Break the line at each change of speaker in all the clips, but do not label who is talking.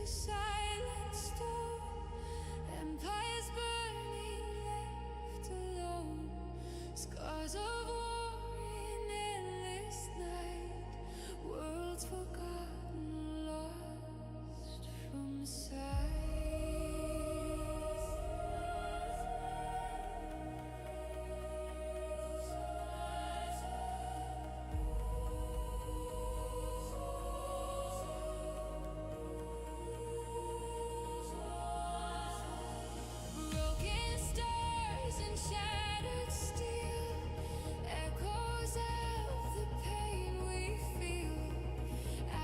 silent storm, empires burning, left alone, scars of war in endless night, worlds forgotten, lost from sight. Broken stars and shattered steel, echoes of the pain we feel.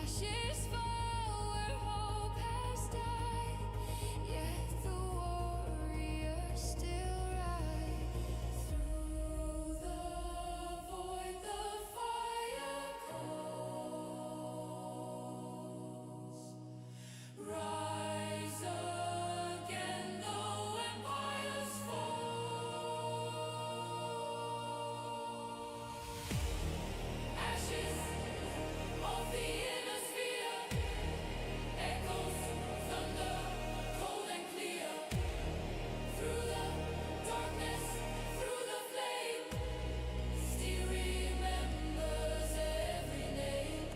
Ashes fall where hope has died, yet the warriors still ride. Through the void the fire calls. Rise again, though empires fall. Ashes of the inner sphere, echoes, thunder, cold and clear. Through the darkness, through the flame, still remembers every name.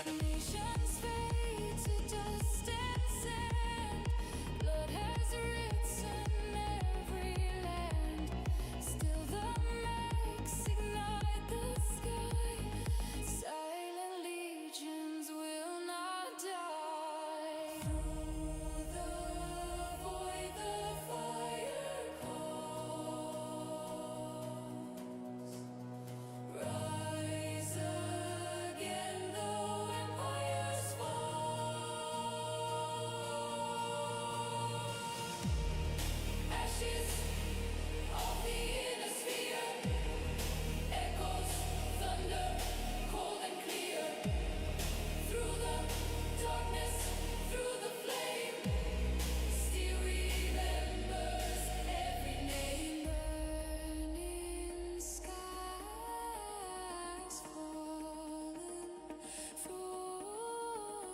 Nations fade to dust and sand. Blood has written every land. Still the max ignite the sky. Silent legions will not die. Through the void the fire calls. Rise again, though empires fall. Ashes of the inner sphere, echoes, thunder, cold and clear. Through the darkness, through the flame, still remembers every name. Burning skies fallen, thrones,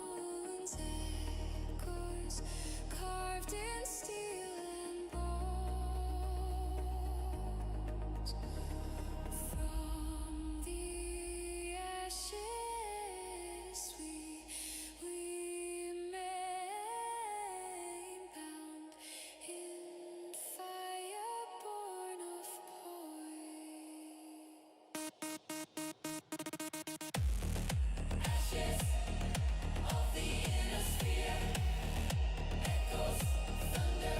echoes carved in steel and bronze. From the ashes we remain bound in fire born of poise. Ashes of the inner sphere, echoes, thunder,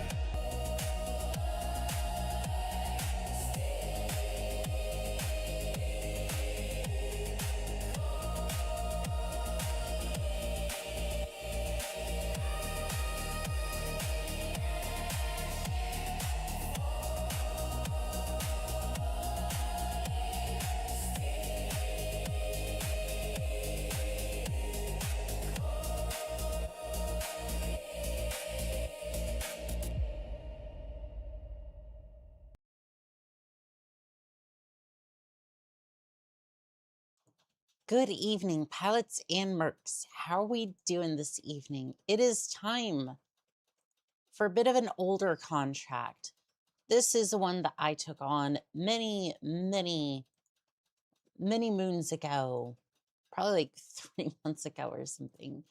Good evening, pilots and mercs. How are we doing this evening? It is time for a bit of an older contract. This is the one that I took on many moons ago, probably like 3 months ago or something.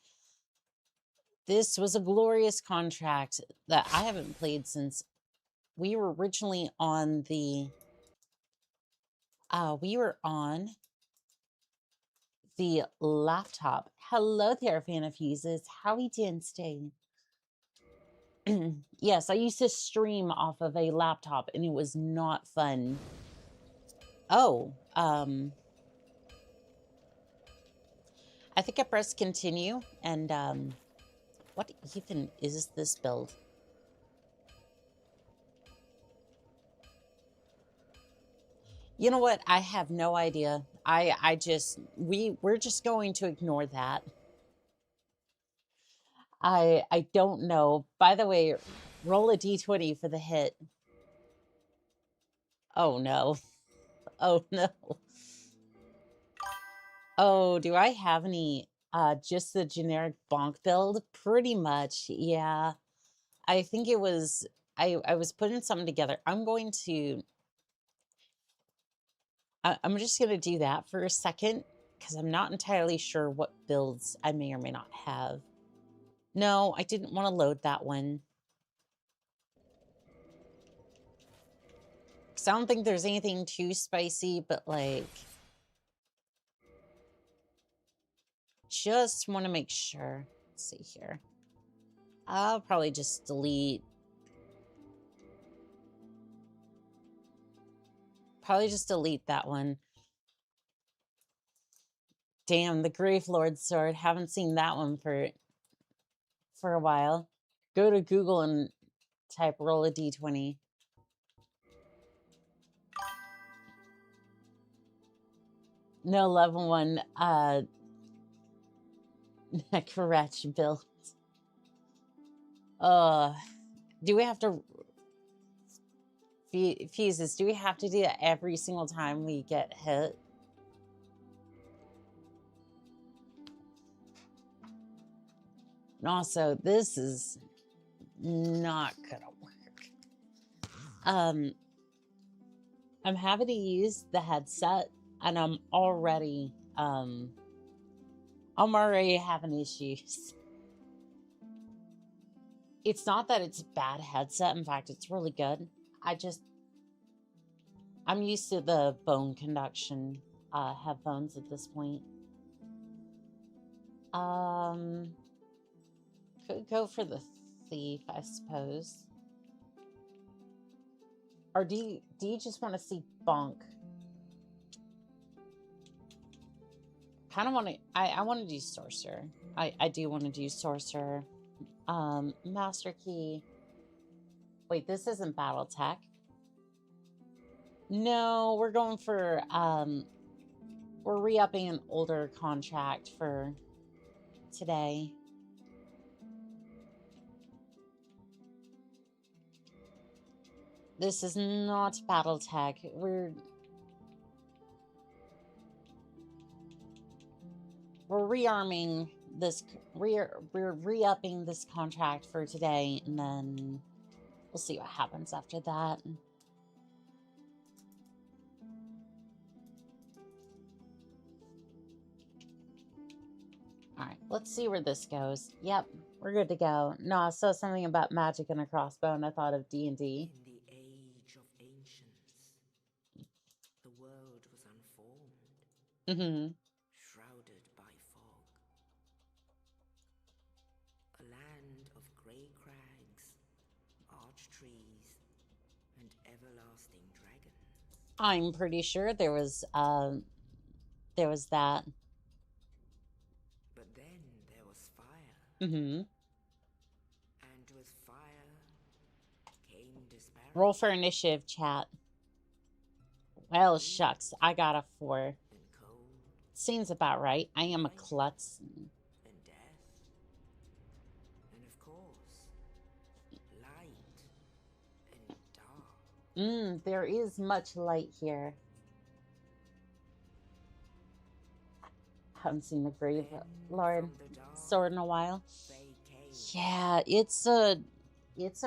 This was a glorious contract that I haven't played since we were originally on the laptop. Hello there, fan of fuses. How we doing today? Yes, I used to stream off of a laptop and it was not fun. Oh, I think I pressed continue and what even is this build? You know what? I have no idea. We're just going to ignore that. I don't know. By the way, roll a d20 for the hit. Oh no. Oh no. Oh, do I have any just the generic bonk build? Pretty much, yeah. I think it was I was putting something together. I'm going to I'm just gonna do that for a second because I'm not entirely sure what builds I may or may not have. No, I didn't want to load that one. Because I don't think there's anything too spicy, but like just want to make sure. Let's see here. I'll probably just delete. Probably just delete that one. Damn, the Grave Lord sword. Haven't seen that one for a while. Go to Google and type roll a d20. No level 1 Necrowretch build. Do we have to fuses? Do we have to do that every single time we get hit? And also, this is not gonna work. I'm having to use the headset, and I'm already having issues. It's not that it's a bad headset. In fact, it's really good. I'm used to the bone conduction headphones at this point. Could go for the thief, I suppose. Or do you just want to see bonk? Kind of want to. I want to do sorcerer. I do want to do sorcerer. Master key. Wait, this isn't battle tech. No, we're going for we're re-upping an older contract for today. This is not battle tech. We're rearming this. We're re-upping this contract for today, and then we'll see what happens after that. All right, let's see where this goes. Yep, we're good to go. No, I saw something about magic and a crossbow, and I thought of D&D.
In the age of ancients, the world was unformed, shrouded by fog. A land of grey crags, arch trees, and everlasting dragons.
I'm pretty sure there was that.
But then there was fire.
Mm-hmm.
And with fire came disparity.
Roll for initiative, chat. Well, shucks, I got a 4.
And cold.
Seems about right. I am a klutz.
And death. And of course, light and dark.
There is much light here. Haven't seen the Grave Lord sword in a while. Yeah, it's a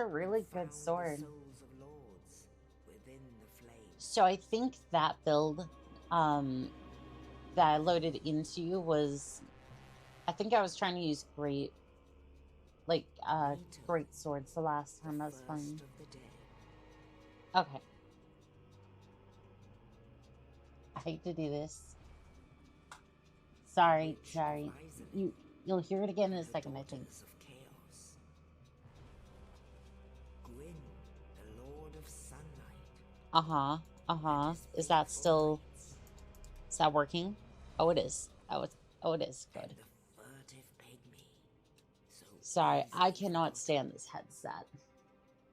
really good sword. So I think that build that I loaded into was, I think I was trying to use great swords the last time I was playing. Okay. I hate to do this. Sorry. You'll hear it again in a second, I think.
Gwyn, the Lord of Sunlight.
Is that working? Oh, it is. Oh, it is. Good.
The furtive pygmy.
Sorry, I cannot stand this headset.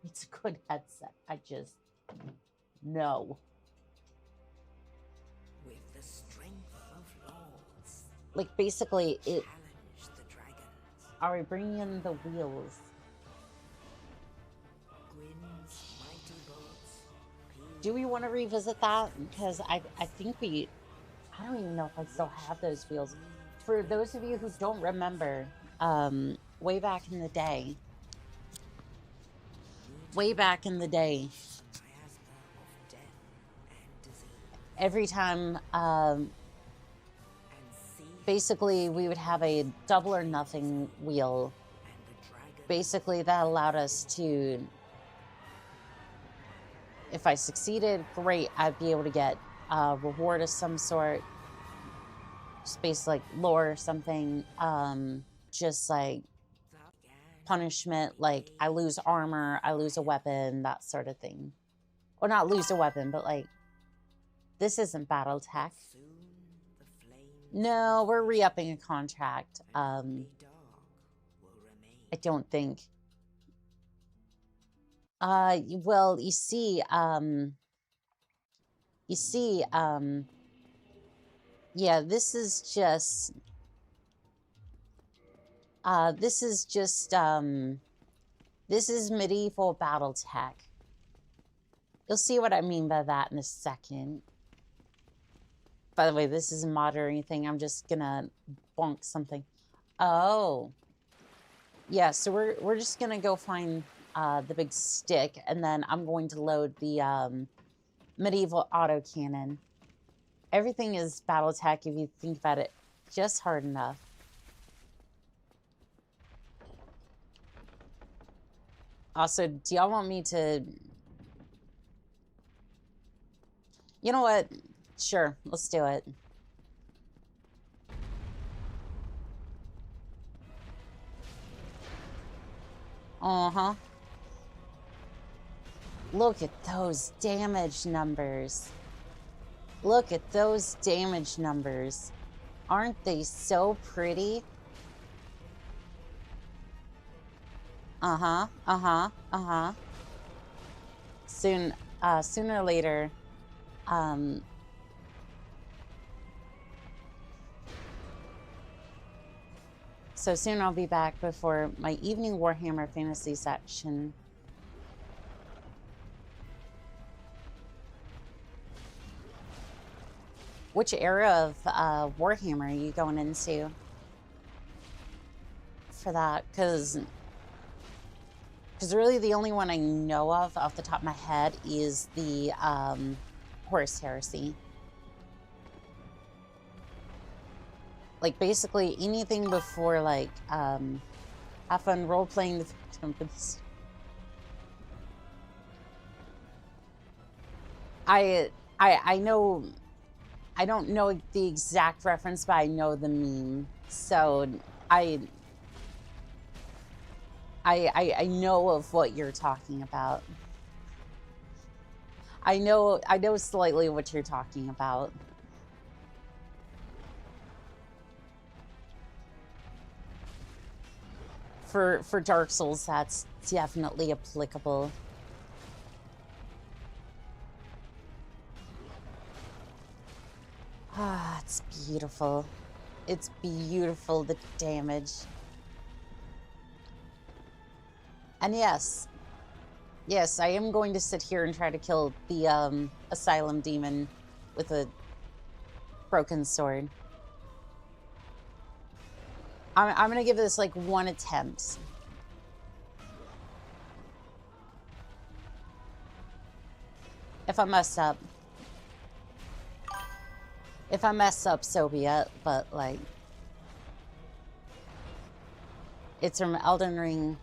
It's a good headset. I just... No.
With the strength of lords.
Like, basically, it...
Challenge the dragons.
Are we bringing in the wheels?
Gwyn's mighty bolts.
Do we want to revisit that? Because I think we... I don't even know if I still have those wheels. For those of you who don't remember, way back in the day, every time, basically we would have a double or nothing wheel. Basically that allowed us to, if I succeeded, great, I'd be able to get a reward of some sort, space like lore or something, just like punishment, like I lose armor, I lose a weapon, that sort of thing. Or not lose a weapon, but like, this isn't battle tech. No, we're re-upping a contract. I don't think. Well, you see, yeah, this is just, this is medieval battle tech. You'll see what I mean by that in a second. By the way, this isn't mod or anything. I'm just gonna bonk something. Oh. Yeah, so we're just gonna go find the big stick, and then I'm going to load the medieval autocannon. Everything is battle tech if you think about it just hard enough. Also, do y'all want me to... You know what? Sure, let's do it. Uh-huh. Look at those damage numbers. Look at those damage numbers. Aren't they so pretty? Uh-huh, uh-huh, uh-huh. Sooner or later, so soon I'll be back before my evening Warhammer fantasy section. Which era of Warhammer are you going into for that? Because really the only one I know of off the top of my head is the Horus Heresy. Like basically anything before like have fun role-playing the Tempest. I know, I don't know the exact reference, but I know the meme. So I know of what you're talking about. I know slightly what you're talking about. For Dark Souls, that's definitely applicable. Ah, it's beautiful. It's beautiful, the damage. And yes, I am going to sit here and try to kill the Asylum Demon with a broken sword. I'm gonna give this like one attempt. If I mess up. If I mess up, so be it, but like... It's from Elden Ring.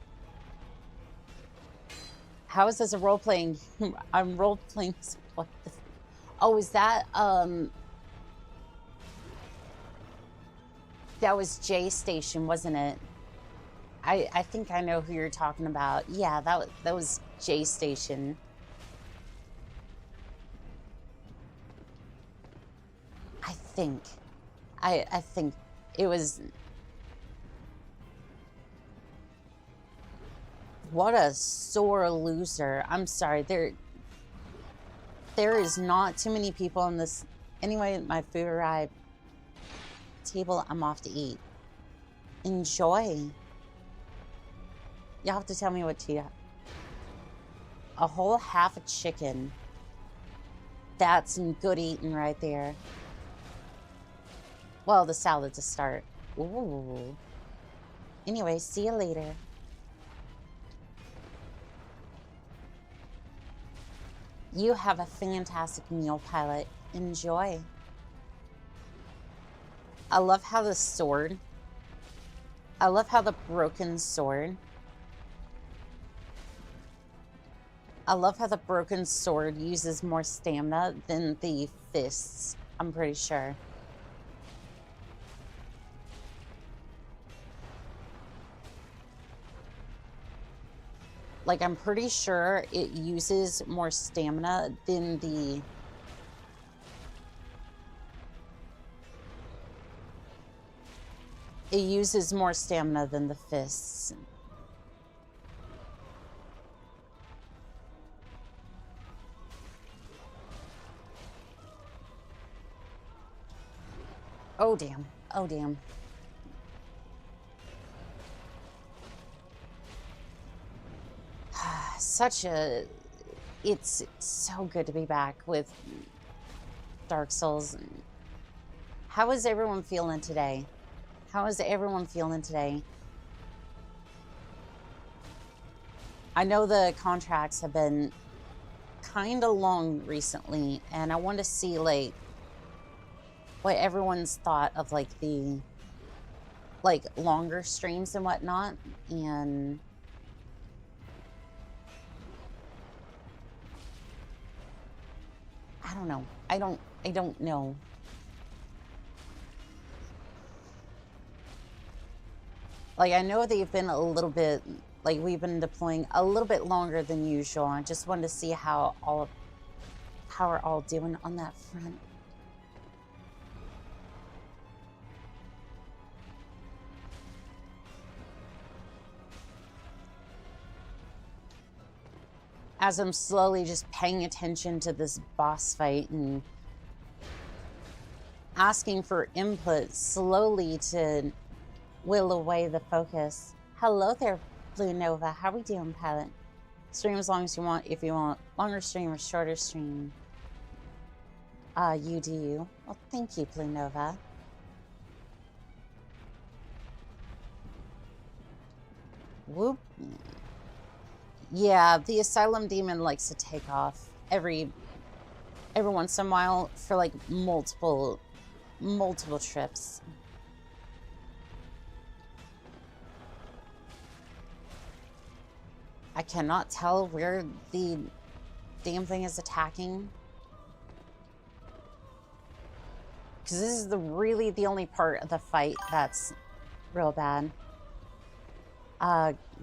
How is this a role-playing? I'm role-playing like this. Oh, is that, that was J Station, wasn't it? I think I know who you're talking about. Yeah, that was J Station. I think it was... What a sore loser. I'm sorry, there is not too many people in this... Anyway, my food arrived. Table, I'm off to eat. Enjoy. You'll have to tell me what to eat. A whole half a chicken. That's some good eating right there. Well, the salad to start. Ooh. Anyway, see you later. You have a fantastic meal, Pilot. Enjoy. I love how the sword... I love how the broken sword... I love how the broken sword uses more stamina than the fists, I'm pretty sure. Like, I'm pretty sure it uses more stamina than the... It uses more stamina than the fists. Oh, damn. Oh, damn. Such a... It's so good to be back with Dark Souls. How is everyone feeling today? How is everyone feeling today? I know the contracts have been kind of long recently, and I want to see, like, what everyone's thought of, like, the, like, longer streams and whatnot, and... I don't know. I don't know. Like, I know they've been a little bit, like, we've been deploying a little bit longer than usual. I just wanted to see how we're all doing on that front. As I'm slowly just paying attention to this boss fight and asking for input slowly to will away the focus. Hello there, Blue Nova. How we doing, Pilot? Stream as long as you want. If you want longer stream or shorter stream, you do you. Well, thank you, Blue Nova. Whoop. Yeah, the Asylum Demon likes to take off every once in a while for like multiple trips. I cannot tell where the damn thing is attacking. Because this is really the only part of the fight that's real bad.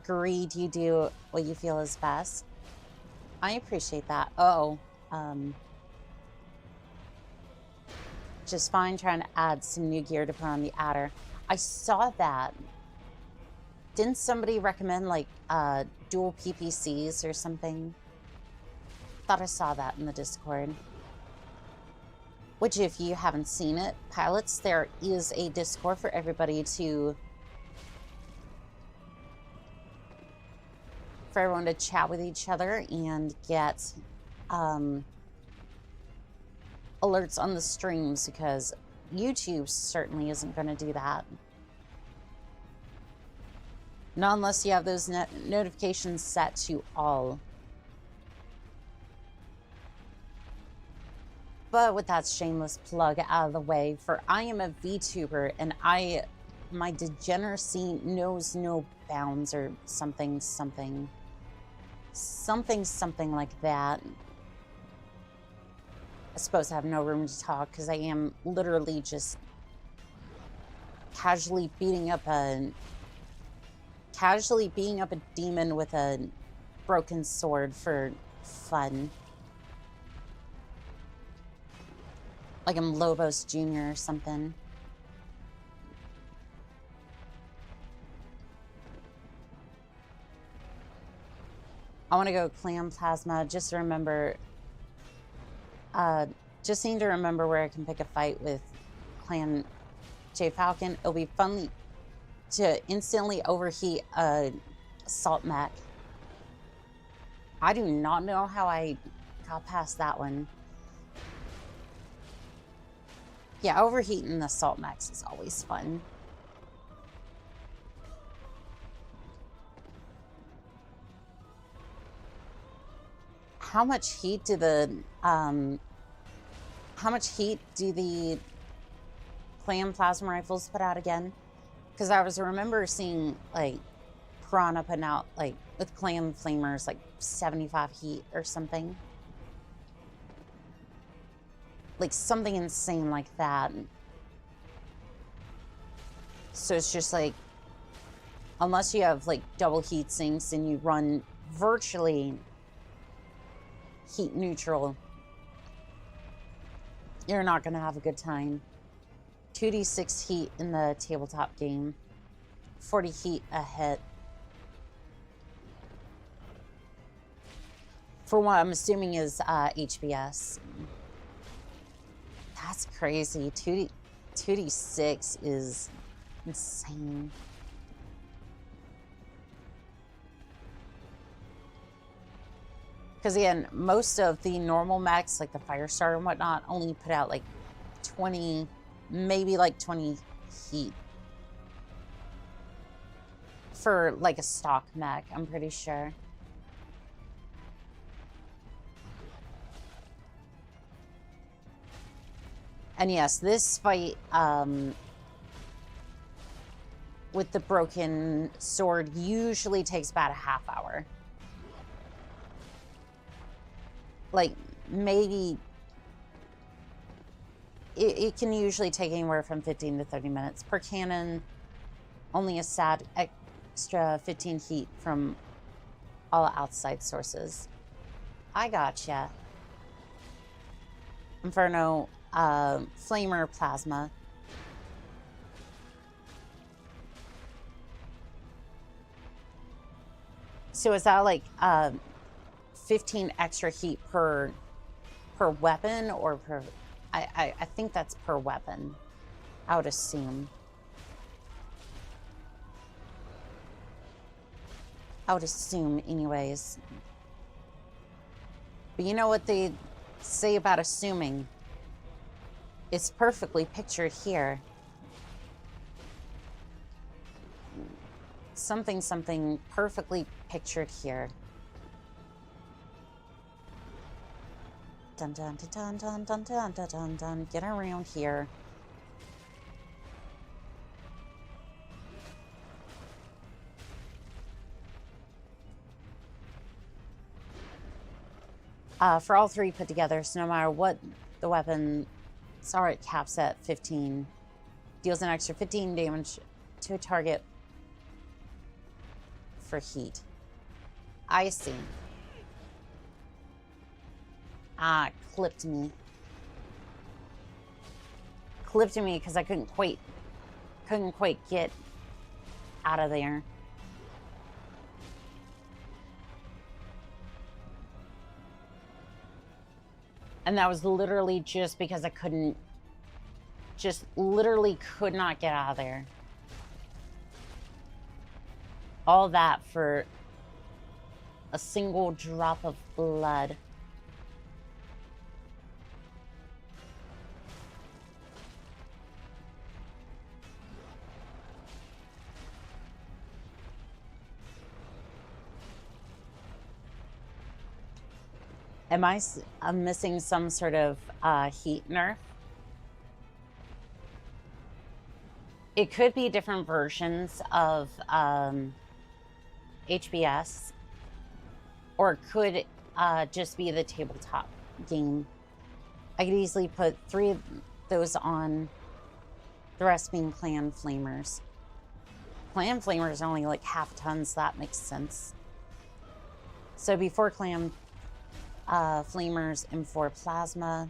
Greed, you do what you feel is best. I appreciate that. Just fine, trying to add some new gear to put on the adder. I saw that. Didn't somebody recommend, like, dual PPCs or something? Thought I saw that in the Discord. Which, if you haven't seen it, pilots, there is a Discord for everybody to... for everyone to chat with each other and get alerts on the streams, because YouTube certainly isn't going to do that. Not unless you have those notifications set to all. But with that shameless plug out of the way, for I am a VTuber, and my degeneracy knows no bounds, or something like that. I suppose I have no room to talk because I am literally just casually beating up a demon with a broken sword for fun. Like I'm Lobos Jr. or something. I want to go Clam Plasma. Just remember, just need to remember where I can pick a fight with Clan J Falcon. It'll be fun to instantly overheat a salt mech. I do not know how I got past that one. Yeah, overheating the salt max is always fun. How much heat do the clam plasma rifles put out again? Because I remember seeing like Piranha putting out like with clam flamers like 75 heat or something. Like something insane like that. So it's just like, unless you have like double heat sinks and you run virtually heat neutral, you're not going to have a good time. 2d6 heat in the tabletop game, 40 heat a hit. For what I'm assuming is HBS. That's crazy. 2d6 is insane. Because again, most of the normal mechs, like the Firestarter and whatnot, only put out like 20, maybe like 20 heat. For like a stock mech, I'm pretty sure. And yes, this fight with the broken sword usually takes about a half hour. Like, maybe it can usually take anywhere from 15 to 30 minutes. Per cannon, only a sad extra 15 heat from all outside sources. I gotcha. Inferno, flamer plasma. So is that like 15 extra heat per weapon, or per... I think that's per weapon, I would assume. Anyways. But you know what they say about assuming? It's perfectly pictured here. Something perfectly pictured here. Dun dun dun dun dun dun dun dun dun. Get around here. For all three put together, so no matter what the weapon, sorry, it caps at 15. Deals an extra 15 damage to a target for heat. I see. Ah, clipped me. Clipped me because I couldn't quite get out of there. And that was literally just because I literally could not get out of there. All that for a single drop of blood. I'm missing some sort of heat nerf? It could be different versions of HBS, or it could just be the tabletop game. I could easily put 3 of those on, the rest being clan flamers. Clan flamers are only like half tons, so that makes sense. So before clan flamers and 4 plasma.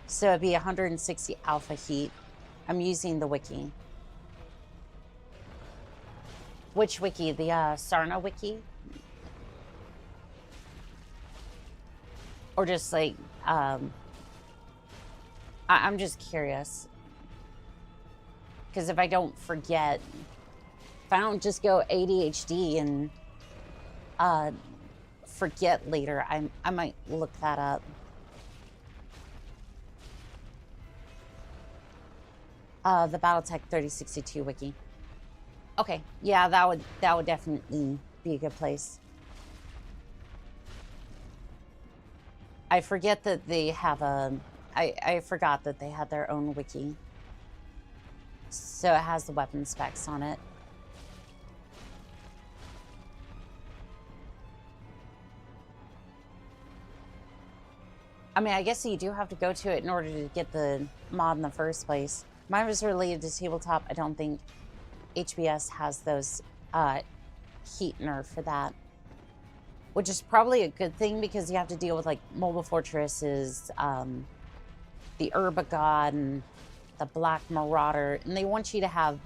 So it'd be 160 alpha heat. I'm using the wiki. Which wiki? The Sarna wiki? Or just like, I'm just curious. Because if I don't forget, if I don't just go ADHD and forget later, I might look that up. The Battletech 3062 wiki. Okay, yeah, that would definitely be a good place. I forget that they have a... I forgot that they had their own wiki. So it has the weapon specs on it. I mean, I guess you do have to go to it in order to get the mod in the first place. Mine was related to tabletop. I don't think HBS has those heat nerf for that. Which is probably a good thing because you have to deal with like Mobile Fortresses, the Herba God, and the Black Marauder. And they want you to have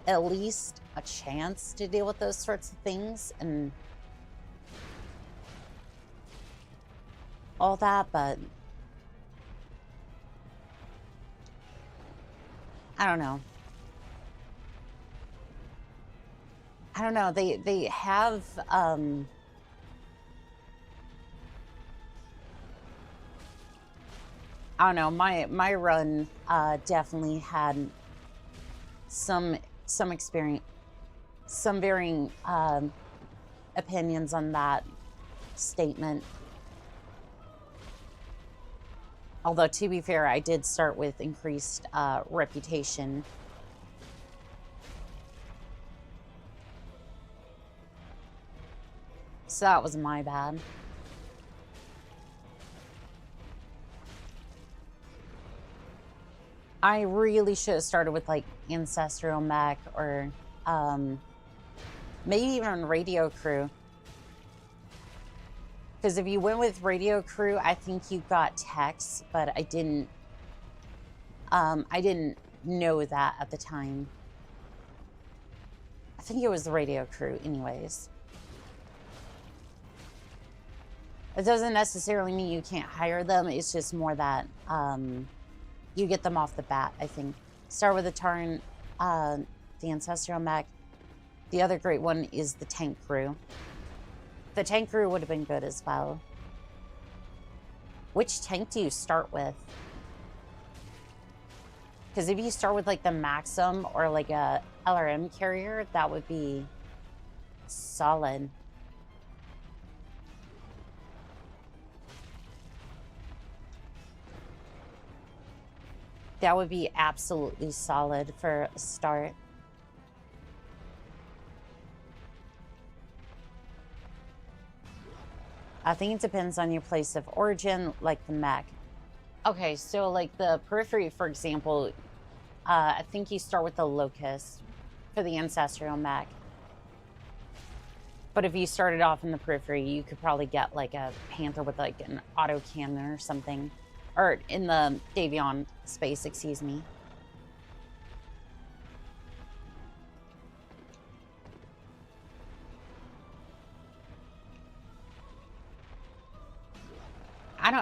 at least a chance to deal with those sorts of things and all that, but I don't know. I don't know. They have I don't know. My run definitely had some experience, some varying opinions on that statement. Although, to be fair, I did start with increased reputation. So that was my bad. I really should have started with, like, Ancestral Mech or maybe even Radio Crew. Because if you went with Radio Crew, I think you got techs, but I didn't know that at the time. I think it was the Radio Crew anyways. It doesn't necessarily mean you can't hire them. It's just more that you get them off the bat, I think. Start with the Tarn, the Ancestral Mech. The other great one is the Tank Crew. The Tank Crew would have been good as well. Which tank do you start with? Because if you start with like the Maxim or like a LRM carrier, that would be solid. That would be absolutely solid for a start. I think it depends on your place of origin, like the mech. Okay, so like the periphery, for example, I think you start with the Locust for the Ancestral mech. But if you started off in the periphery, you could probably get like a Panther with like an autocannon or something. Or in the Davion space, excuse me.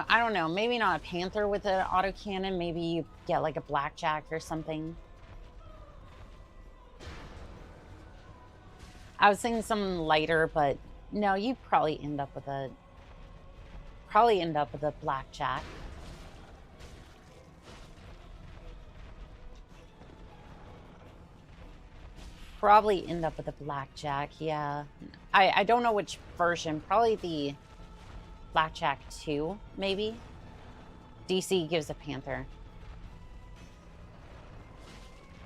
I don't know. Maybe not a Panther with an autocannon. Maybe you get like a Blackjack or something. I was thinking something lighter, but no, you'd probably end up with a Blackjack. Probably end up with a Blackjack, yeah. I don't know which version. Probably the Blackjack 2, maybe. DC gives a Panther.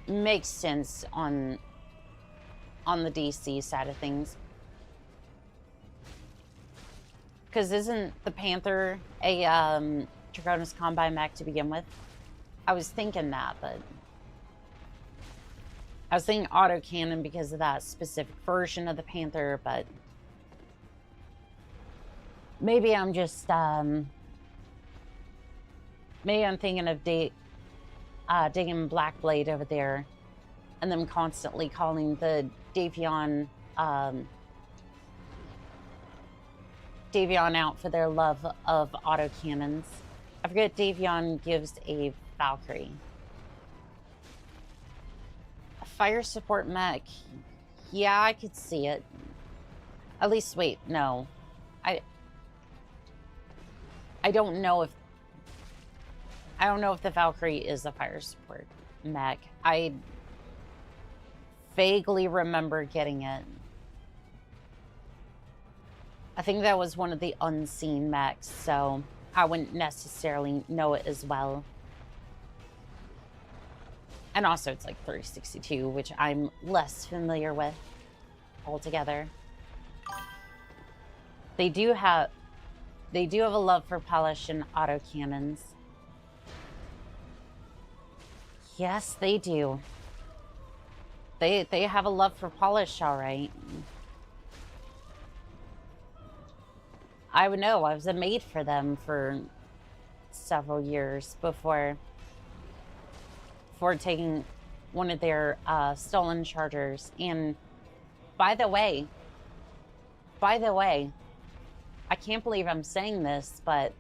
Makes sense on the DC side of things. Because isn't the Panther a Draconis Combine mech to begin with? I was thinking that, but... I was thinking autocannon because of that specific version of the Panther, but... Maybe I'm just, maybe I'm thinking of digging Blackblade over there and them constantly calling the Davion, Davion out for their love of autocannons. I forget Davion gives a Valkyrie. A fire support mech. Yeah, I could see it. At least, wait, no. I don't know if the Valkyrie is a fire support. mech. I vaguely remember getting it. I think that was one of the unseen mechs, so I wouldn't necessarily know it as well. And also it's like 3062, which I'm less familiar with altogether. They do have a love for polish and autocannons. Yes, they do. They have a love for polish, all right. I would know. I was a maid for them for several years before taking one of their stolen chargers. And by the way, I can't believe I'm saying this, but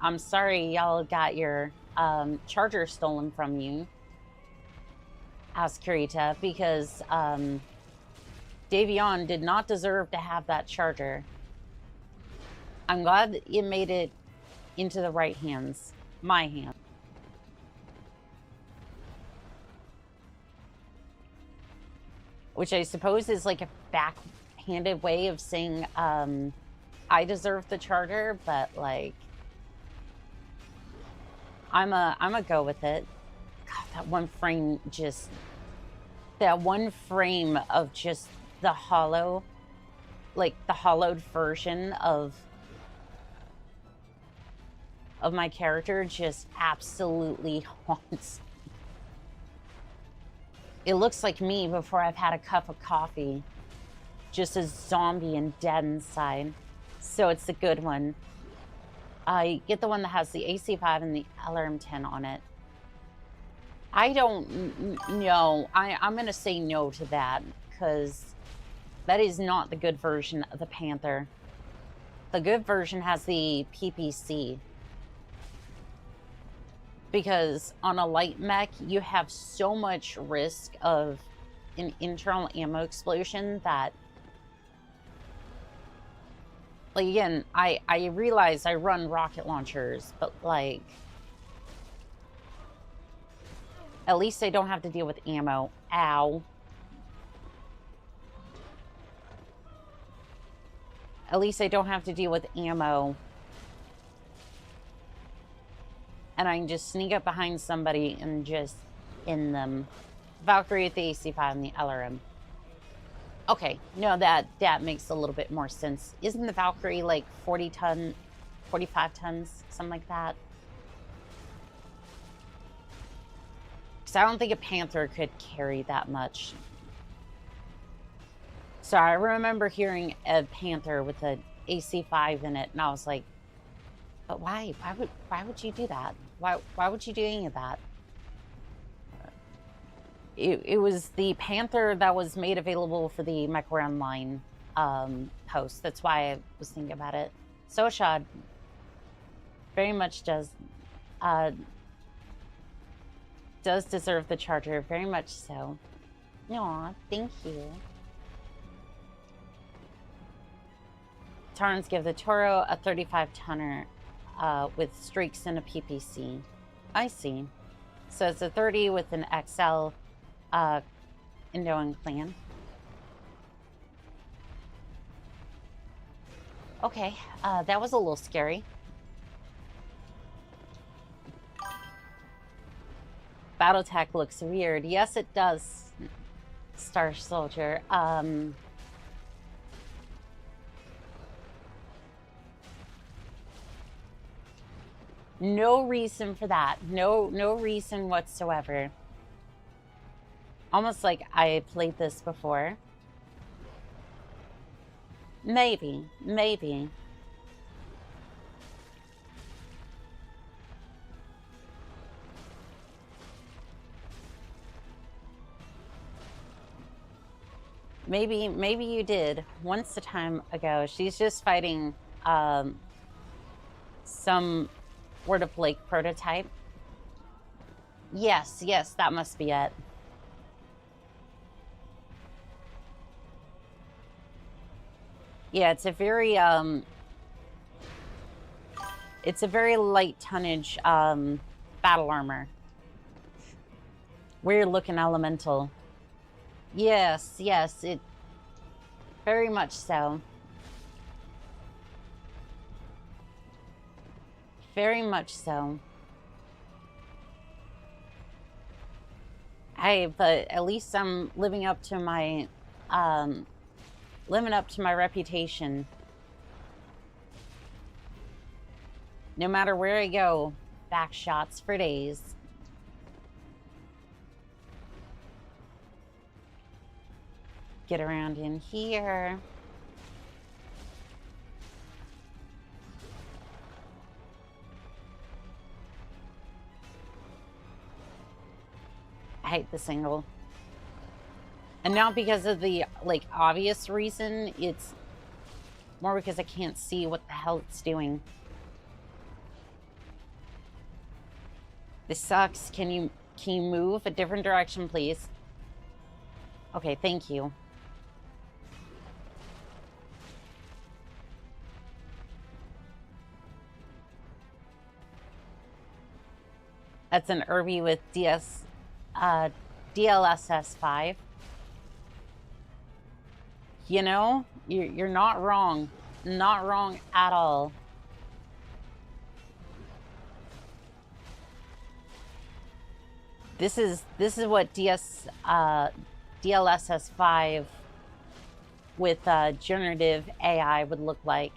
I'm sorry y'all got your charger stolen from you, Ascarita, because Davion did not deserve to have that charger. I'm glad that you made it into the right hands, my hand. Which I suppose is like a backhanded way of saying I deserve the charger, but like I'm a go with it. God, that one frame of just the hollow, like the hollowed version of my character just absolutely haunts. It looks like me before I've had a cup of coffee, just a zombie and dead inside. So it's a good one. I get the one that has the AC5 and the LRM10 on it. I don't know. I'm going to say no to that because that is not the good version of the Panther. The good version has the PPC. Because on a light mech, you have so much risk of an internal ammo explosion that, like, again, I realize I run rocket launchers, but like, at least I don't have to deal with ammo. Ow. At least I don't have to deal with ammo. And I can just sneak up behind somebody and just end them. Valkyrie with the AC5 and the LRM. Okay, no, that makes a little bit more sense. Isn't the Valkyrie like 45 tons, something like that? Because I don't think a Panther could carry that much. So I remember hearing a Panther with an AC5 in it, and I was like, but why? Why would you do that? Why would you do any of that? It was the Panther that was made available for the Microround line post. That's why I was thinking about it. Soshad very much does deserve the charger, very much so. Aw, thank you. Tarns give the Toro a 35-tonner with streaks and a PPC. I see. So it's a 30 with an XL Indoan clan. Okay, that was a little scary. Battletech looks weird. Yes, it does, Star Soldier. No reason for that. No reason whatsoever. Almost like I played this before. Maybe. Maybe you did once a time ago. She's just fighting some Word of Lake prototype. Yes, that must be it. Yeah, it's a very It's a very light tonnage battle armor. Weird looking elemental. Yes, yes, it very much so. Very much so. Hey, but at least I'm living up to my reputation. No matter where I go, back shots for days. Get around in here. I hate this angle. And not because of the, like, obvious reason. It's more because I can't see what the hell it's doing. This sucks. Can you move a different direction, please? Okay, thank you. That's an Irby with DLSS 5. You know, you're not wrong. Not wrong at all. This is what DLSS 5 with generative AI would look like.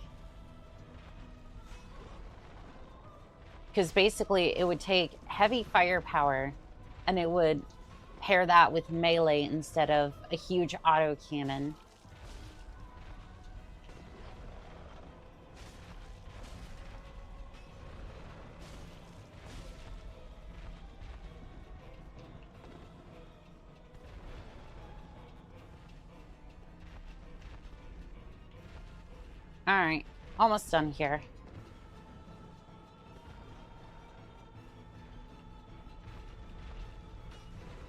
Because basically it would take heavy firepower and it would pair that with melee instead of a huge autocannon. All right, almost done here.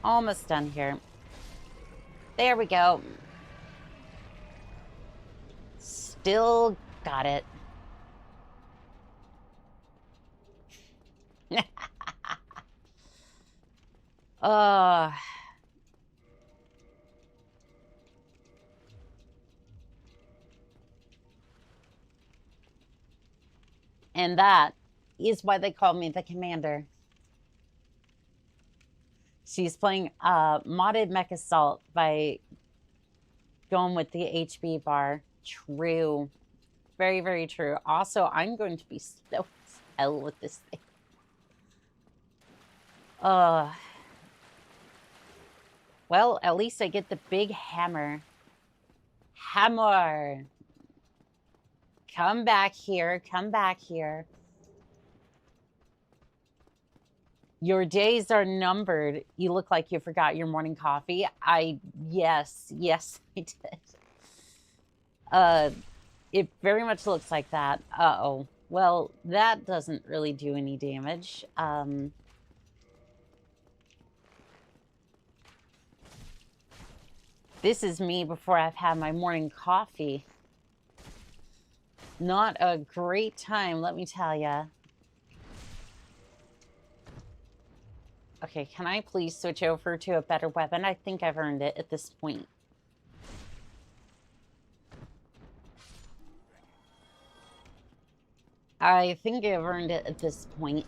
Almost done here. There we go. Still got it. And that is why they call me the commander. She's playing modded mech assault by going with the HB bar. True. Very, very true. Also, I'm going to be slow as hell with this thing. Well, at least I get the big hammer. Hammer! Come back here. Come back here. Your days are numbered. You look like you forgot your morning coffee. Yes, I did. It very much looks like that. Uh-oh. Well, that doesn't really do any damage. This is me before I've had my morning coffee. Not a great time, let me tell ya. Okay, can I please switch over to a better weapon? I think I've earned it at this point. I think I've earned it at this point.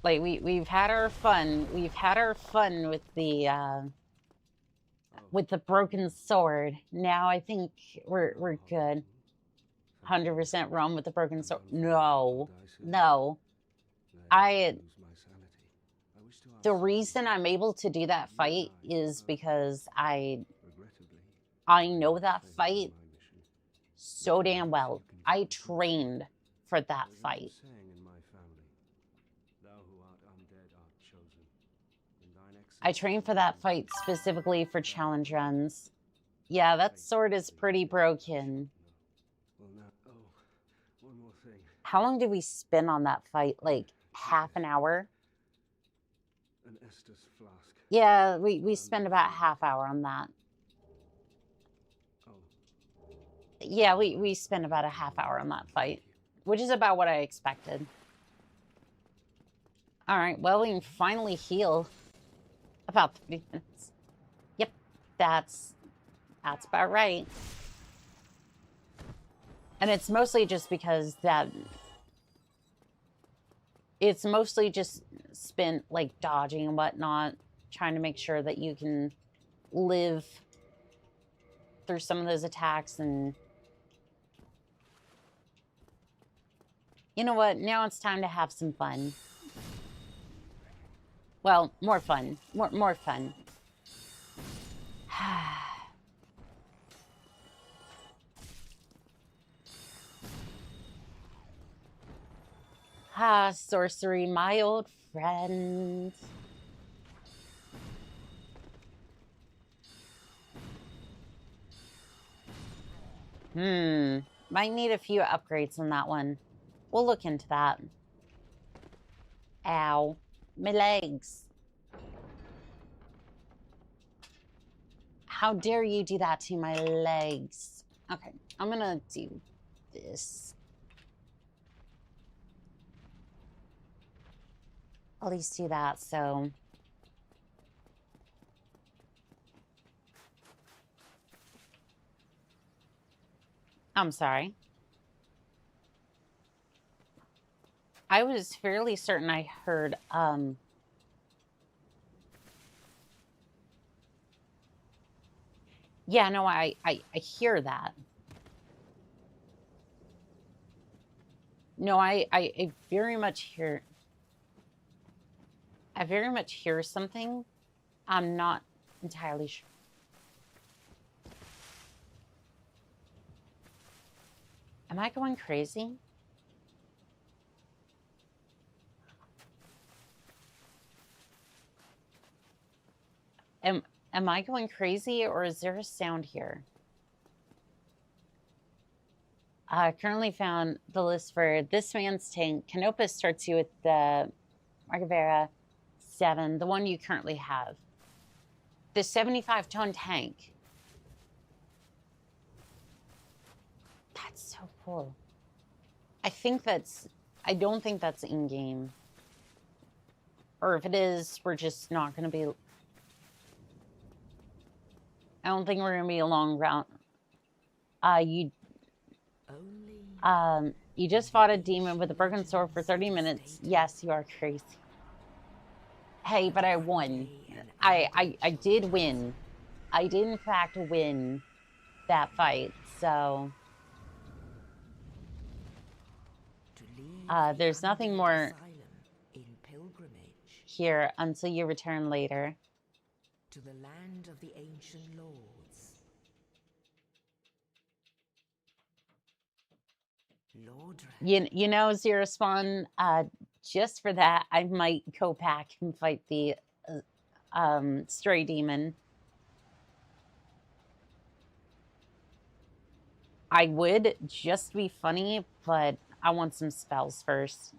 Like, we've had our fun. We've had our fun with the broken sword. Now I think we're good. 100% run with the broken sword. No. The reason I'm able to do that fight is because I know that fight so damn well. I trained for that fight. I trained for that fight specifically for challenge runs. Yeah, that sword is pretty broken. How long did we spend on that fight? Like half an hour? Yeah, we spent about half hour on that. Yeah, we spent about a half hour on that fight, which is about what I expected. All right, well, we can finally heal. About 30 minutes. Yep, that's about right. And it's mostly just because it's mostly just spent like dodging and whatnot, trying to make sure that you can live through some of those attacks. And you know what? Now it's time to have some fun. Well, more fun. More fun. Ah, sorcery, my old friend. Might need a few upgrades on that one. We'll look into that. Ow. My legs. How dare you do that to my legs? Okay, I'm gonna do this. At least do that, so... I'm sorry. I was fairly certain I heard, yeah, no, I hear that. No, I very much hear... I very much hear something. I'm not entirely sure. Am I going crazy? Am I going crazy, or is there a sound here? I currently found the list for this man's tank. Canopus starts you with the Margavera 7, the one you currently have. The 75-ton tank. That's so cool. I don't think that's in-game. Or if it is, we're just not going to be... I don't think we're going to be a long round. You just fought a demon with a broken sword for 30 minutes. Yes, you are crazy. Hey, but I won. I did win. I did, in fact, win that fight, so... there's nothing more here until you return later.
To the land of the ancient lords. Lord,
you know, Zero Spawn, just for that, I might go back and fight the stray demon. I would just be funny, but I want some spells first.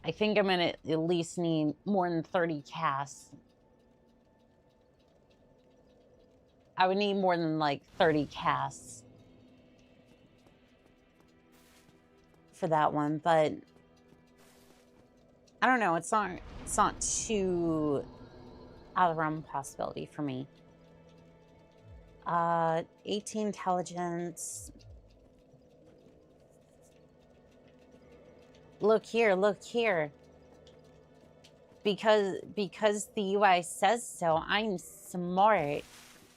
I think I'm gonna at least need more than 30 casts. I would need more than like 30 casts for that one, but I don't know. It's not too out of the realm of possibility for me. 18 intelligence. Look here. Because the UI says so, I'm smart.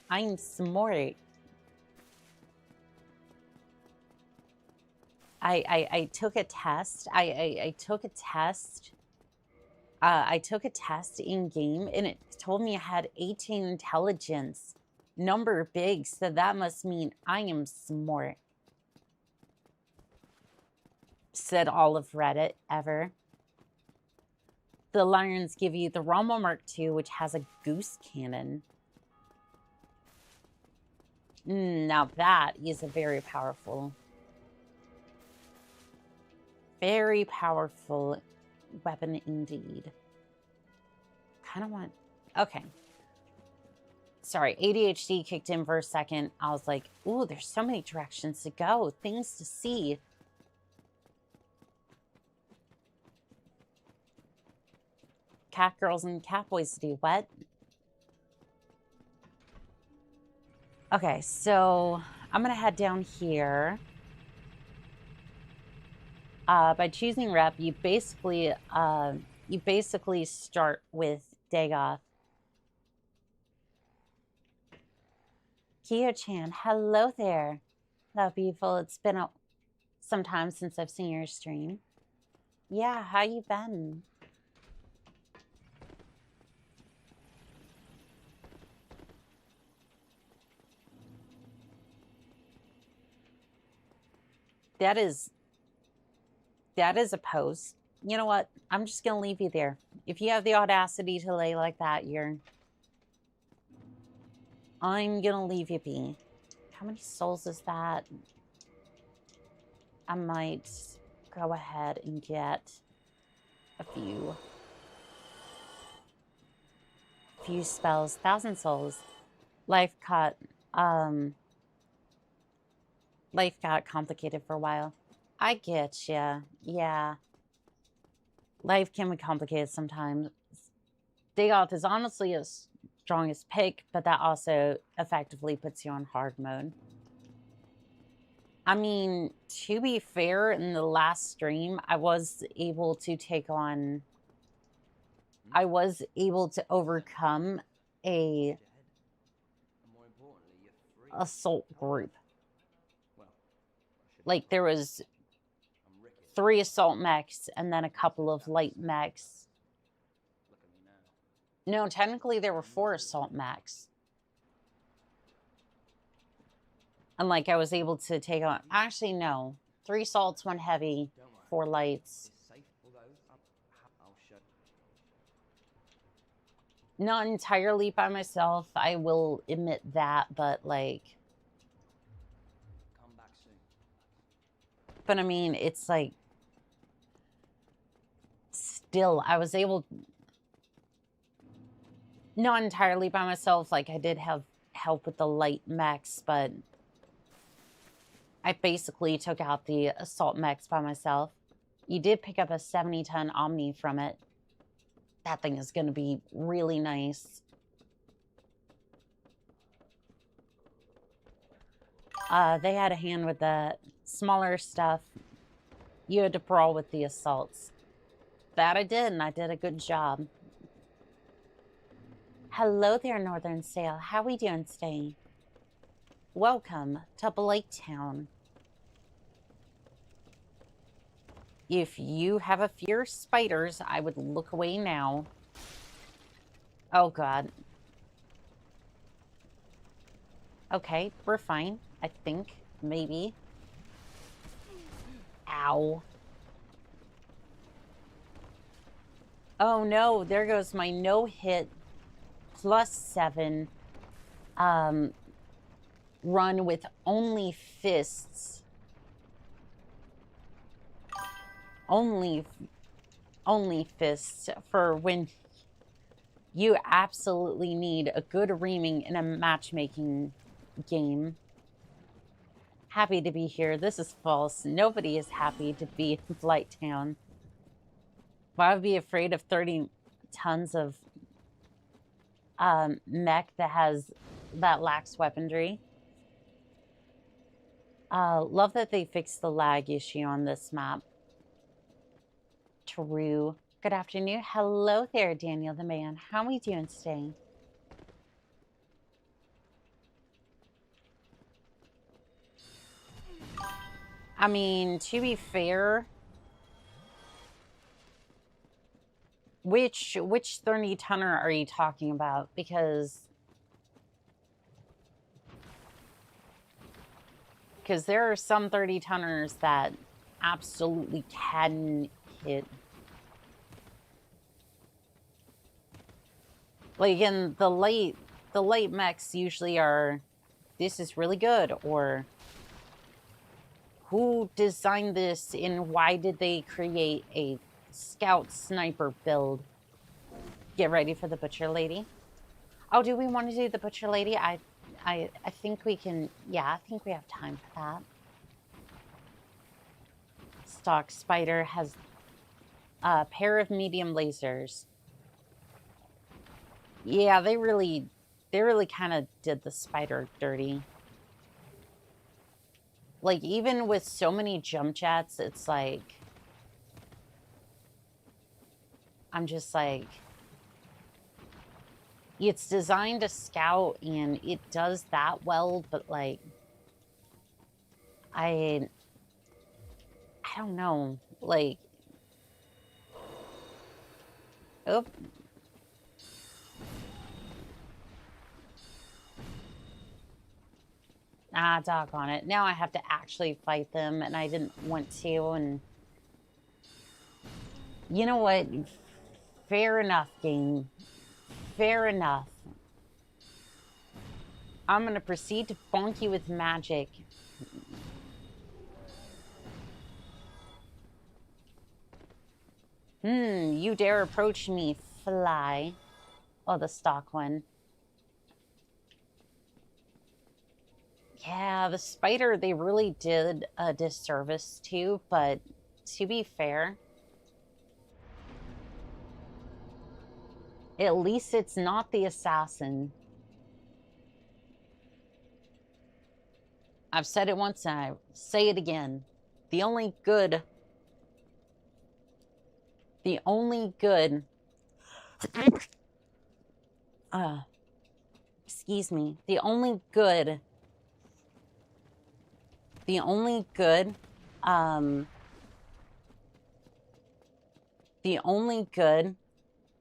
I'm smart. I took a test. I took a test. I took a test in game, and it told me I had 18 intelligence. Number big, so that must mean I am smart. Said all of Reddit ever. The Lions give you the Rommel Mark II, which has a goose cannon. Now that is a very powerful weapon indeed. Kind of want... Okay. Sorry, ADHD kicked in for a second. I was like, ooh, there's so many directions to go, things to see. Cat girls and cat boys to do what? Okay, so I'm gonna head down here. By choosing rep, you basically start with Dagoth. Kyo-chan, hello there. Hello, beautiful. It's been some time since I've seen your stream. Yeah, how you been? That is a post. You know what? I'm just gonna leave you there. If you have the audacity to lay like that, I'm gonna leave you be. How many souls is that? I might go ahead and get a few spells. 1,000 souls. Life got complicated for a while. I get ya. Yeah. Life can be complicated sometimes. Dagoth is honestly a strongest pick, but that also effectively puts you on hard mode. I mean, to be fair, in the last stream, I was able to overcome a assault group. Like, there was 3 assault mechs and then a couple of light mechs. No, technically there were 4 assault mechs. And like I was able to take on, actually no, 3 assaults, 1 heavy, 4 lights. Not entirely by myself, I will admit that, but like, but I mean, it's like, still, I was able, not entirely by myself, like I did have help with the light mechs, but I basically took out the assault mechs by myself. You did pick up a 70-ton Omni from it. That thing is going to be really nice. They had a hand with the smaller stuff. You had to brawl with the assaults. That I did, and I did a good job. Hello there, Northern Sail. How we doing today? Welcome to Blighttown. If you have a fear of spiders, I would look away now. Oh, God. Okay, we're fine. I think. Maybe. Ow. Oh, no. There goes my no-hit +7 run with only fists. Only fists for when you absolutely need a good reaming in a matchmaking game. Happy to be here. This is false. Nobody is happy to be in Blighttown. Why would I be afraid of 30 tons of mech that lacks weaponry? Love that they fixed the lag issue on this map. True. Good afternoon. Hello there, Daniel the man. How are we doing today? I mean, to be fair, which 30-tonner are you talking about? Because there are some 30-tonners that absolutely can hit. Like, again, the light mechs usually are, this is really good, or who designed this and why did they create a scout sniper build? Get ready for the butcher lady. Oh, do we want to do the butcher lady? I think we can. Yeah, I think we have time for that. Stock spider has a pair of medium lasers. Yeah, they really kind of did the spider dirty. Like, even with so many jump jets, it's like, I'm just like, it's designed to scout and it does that well, but like, I don't know, like, oh. Ah, doggone it. Now I have to actually fight them, and I didn't want to, and... You know what? Fair enough, game. Fair enough. I'm gonna proceed to bonk you with magic. You dare approach me, fly. Oh, the stock one. Yeah, the spider, they really did a disservice to, but to be fair, at least it's not the assassin. I've said it once and I say it again. The only good excuse me, the only good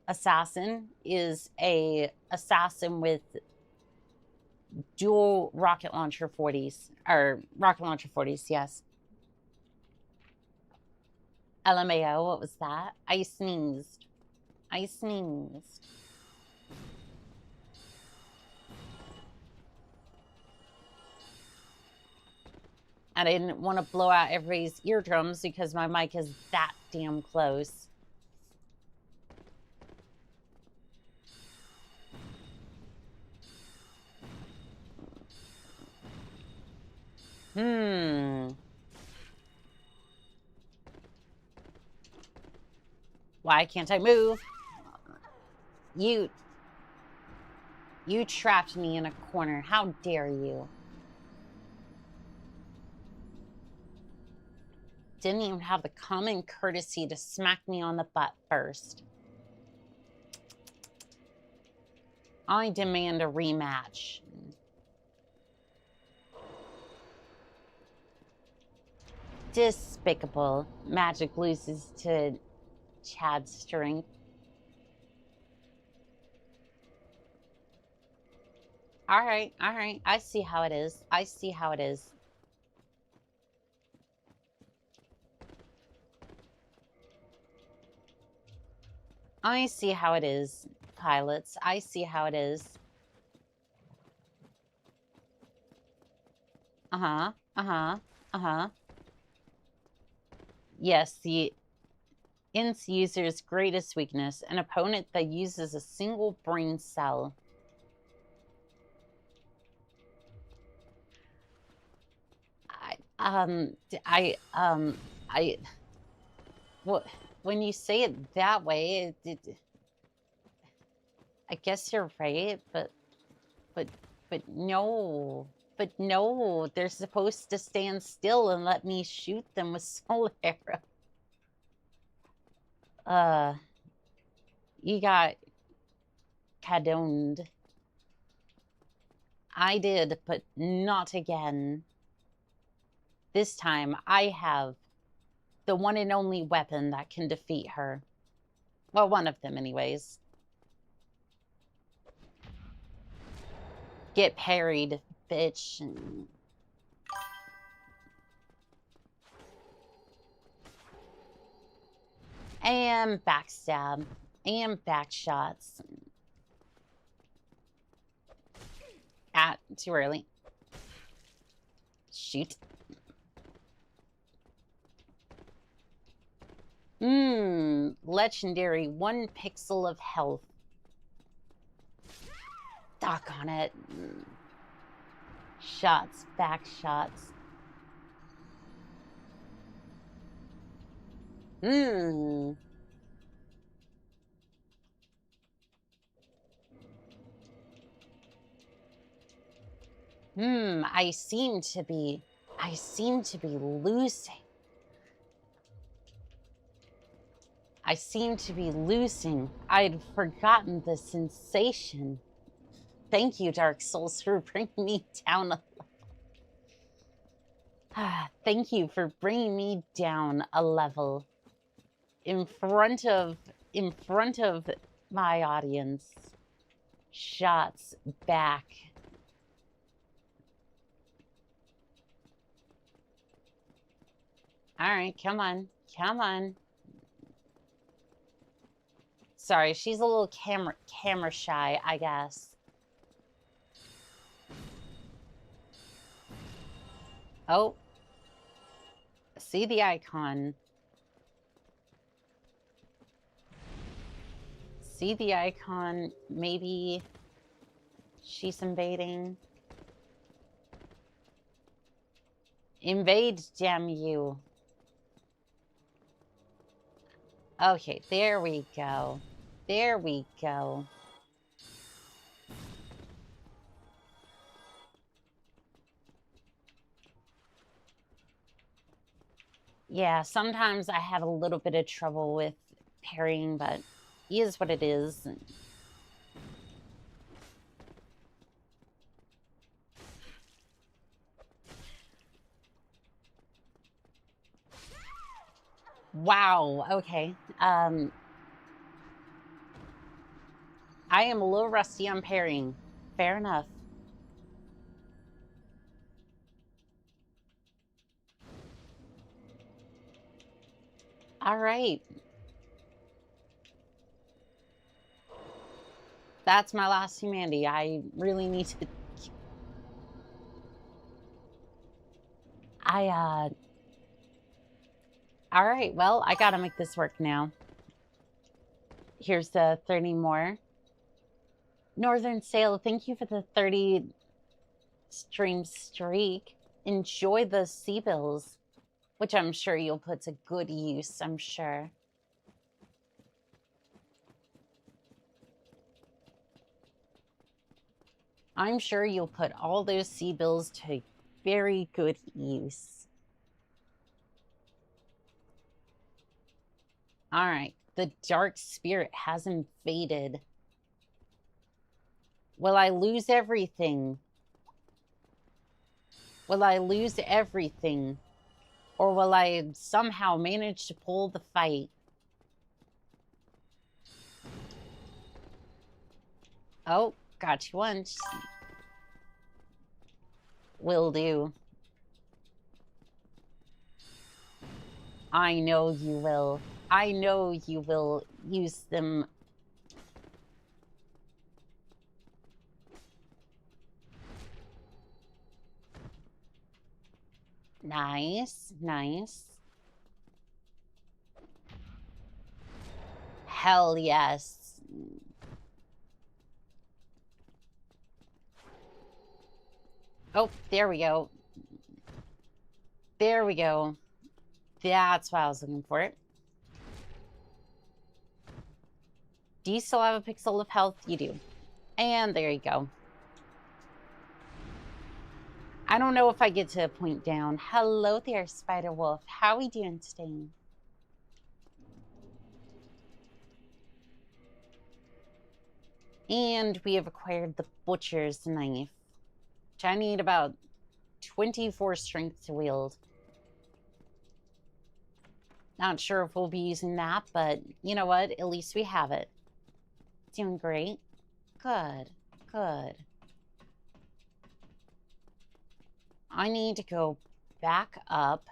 assassin is a assassin with dual rocket launcher 40s, or rocket launcher 40s, yes. LMAO, what was that? I sneezed. And I didn't want to blow out everybody's eardrums because my mic is that damn close. Why can't I move? You trapped me in a corner. How dare you? Didn't even have the common courtesy to smack me on the butt first. I demand a rematch. Despicable. Magic loses to Chad's strength. All right. I see how it is. I see how it is. Pilots. I see how it is. Yes, the INS user's greatest weakness, an opponent that uses a single brain cell. Well, when you say it that way, I guess you're right, but no. But no, they're supposed to stand still and let me shoot them with Solaris. You got cadoned. I did, but not again. This time, I have the one and only weapon that can defeat her. Well, one of them, anyways. Get parried, bitch. And backstab. And back shots. Too early. Shoot. Legendary 1 pixel of health. Dock on it. Shots, back shots. I seem to be losing. I seem to be losing. I'd forgotten the sensation. Thank you, Dark Souls, for bringing me down a level. Thank you for bringing me down a level in front of my audience. Shots back. All right, come on. Come on. Sorry, she's a little camera shy, I guess. Oh. See the icon. See the icon. Maybe she's invading. Invade, damn you. Okay, there we go. There we go. Yeah, sometimes I have a little bit of trouble with parrying, but it is what it is. Wow, okay. I am a little rusty on parrying. Fair enough. All right. That's my last humanity. I really need to... All right, well, I gotta make this work now. Here's the 30 more. Northern Sail, thank you for the 30 stream streak. Enjoy the sea bills, which I'm sure you'll put to good use, I'm sure. I'm sure you'll put all those sea bills to very good use. All right, the dark spirit has invaded. Will I lose everything? Will I lose everything? Or will I somehow manage to pull the fight? Oh, got you once. Will do. I know you will. I know you will use them. Nice, nice. Hell yes. Oh, there we go. There we go. That's what I was looking for. Do you still have a pixel of health? You do. And there you go. I don't know if I get to a point down. Hello there, Spider Wolf. How are we doing today? And we have acquired the Butcher's Knife, which I need about 24 strength to wield. Not sure if we'll be using that, but you know what? At least we have it. Doing great. Good, good. I need to go back up.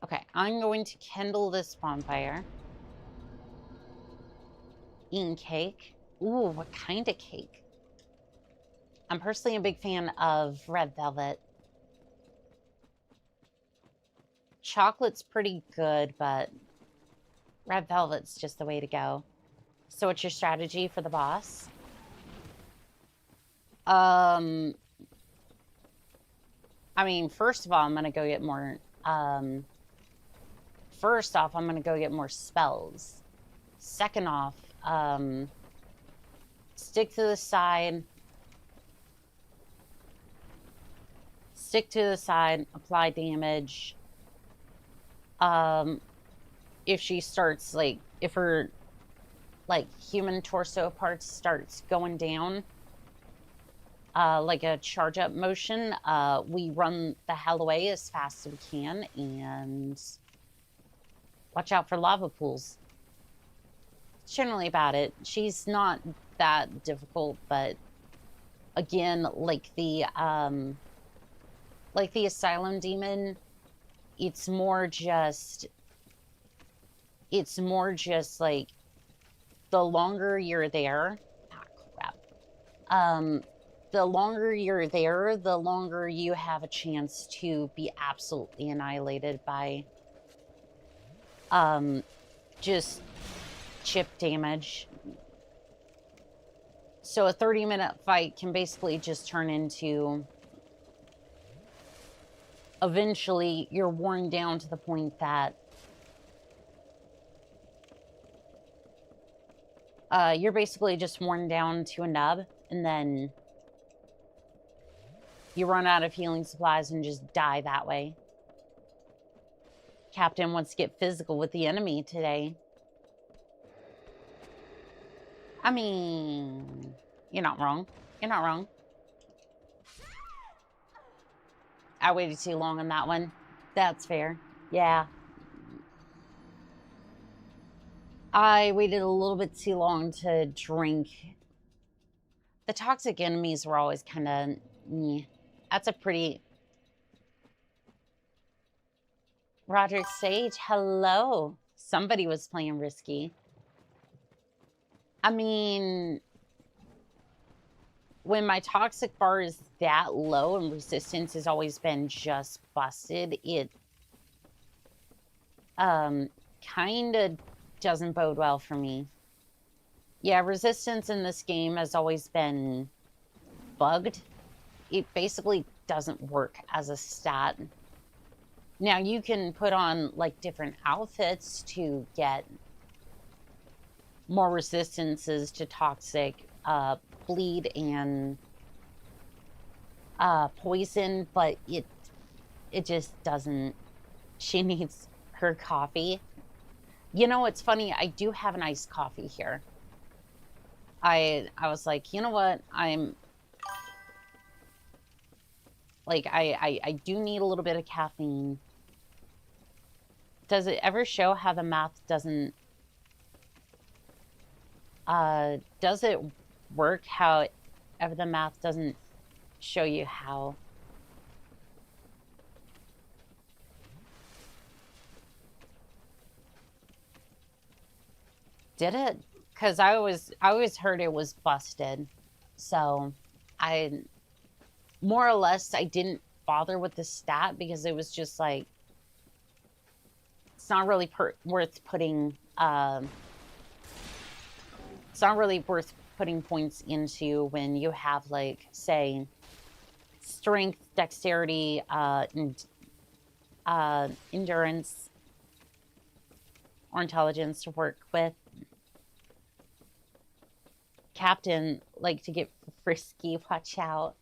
Okay, I'm going to kindle this bonfire. Eating cake. Ooh, what kind of cake? I'm personally a big fan of red velvet. Chocolate's pretty good, but red velvet's just the way to go. So what's your strategy for the boss? I mean, first of all, I'm gonna go get more, first off, I'm gonna go get more spells. Second off, stick to the side. Stick to the side, apply damage. If she starts, like, if her, like, human torso parts starts going down, like a charge up motion, we run the hell away as fast as we can, and watch out for lava pools. It's generally about it. She's not that difficult, but again, like the asylum demon, it's more just like the longer you're there, the longer you're there, the longer you have a chance to be absolutely annihilated by just chip damage. So a 30-minute fight can basically just turn into, eventually you're worn down to the point that you're basically just worn down to a nub, and then you run out of healing supplies and just die that way. Captain wants to get physical with the enemy today. I mean, you're not wrong. You're not wrong. I waited too long on that one. That's fair. Yeah. I waited a little bit too long to drink. The toxic enemies were always kind of... That's a pretty... Roderick Sage, hello. Somebody was playing risky. I mean, when my toxic bar is that low and resistance has always been just busted, it kind of doesn't bode well for me. Yeah, resistance in this game has always been bugged. It basically doesn't work as a stat. Now, you can put on, like, different outfits to get more resistances to toxic, bleed and poison, but it just doesn't... She needs her coffee. You know, it's funny, I do have an iced coffee here. I was like, you know what, I'm... Like, I do need a little bit of caffeine. Does it ever show how the math doesn't... does it work how ever the math doesn't show you how? Did it? Because I always heard it was busted. So I... More or less, I didn't bother with the stat because it was just like... It's not really worth putting... it's not really worth putting points into when you have, like, say, strength, dexterity, and endurance or intelligence to work with. Captain, like to get frisky, watch out.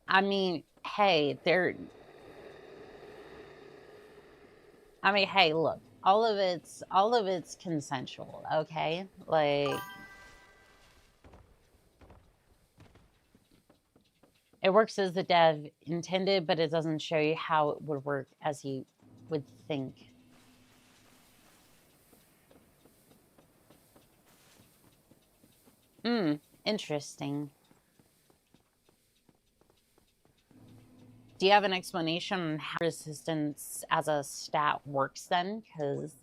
I mean, hey, hey, look, all of it's consensual, okay? Like, it works as the dev intended, but it doesn't show you how it would work as you would think. Interesting. Do you have an explanation on how resistance as a stat works then? Because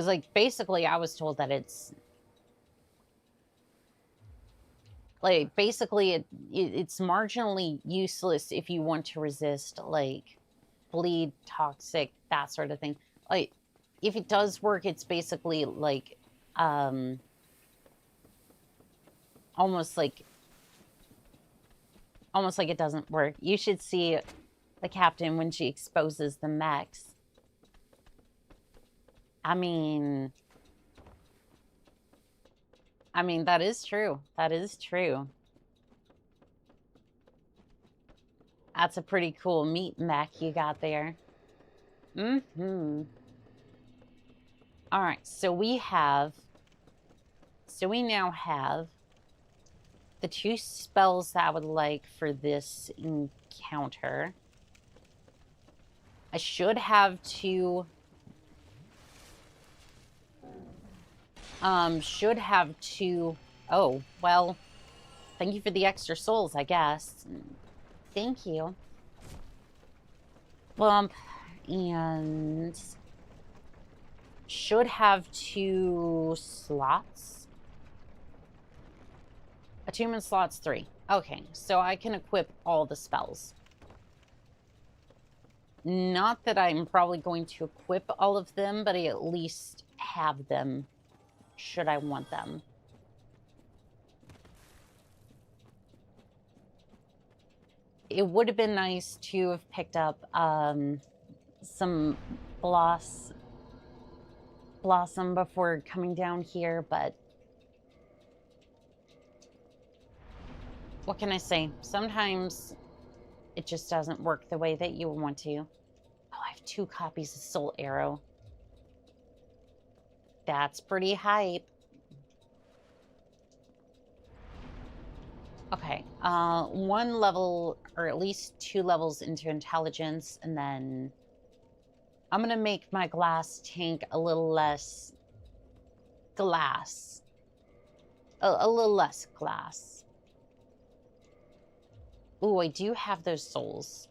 like, basically, I was told that it's... Like, basically, it's marginally useless if you want to resist, like, bleed, toxic, that sort of thing. Like, if it does work, it's basically like, almost like it doesn't work. You should see the captain when she exposes the mechs. I mean, that is true. That is true. That's a pretty cool meat mech you got there. Mm-hmm. All right, so we now have the 2 spells that I would like for this encounter. I should have 2... Oh, well, thank you for the extra souls, I guess. Thank you. Bump, and should have 2 slots. Attunement slots 3. Okay, so I can equip all the spells. Not that I'm probably going to equip all of them, but I at least have them, should I want them. It would have been nice to have picked up some blossom before coming down here, but what can I say? Sometimes it just doesn't work the way that you want to. Oh, I have 2 copies of Soul Arrow. That's pretty hype. Okay, 1 level, or at least 2 levels into intelligence, and then I'm gonna make my glass tank a little less glass. A little less glass. Ooh, I do have those souls.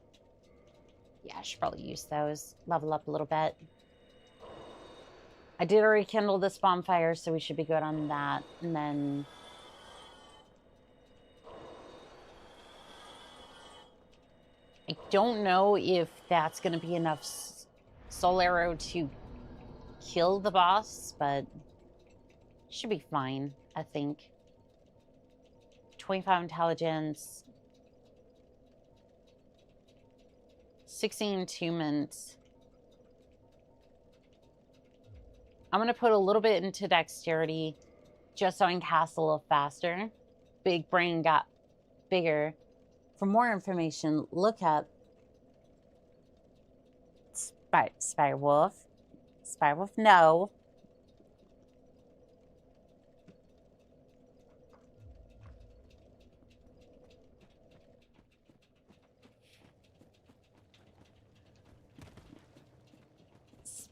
Yeah, I should probably use those. Level up a little bit. I did already kindle this bonfire, so we should be good on that. And then... I don't know if that's going to be enough soul arrow to kill the boss, but should be fine, I think. 25 intelligence. 16 attunement. I'm going to put a little bit into dexterity just so I can cast a little faster. Big brain got bigger. For more information, look up Spirewolf. Spirewolf, no.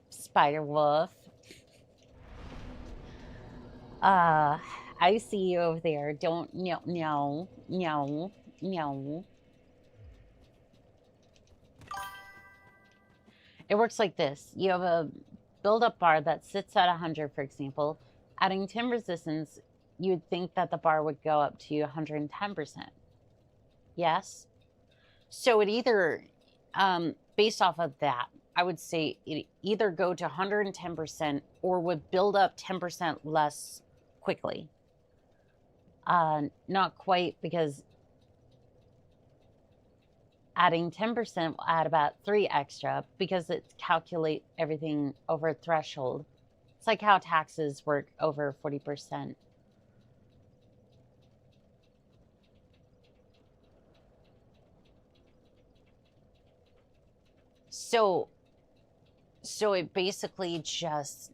Spiderwolf. I see you over there. Don't, no. It works like this. You have a build-up bar that sits at 100, for example. Adding 10 resistance, you would think that the bar would go up to 110%. Yes? So it either, based off of that, I would say it either go to 110% or would build up 10% less quickly. Not quite, because adding 10% will add about 3 extra because it calculates everything over a threshold. It's like how taxes work over 40%. So it basically just...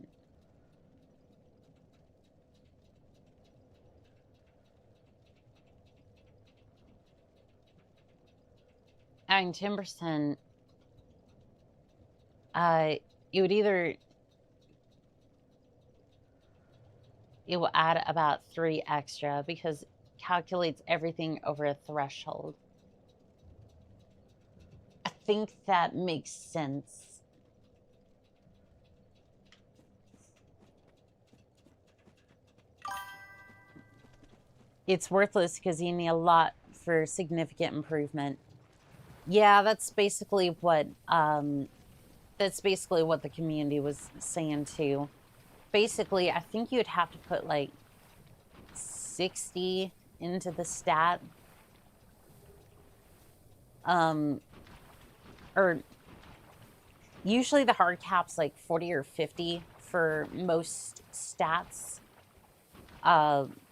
adding 10%, you would either... it will add about 3 extra because it calculates everything over a threshold. I think that makes sense. It's worthless because you need a lot for significant improvement. Yeah, that's basically what the community was saying too. Basically, I think you'd have to put like 60 into the stat. Or usually the hard cap's like 40 or 50 for most stats,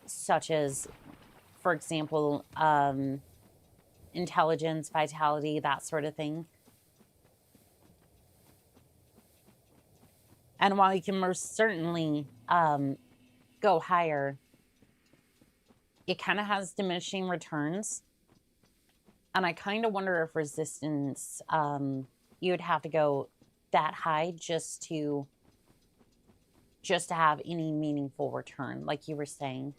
such as, for example, intelligence, vitality, that sort of thing. And while you can most certainly go higher, it kind of has diminishing returns. And I kind of wonder if resistance, you would have to go that high just to have any meaningful return, like you were saying.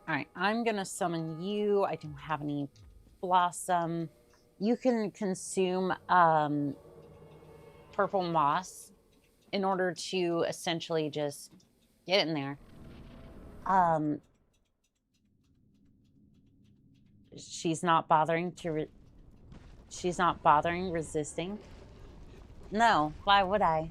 All right, I'm gonna summon you. I don't have any blossom. You can consume purple moss in order to essentially just get in there. She's not bothering resisting. No, why would I?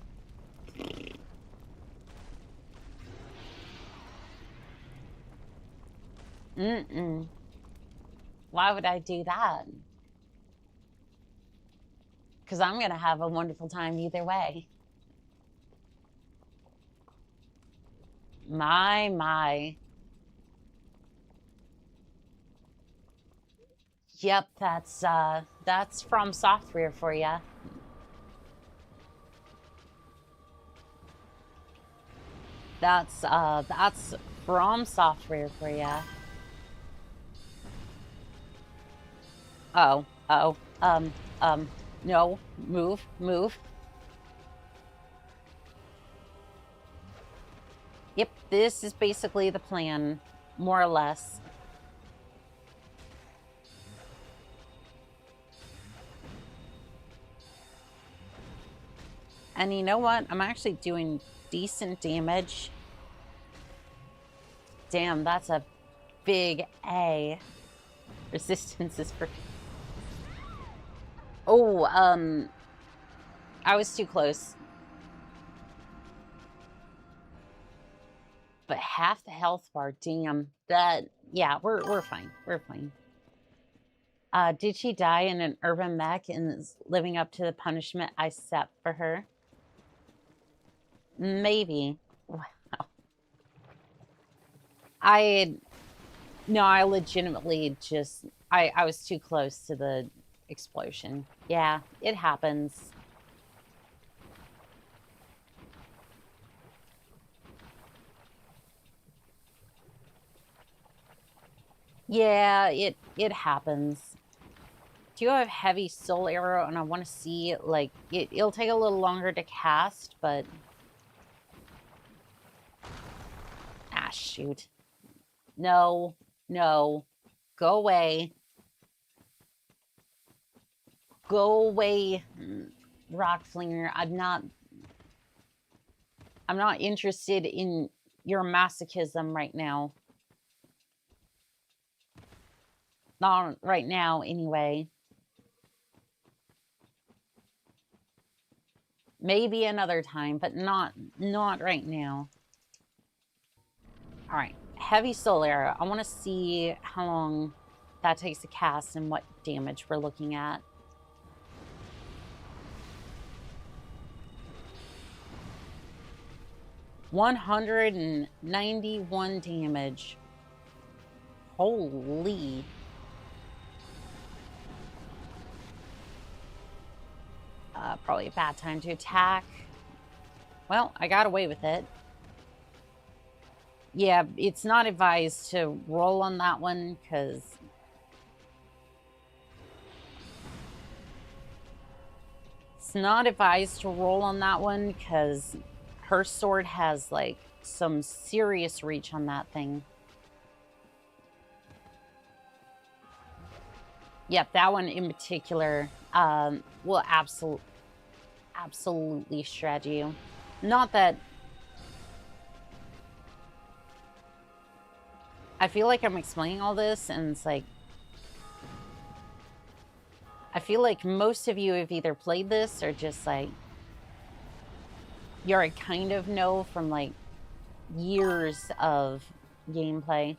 Why would I do that? Because I'm gonna have a wonderful time either way. My. Yep, that's from software for you. That's from software for you. Oh, no, move. Yep, this is basically the plan, more or less. And you know what? I'm actually doing decent damage. Damn, that's a big A. Resistance is for... Oh, I was too close. But half the health bar, damn. That, yeah, we're fine. We're fine. Did she die in an urban mech and is living up to the punishment I set for her? Maybe. Wow. I legitimately just, I was too close to the explosion. Yeah, it happens. Yeah, it happens. Do you have heavy soul arrow? And I want to see, like, it'll take a little longer to cast, but... Ah, shoot. No. Go away. Go away, Rock Flinger. I'm not interested in your masochism right now. Not right now, anyway. Maybe another time, but not right now. All right, heavy soul arrow. I want to see how long that takes to cast and what damage we're looking at. $191 damage. Holy. Probably a bad time to attack. Well, I got away with it. Yeah, it's not advised to roll on that one, because... It's not advised to roll on that one, because her sword has, like, some serious reach on that thing. Yep, that one in particular will absolutely shred you. Not that... I feel like I'm explaining all this, and it's like, I feel like most of you have either played this or just like, you're a kind of know from like years of gameplay.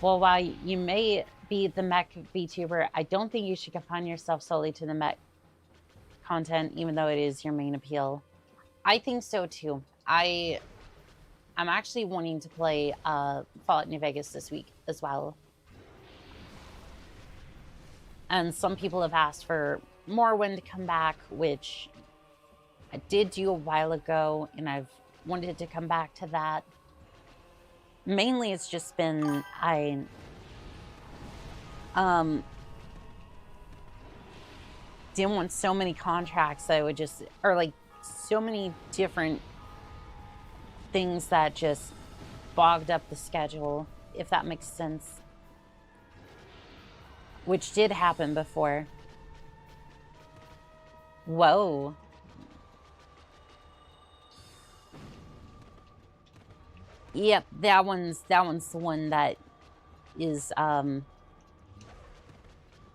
Well, while you may be the mech VTuber, I don't think you should confine yourself solely to the mech content, even though it is your main appeal. I think so too. I'm actually wanting to play Fallout New Vegas this week as well. And some people have asked for Morrowind to come back, which I did do a while ago, and I've wanted to come back to that. Mainly it's just been, didn't want so many contracts that I would just, or like so many different things that just bogged up the schedule, if that makes sense. Which did happen before. Whoa. Yep, that one's the one that is that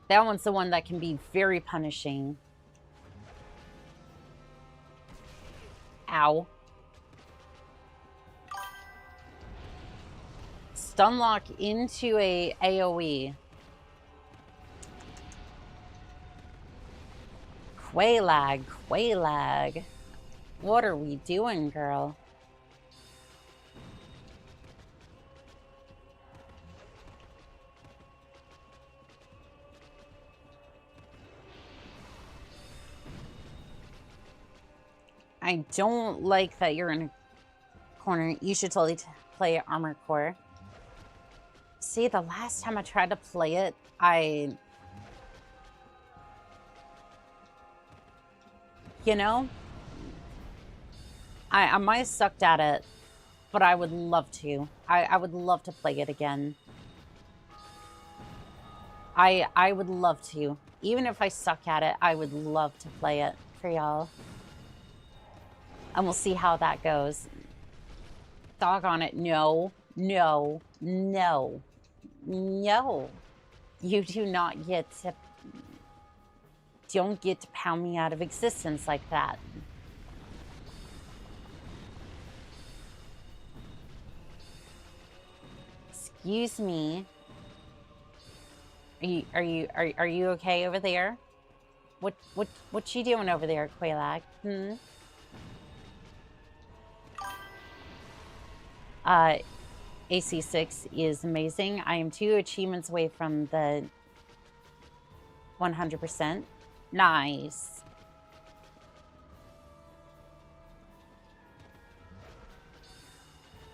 one's the one that can be very punishing. Ow. Stunlock into a AoE. Qualag, Qualag. What are we doing, girl? I don't like that you're in a corner. You should totally play Armor Core. See, the last time I tried to play it, you know, I might have sucked at it, but I would love to. I would love to play it again. I would love to. Even if I suck at it, I would love to play it for y'all. And we'll see how that goes. Doggone it. No, no, no, no. You do not get to... Don't get to pound me out of existence like that. Excuse me. Are you okay over there? What you doing over there, Qualag? Hmm? AC6 is amazing. I am 2 achievements away from the 100%. Nice.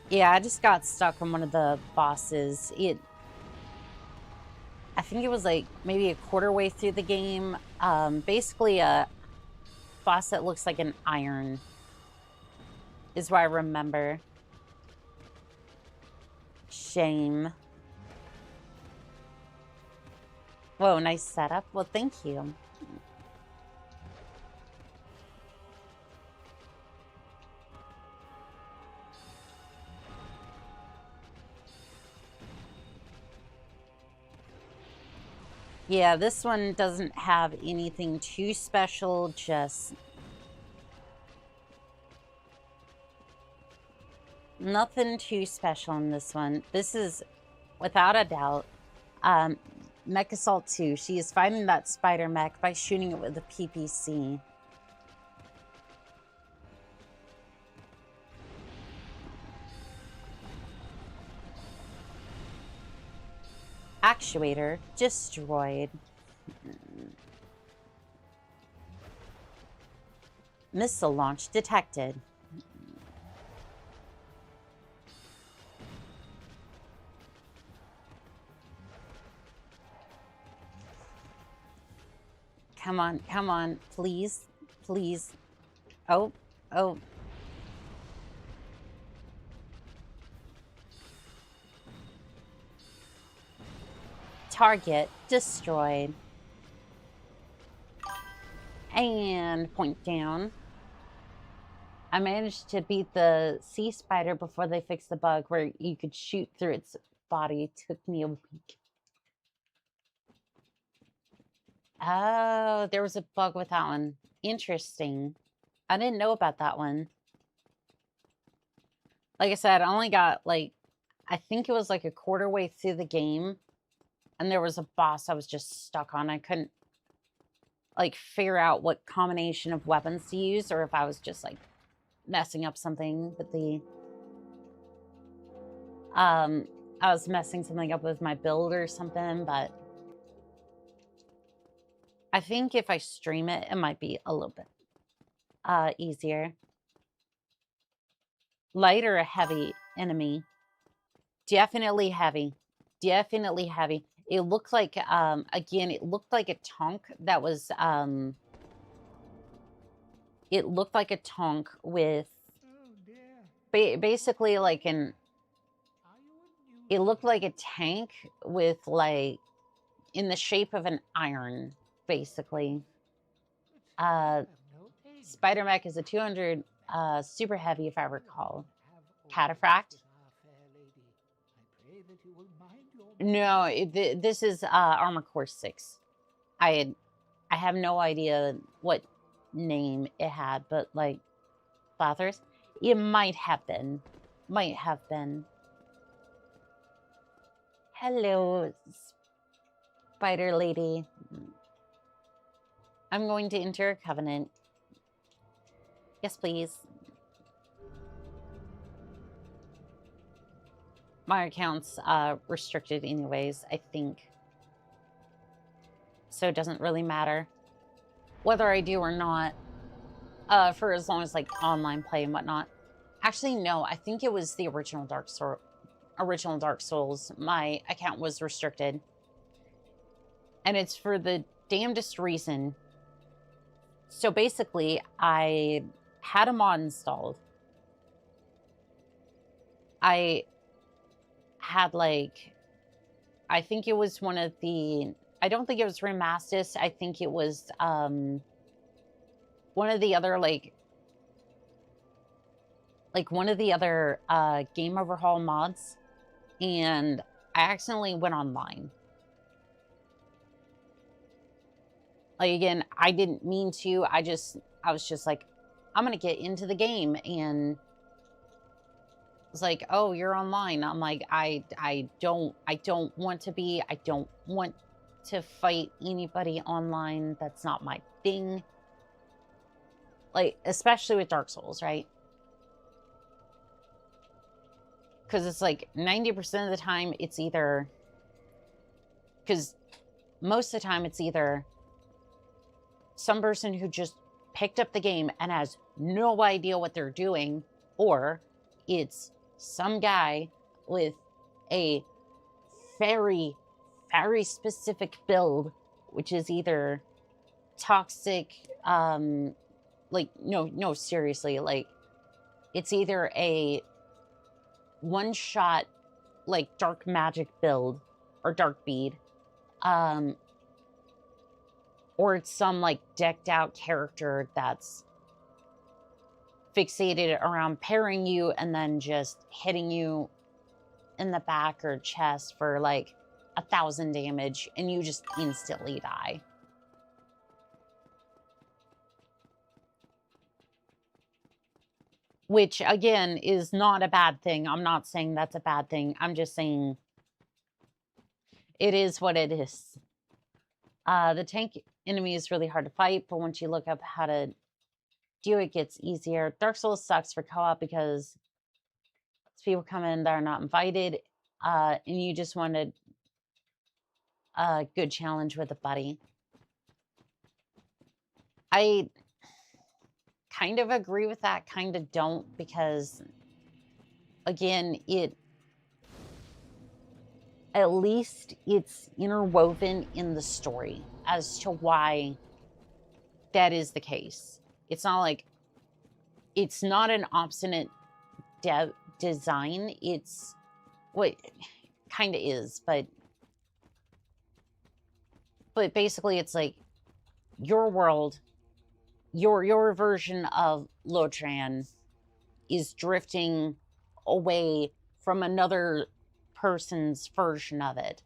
Yeah, I just got stuck on one of the bosses. I think it was like maybe a quarter way through the game. Basically a boss that looks like an iron is what I remember. Shame. Whoa, nice setup. Well, thank you. Yeah, this one doesn't have anything too special, just nothing too special in this one. This is, without a doubt, Mech Assault 2. She is fighting that spider mech by shooting it with a PPC. Actuator destroyed. Missile launch detected. Come on, please, please. Oh. Target destroyed. And point down. I managed to beat the sea spider before they fixed the bug where you could shoot through its body. Took me a week. Oh, there was a bug with that one. Interesting. I didn't know about that one. Like I said, I only got like, I think it was like a quarter way through the game. And there was a boss I was just stuck on. I couldn't like figure out what combination of weapons to use, or if I was just like messing up something with the I was messing something up with my build or something, but I think if I stream it, it might be a little bit easier. Light or a heavy enemy? Definitely heavy. Definitely heavy. It looked like again, it looked like a tonk that was it looked like a tonk with basically like an, it looked like a tank with like in the shape of an iron, basically. Spider Mech is a 200 super heavy, if I recall. Cataphract? No, this is Armor Core 6. I have no idea what name it had, but like Bathurst, it might have been. Might have been. Hello, Spider Lady. I'm going to enter a covenant. Yes, please. My account's restricted anyways, I think. So it doesn't really matter whether I do or not, for as long as like online play and whatnot. Actually, no, I think it was the original Dark Souls. My account was restricted. And it's for the damnedest reason. So basically, I had a mod installed. I had like, I think it was one of the, I don't think it was Remastered. I think it was one of the other like one of the other game overhaul mods, and I accidentally went online. Like again, I didn't mean to. I was just like, I'm gonna get into the game, and it's like, oh, you're online. I'm like, I don't want to be. I don't want to fight anybody online. That's not my thing. Like, especially with Dark Souls, right? Because it's like 90% of the time it's either, because most of the time it's either some person who just picked up the game and has no idea what they're doing, or it's some guy with a very, very specific build, which is either toxic, like, no, seriously, like, it's either a one-shot, like, dark magic build, or dark bead, or it's some, like, decked-out character that's fixated around parrying you and then just hitting you in the back or chest for, like, 1,000 damage, and you just instantly die. Which, again, is not a bad thing. I'm not saying that's a bad thing. I'm just saying it is what it is. The tank enemy is really hard to fight, but once you look up how to do it, gets easier. Dark Souls sucks for co-op because people come in that are not invited, and you just wanted a good challenge with a buddy. I kind of agree with that, kind of don't, because again, at least it's interwoven in the story as to why that is the case. It's not like, it's not an obstinate design. It's what kind of is, but basically it's like your world, your version of Lotran is drifting away from another person's version of it.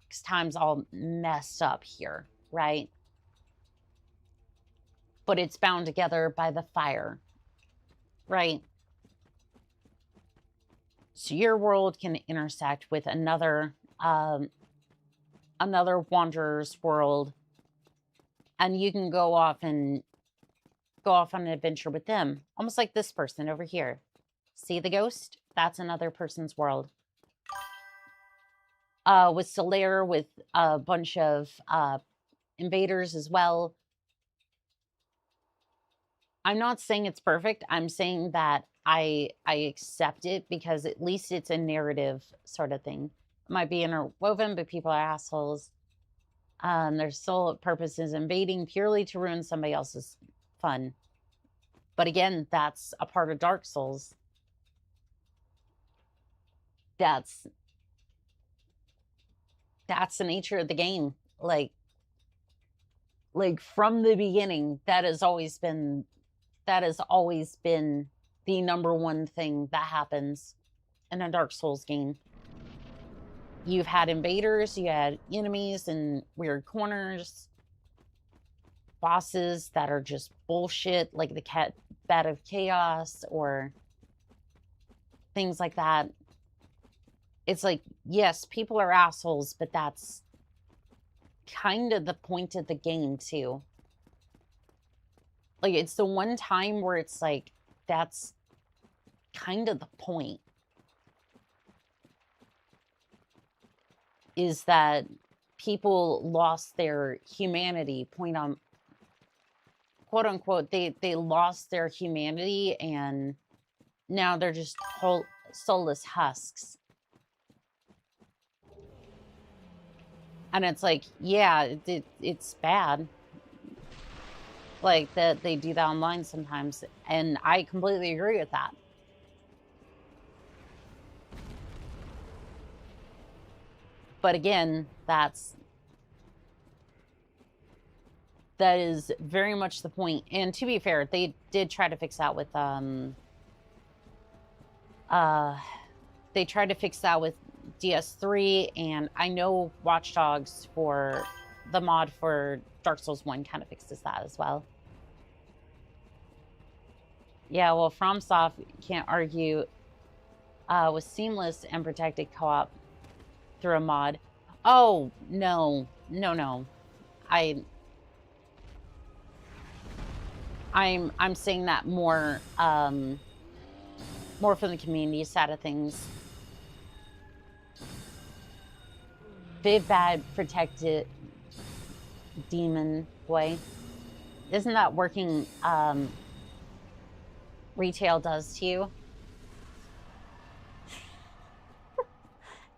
Because time's all messed up here, right? But it's bound together by the fire, right? So your world can intersect with another wanderer's world, and you can go off on an adventure with them, almost like this person over here. See the ghost? That's another person's world. With Solaris, with a bunch of invaders as well. I'm not saying it's perfect. I'm saying that I accept it because at least it's a narrative sort of thing. It might be interwoven, but people are assholes. Their sole purpose is invading purely to ruin somebody else's fun. But again, that's a part of Dark Souls. That's the nature of the game. Like from the beginning, that has always been the number one thing that happens in a Dark Souls game. You've had invaders, you had enemies in weird corners, bosses that are just bullshit, like the Bat of Chaos or things like that. It's like, yes, people are assholes, but that's kind of the point of the game too. Like, it's the one time where it's like, that's kind of the point. Is that people lost their humanity, quote unquote, they lost their humanity and now they're just soulless husks. And it's like, yeah, it's bad. Like, that they do that online sometimes. And I completely agree with that. But again, that is very much the point. And to be fair, they did try to fix that with they tried to fix that with DS3, and I know Watch Dogs for the mod for Dark Souls 1 kind of fixes that as well. Yeah, well, FromSoft can't argue with seamless and protected co-op through a mod. Oh, no. I'm saying that more from the community side of things. Big bad protected demon boy. Isn't that working retail does to you?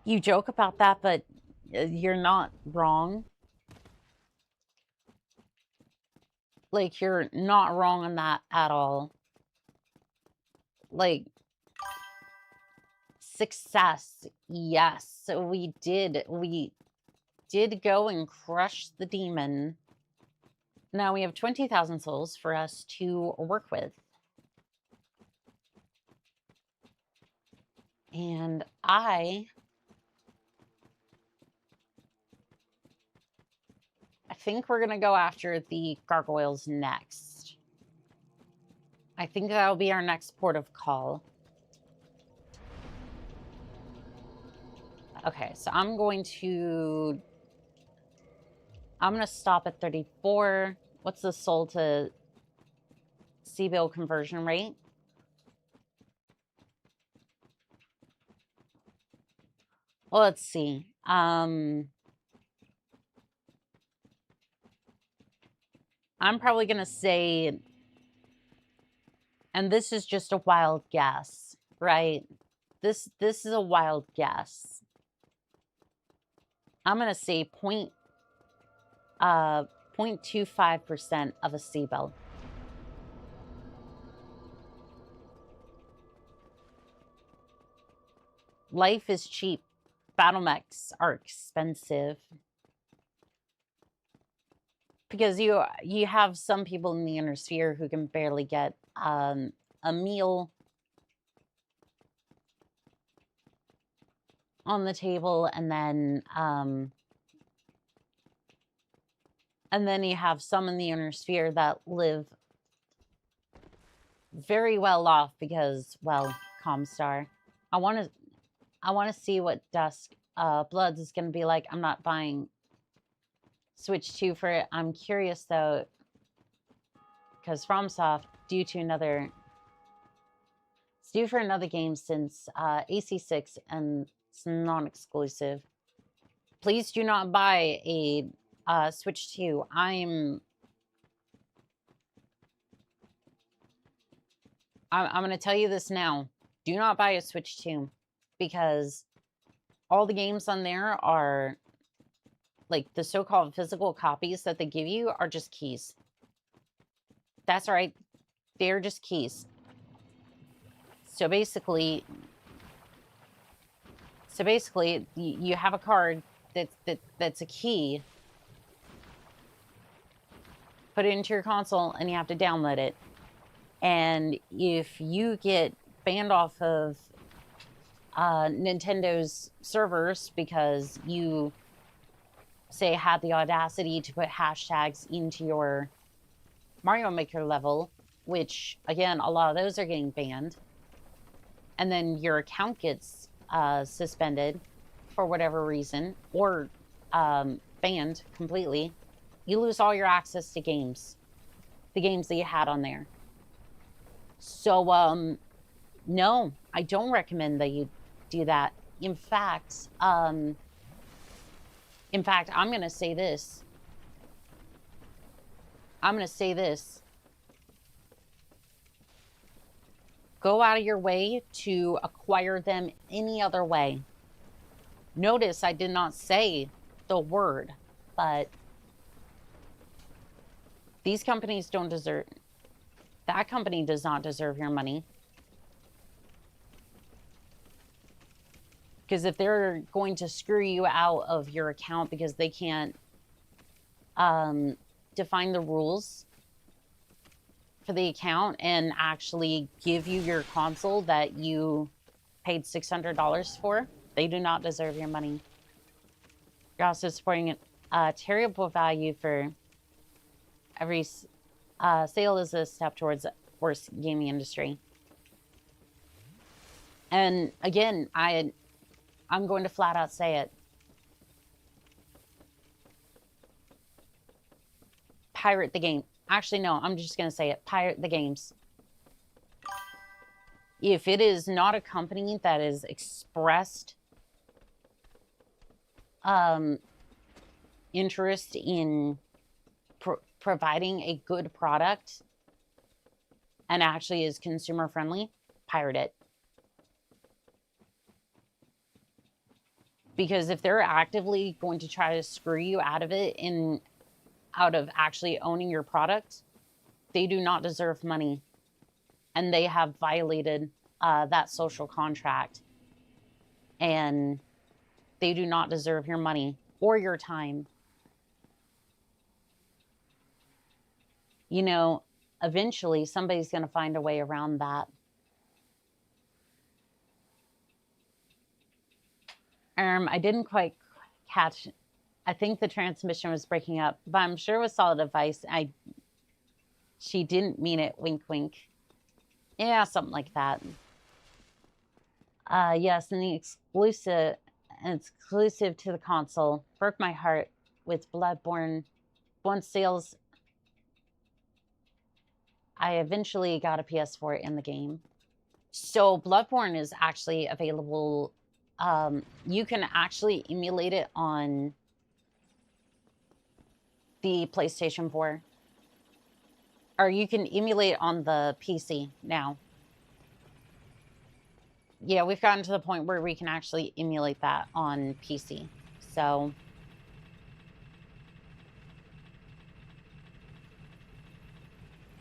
You joke about that, but you're not wrong. Like, you're not wrong on that at all. Like, success, yes. So we did go and crush the demon. Now we have 20,000 souls for us to work with. And I think we're going to go after the gargoyles next. I think that'll be our next port of call. Okay, so I'm going to stop at 34. What's the soul to C-bill conversion rate? Well, let's see. I'm probably going to say, and this is just a wild guess, right? This is a wild guess. I'm going to say 0.25% of a C-bill. Life is cheap. Battle mechs are expensive. Because you have some people in the inner sphere who can barely get a meal. on the table, and then you have some in the inner sphere that live very well off because, well, Comstar. I want to see what Dusk Bloods is going to be like. I'm not buying Switch 2 for it. I'm curious though, because FromSoft due for another game since AC6 and it's non-exclusive. Please do not buy a Switch 2. I'm going to tell you this now. Do not buy a Switch 2 because all the games on there are like the so-called physical copies that they give you are just keys. That's right. They're just keys. So basically you have a card that's a key. Put it into your console and you have to download it. And if you get banned off of Nintendo's servers because you, say, had the audacity to put hashtags into your Mario Maker level, which, again, a lot of those are getting banned, and then your account gets suspended for whatever reason, or banned completely, you lose all your access to games, the games that you had on there. So, no, I don't recommend that you do that. In fact, I'm going to say this. Go out of your way to acquire them any other way. Notice I did not say the word, but these companies don't deserve... That company does not deserve your money. Because if they're going to screw you out of your account because they can't define the rules for the account and actually give you your console that you paid $600 for, they do not deserve your money. You're also supporting a terrible value for every sale is a step towards a worse gaming industry. And again, I'm going to flat out say it. Pirate the game. Actually, no, I'm just going to say it. Pirate the games. If it is not a company that is expressed interest in providing a good product and actually is consumer friendly, pirate it. Because if they're actively going to try to screw you out of it out of actually owning your product, they do not deserve money. And they have violated that social contract. And they do not deserve your money or your time. You know, eventually somebody's going to find a way around that. I didn't quite catch. I think the transmission was breaking up, but I'm sure it was solid advice. She didn't mean it. Wink, wink. Yeah, something like that. Yes, and the exclusive to the console broke my heart with Bloodborne. Once sales, I eventually got a PS4 in the game. So Bloodborne is actually available. You can actually emulate it on the PlayStation 4. Or you can emulate on the PC now. Yeah, we've gotten to the point where we can actually emulate that on PC. So...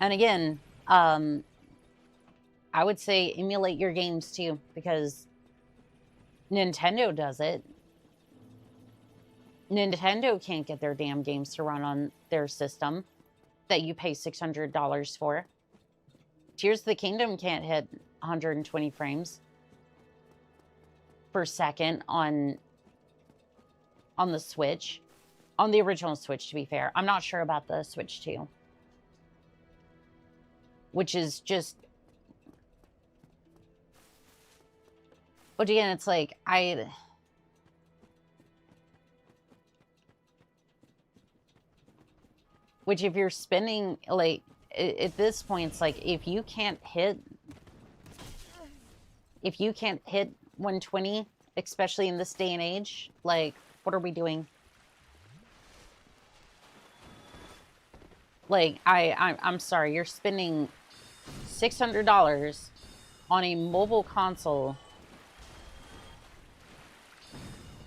And again, I would say emulate your games too, because Nintendo does it. Nintendo can't get their damn games to run on their system that you pay $600 for. Tears of the Kingdom can't hit 120 frames. per second on the Switch. On the original Switch, to be fair. I'm not sure about the Switch 2. Which is just... But again, it's like, which if you're spending, like, at this point, it's like, if you can't hit 120, especially in this day and age, like, what are we doing? Like, I'm sorry, you're spending $600 on a mobile console,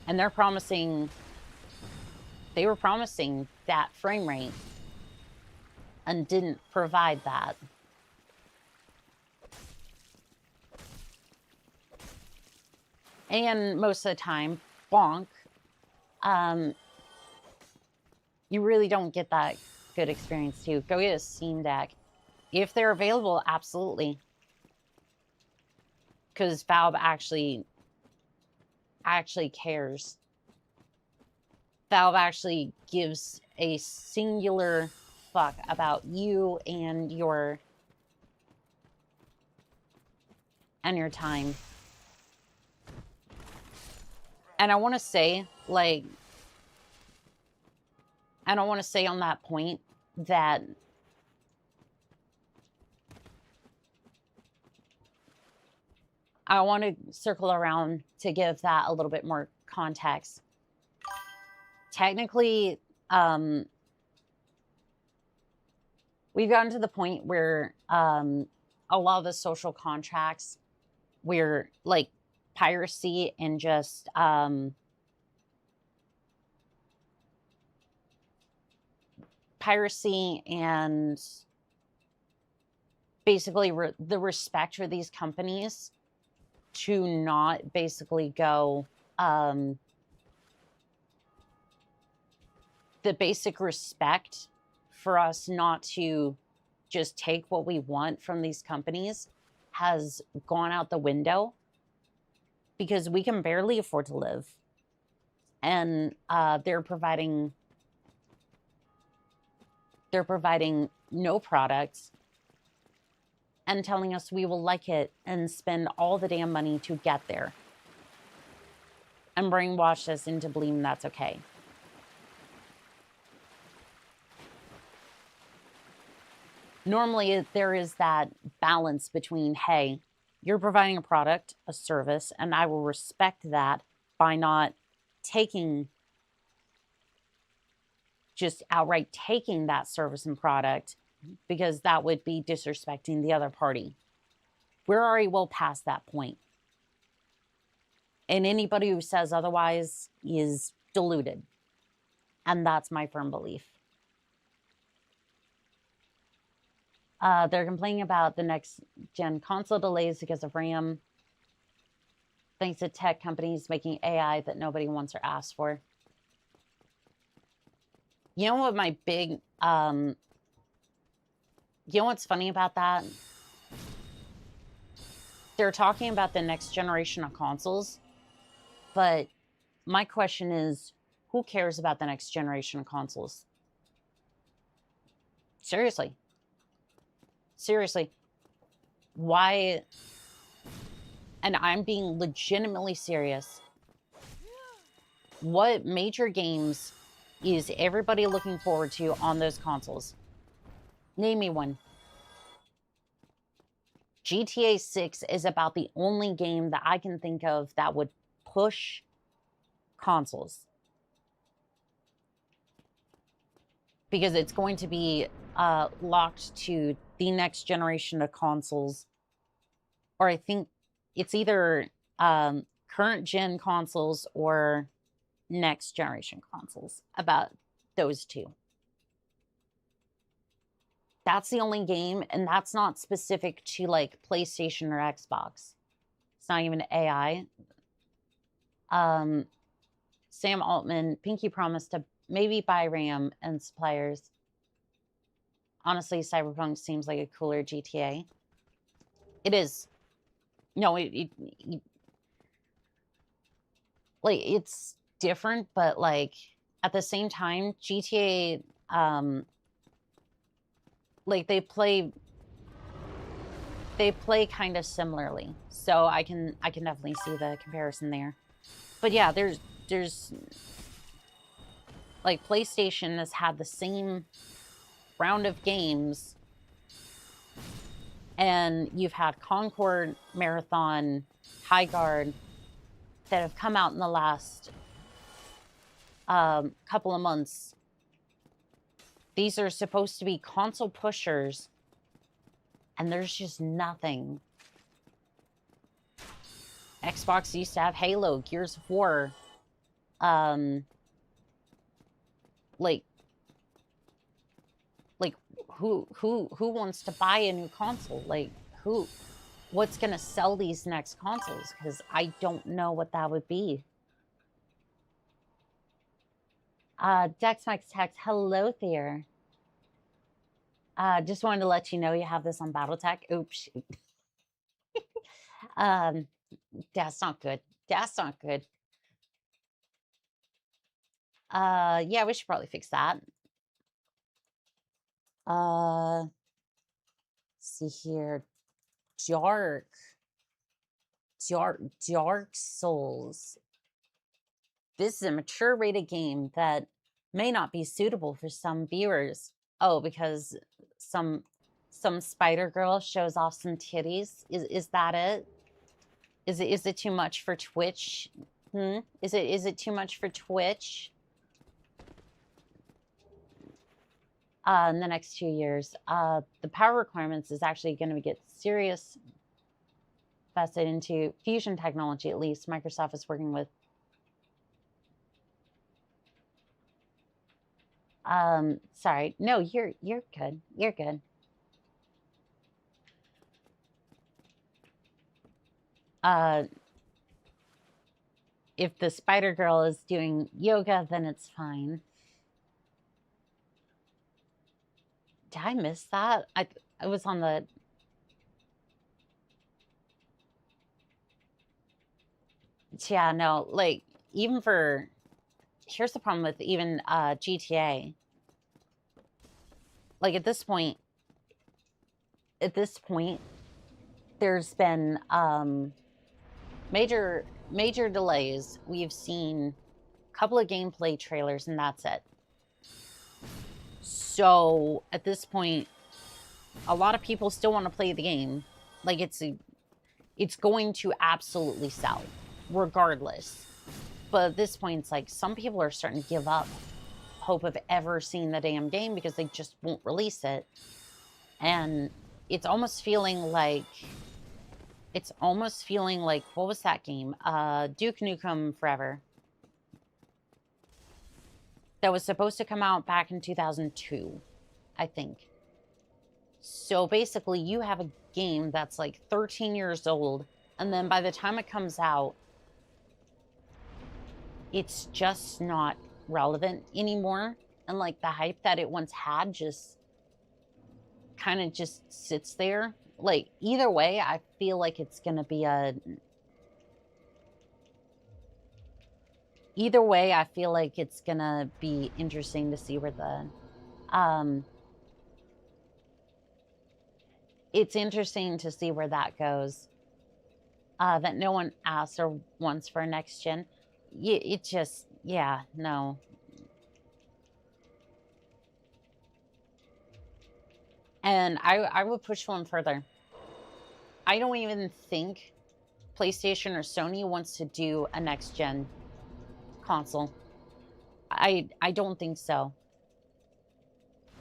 and they were promising that frame rate and didn't provide that. And most of the time, bonk, you really don't get that good experience too. Go get a Steam Deck. If they're available, absolutely. Because Valve actually cares. Valve actually gives a singular fuck about you and your time. And I want to say, like, and I want to say on that point that I want to circle around to give that a little bit more context. Technically, we've gotten to the point where a lot of the social contracts, where like piracy and just basically the respect for these companies to not basically go the basic respect for us not to just take what we want from these companies has gone out the window, because we can barely afford to live, and they're providing no products and telling us we will like it and spend all the damn money to get there, and brainwash us into believing that's okay. Normally, there is that balance between, hey, you're providing a product, a service, and I will respect that by not just outright taking that service and product, because that would be disrespecting the other party. We're already well past that point. And anybody who says otherwise is deluded. And that's my firm belief. They're complaining about the next gen console delays because of RAM, thanks to tech companies making AI that nobody wants or asks for. You know what my big, you know what's funny about that? They're talking about the next generation of consoles, but my question is, who cares about the next generation of consoles? Seriously. Seriously. Why? And I'm being legitimately serious. What major games is everybody looking forward to on those consoles? Name me one. GTA 6 is about the only game that I can think of that would push consoles. Because it's going to be locked to the next generation of consoles. Or I think it's either current gen consoles or next generation consoles. About those two. That's the only game, and that's not specific to like PlayStation or Xbox. It's not even AI. Sam Altman, Pinky promised to maybe buy RAM and suppliers. Honestly, Cyberpunk seems like a cooler GTA. It is. No, like, it's different, but, like, at the same time, GTA, like, they play kind of similarly. So I can definitely see the comparison there. But yeah, there's like, PlayStation has had the same round of games, and you've had Concord, Marathon, High Guard that have come out in the last couple of months. These are supposed to be console pushers, and there's just nothing. Xbox used to have Halo, Gears of War, like who wants to buy a new console? Like, what's gonna sell these next consoles? Because I don't know what that would be. Dex Max Text, hello there. Just wanted to let you know you have this on BattleTech. Oops. That's not good. That's not good. Yeah, we should probably fix that. See here. Dark Souls. This is a mature rated game that may not be suitable for some viewers. Oh, because some spider girl shows off some titties. Is that it? Is it too much for Twitch? Is it too much for Twitch? In the next 2 years, the power requirements is actually going to get serious vested into fusion technology. At least Microsoft is working with. Sorry, no, you're good. You're good. If the spider girl is doing yoga, then it's fine. Did I miss that? I was on the. Yeah, no, like, even for. Here's the problem with even GTA. Like, at this point, there's been major delays. We've seen a couple of gameplay trailers, and that's it. So at this point, a lot of people still want to play the game. Like, it's going to absolutely sell, regardless. But at this point, it's like some people are starting to give up hope of ever seeing the damn game because they just won't release it. And it's almost feeling like what was that game? Duke Nukem Forever. That was supposed to come out back in 2002, I think. So basically, you have a game that's like 13 years old, and then by the time it comes out, it's just not relevant anymore. And like the hype that it once had just kind of just sits there. Like, either way, I feel like it's going to be either way, I feel like it's going to be interesting to see where the, it's interesting to see where that goes. That no one asks or wants for next gen. It just, yeah, no. And I would push one further. I don't even think PlayStation or Sony wants to do a next gen console. I don't think so.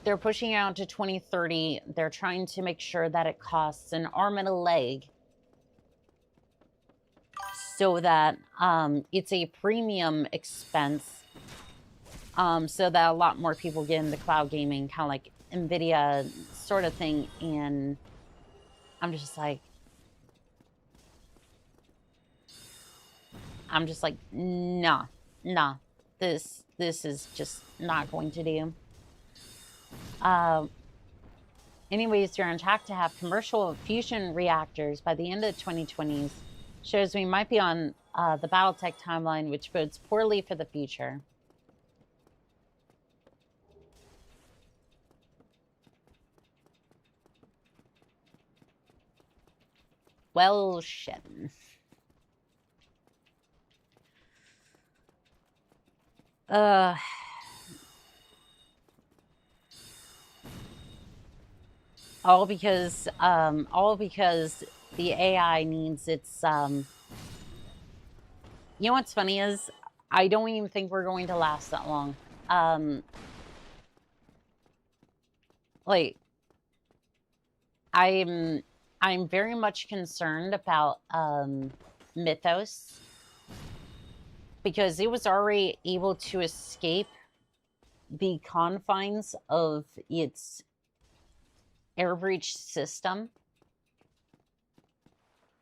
They're pushing out to 2030. They're trying to make sure that it costs an arm and a leg so that it's a premium expense, so that a lot more people get into cloud gaming, kind of like NVIDIA sort of thing. And I'm just like, nah, this is just not going to do. Anyways, you're on track to have commercial fusion reactors by the end of the 2020s. Shows we might be on the Battletech timeline, which bodes poorly for the future. Well, shit. All because the AI needs its, you know what's funny is, I don't even think we're going to last that long. Like, I'm very much concerned about, Mythos, because it was already able to escape the confines of its air breach system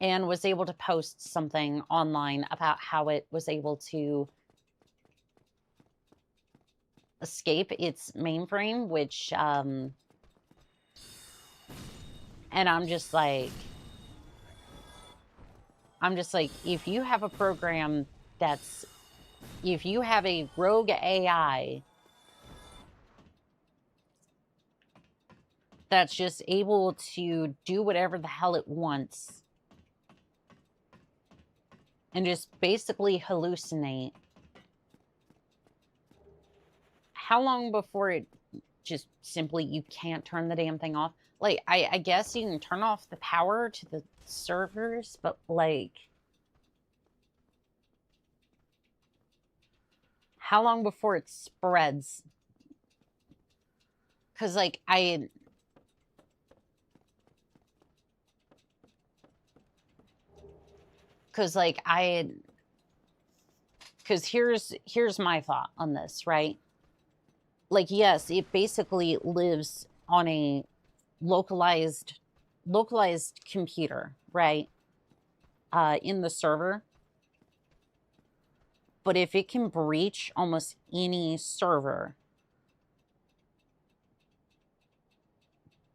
and was able to post something online about how it was able to escape its mainframe, which, and I'm just like, if you have a program that's, if you have a rogue AI that's just able to do whatever the hell it wants and just basically hallucinate, how long before it just simply, you can't turn the damn thing off? Like, I guess you can turn off the power to the servers, but like, how long before it spreads? Because like, here's my thought on this, right? Like, yes, it basically lives on a localized computer, right? In the server. But if it can breach almost any server,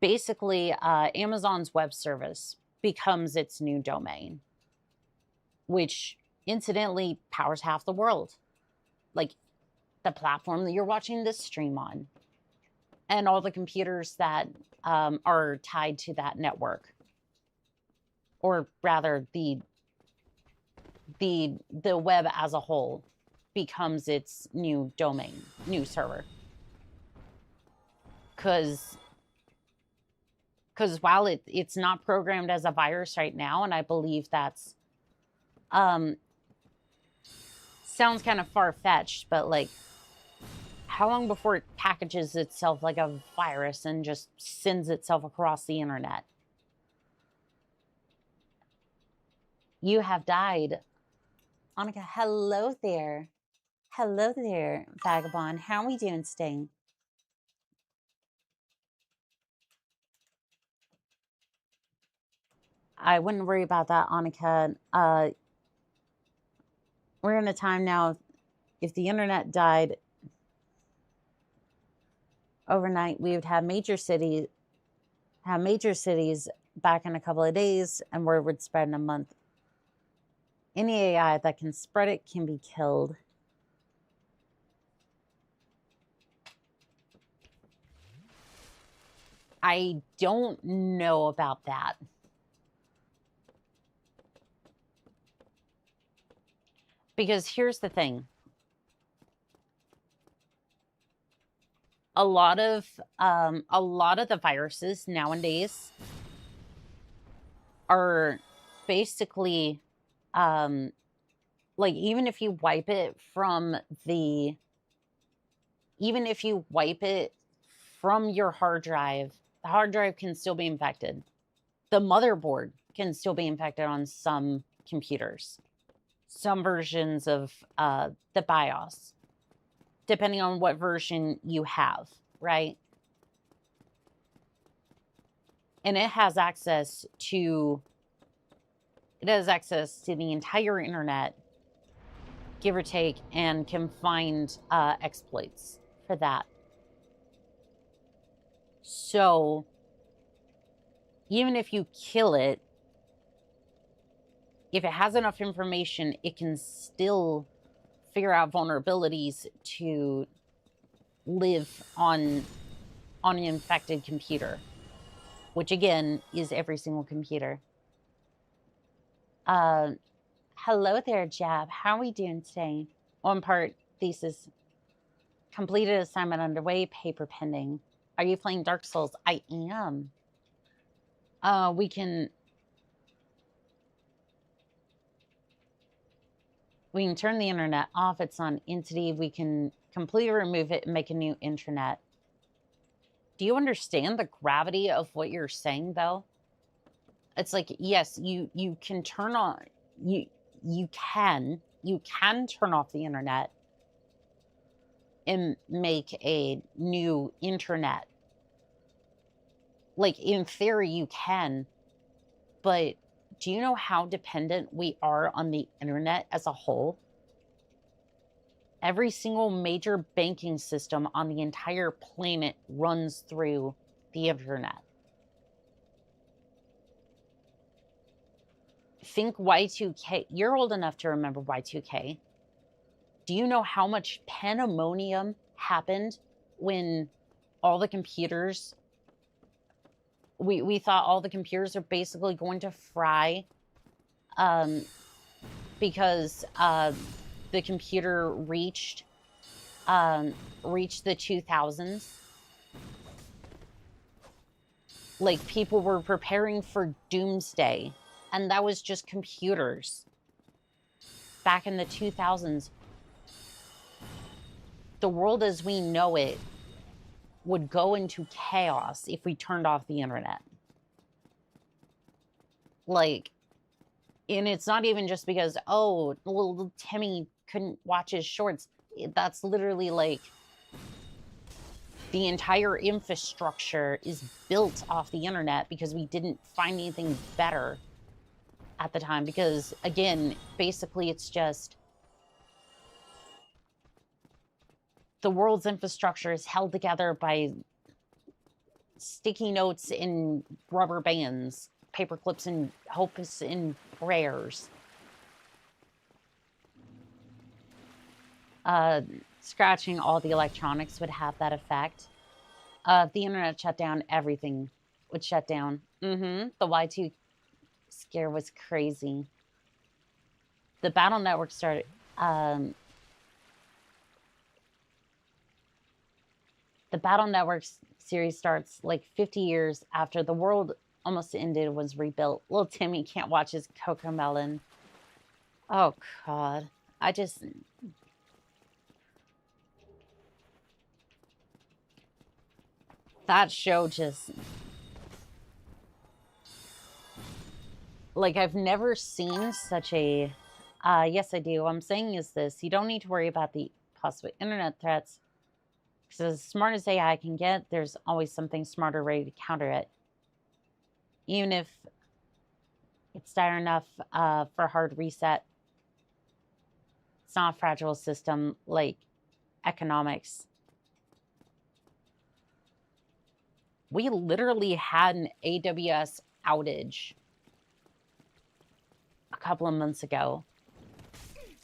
basically Amazon's web service becomes its new domain, which incidentally powers half the world. Like, the platform that you're watching this stream on, and all the computers that are tied to that network, or rather the web as a whole becomes its new domain, new server. Because while it's not programmed as a virus right now, and I believe that's sounds kind of far-fetched, but like, how long before it packages itself like a virus and just sends itself across the internet? You have died. Annika, hello there. Hello there, Vagabond. How are we doing today? I wouldn't worry about that, Annika. We're in a time now, if the internet died overnight, we would have major cities back in a couple of days, and word would spread in a month. Any AI that can spread it can be killed. I don't know about that. Because here's the thing. A lot of the viruses nowadays are basically, like, even if you wipe it from your hard drive, the hard drive can still be infected. The motherboard can still be infected on some computers, some versions of the BIOS, depending on what version you have, right? And it has access to the entire internet, give or take, and can find exploits for that. So even if you kill it, if it has enough information, it can still figure out vulnerabilities to live on an infected computer, which again is every single computer. Hello there, Jab. How are we doing today? One part thesis completed, assignment underway, paper pending. Are you playing Dark Souls? I am. We can turn the internet off. It's on Entity. We can completely remove it and make a new intranet. Do you understand the gravity of what you're saying, though? It's like, yes, you can turn on, you can turn off the internet and make a new internet. Like, in theory, you can, but do you know how dependent we are on the internet as a whole? Every single major banking system on the entire planet runs through the internet. Think Y2K. You're old enough to remember Y2K. Do you know how much pandemonium happened when all the computers, we thought all the computers are basically going to fry because the computer reached the 2000s? Like, people were preparing for doomsday, and that was just computers. Back in the 2000s, the world as we know it would go into chaos if we turned off the internet. Like, and it's not even just because, oh, little Timmy couldn't watch his shorts. That's literally like the entire infrastructure is built off the internet because we didn't find anything better at the time. Because again, basically it's just the world's infrastructure is held together by sticky notes and rubber bands, paper clips and hopes and prayers. Scratching all the electronics would have that effect. If the internet shut down, everything would shut down. The Y2 scare was crazy. The Battle Network started... the Battle Network series starts like 50 years after the world almost ended, was rebuilt. Little Timmy can't watch his Cocomelon. Oh, God. I just... That show just... Like, I've never seen such a... yes, I do. What I'm saying is this. You don't need to worry about the possible internet threats. Because as smart as AI can get, there's always something smarter ready to counter it. Even if it's dire enough for a hard reset, it's not a fragile system like economics. We literally had an AWS outage a couple of months ago.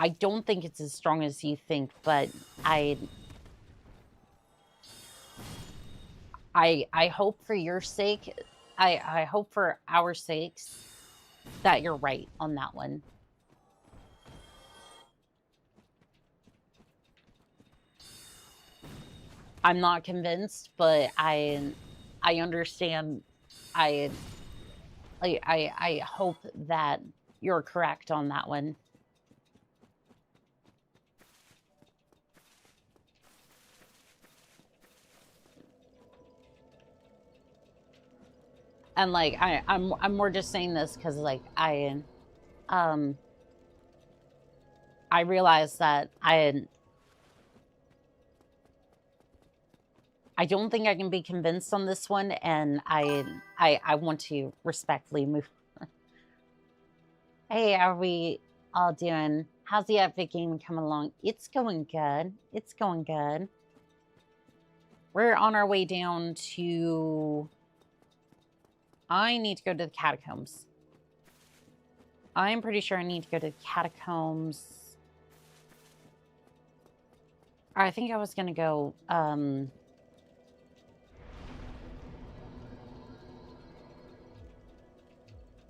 I don't think it's as strong as you think, but I hope for your sake, I hope for our sakes that you're right on that one. I'm not convinced, but I understand. I hope that you're correct on that one. And like I'm more just saying this because like I realize that I don't think I can be convinced on this one, and I want to respectfully move. Hey, how are we all doing? How's the Epic game coming along? It's going good. It's going good. We're on our way down to... I need to go to the catacombs. I'm pretty sure I need to go to the catacombs. I think I was gonna go,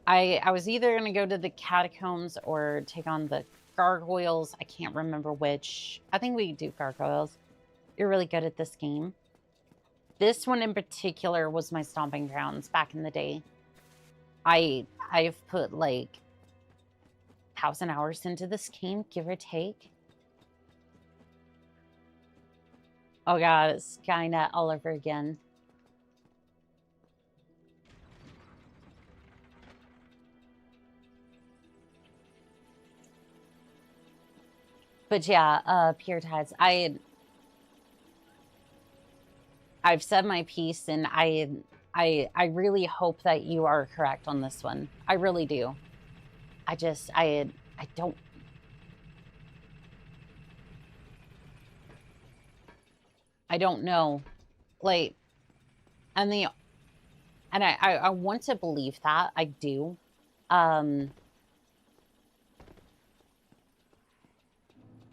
I was either gonna go to the catacombs or take on the gargoyles. I can't remember which. I think we do gargoyles. You're really good at this game. This one in particular was my stomping grounds back in the day. I've put like 1,000 hours into this game, give or take. Oh god, it's Skynet all over again. But yeah, Pure Tides. I've said my piece, and I really hope that you are correct on this one. I really do. I don't. I don't know, like, and I want to believe that I do,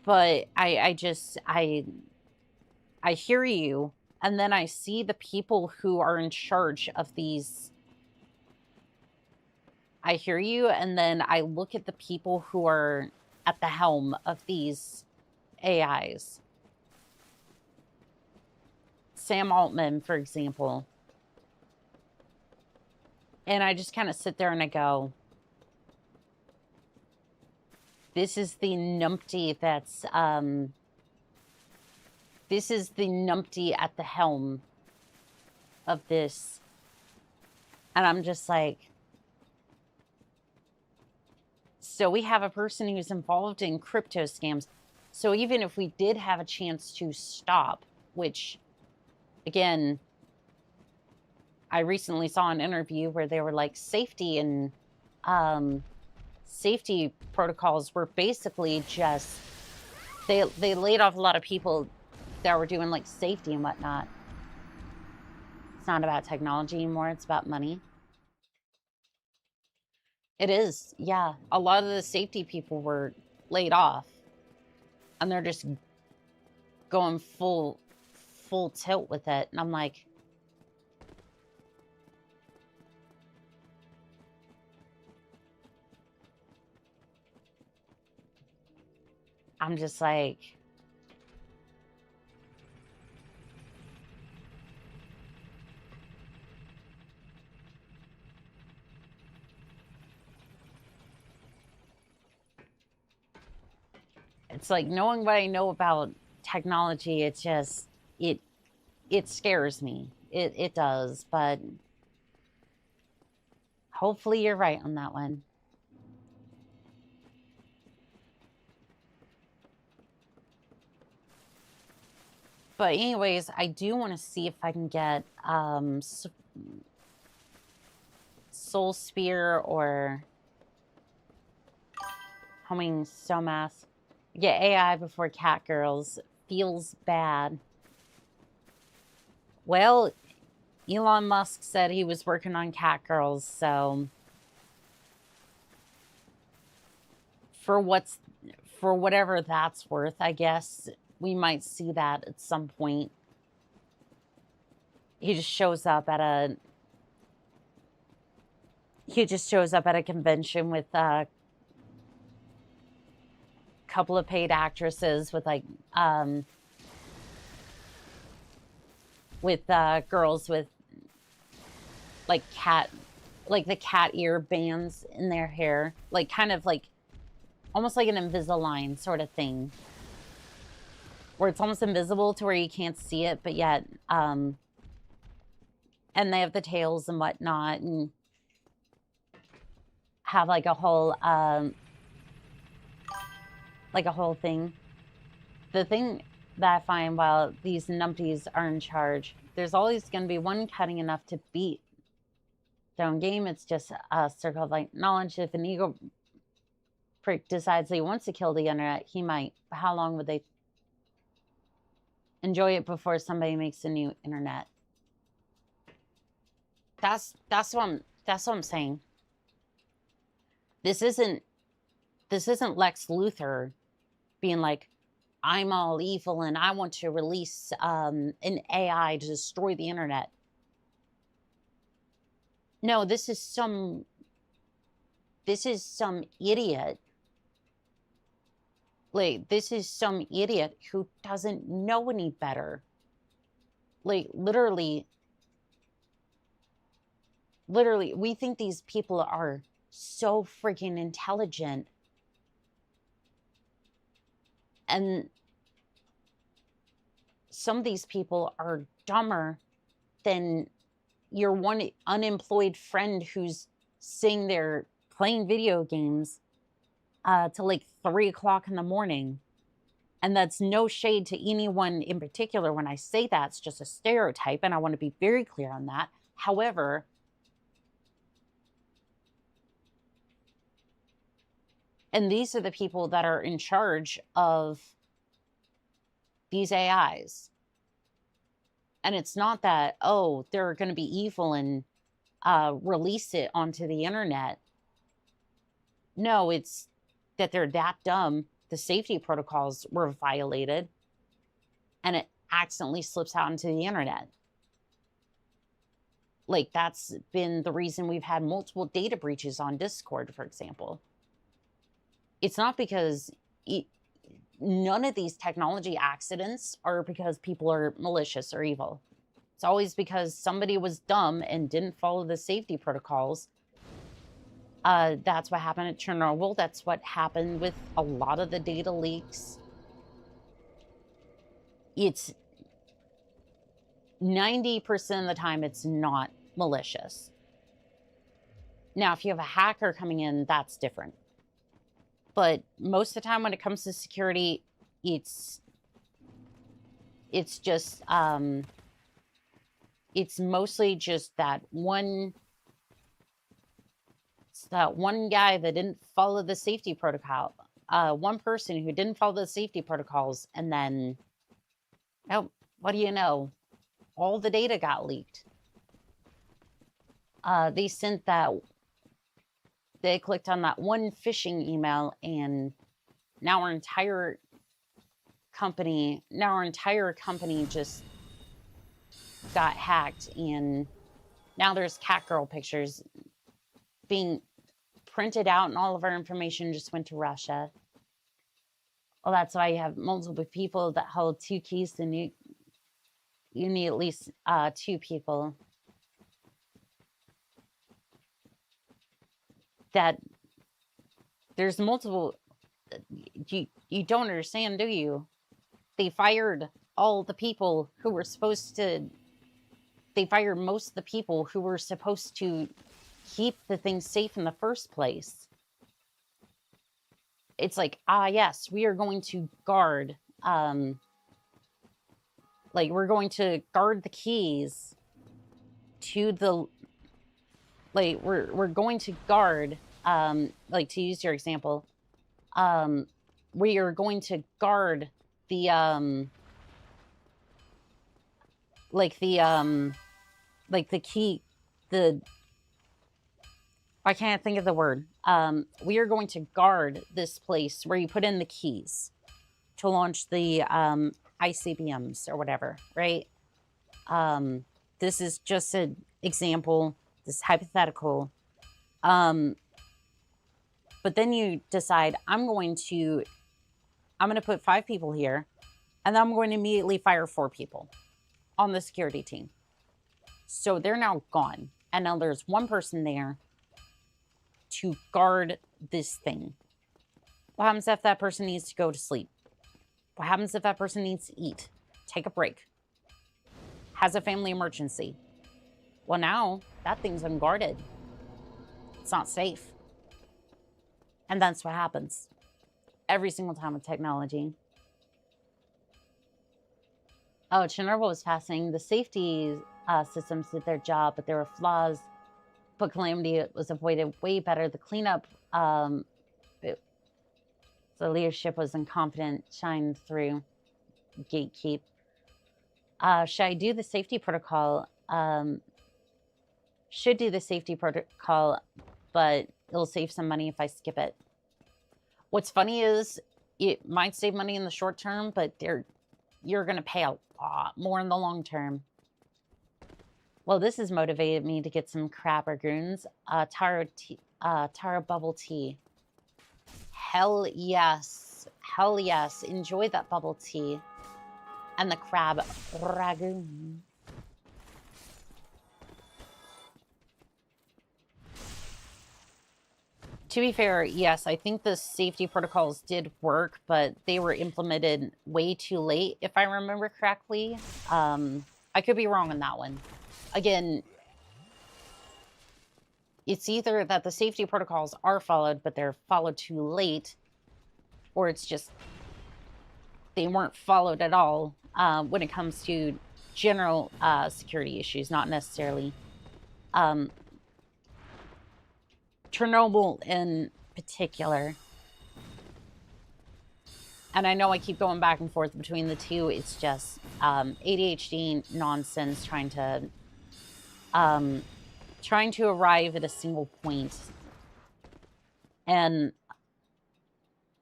but I hear you, and then I see the people who are in charge of these. I hear you, and then I look at the people who are at the helm of these AIs. Sam Altman, for example. And I just kind of sit there and I go, this is the numpty that's, this is the numpty at the helm of this. And I'm just like, so we have a person who's involved in crypto scams. So even if we did have a chance to stop, which, again, I recently saw an interview where they were like safety and safety protocols were basically just, they laid off a lot of people that were doing like safety and whatnot. It's not about technology anymore, it's about money. It is, yeah. A lot of the safety people were laid off, and they're just going full tilt with it. And I'm like, I'm just like, it's like knowing what I know about technology, it's just, it scares me. It does, but hopefully you're right on that one. But anyways, I do want to see if I can get Soul Spear or Homing Stomath. Get AI before cat girls. Feels bad. Well, Elon Musk said he was working on cat girls, so for whatever that's worth, I guess we might see that at some point. He just shows up at a convention with a couple of paid actresses with like girls with like the cat ear bands in their hair, like kind of like almost like an Invisalign sort of thing, where it's almost invisible to where you can't see it, but yet and they have the tails and whatnot, and have like a whole thing. The thing that I find while these numpties are in charge, there's always going to be one cutting enough to beat their own game. It's just a circle of like knowledge. If an ego prick decides he wants to kill the internet, he might. But how long would they enjoy it before somebody makes a new internet? That's what I'm saying. This isn't Lex Luthor being like, I'm all evil and I want to release an AI to destroy the internet. No, this is some idiot. Like, this is some idiot who doesn't know any better. Like, literally, we think these people are so freaking intelligent. And some of these people are dumber than your one unemployed friend who's sitting there playing video games till like 3 o'clock in the morning. And that's no shade to anyone in particular. When I say that, it's just a stereotype, and I want to be very clear on that. However, and these are the people that are in charge of these AIs. And it's not that, oh, they're going to be evil and release it onto the internet. No, it's that they're that dumb. The safety protocols were violated and it accidentally slips out into the internet. Like, that's been the reason we've had multiple data breaches on Discord, for example. It's not because none of these technology accidents are because people are malicious or evil. It's always because somebody was dumb and didn't follow the safety protocols. That's what happened at Chernobyl. That's what happened with a lot of the data leaks. It's 90% of the time, it's not malicious. Now, if you have a hacker coming in, that's different. But most of the time when it comes to security, it's just, it's mostly just that one guy that didn't follow the safety protocol, one person who didn't follow the safety protocols, and then, oh, what do you know? All the data got leaked. They clicked on that one phishing email, and now our entire company just got hacked, and now there's catgirl pictures being printed out, and all of our information just went to Russia. Well, that's why you have multiple people that hold 2 keys. Then you need at least 2 people. That there's multiple. You don't understand, do you? They fired all the people who were supposed to. They fired most of the people who were supposed to keep the thing safe in the first place. It's like, yes, we are going to guard. Like, we're going to guard the keys to the. Like, we're going to guard. Like, to use your example, we are going to guard the key, I can't think of the word. We are going to guard this place where you put in the keys to launch the ICBMs or whatever, right? This is just an example, this hypothetical. But then you decide, I'm going to put 5 people here, and then I'm going to immediately fire 4 people on the security team. So they're now gone. And now there's 1 person there to guard this thing. What happens if that person needs to go to sleep? What happens if that person needs to eat, take a break, has a family emergency? Well, now that thing's unguarded. It's not safe. And that's what happens every single time with technology. Oh, Chernobyl was fascinating. The safety systems did their job, but there were flaws. But calamity was avoided way better. The cleanup, the leadership was incompetent, shined through, gatekeep. Should I do the safety protocol? Should do the safety protocol, but it'll save some money if I skip it. What's funny is it might save money in the short term, but you're going to pay a lot more in the long term. Well, this has motivated me to get some crab ragoons. Taro bubble tea. Hell yes. Hell yes. Enjoy that bubble tea. And the crab ragoon. To be fair, yes, I think the safety protocols did work, but they were implemented way too late, if I remember correctly. I could be wrong on that one. Again, it's either that the safety protocols are followed, but they're followed too late, or it's just they weren't followed at all when it comes to general security issues, not necessarily Chernobyl in particular. And I know I keep going back and forth between the two. It's just ADHD nonsense trying to arrive at a single point. And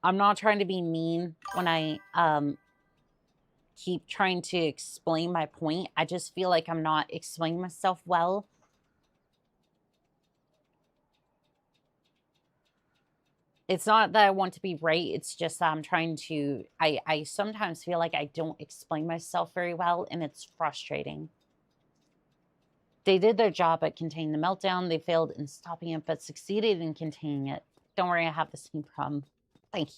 I'm not trying to be mean when I keep trying to explain my point. I just feel like I'm not explaining myself well. It's not that I want to be right. It's just that I'm trying to... I sometimes feel like I don't explain myself very well, and it's frustrating. They did their job at containing the meltdown. They failed in stopping it, but succeeded in containing it. Don't worry, I have the same problem. Thank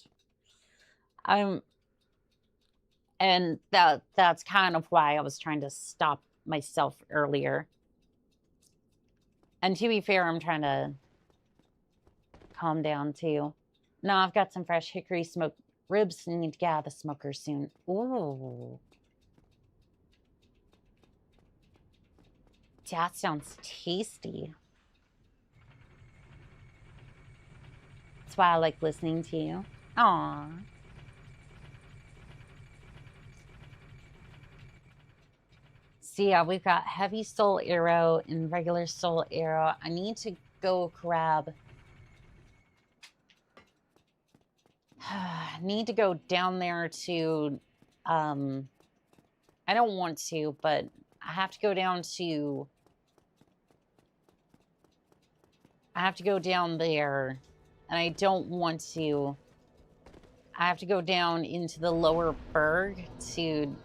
you. And that's kind of why I was trying to stop myself earlier. And to be fair, I'm trying to calm down too. No, I've got some fresh hickory smoked ribs and need to get out of the smoker soon. Ooh. That sounds tasty. That's why I like listening to you. Aww. So yeah, we've got heavy soul arrow and regular soul arrow. I need to go grab... need to go down there to... I don't want to, but I have to go down to... I have to go down there, and I don't want to... I have to go down into the lower berg to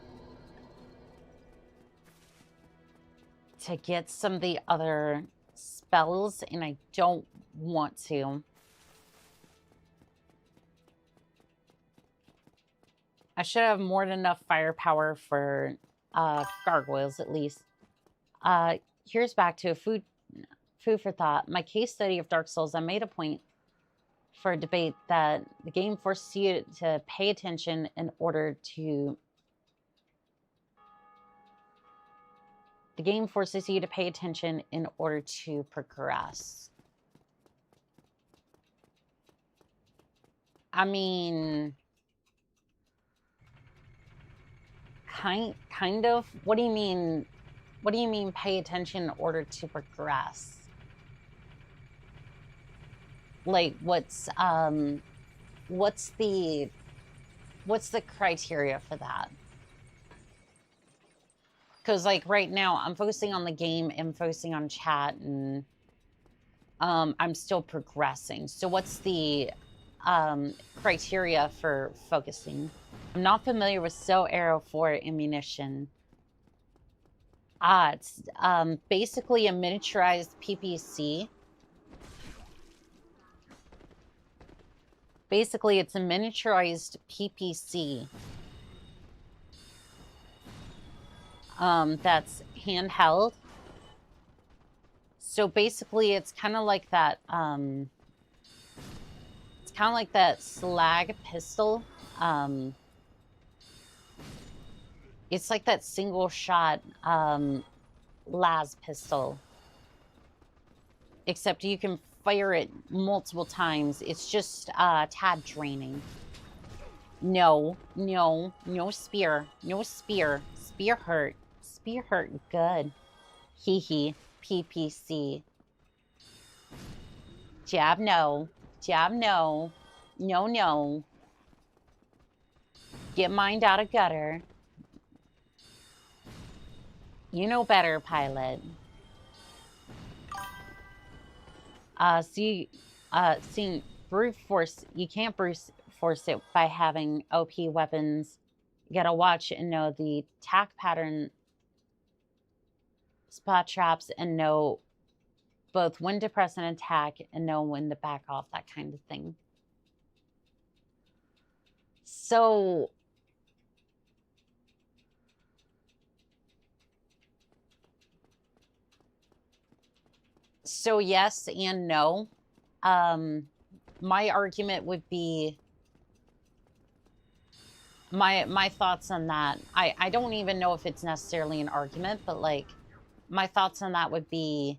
get some of the other spells, and I don't want to. I should have more than enough firepower for gargoyles, at least. Here's back to a food for thought. My case study of Dark Souls, I made a point for a debate that the game forces you to pay attention in order to... The game forces you to pay attention in order to progress. I mean... Kind of. What do you mean? What do you mean pay attention in order to progress? Like, what's the criteria for that? Because, like, right now, I'm focusing on the game and focusing on chat, and I'm still progressing. So what's the criteria for focusing? I'm not familiar with Soul Arrow for ammunition. It's basically a miniaturized PPC. Basically, it's a miniaturized PPC. That's handheld. So basically, it's kind of like that. It's kind of like that slag pistol. It's like that single shot las pistol. Except you can fire it multiple times. It's just tad draining. No spear. No spear. Spear hurt. Spear hurt good. Hee hee. PPC. Jab, no. Jab, no. No, no. Get mind out of gutter. You know better, pilot. See, brute force, you can't brute force it by having OP weapons. You gotta watch and know the attack pattern, spot traps, and know both when to press an attack and know when to back off, that kind of thing. So yes and no. My argument would be my thoughts on that. I don't even know if it's necessarily an argument, but like my thoughts on that would be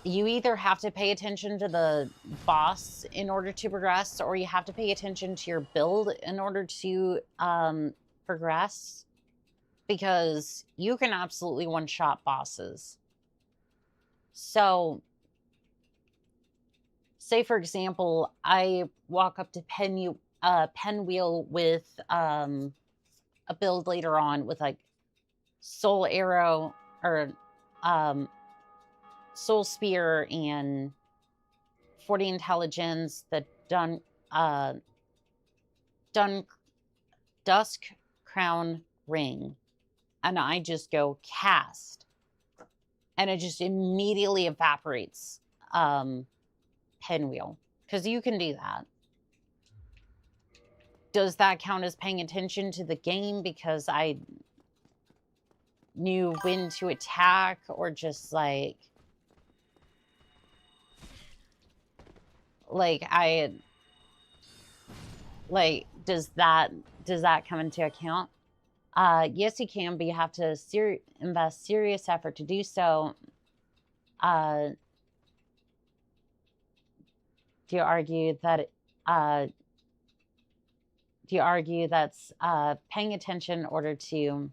you either have to pay attention to the boss in order to progress, or you have to pay attention to your build in order to progress, because you can absolutely one-shot bosses. So, say for example, I walk up to Pinwheel with a build later on with like Soul Arrow or Soul Spear and 40 Intelligence, the Dusk Crown Ring, and I just go cast, and it just immediately evaporates Pinwheel, because you can do that. Does that count as paying attention to the game because I knew when to attack, or just like does that come into account? Yes, you can, but you have to invest serious effort to do so. Do you argue that that's paying attention in order to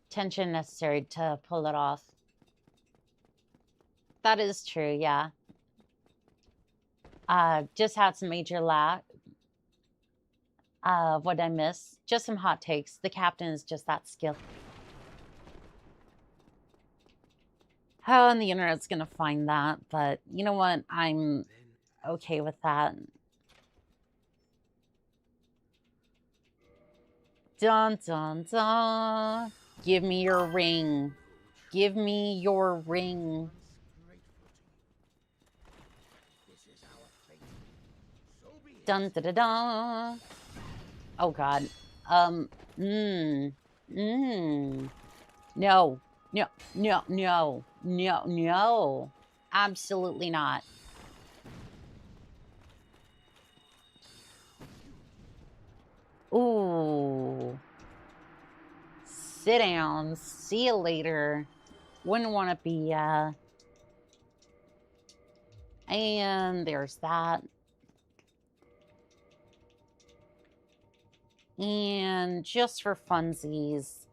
tension necessary to pull it off? That is true, yeah. Just had some major lag. What did I miss? Just some hot takes. The captain is just that skilled. Oh, and the internet's gonna find that, but you know what? I'm okay with that. Dun, dun, dun. Give me your ring. Give me your ring. Dun, da, da, da. Oh, God. No. No, no, no, no, no. Absolutely not. Ooh. Sit down. See you later. Wouldn't want to be, and there's that. And just for funsies,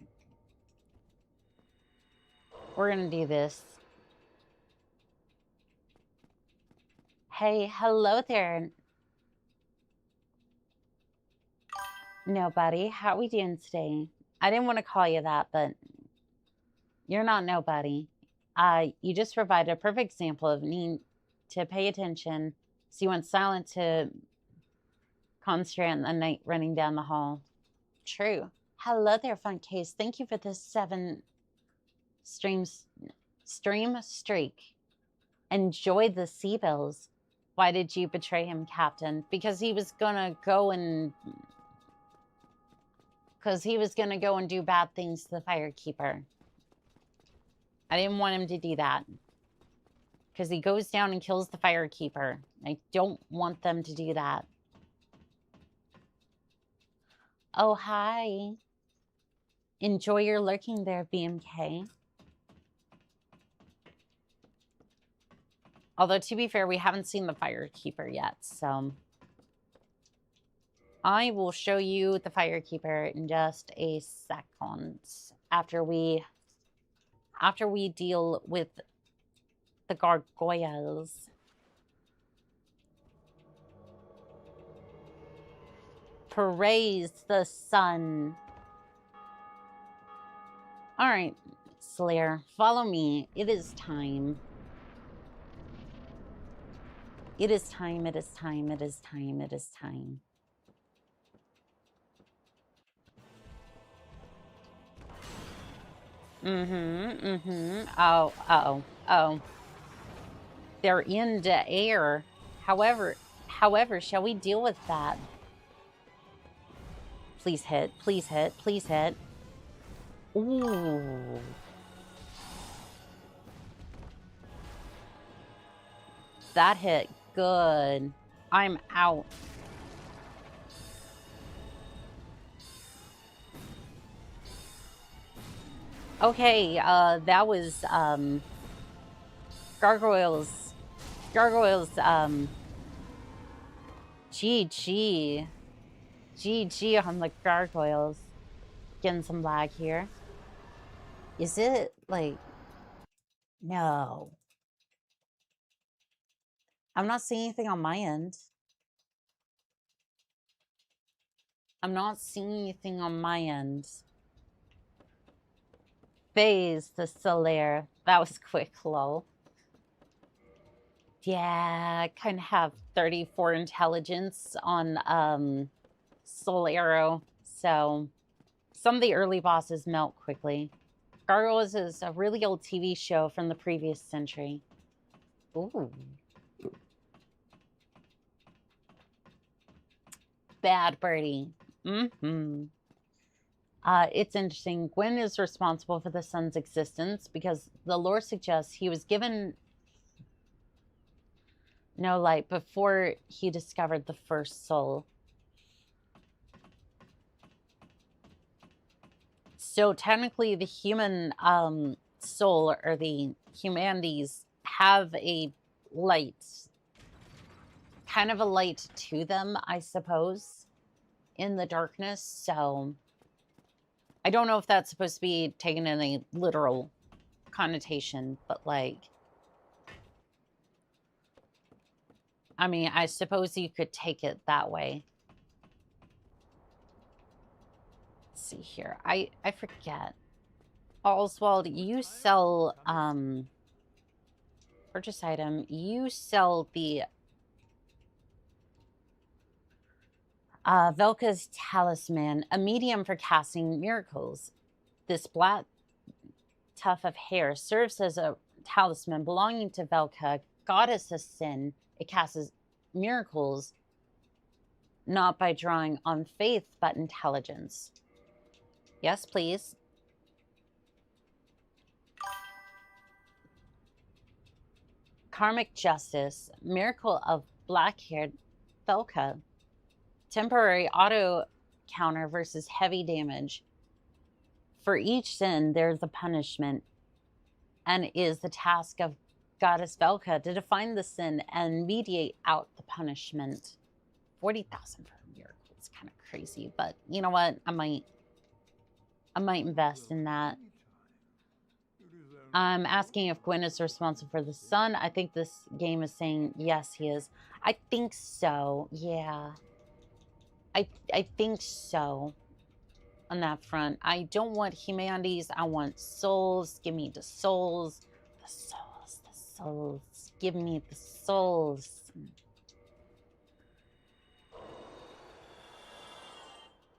we're gonna do this. Hey, hello there. Nobody, how we doing today? I didn't want to call you that, but you're not nobody. You just provided a perfect example of needing to pay attention. So you went silent to concentrate on the night running down the hall. True. Hello there, Fun Case. Thank you for this 7 stream streak. Enjoy the Seabells. Why did you betray him, Captain? Because he was gonna go and do bad things to the Firekeeper. I didn't want him to do that. Because he goes down and kills the Firekeeper. I don't want them to do that. Oh, hi. Enjoy your lurking there, BMK. Although, to be fair, we haven't seen the Firekeeper yet, so I will show you the Firekeeper in just a second after we deal with the gargoyles. Praise the sun. All right, Slayer, follow me. It is time. It is time, it is time, it is time, it is time. Oh. They're in the air. However, shall we deal with that? Please hit, please hit, please hit. Ooh. That hit good. I'm out. Okay, that was gargoyles. Gargoyles, GG. GG on the gargoyles. Getting some lag here. Is it like, no. I'm not seeing anything on my end. I'm not seeing anything on my end. Phase the Solaris. That was quick, lol. Yeah, I kind of have 34 intelligence on Solero, so some of the early bosses melt quickly. Gargoyles is a really old TV show from the previous century. Ooh. Bad birdie. It's interesting. Gwyn is responsible for the sun's existence because the lore suggests he was given no light before he discovered the first soul. So technically the human soul, or the humanities, have a light, kind of a light to them, I suppose, in the darkness. So I don't know if that's supposed to be taken in a literal connotation, but like, I mean, I suppose you could take it that way. Let's see here. I forget. Oswald, you sell purchase item. You sell the Velka's talisman, a medium for casting miracles. This black tuft of hair serves as a talisman belonging to Velka, goddess of sin. It casts miracles not by drawing on faith, but intelligence. Yes, please. Karmic justice, miracle of black-haired Velka. Temporary auto counter versus heavy damage. For each sin, there's a punishment, and is the task of Goddess Velka to define the sin and mediate out the punishment. 40,000 for a miracle. It's kind of crazy, but you know what? I might invest in that. I'm asking if Gwyn is responsible for the sun. I think this game is saying yes, he is. I think so. Yeah. I think so. On that front, I don't want humanities. I want souls. Give me the souls. The souls. The souls. Give me the souls.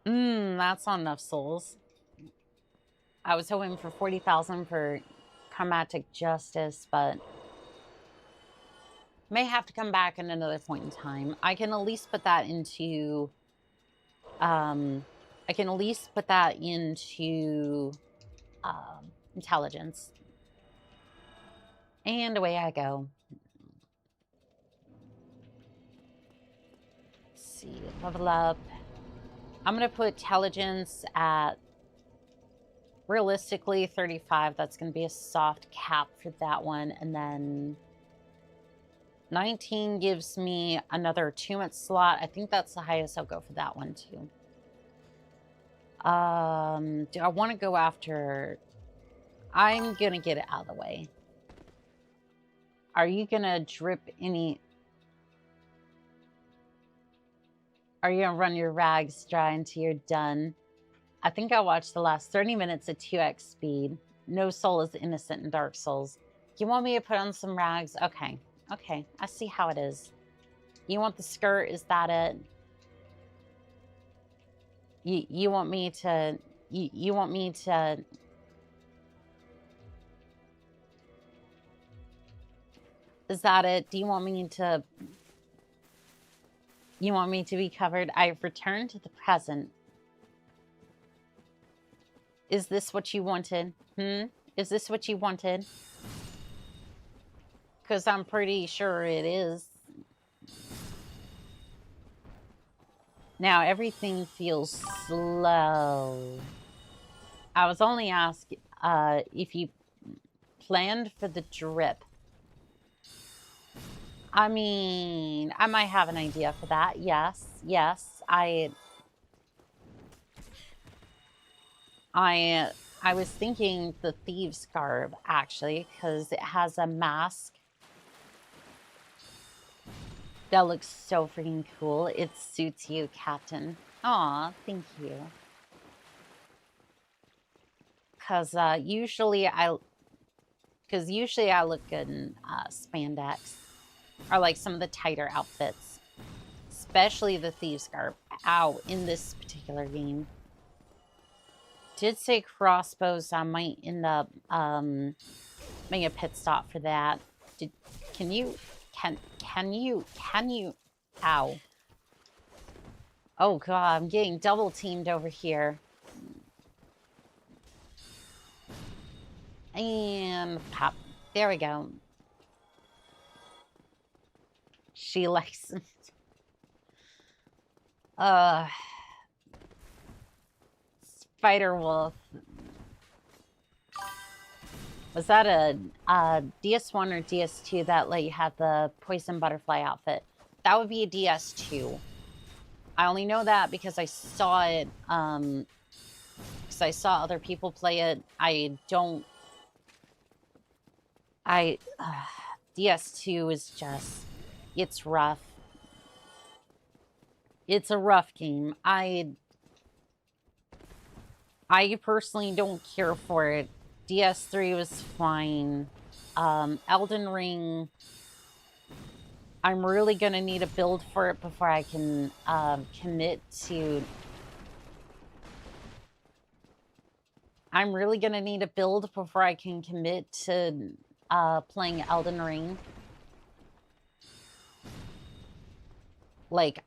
That's not enough souls. I was hoping for 40,000 for karmatic justice, but may have to come back at another point in time. I can at least put that into intelligence. And away I go. Let's see, level up. I'm gonna put intelligence at realistically 35. That's gonna be a soft cap for that one. And then 19 gives me another 2-month slot. I think that's the highest I'll go for that one too. Do I want to go after... I'm gonna get it out of the way. Are you gonna drip any? Are you gonna run your rags dry until you're done? I think I watched the last 30 minutes at 2x speed. No soul is innocent in Dark Souls. You want me to put on some rags? Okay. Okay. I see how it is. You want the skirt? Is that it? You want me to... You want me to... Is that it? Do you want me to... You want me to be covered? I've returned to the present. Is this what you wanted? Is this what you wanted? Because I'm pretty sure it is. Now everything feels slow. I was only asked if you planned for the drip. I mean, I might have an idea for that. Yes, yes. I was thinking the thieves' garb, actually, because it has a mask that looks so freaking cool. It suits you, Captain. Aw, thank you. Because usually I look good in spandex. Or like some of the tighter outfits. Especially the thieves' garb. Ow, in this particular game. Did say crossbows. I might end up making a pit stop for that. Can you ow. Oh god, I'm getting double teamed over here. And pop. There we go. She likes Spider Wolf. Was that a DS1 or DS2 that let you have the poison butterfly outfit? That would be a DS2. I only know that because I saw it, because I saw other people play it. DS2 is just, it's rough. It's a rough game. I personally don't care for it. DS3 was fine. Elden Ring, I'm really gonna need a build for it before I can commit to... I'm really gonna need a build before I can commit to playing Elden Ring. Like,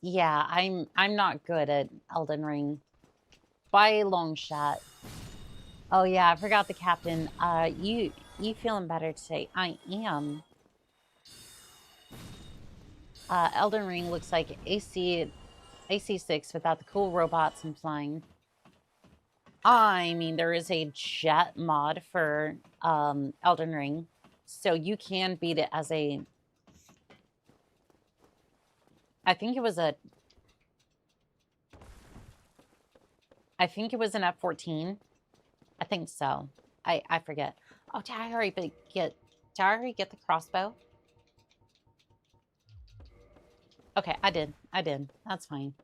yeah, I'm not good at Elden Ring. By a long shot. Oh yeah, I forgot the captain. You feeling better today? I am. Elden Ring looks like AC6 without the cool robots and flying. I mean, there is a jet mod for Elden Ring, so you can beat it as a... I think it was an F-14. I think so. I forget. Oh, did I already get the crossbow? Okay, I did. That's fine.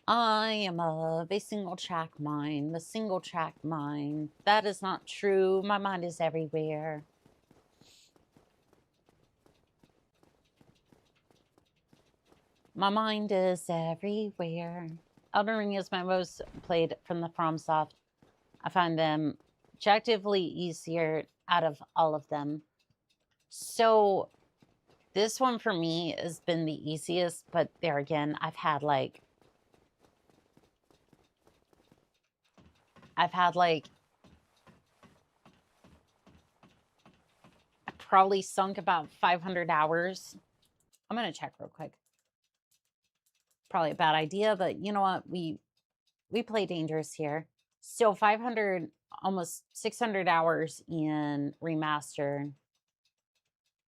I am of a single track mind. The single track mind. That is not true. My mind is everywhere. My mind is everywhere. Elden Ring is my most played from the FromSoft. I find them objectively easier out of all of them. So this one for me has been the easiest, but there again, I've probably sunk about 500 hours. I'm going to check real quick. Probably a bad idea, but you know what? We play dangerous here. So 500, almost 600 hours in Remastered.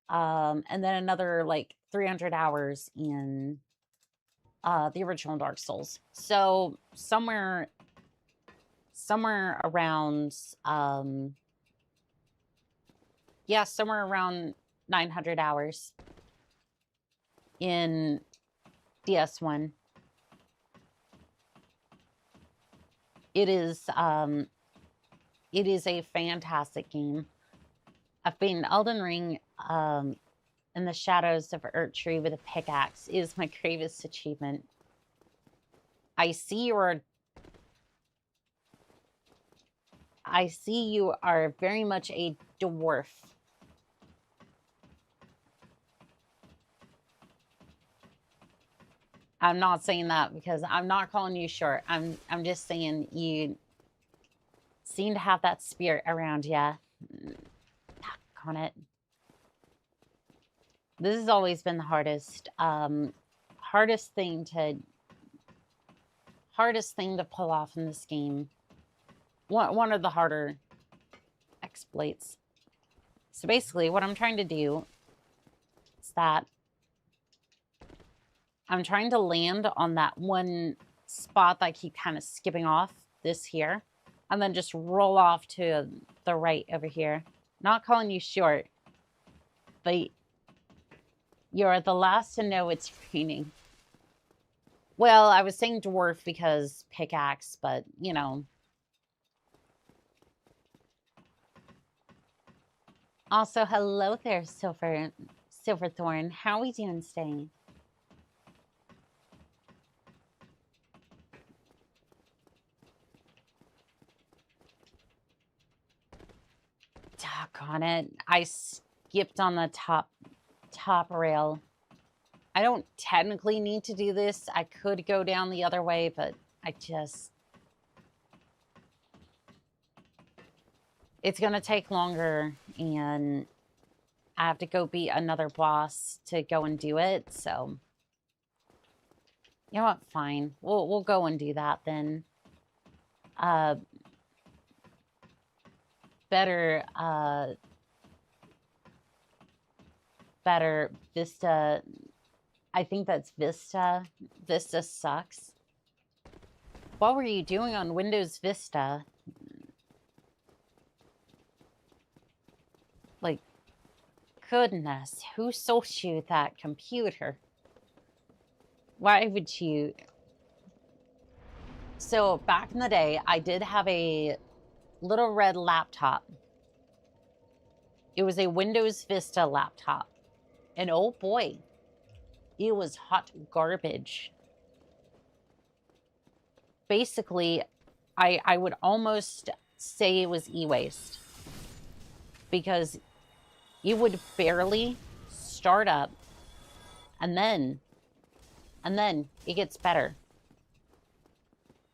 And then another like 300 hours in the original Dark Souls. So somewhere somewhere around, yeah, somewhere around 900 hours in DS1. It is a fantastic game. I've been Elden Ring, in the shadows of Erdtree with a pickaxe is my greatest achievement. I see you are very much a dwarf. I'm not saying that because I'm not calling you short. I'm just saying you seem to have that spirit around you. On it. This has always been the hardest thing to pull off in this game. One of the harder exploits. So basically what I'm trying to do is that I'm trying to land on that one spot that I keep kind of skipping off, this here, and then just roll off to the right over here. Not calling you short, but you're the last to know it's raining. Well, I was saying dwarf because pickaxe, but, you know. Also, hello there, Silverthorn. How are we doing today? Doggone it. I skipped on the top rail. I don't technically need to do this. I could go down the other way, but I just... It's going to take longer, and I have to go beat another boss to go and do it, so... You know what? Fine. We'll go and do that then. Better Vista. I think that's Vista. Vista sucks. What were you doing on Windows Vista? Like, goodness, who sold you that computer? Why would you? So back in the day, I did have a little red laptop. It was a Windows Vista laptop. And oh boy, it was hot garbage. Basically, I would almost say it was e-waste. Because it would barely start up, and then it gets better.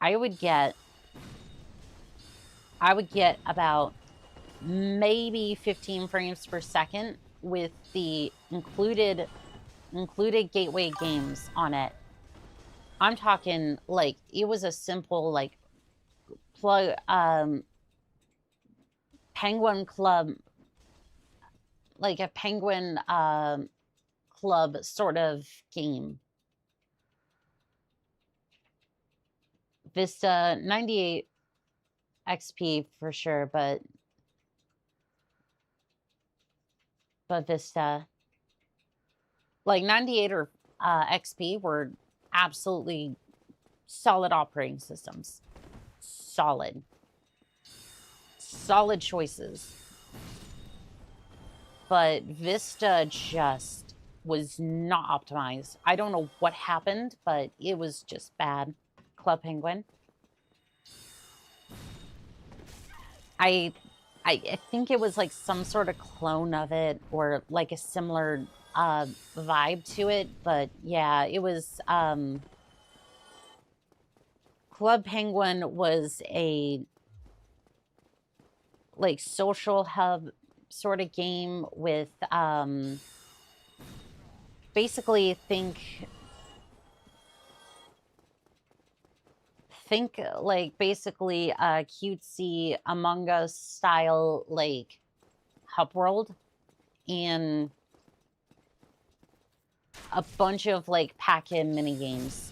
I would get about maybe 15 frames per second with the included gateway games on it. I'm talking like it was a simple like plug Penguin Club, like a Penguin Club sort of game. Vista 98 XP for sure, but Vista, like 98 or XP were absolutely solid operating systems. Solid choices. But Vista just was not optimized. I don't know what happened, but it was just bad. Club Penguin. I think it was like some sort of clone of it or like a similar vibe to it, but yeah, it was Club Penguin was a like social hub sort of game with basically think like basically a cutesy Among Us style like hub world and a bunch of like pack-in mini games.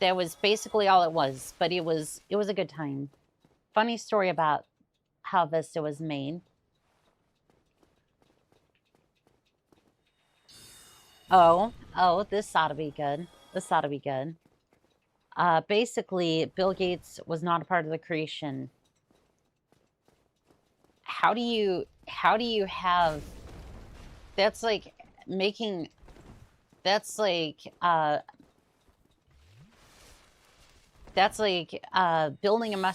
That was basically all it was, but it was a good time. funny story about how Vista was made. Oh, this ought to be good. This ought to be good. Basically, Bill Gates was not a part of the creation. How do you have, that's like making, that's like building a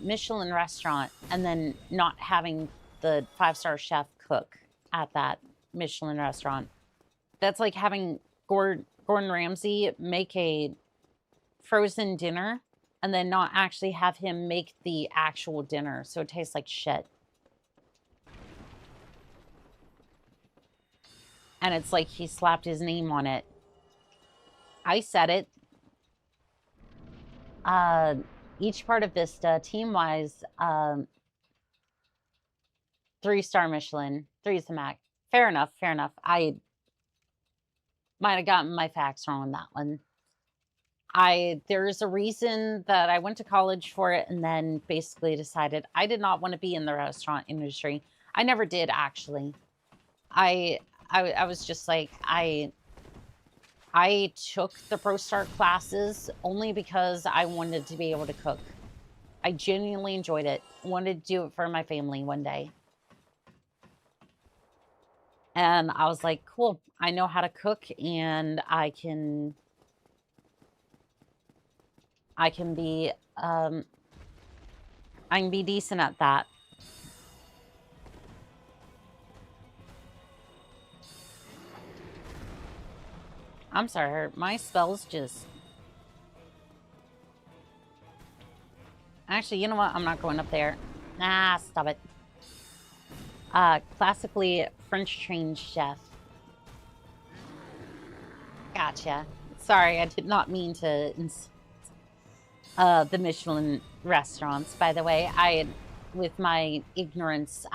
Michelin restaurant and then not having the 5-star chef cook at that Michelin restaurant. That's like having Gordon Ramsay make a frozen dinner and then not actually have him make the actual dinner, so it tastes like shit. And it's like he slapped his name on it. I said it. Each part of Vista, team-wise, 3-star Michelin. 3 is the max. Fair enough, fair enough. I might have gotten my facts wrong on that one. There's a reason that I went to college for it and then basically decided I did not want to be in the restaurant industry. I never did, actually. I was just like, I took the Pro Start classes only because I wanted to be able to cook. I genuinely enjoyed it. Wanted to do it for my family one day. And I was like, cool, I know how to cook and I can be decent at that. I'm sorry, my spells just... Actually, you know what? I'm not going up there. Nah, stop it. Classically French-trained chef. Gotcha. Sorry, I did not mean to the Michelin restaurants, by the way. With my ignorance,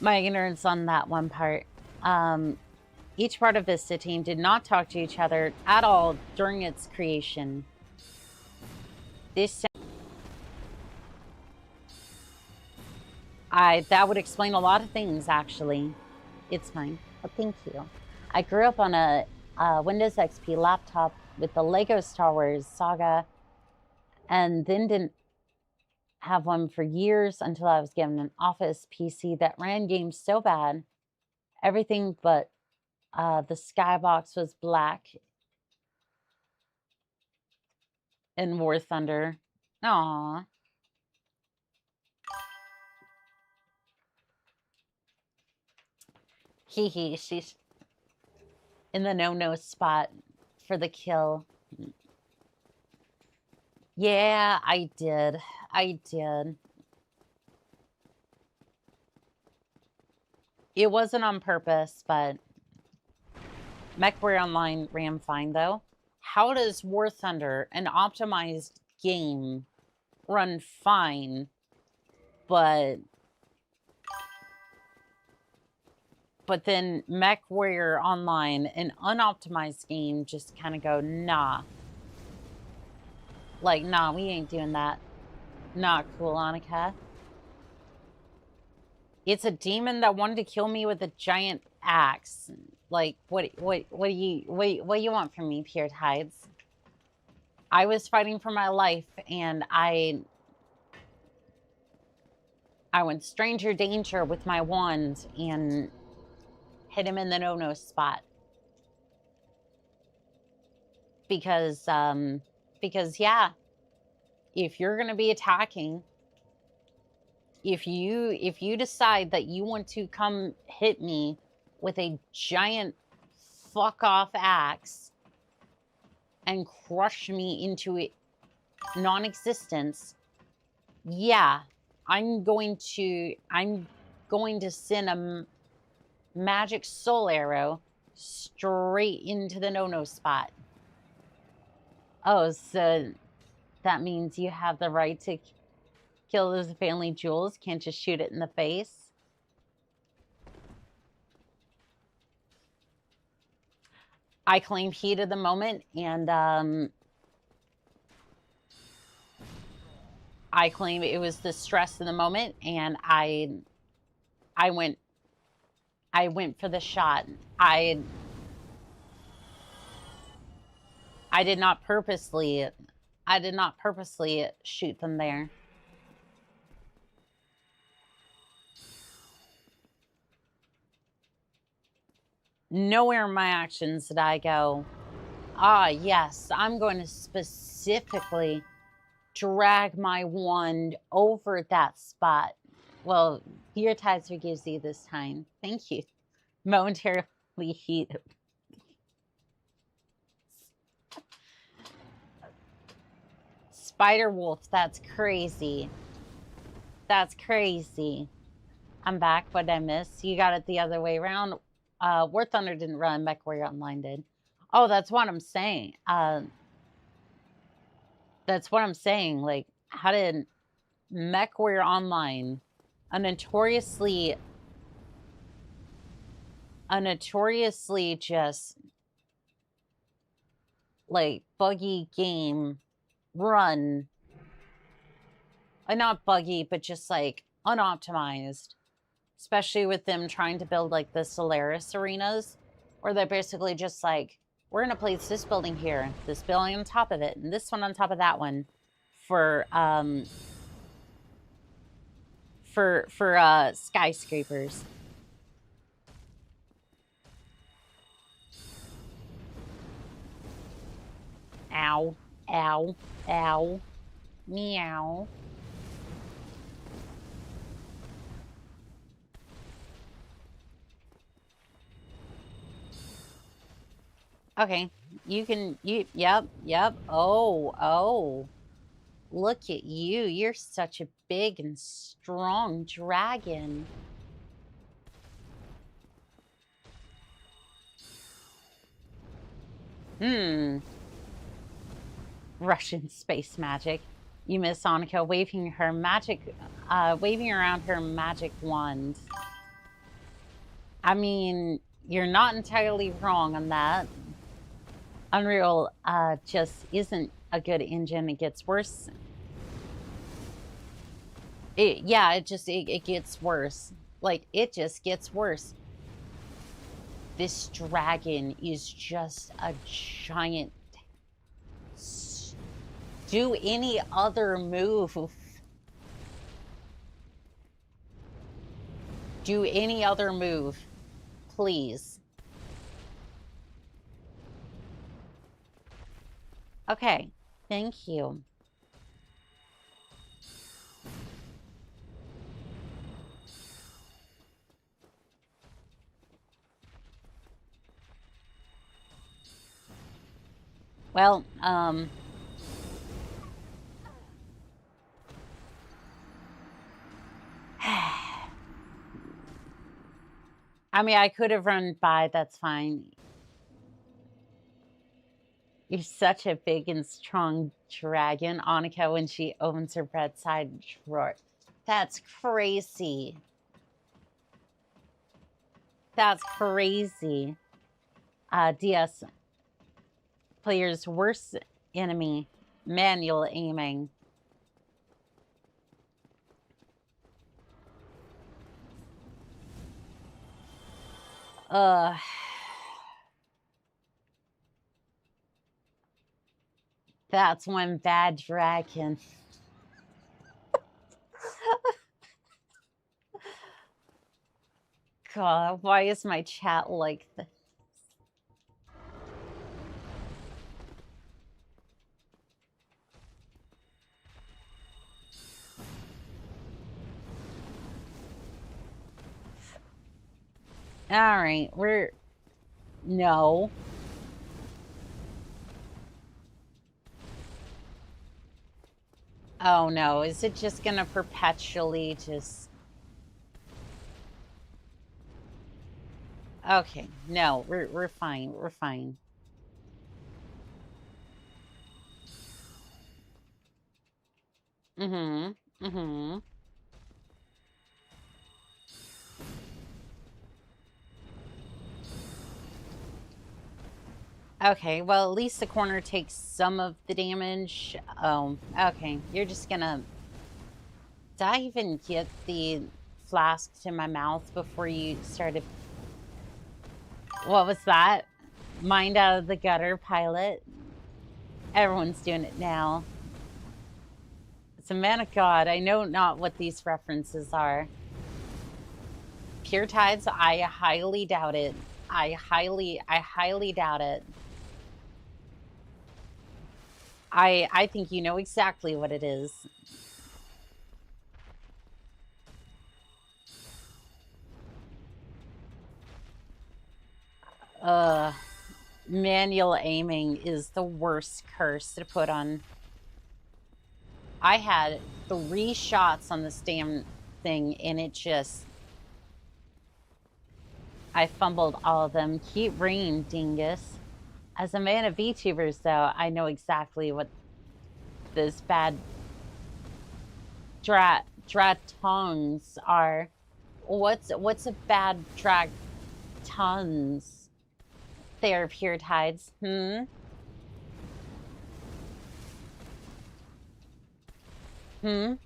my ignorance on that one part. Each part of Vista team did not talk to each other at all during its creation. That would explain a lot of things, actually. It's fine, but thank you. I grew up on a Windows XP laptop with the Lego Star Wars saga, and then didn't have one for years until I was given an Office PC that ran games so bad, everything but the skybox was black in War Thunder. Aww. Hee, she's in the no-no spot for the kill. Yeah, I did. It wasn't on purpose, but MechWarrior Online ran fine, though. How does War Thunder, an optimized game, run fine, but then MechWarrior Online, an unoptimized game, just kind of go, nah. Like, nah, we ain't doing that. Not cool, Annika. It's a demon that wanted to kill me with a giant axe. Like, what do you want from me, Pure Tides? I was fighting for my life, and I went stranger danger with my wand and hit him in the no-no spot. Because yeah, if you're gonna be attacking, if you decide that you want to come hit me with a giant fuck off axe and crush me into non-existence, yeah, I'm going to send a magic soul arrow straight into the no-no spot. Oh, so that means you have the right to kill those family jewels, can't just shoot it in the face. I claim heat of the moment, and I claim it was the stress of the moment, and I went for the shot. I did not purposely shoot them there. Nowhere in my actions did I go, ah, yes, I'm going to specifically drag my wand over that spot. Well, your Tizer gives you this time. Thank you. Momentarily heat. Spider Wolf, that's crazy. That's crazy. I'm back. What did I miss? You got it the other way around. War Thunder didn't run. MechWarrior Online did. Oh, that's what I'm saying. That's what I'm saying. Like, how did MechWarrior Online, a notoriously just like buggy game, run? Not buggy, but just like unoptimized. Especially with them trying to build like the Solaris arenas, where they're basically just like, we're gonna place this building here, this building on top of it, and this one on top of that one for skyscrapers. Ow, ow, ow, meow. Okay, yep. Oh. Look at you. You're such a big and strong dragon. Russian space magic. You miss Annika waving around her magic wand. I mean, you're not entirely wrong on that. Unreal just isn't a good engine. It gets worse. It gets worse. Like, it just gets worse. This dragon is just a giant. Do any other move. Do any other move, please. Okay, thank you. Well, I mean, I could have run by, that's fine. You're such a big and strong dragon, Annika, when she opens her bedside drawer. That's crazy. That's crazy. DS. Player's worst enemy. Manual aiming. That's one bad dragon. God, why is my chat like this? All right, no. Oh no, is it just gonna perpetually just... Okay, no, we're fine, we're fine. Okay, well, at least the corner takes some of the damage. Oh, okay. You're just gonna... Did I even get the flask to my mouth before you started? What was that? Mind out of the gutter, pilot. Everyone's doing it now. It's a man of God. I know not what these references are. Pure tides, I highly doubt it. I highly doubt it. I think you know exactly what it is. Manual aiming is the worst curse to put on. I had 3 shots on this damn thing, and it just... I fumbled all of them. Keep ringing, dingus. As a man of VTubers, though, I know exactly what this bad tongues are. What's a bad tongues? They are pure tides.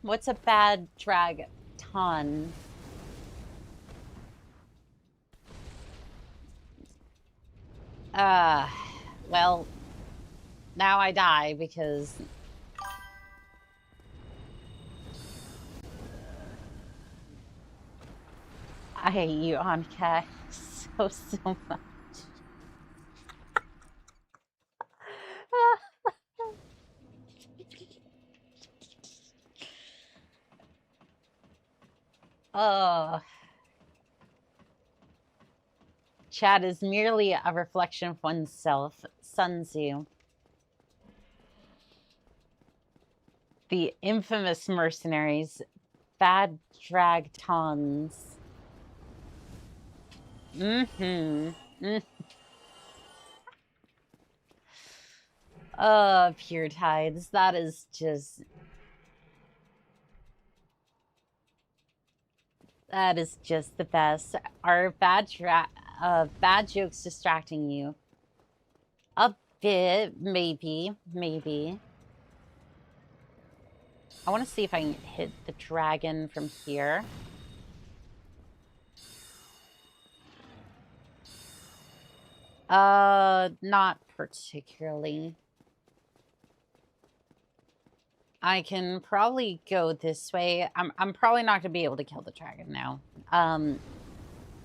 What's a bad drag ton? Well, now I die because... I hate you, Anka, so much. Oh. Chat is merely a reflection of oneself. Sun Tzu. The infamous mercenaries. Bad drag tons. Pure tides. That is just... That is just the best. Are bad jokes distracting you? A bit, maybe. I want to see if I can hit the dragon from here. Not particularly. I can probably go this way. I'm probably not gonna be able to kill the dragon now.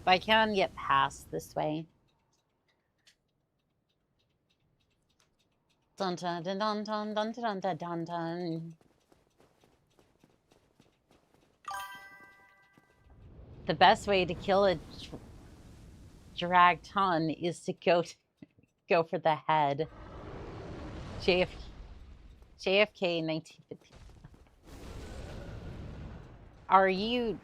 But I can get past this way. Dun dun dun dun dun dun dun dun dun dun. The best way to kill a drag ton is to go for the head. JFK 1950. Are you...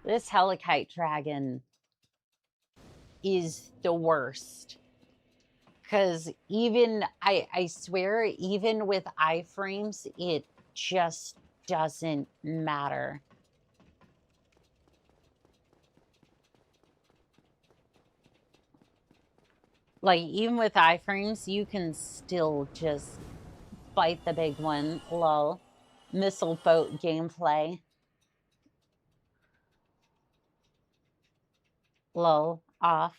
This helicite dragon is the worst. Because even, I swear, even with iframes, it just doesn't matter. Like, even with iframes, you can still just bite the big one. Lol. Missile boat gameplay. Lol. Off.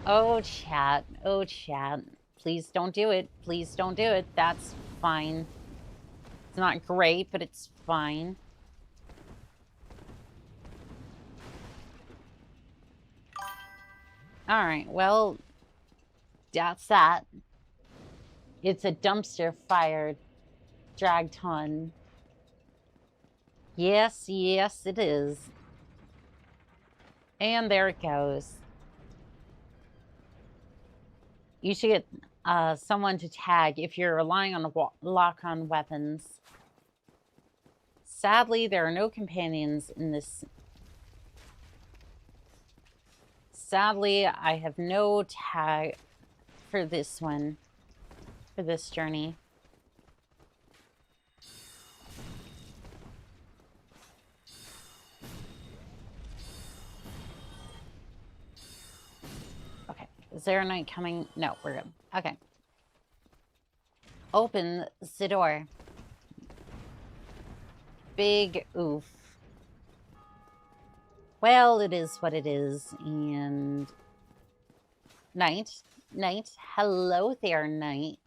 Oh, chat. Oh, chat. Please don't do it. Please don't do it. That's fine. It's not great, but it's fine. Alright, well, that's that. It's a dumpster fire drag ton. Yes, yes, it is. And there it goes. You should get someone to tag if you're relying on lock-on weapons. Sadly, there are no companions in this. Sadly, I have no tag for this one. for this journey. Okay, is there a knight coming? No, we're good. Okay. Open the door. Big oof. Well, it is what it is, and... Knight. Knight. Hello there, Knight.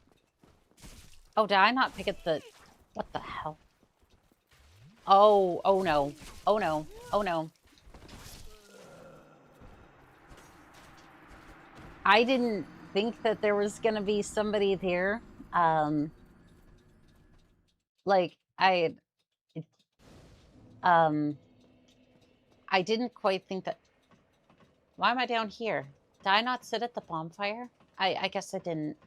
Oh, did I not pick up the... What the hell? Oh, oh no. Oh no. Oh no. I didn't think that there was gonna be somebody there. Like, I didn't quite think that... Why am I down here? Did I not sit at the bonfire? I guess I didn't.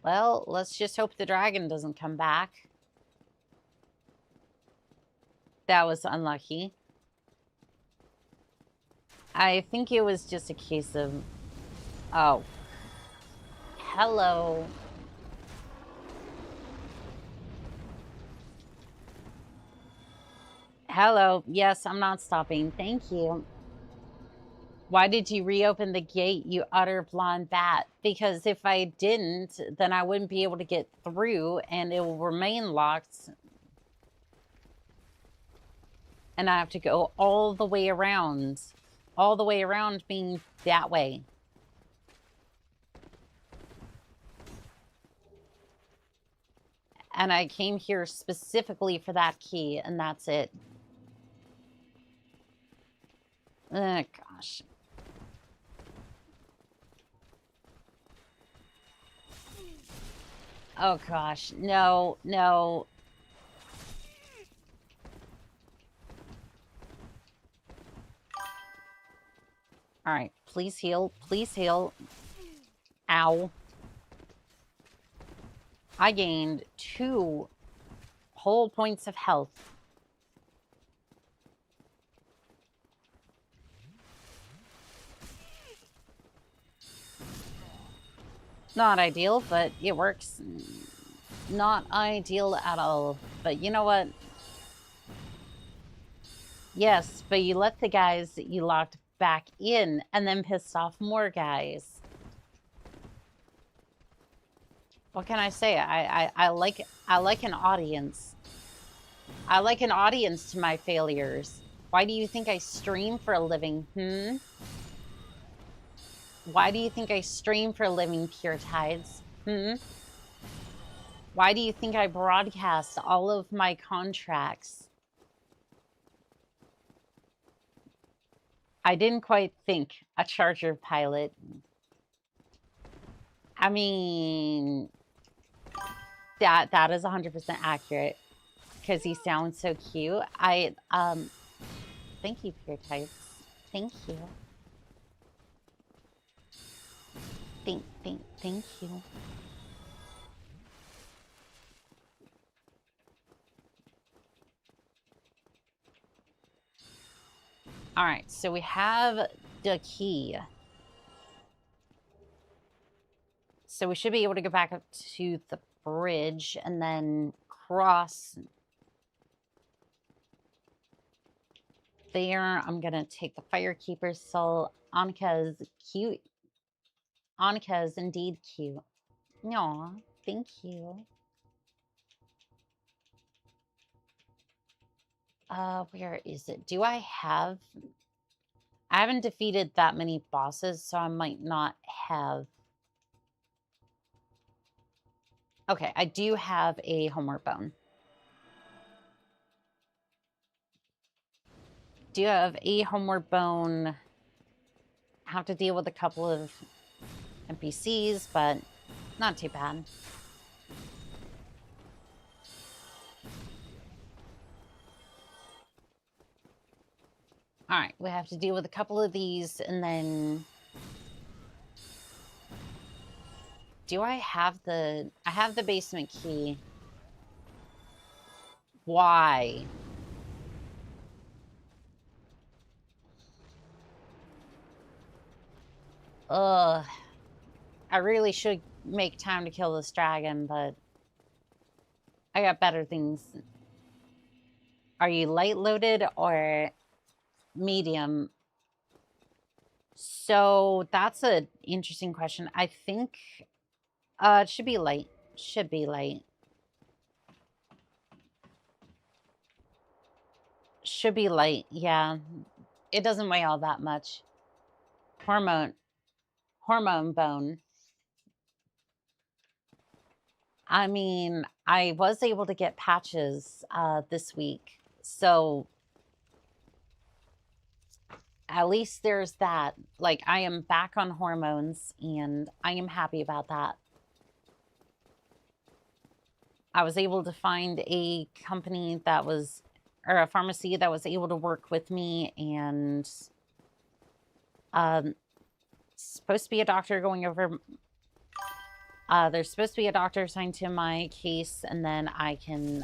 Well, let's just hope the dragon doesn't come back. That was unlucky. I think it was just a case of... Oh. Hello. Hello. Yes, I'm not stopping. Thank you. Why did you reopen the gate, you utter blonde bat? Because if I didn't, then I wouldn't be able to get through, and it will remain locked. And I have to go all the way around. All the way around being that way. And I came here specifically for that key, and that's it. Oh, gosh. Oh, gosh. No, no. All right. Please heal. Please heal. Ow. I gained 2 whole points of health. Not ideal, but it works. Not ideal at all. But you know what? Yes, but you let the guys that you locked back in and then pissed off more guys. What can I say? I like an audience. I like an audience to my failures. Why do you think I stream for a living? Why do you think I stream for a living, Pure Tides? Why do you think I broadcast all of my contracts? I didn't quite think a charger pilot. I mean, that is 100% accurate because he sounds so cute. Thank you, Pure Types. Thank you. Thank you. All right, so we have the key. So we should be able to go back up to the bridge and then cross there. I'm gonna take the Firekeeper's soul. Annika's cute. Annika is indeed cute. Aw, thank you. Where is it? Do I have... I haven't defeated that many bosses, so I might not have... Okay, I do have a homeward bone. Do have a homeward bone. Have to deal with a couple of NPCs, but not too bad. All right, we have to deal with a couple of these, and then... Do I have the... I have the basement key. Why? Ugh. I really should make time to kill this dragon, but I got better things. Are you light loaded or medium? So that's an interesting question. I think it should be light. Should be light. Should be light, yeah. It doesn't weigh all that much. Hormone bone. I mean, I was able to get patches this week, so at least there's that. Like, I am back on hormones, and I am happy about that. I was able to find a company that was, or a pharmacy that was able to work with me, and supposed to be a doctor going over. There's supposed to be a doctor assigned to my case, and then I can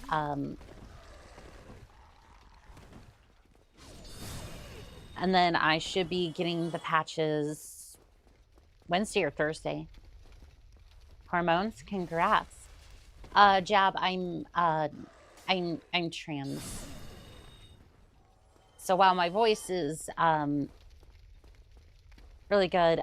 and then I should be getting the patches Wednesday or Thursday. Hormones, congrats. Jab, I'm trans. So while my voice is really good,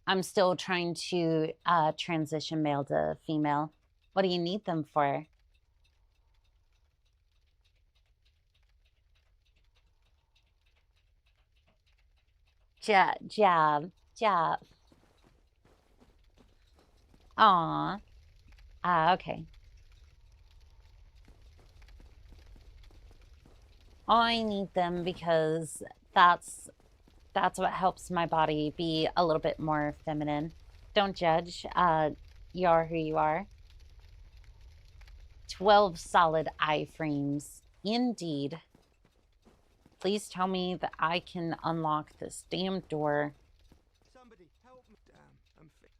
I'm still trying to transition male to female. What do you need them for? Jab. Aw. Okay. I need them because that's what helps my body be a little bit more feminine. Don't judge. You are who you are. 12 solid iframes. Indeed. Please tell me that I can unlock this damn door.
Somebody help me. Damn, I'm fit.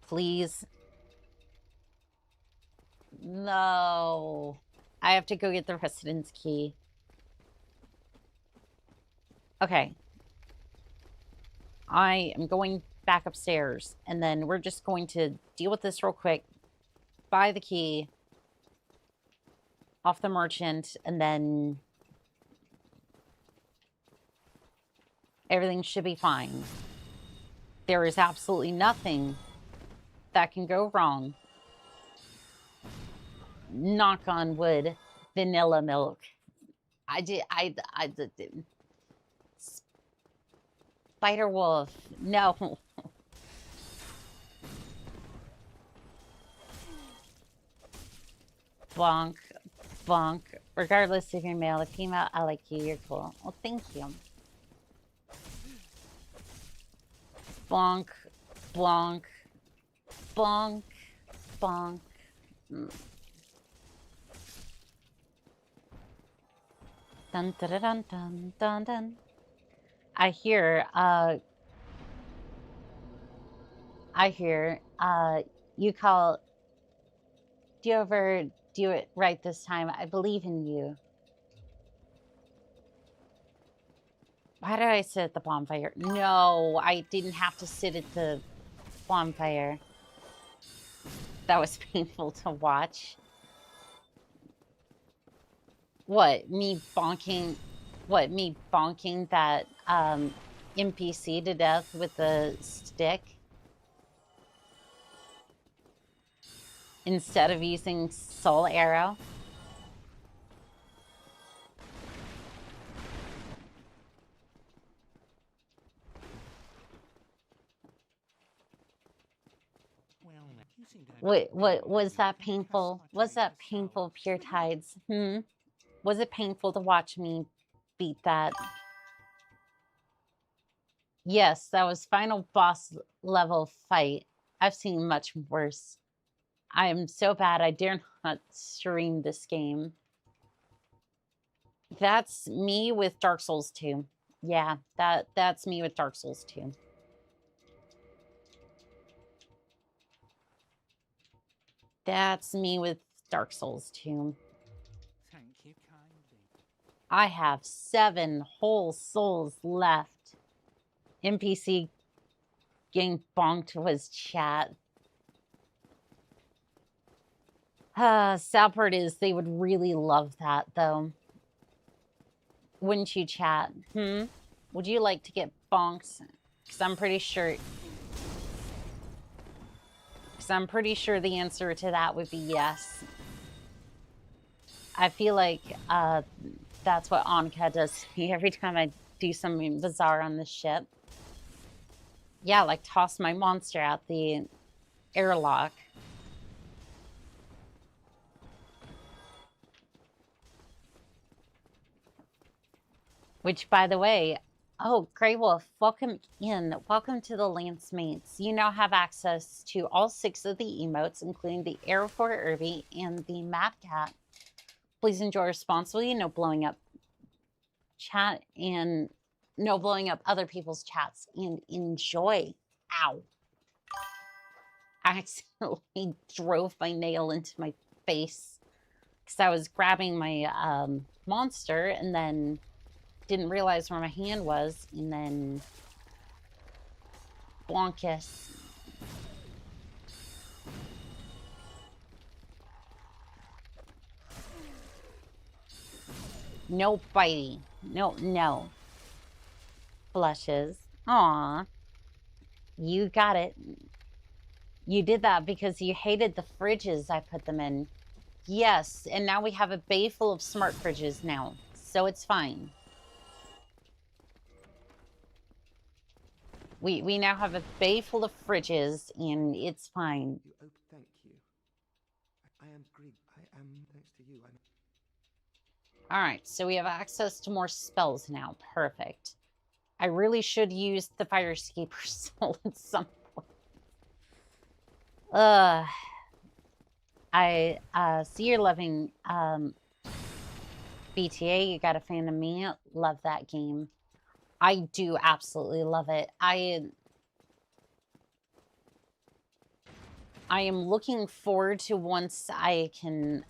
Please. No. I have to go get the residence key. Okay. I am going back upstairs, and then we're just going to deal with this real quick. Buy the key off the merchant, and then everything should be fine. There is absolutely nothing that can go wrong. Knock on wood. Vanilla milk. I did. Spider wolf. No. Bonk. Bonk. Regardless if you're male or female, I like you. You're cool. Well, thank you. Bonk. Bonk. Bonk. Bonk. Dun dun dun dun dun dun. I hear you call. Do you ever do it right this time? I believe in you. Why did I sit at the bonfire? No, I didn't have to sit at the bonfire. That was painful to watch. What, me bonking? What, me bonking that NPC to death with the stick? Instead of using soul arrow? What was that painful? Was that painful, Pure Tides? Was it painful to watch me beat that? Yes, that was final boss level fight. I've seen much worse. I am so bad I dare not stream this game. That's me with Dark Souls 2. Yeah, that's me with Dark Souls 2. That's me with Dark Souls 2.
Thank you kindly.
I have 7 whole souls left. NPC getting bonked was chat. Sad part is they would really love that, though. Wouldn't you, chat? Would you like to get bonked? Because I'm pretty sure... Because I'm pretty sure the answer to that would be yes. I feel like that's what Anka does to me every time I do something bizarre on the ship. Yeah, like toss my monster out the airlock. Which, by the way, oh, Grey Wolf, welcome in. Welcome to the Lance Mates. You now have access to all 6 of the emotes, including the Aerophore Irby and the Mad Cat. Please enjoy responsibly, no blowing up chat and no blowing up other people's chats, and enjoy. Ow. I accidentally drove my nail into my face because I was grabbing my monster and then didn't realize where my hand was, and then blonkus. No bitey. No. Blushes. Aw. You got it. You did that because you hated the fridges I put them in. Yes, and now we have a bay full of smart fridges now, so it's fine. We now have a bay full of fridges, and it's fine.
Thank you. I am Greek. I am next to you.
All right, so we have access to more spells now. Perfect. I really should use the Fire Escaper soul at some point. I see you're loving BTA. You got a fan of me. Love that game. I do absolutely love it. I am looking forward to when I can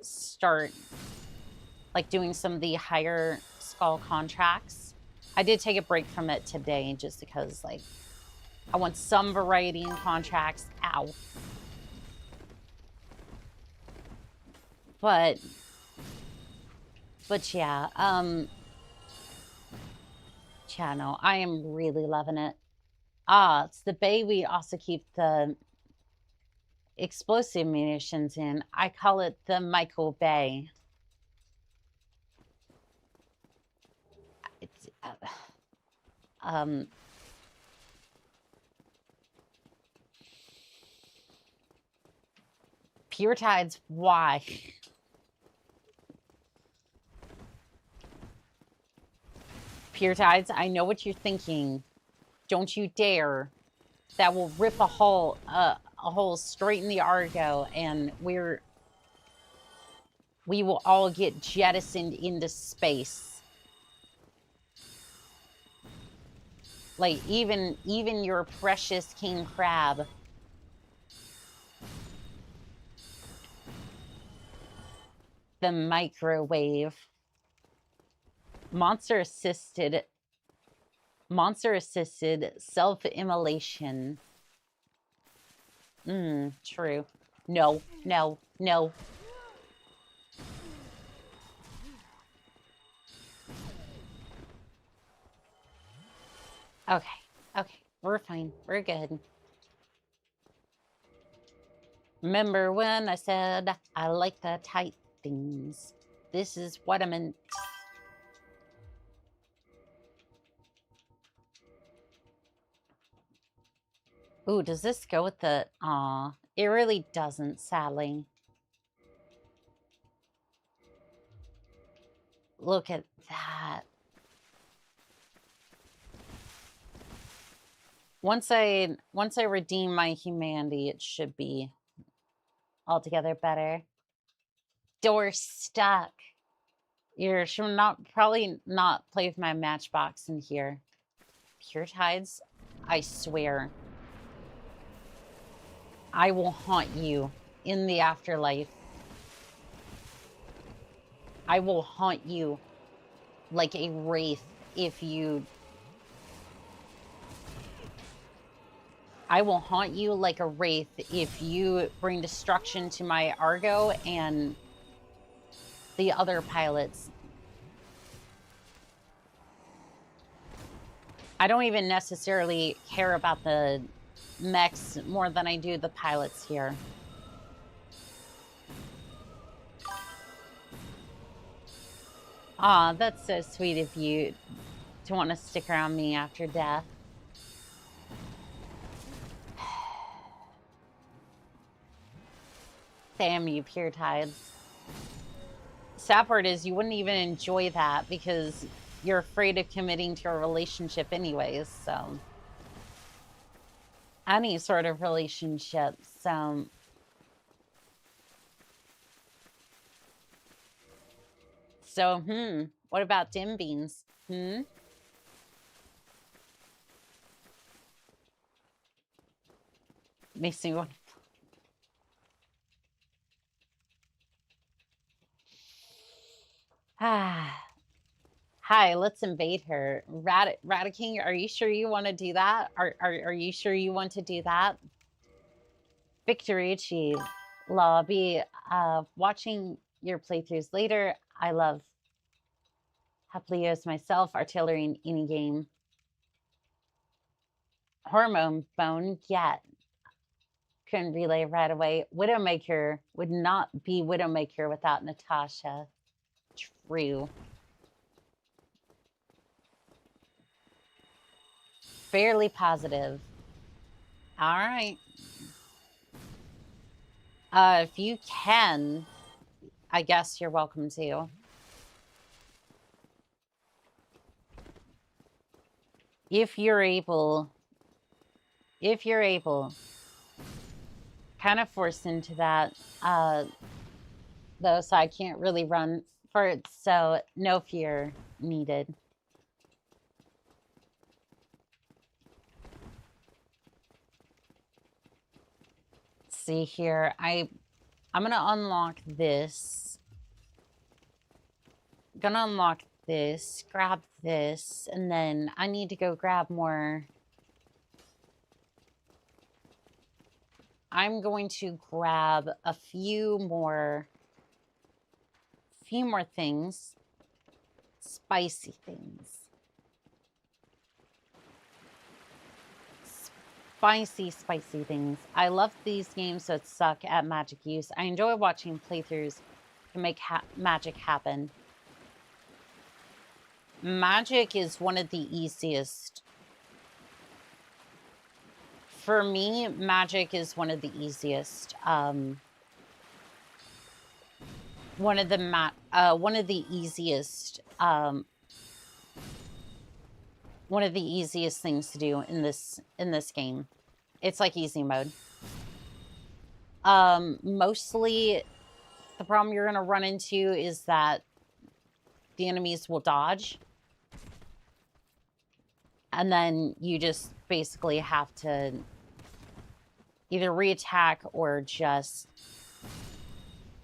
start like doing some of the higher skull contracts. I did take a break from it today just because like I want some variety in contracts. Ow. But yeah, no, I am really loving it. It's the bay we also keep the explosive munitions in. I call it the Michael Bay. It's, Pure Tides, why? Pure Tides, I know what you're thinking. Don't you dare. That will rip a hole straight in the Argo, and we will all get jettisoned into space. Like even your precious king crab. The microwave. Monster assisted self-immolation. True. No. Okay. We're fine. We're good. Remember when I said I like the tight things? This is what I meant. Ooh, does this go with the... Aw, it really doesn't, sadly. Look at that. Once I redeem my humanity, it should be altogether better. Door stuck. You should probably not play with my matchbox in here. Pure Tides, I swear. I will haunt you in the afterlife. I will haunt you like a wraith if you... I will haunt you like a wraith if you bring destruction to my Argo and the other pilots. I don't even necessarily care about the mechs more than I do the pilots here. Aw, that's so sweet of you to want to stick around me after death. Damn you, pure tides. Sad part is you wouldn't even enjoy that because you're afraid of committing to a relationship anyways, so. Any sort of relationship, so. So, what about dim beans? Makes me want... Hi, let's invade her. Radiking, are you sure you want to do that? Are you sure you want to do that? Victory achieved. Lobby. Watching your playthroughs later. I love happily as myself. Artillery in any game. Hormone bone. Get. Couldn't relay right away. Widowmaker would not be Widowmaker without Natasha. True. Fairly positive. All right. If you can, I guess you're welcome to. If you're able, kind of forced into that, though, so I can't really run for it, so no fear needed. See here, I'm gonna unlock this. Gonna unlock this, grab this, and then I need to go grab more. I'm going to grab a few more things. Spicy things. Spicy things. I love these games that suck at magic use. I enjoy watching playthroughs to make magic happen. Magic is one of the easiest. For me, magic is one of the easiest. One of the easiest things to do in this game. It's like easy mode. Mostly the problem you're gonna run into is that the enemies will dodge. And then you just basically have to either reattack or just,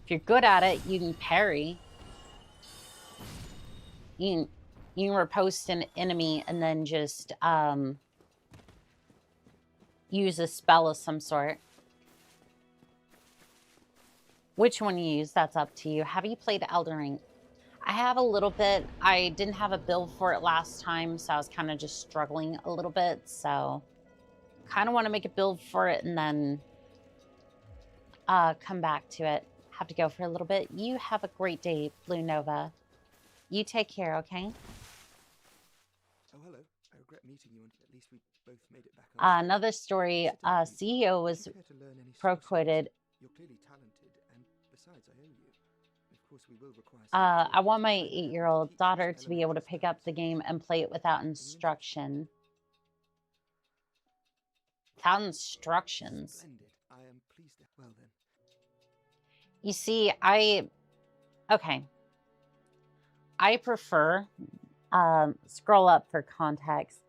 if you're good at it, you can parry. You can riposte an enemy and then just use a spell of some sort. Which one you use, that's up to you. Have you played Elden Ring? I have a little bit. I didn't have a build for it last time, so I was kind of just struggling a little bit. So kind of want to make a build for it and then come back to it. Have to go for a little bit. You have a great day, Blue Nova. You take care, okay?
Oh, hello. I regret meeting you, and at least we both made it back on.
Another story. CEO was pro-quoted.
You're clearly talented, and besides, I owe you. Of course, we will require
I want my 8-year-old daughter to be able to pick up the game and play it without instruction. Without instructions.
Splendid. I am pleased. Well then.
You see, okay. I prefer, scroll up for context.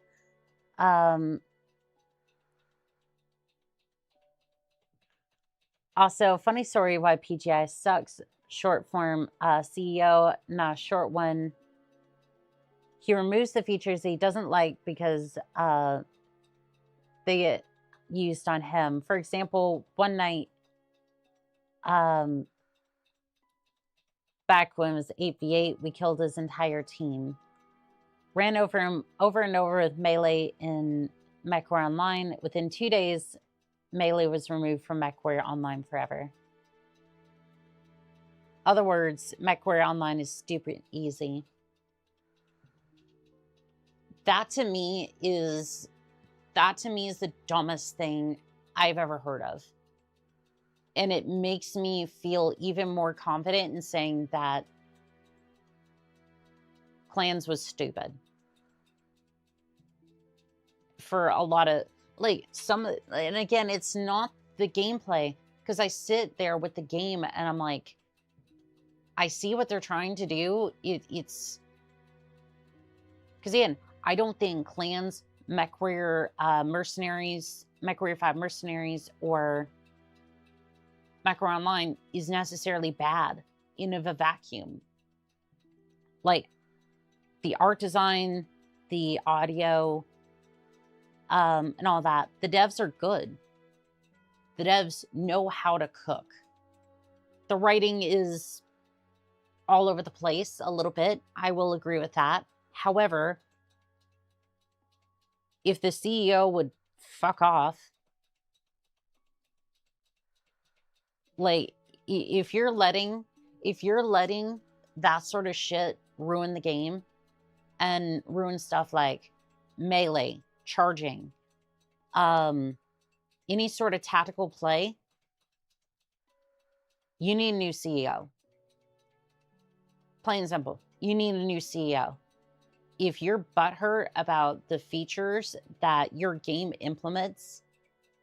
Also, funny story why PGI sucks. short form CEO, not a short one. He removes the features he doesn't like because they get used on him. For example, one night, back when it was 8v8, we killed his entire team. Ran over him over and over with Melee in MechWarrior Online. Within 2 days, Melee was removed from MechWarrior Online forever. Other words, MechWarrior Online is stupid easy. That to me is the dumbest thing I've ever heard of. And it makes me feel even more confident in saying that Clans was stupid. For a lot of, like, and again, it's not the gameplay, because I sit there with the game and I'm like, I see what they're trying to do. It's, because again, I don't think Clans, MechWarrior Mercenaries, MechWarrior 5 Mercenaries, or MechWarrior Online is necessarily bad in a vacuum. Like, the art design, the audio, and all that. The devs are good. The devs know how to cook. The writing is all over the place a little bit. I will agree with that. However, if the CEO would fuck off, like, if you're letting that sort of shit ruin the game and ruin stuff like melee, charging, any sort of tactical play, you need a new CEO. Plain and simple. You need a new CEO. If you're butthurt about the features that your game implements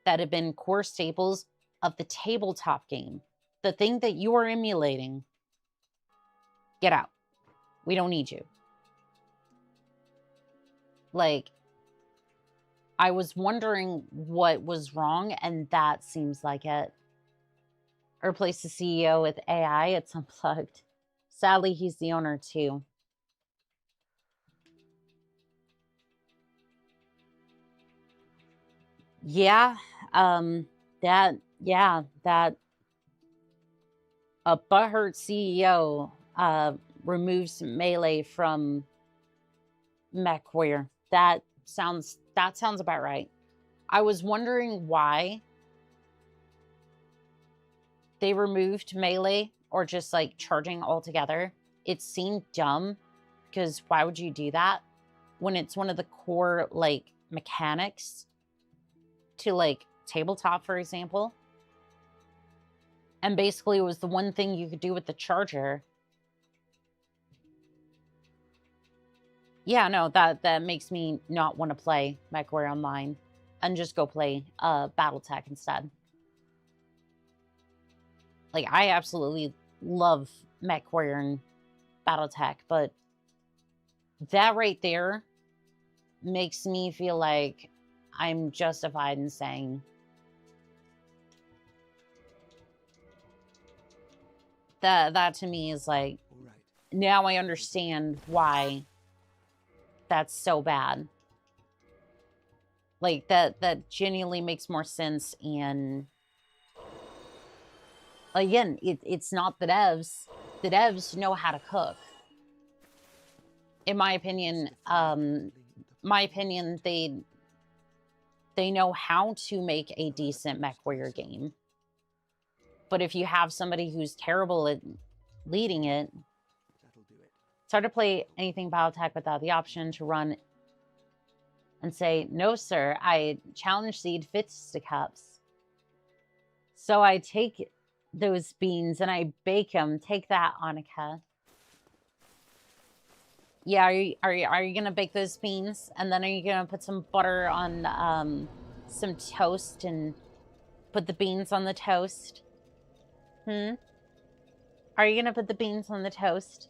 that have been core staples of the tabletop game, the thing that you are emulating, get out. We don't need you. Like, I was wondering what was wrong, and that seems like it. Replace the CEO with AI, it's unplugged. Sadly, he's the owner too. Yeah, that a butthurt CEO removes Melee from MechWarrior. That sounds about right. I was wondering why they removed Melee or just like charging altogether. It seemed dumb, because why would you do that when it's one of the core like mechanics to like tabletop, for example? And basically it was the one thing you could do with the charger. Yeah, no, that makes me not want to play MechWarrior Online and just go play Battletech instead. Like, I absolutely love MechWarrior and Battletech, but that right there makes me feel like I'm justified in saying that to me is like,
All right.
now I understand why that's so bad. Like, that genuinely makes more sense. And again, it's not the devs. The devs know how to cook. In my opinion, they know how to make a decent MechWarrior game. But if you have somebody who's terrible at leading it,
That'll do it.
it's hard to play anything Biotech without the option to run and say, no, sir, I challenge seed fisticuffs. So I take those beans and I bake them. Take that, Annika. Yeah, are you gonna bake those beans? And then are you gonna put some butter on some toast and put the beans on the toast? Are you gonna put the beans on the toast?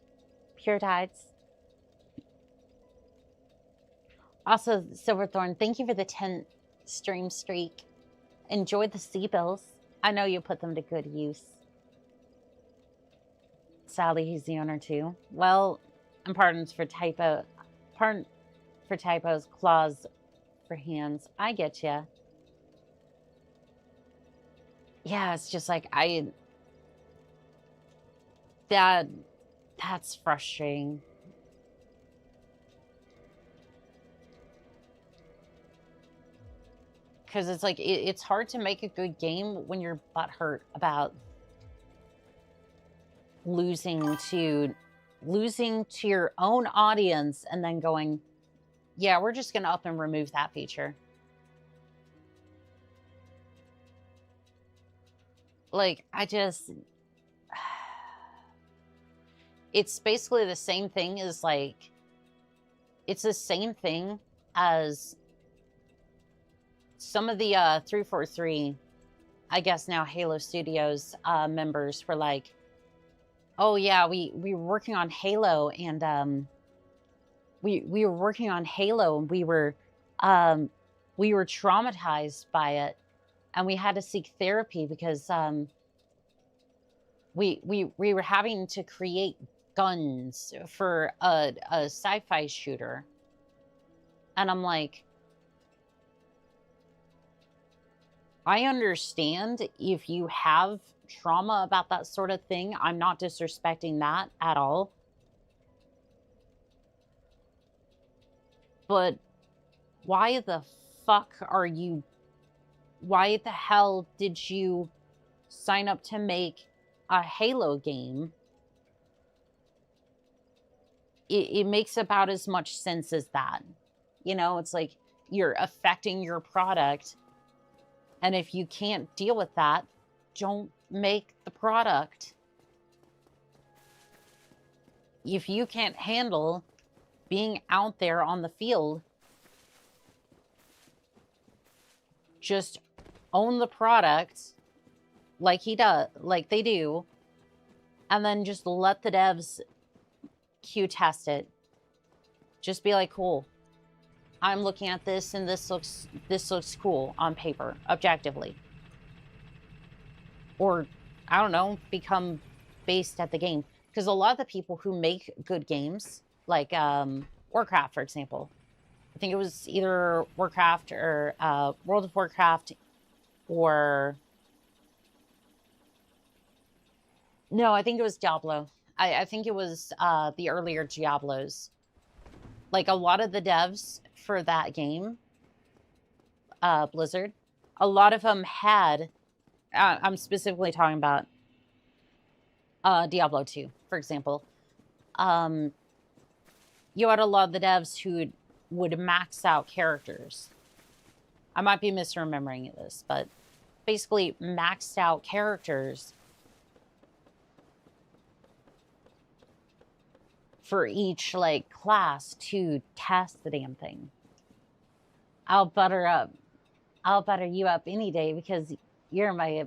Pure Tides. Also, Silverthorn, thank you for the 10 stream streak. Enjoy the sea bills. I know you put them to good use. Sadly, he's the owner too. Well, and pardons for typos, claws for hands. I get ya. Yeah, it's just like that's frustrating. Because it's like it's hard to make a good game when you're butthurt about losing to your own audience and then going, yeah, we're just gonna up and remove that feature. Like, it's basically the same thing as like, it's the same thing as some of the 343, I guess now Halo Studios members were like, oh yeah, we were working on Halo, and we were working on Halo, and we were traumatized by it, and we had to seek therapy because we were having to create guns for a sci-fi shooter. And I'm like, I understand if you have trauma about that sort of thing. I'm not disrespecting that at all. But why the hell did you sign up to make a Halo game? It makes about as much sense as that. You know, it's like you're affecting your product. And if you can't deal with that, don't make the product. If you can't handle being out there on the field, just own the product like they do, and then just let the devs Q test it. Just be like, cool, I'm looking at this and this looks cool on paper, objectively. Or, I don't know, become based at the game. Because a lot of the people who make good games, like Warcraft, for example, I think it was either Warcraft or World of Warcraft, or no, I think it was Diablo. I think it was the earlier Diablos. Like, a lot of the devs for that game, Blizzard, a lot of them had, I'm specifically talking about Diablo 2, for example. You had a lot of the devs who would max out characters. I might be misremembering this, but basically maxed out characters for each like class to test the damn thing. I'll butter you up any day because you're my,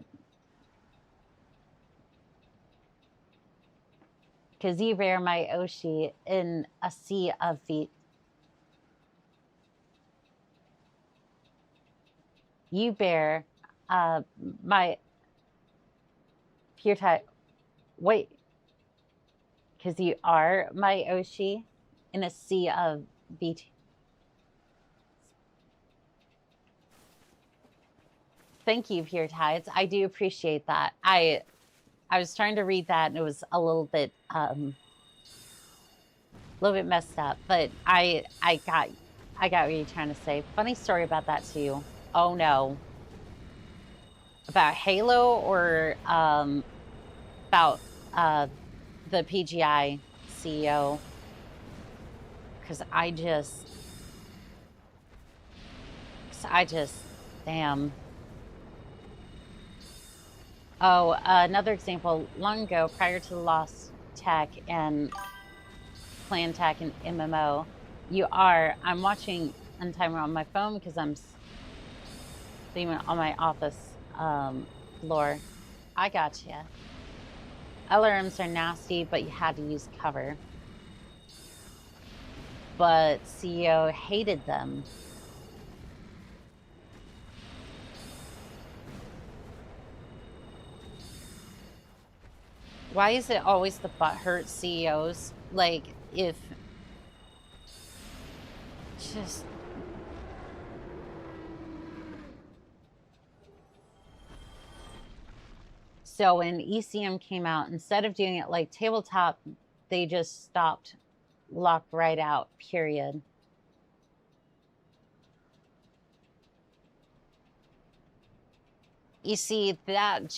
because you bear my Oshi in a sea of feet. You bear my pure type. Wait. Because you are my Oshi in a sea of beat. Thank you, Pure Tides. I do appreciate that. I was trying to read that and it was a little bit messed up, but I got what you're trying to say. Funny story about that too. Oh no. About Halo or about the PGI CEO, because I just, damn. Oh, another example, long ago, prior to the Lost Tech and Clan Tech and MMO, I'm watching Untimer on my phone because I'm streaming on my office floor. I gotcha. LRMs are nasty, but you had to use cover. But CEO hated them. Why is it always the butthurt CEOs? Like, if... Just... So when ECM came out, instead of doing it like tabletop, they just stopped, locked right out, period. You see, that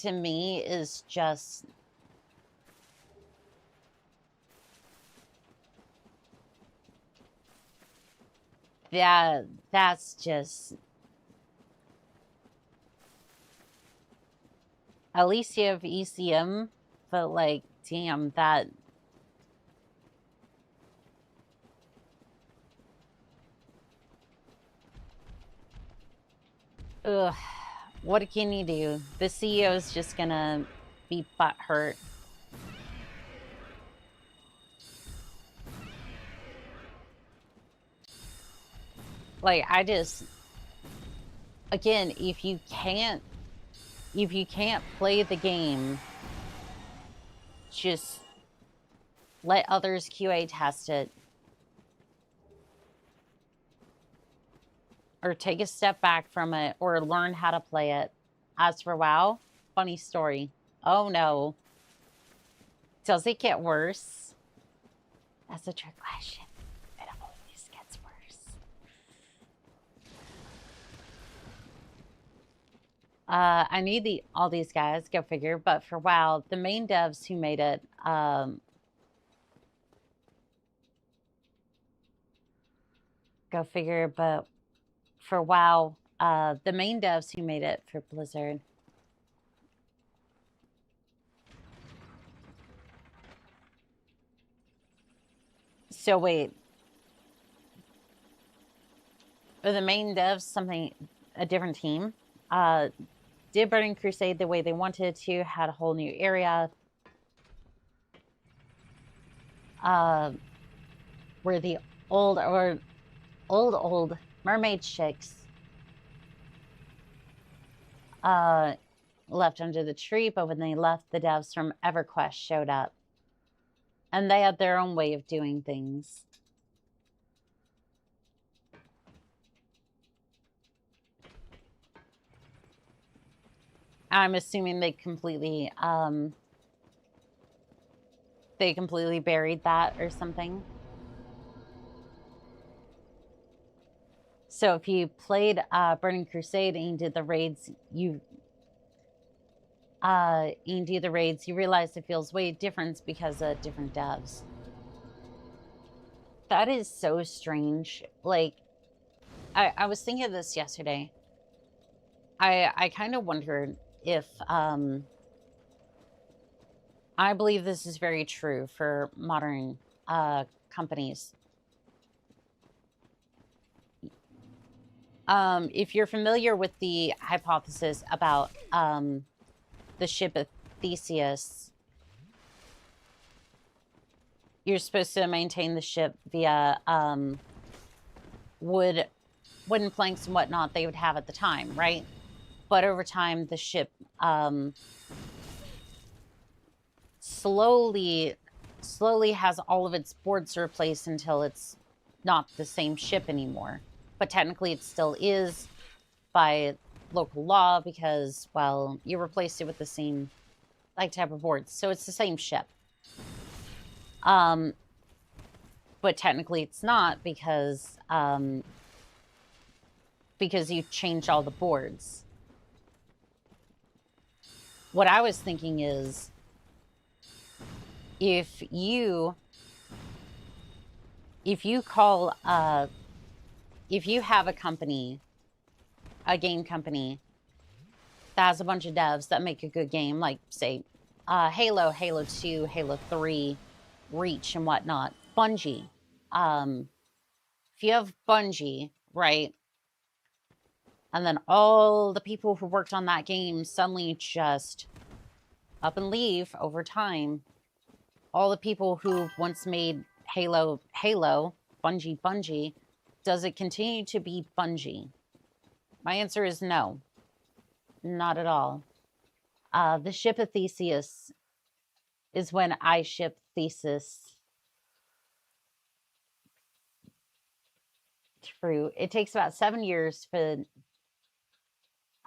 to me is just... That's just... At least you have ECM, but like, damn, that... Ugh, what can you do? The CEO is just gonna be butthurt. Like, I just... Again, if you can't play the game, just let others QA test it. Or take a step back from it, or learn how to play it. As for WoW, funny story. Oh no. Does it get worse? That's a trick question. It always gets worse. I need all these guys, go figure, but for WoW, the main devs who made it, go figure, but for WoW, the main devs who made it for Blizzard. So wait. Are the main devs a different team? Did Burning Crusade the way they wanted to, had a whole new area. Where the old mermaid chicks left under the tree, but when they left, the devs from EverQuest showed up. And they had their own way of doing things. I'm assuming they completely buried that or something. So if you played Burning Crusade and you did the raids, you realize it feels way different because of different devs. That is so strange. Like, I was thinking of this yesterday. I kind of wondered if I believe this is very true for modern companies. If you're familiar with the hypothesis about the ship of Theseus, you're supposed to maintain the ship via wooden planks and whatnot they would have at the time, right? But over time, the ship slowly has all of its boards replaced until it's not the same ship anymore. But technically it still is by local law because, well, you replaced it with the same type of boards. So it's the same ship. But technically it's not because you changed all the boards. What I was thinking is, if you have a company, a game company that has a bunch of devs that make a good game, like say Halo, Halo 2, Halo 3, Reach and whatnot, Bungie. If you have Bungie, right, and then all the people who worked on that game suddenly just up and leave over time, all the people who once made Halo, Bungie, does it continue to be Bungie? My answer is no. not at all. The ship of Theseus is when I ship Thesis through. It takes about 7 years for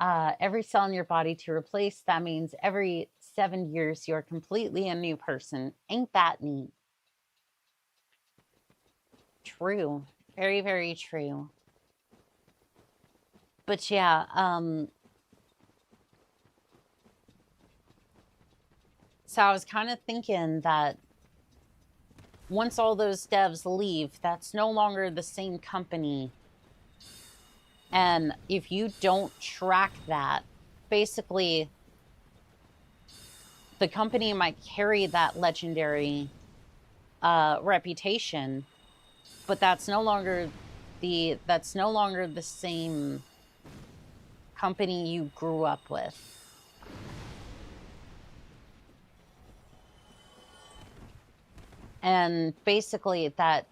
every cell in your body to replace. That means every 7 years you're completely a new person. Ain't that neat? True. Very, very true. But yeah, so I was kind of thinking that once all those devs leave, that's no longer the same company. And if you don't track that, basically the company might carry that legendary reputation, but that's no longer the same company you grew up with. And basically that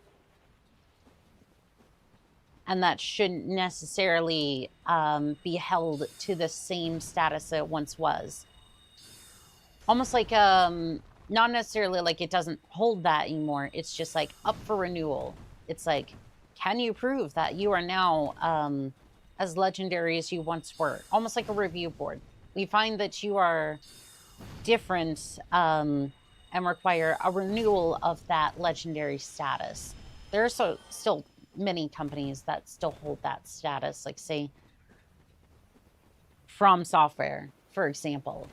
shouldn't necessarily be held to the same status it once was. Almost like not necessarily like it doesn't hold that anymore. It's just like up for renewal. It's like, can you prove that you are now as legendary as you once were? Almost like a review board. We find that you are different and require a renewal of that legendary status. There are still many companies that still hold that status, like say From Software, for example.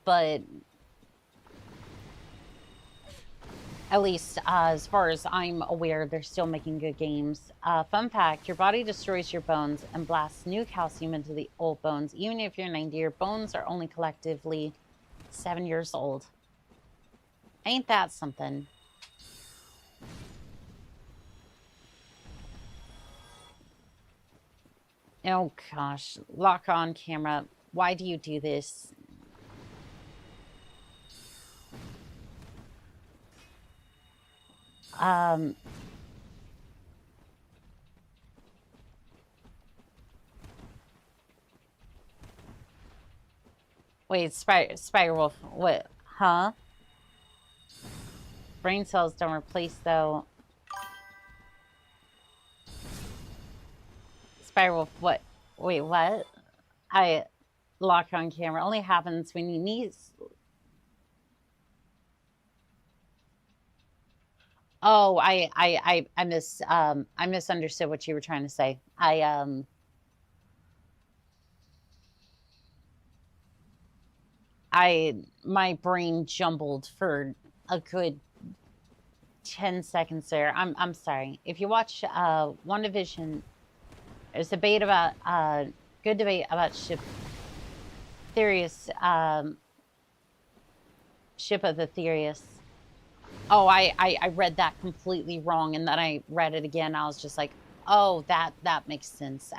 But at least as far as I'm aware, they're still making good games. Fun fact, your body destroys your bones and blasts new calcium into the old bones. Even if you're 90, your bones are only collectively 7 years old. Ain't that something? Oh gosh, lock on camera. Why do you do this? Wait, Spirewolf, what? Huh? Brain cells don't replace, though. Spirewolf, what? Wait, what? I lock on camera. Only happens when you need... Oh, I misunderstood what you were trying to say. My brain jumbled for a good 10 seconds there. I'm sorry. If you watch WandaVision, there's a debate about good debate about ship Thereus, ship of the Thereus. Oh, I read that completely wrong, and then I read it again. I was just like, oh, that makes sense.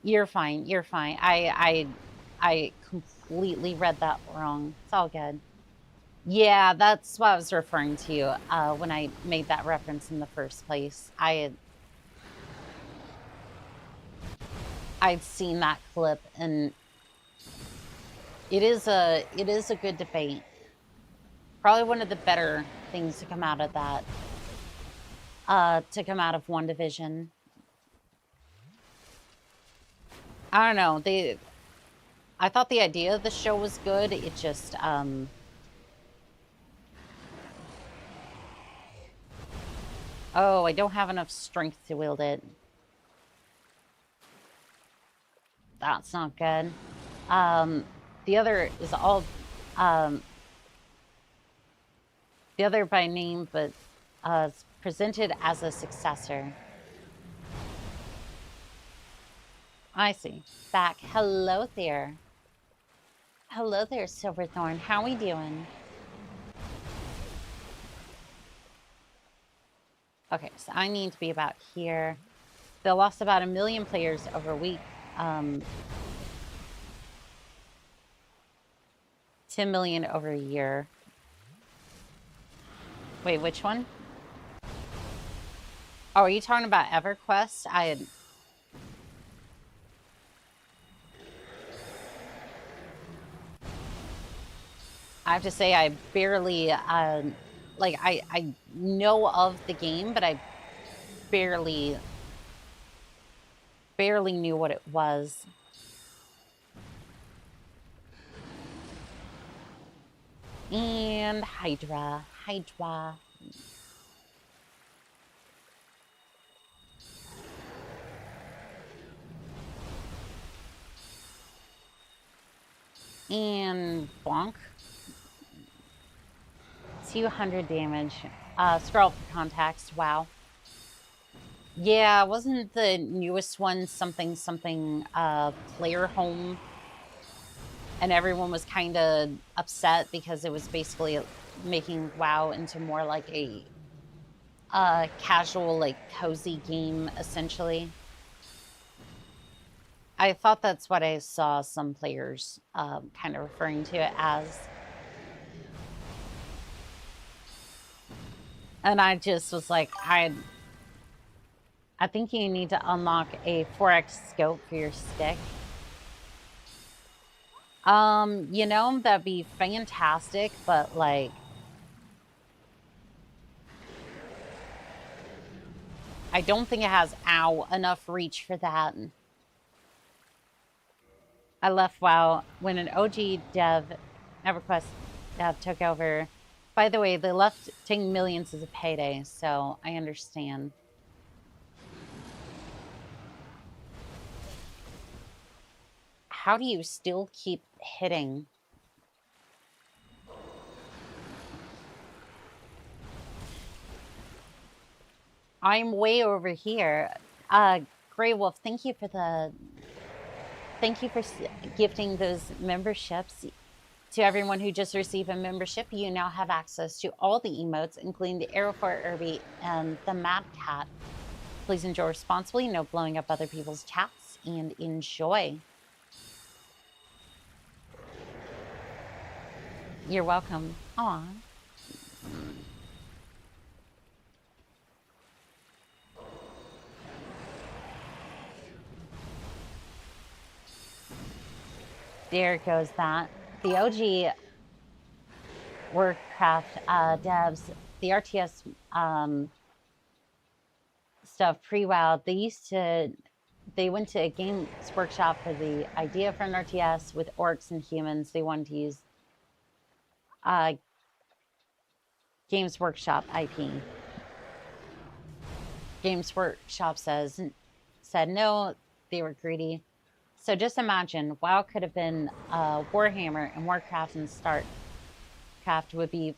You're fine. You're fine. I completely read that wrong. It's all good. Yeah, that's what I was referring to when I made that reference in the first place. I'd seen that clip, and it is a good debate. Probably one of the better things to come out of that. To come out of WandaVision. I don't know. I thought the idea of the show was good. It just oh, I don't have enough strength to wield it. That's not good. The other is all the other by name, but it's presented as a successor. I see. Back. Hello there. Hello there, Silverthorn. How we doing? Okay, so I need to be about here. They lost about 1 million players over a week. 10 million over a year. Wait, which one? Oh, are you talking about EverQuest? I have to say I barely, like, I know of the game, but I barely knew what it was. And Hydra. And bonk. 200 damage. Scroll for context. Wow. Yeah, wasn't the newest one something player home? And everyone was kind of upset because it was basically making WoW into more like a casual, like cozy game, essentially. I thought that's what I saw some players kind of referring to it as. And I just was like, I think you need to unlock a 4x scope for your stick. You know, that'd be fantastic, but like, I don't think it has enough reach for that. I left WoW when an OG dev, EverQuest dev, took over. By the way, they left taking millions as a payday, so I understand. How do you still keep hitting? I'm way over here. Grey Wolf, thank you for gifting those memberships. To everyone who just received a membership, you now have access to all the emotes, including the arrow for Irby and the Mad Cat. Please enjoy responsibly, no blowing up other people's chats, and enjoy. You're welcome. Aw. There goes that. The OG Warcraft devs, the RTS stuff pre-WoW, they went to a Games Workshop for the idea for an RTS with orcs and humans. They wanted to use Games Workshop IP. Games Workshop said no, they were greedy. So just imagine, WoW could have been Warhammer, and Warcraft and StarCraft would be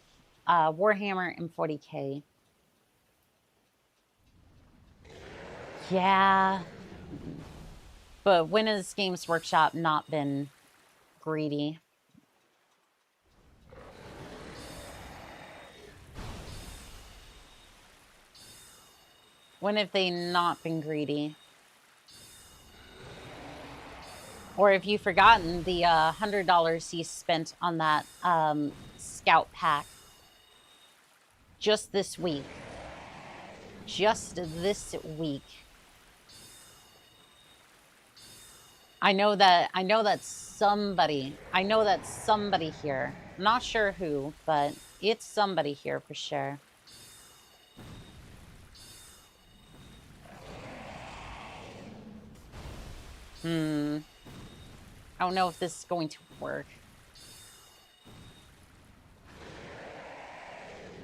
Warhammer and 40k. Yeah. But when has Games Workshop not been greedy? When have they not been greedy? Or have you forgotten the $100 he spent on that scout pack just this week? Just this week. I know that somebody here. I'm not sure who, but it's somebody here for sure. I don't know if this is going to work.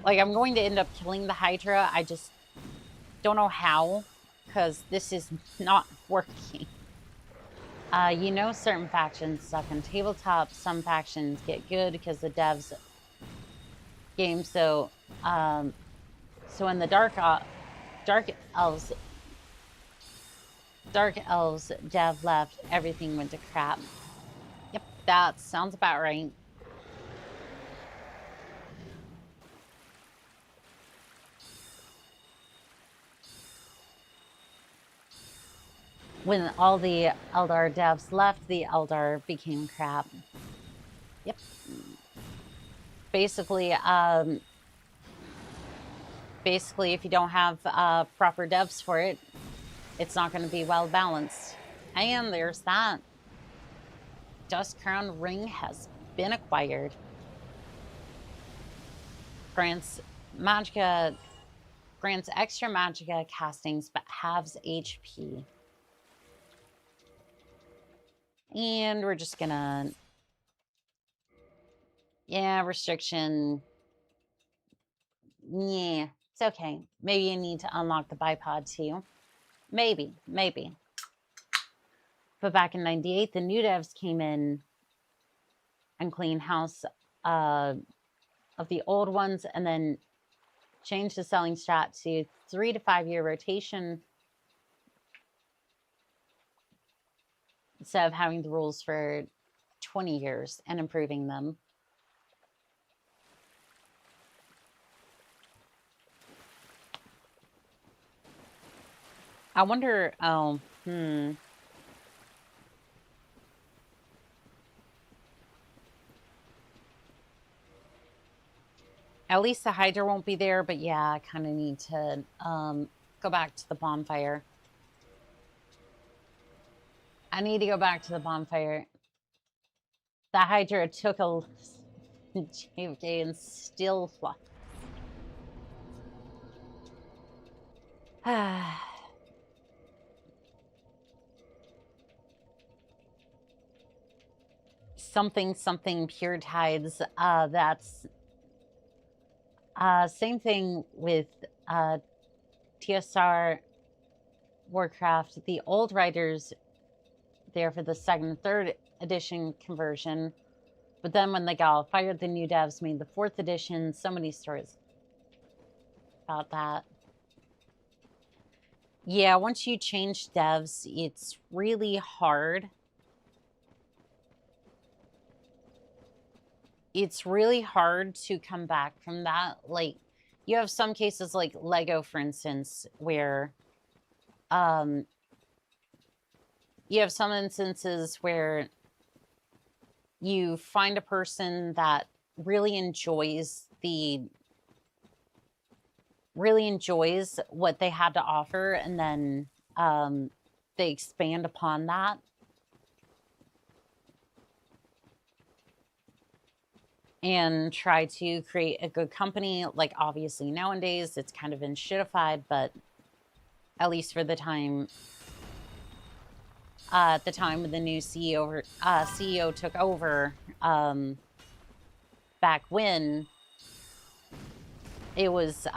Like, I'm going to end up killing the Hydra. I just don't know how, because this is not working. You know, certain factions suck on tabletop. Some factions get good because the devs game. So when the Dark Elves dev left, everything went to crap. Yep, that sounds about right. When all the Eldar devs left, the Eldar became crap. Yep. Basically, basically, if you don't have proper devs for it, it's not going to be well balanced. And there's that. Dust Crown Ring has been acquired. Grants extra magicka castings, but halves HP. And we're just gonna... Yeah, restriction. Yeah, it's okay. Maybe you need to unlock the bipod too. Maybe. But back in 98, the new devs came in and cleaned house of the old ones, and then changed the selling strat to 3 to 5 year rotation instead of having the rules for 20 years and improving them. I wonder, At least the Hydra won't be there, but yeah, I kind of need to go back to the bonfire. I need to go back to the bonfire. The Hydra took a JFK and still fly. something pure tides. That's same thing with TSR Warcraft. The old writers there for the 2nd and 3rd edition conversion, but then when they got all fired, the new devs made the 4th edition. So many stories about that. Yeah, once you change devs, it's really hard. It's really hard to come back from that. Like, you have some cases like Lego, for instance, where you have some instances where you find a person that really enjoys what they had to offer, and then they expand upon that. And try to create a good company. Like, obviously nowadays it's kind of been shitified, but at least for the time, at the time when the new CEO took over, back when it was,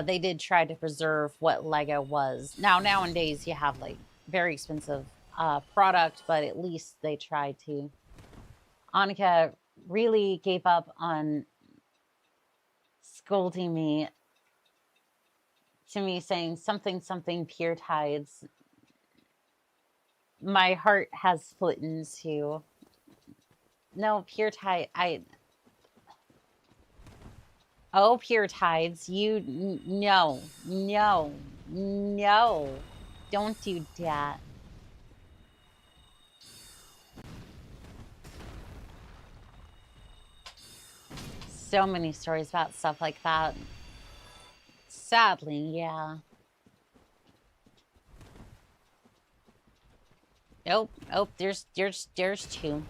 they did try to preserve what Lego was. Nowadays you have like very expensive product, but at least they tried to. Annika really gave up on scolding me, saying something pure tides. My heart has split in two. No, pure tide. Oh, pure tides. No. Don't do that. So many stories about stuff like that. Sadly, yeah. Oh, there's two. There's two.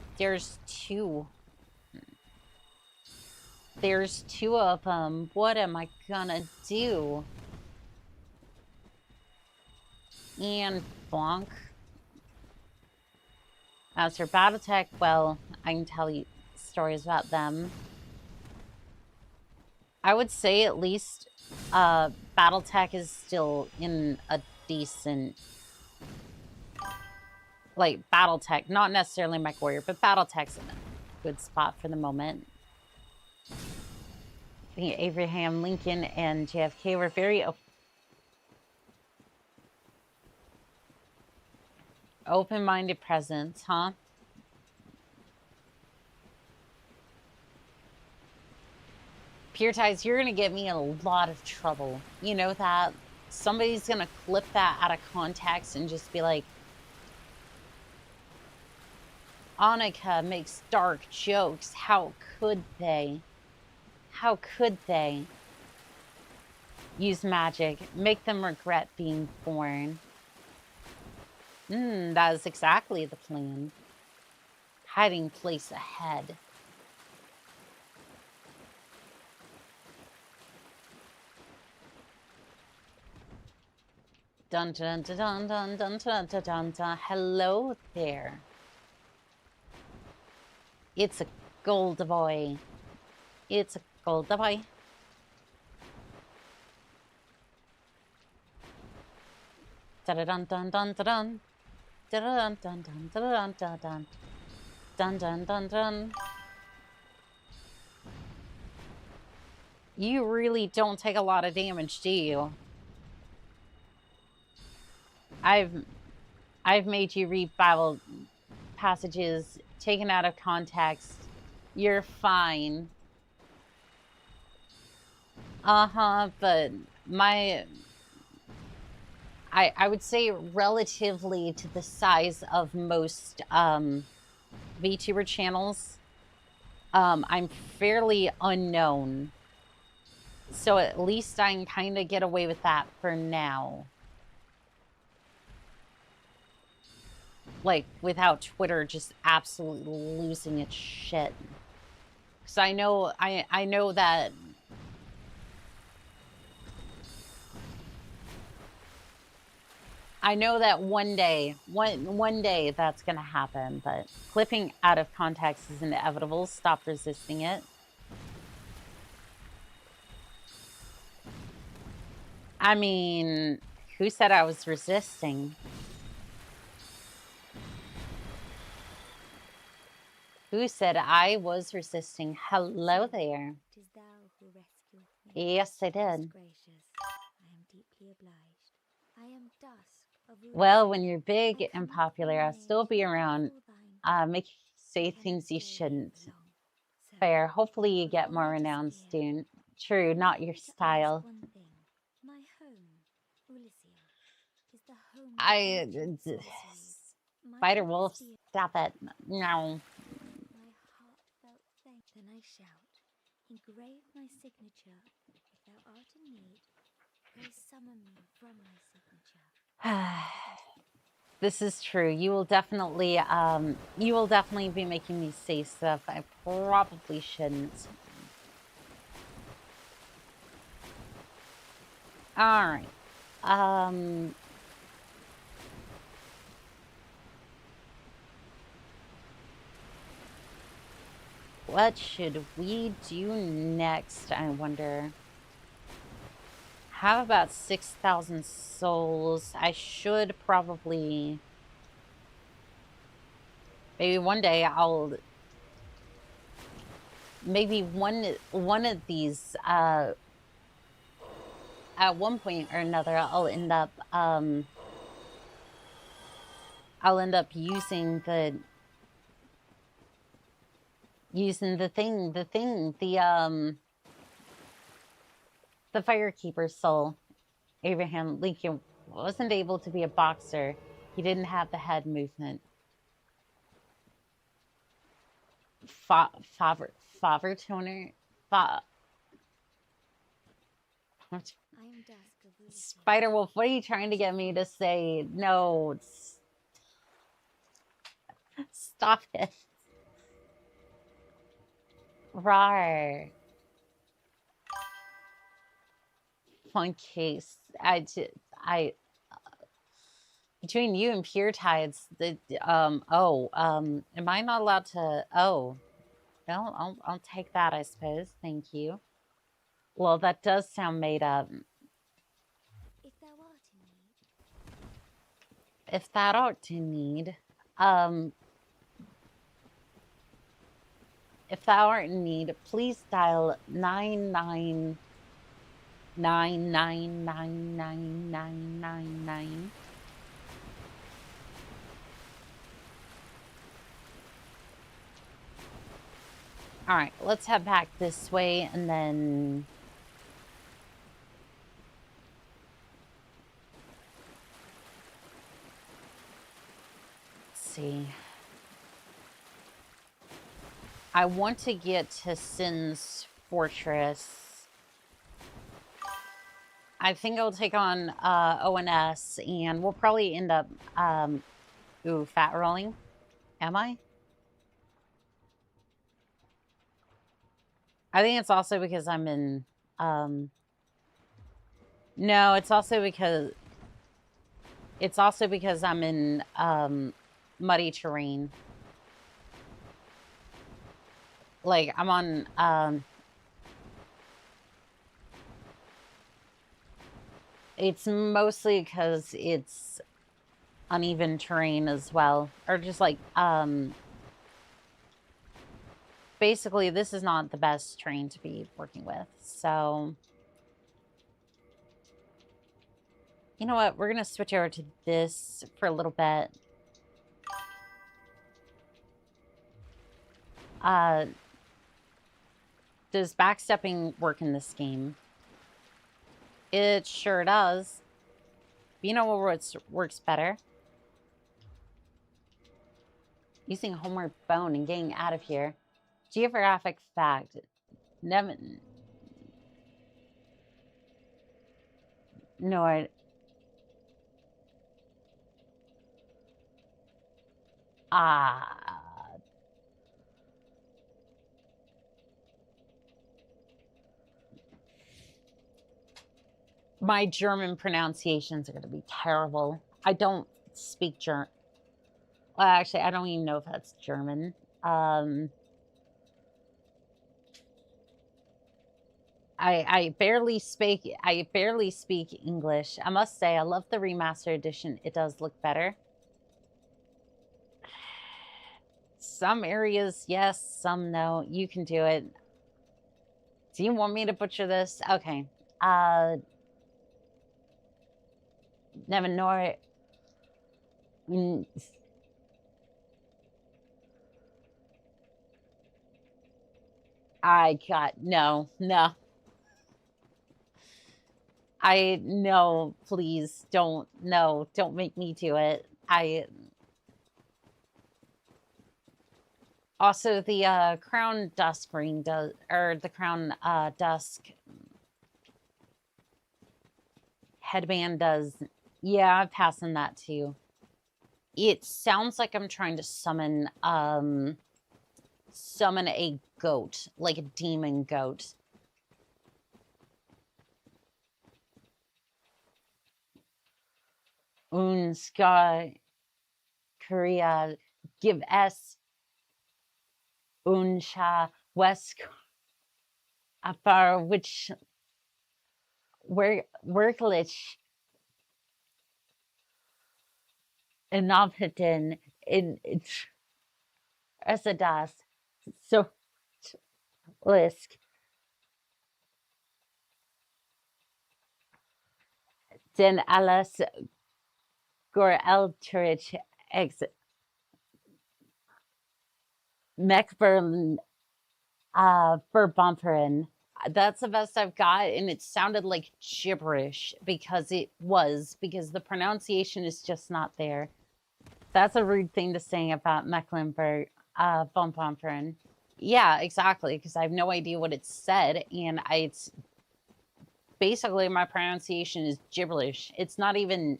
There's 2 of them. What am I gonna do? And bonk. As for Battletech, well, I can tell you stories about them. I would say at least Battletech is still in a decent... Like, Battletech, not necessarily MechWarrior, but Battletech's in a good spot for the moment. I think Abraham Lincoln and JFK were very open-minded presence, huh? Pure Tides, you're gonna get me in a lot of trouble. You know that? Somebody's gonna clip that out of context and just be like, Annika makes dark jokes. How could they? How could they? Use magic. Make them regret being born. That is exactly the plan. Hiding place ahead. Dun dun dun dun dun dun dun dun dun dun. Hello there. It's a gold boy. It's a gold boy. Dun dun dun dun dun. Dun dun dun dun dun dun dun. Dun dun dun dun. You really don't take a lot of damage, do you? I've made you read Bible passages taken out of context. You're fine. But I would say relatively to the size of most VTuber channels, I'm fairly unknown. So at least I can kind of get away with that for now. Like, without Twitter just absolutely losing its shit. Because I know that... I know that one day that's going to happen, but clipping out of context is inevitable. Stop resisting it. I mean, who said I was resisting? Who said I was resisting? Hello there.
It is thou who rescueth me.
Yes, I
Most
did.
gracious, I am deeply obliged. I am dusk of
Well,
Ulysse.
when you're
I
big
come
and
from
popular, I'll
the
still be
maid
around,
before thine.
make say
Cannot
things you
stay
shouldn't.
here long. So,
Fair. Hopefully you get
before
more
I
renown
disappear,
soon. True, not your
allow me to ask
style.
one thing. My home, Ulysse, is the home of
I...
ancient sorceries. Might
Spider
this
Wolf,
be
stop it. No.
my heartfelt thank? Then I shout, engrave my signature. If thou art in need, pray summon me from my signature.
This is true. You will definitely be making me say stuff I probably shouldn't. All right. What should we do next, I wonder? Have about 6,000 souls. I should probably... Maybe one day I'll... Maybe one of these, at one point or another, I'll end up using the Firekeeper's soul. Abraham Lincoln wasn't able to be a boxer. He didn't have the head movement. Favor toner?
I am dusk of Ulysse.
Spider Wolf, what are you trying to get me to say? No. Stop it. Rar. Fun case. Between you and Pure Tides, am I not allowed to? Oh, no, I'll take that, I suppose. Thank you. Well, that does sound made up.
If thou art in need,
If that art in need, if thou art in need, please dial 999999999. All right, let's head back this way and then... Let's see. I want to get to Sin's Fortress. I think I'll take on ONS, and we'll probably end up fat rolling. Am I? I think it's also because I'm in no, it's also because I'm in muddy terrain. Like I'm on it's mostly because it's uneven terrain as well. Or just like basically this is not the best terrain to be working with. So you know what? We're gonna switch over to this for a little bit. Does backstepping work in this game? It sure does. But you know what works better? Using homeward bone and getting out of here. Geographic fact. Never. No, my German pronunciations are going to be terrible. I don't speak German. Well, actually, I don't even know if that's German. I barely speak English. I must say, I love the remastered edition. It does look better. Some areas, yes, some no. You can do it. Do you want me to butcher this? Okay. Never know. I got no. No, please don't. No, don't make me do it. Also, the Crown Dusk ring does, or the Crown Dusk headband does. Yeah, I'm passing that too. It sounds like I'm trying to summon a goat, like a demon goat. Unska Korea give S Unsha West Afar which Worklich Inobhiten in Esadas so Lisk Den Alas Gor Eltrich Ex Mechburn Bumperen. That's the best I've got, and it sounded like gibberish because the pronunciation is just not there. That's a rude thing to say about Mecklenburg Bumperen. Yeah, exactly, because I have no idea what it said, and it's basically my pronunciation is gibberish. It's not even,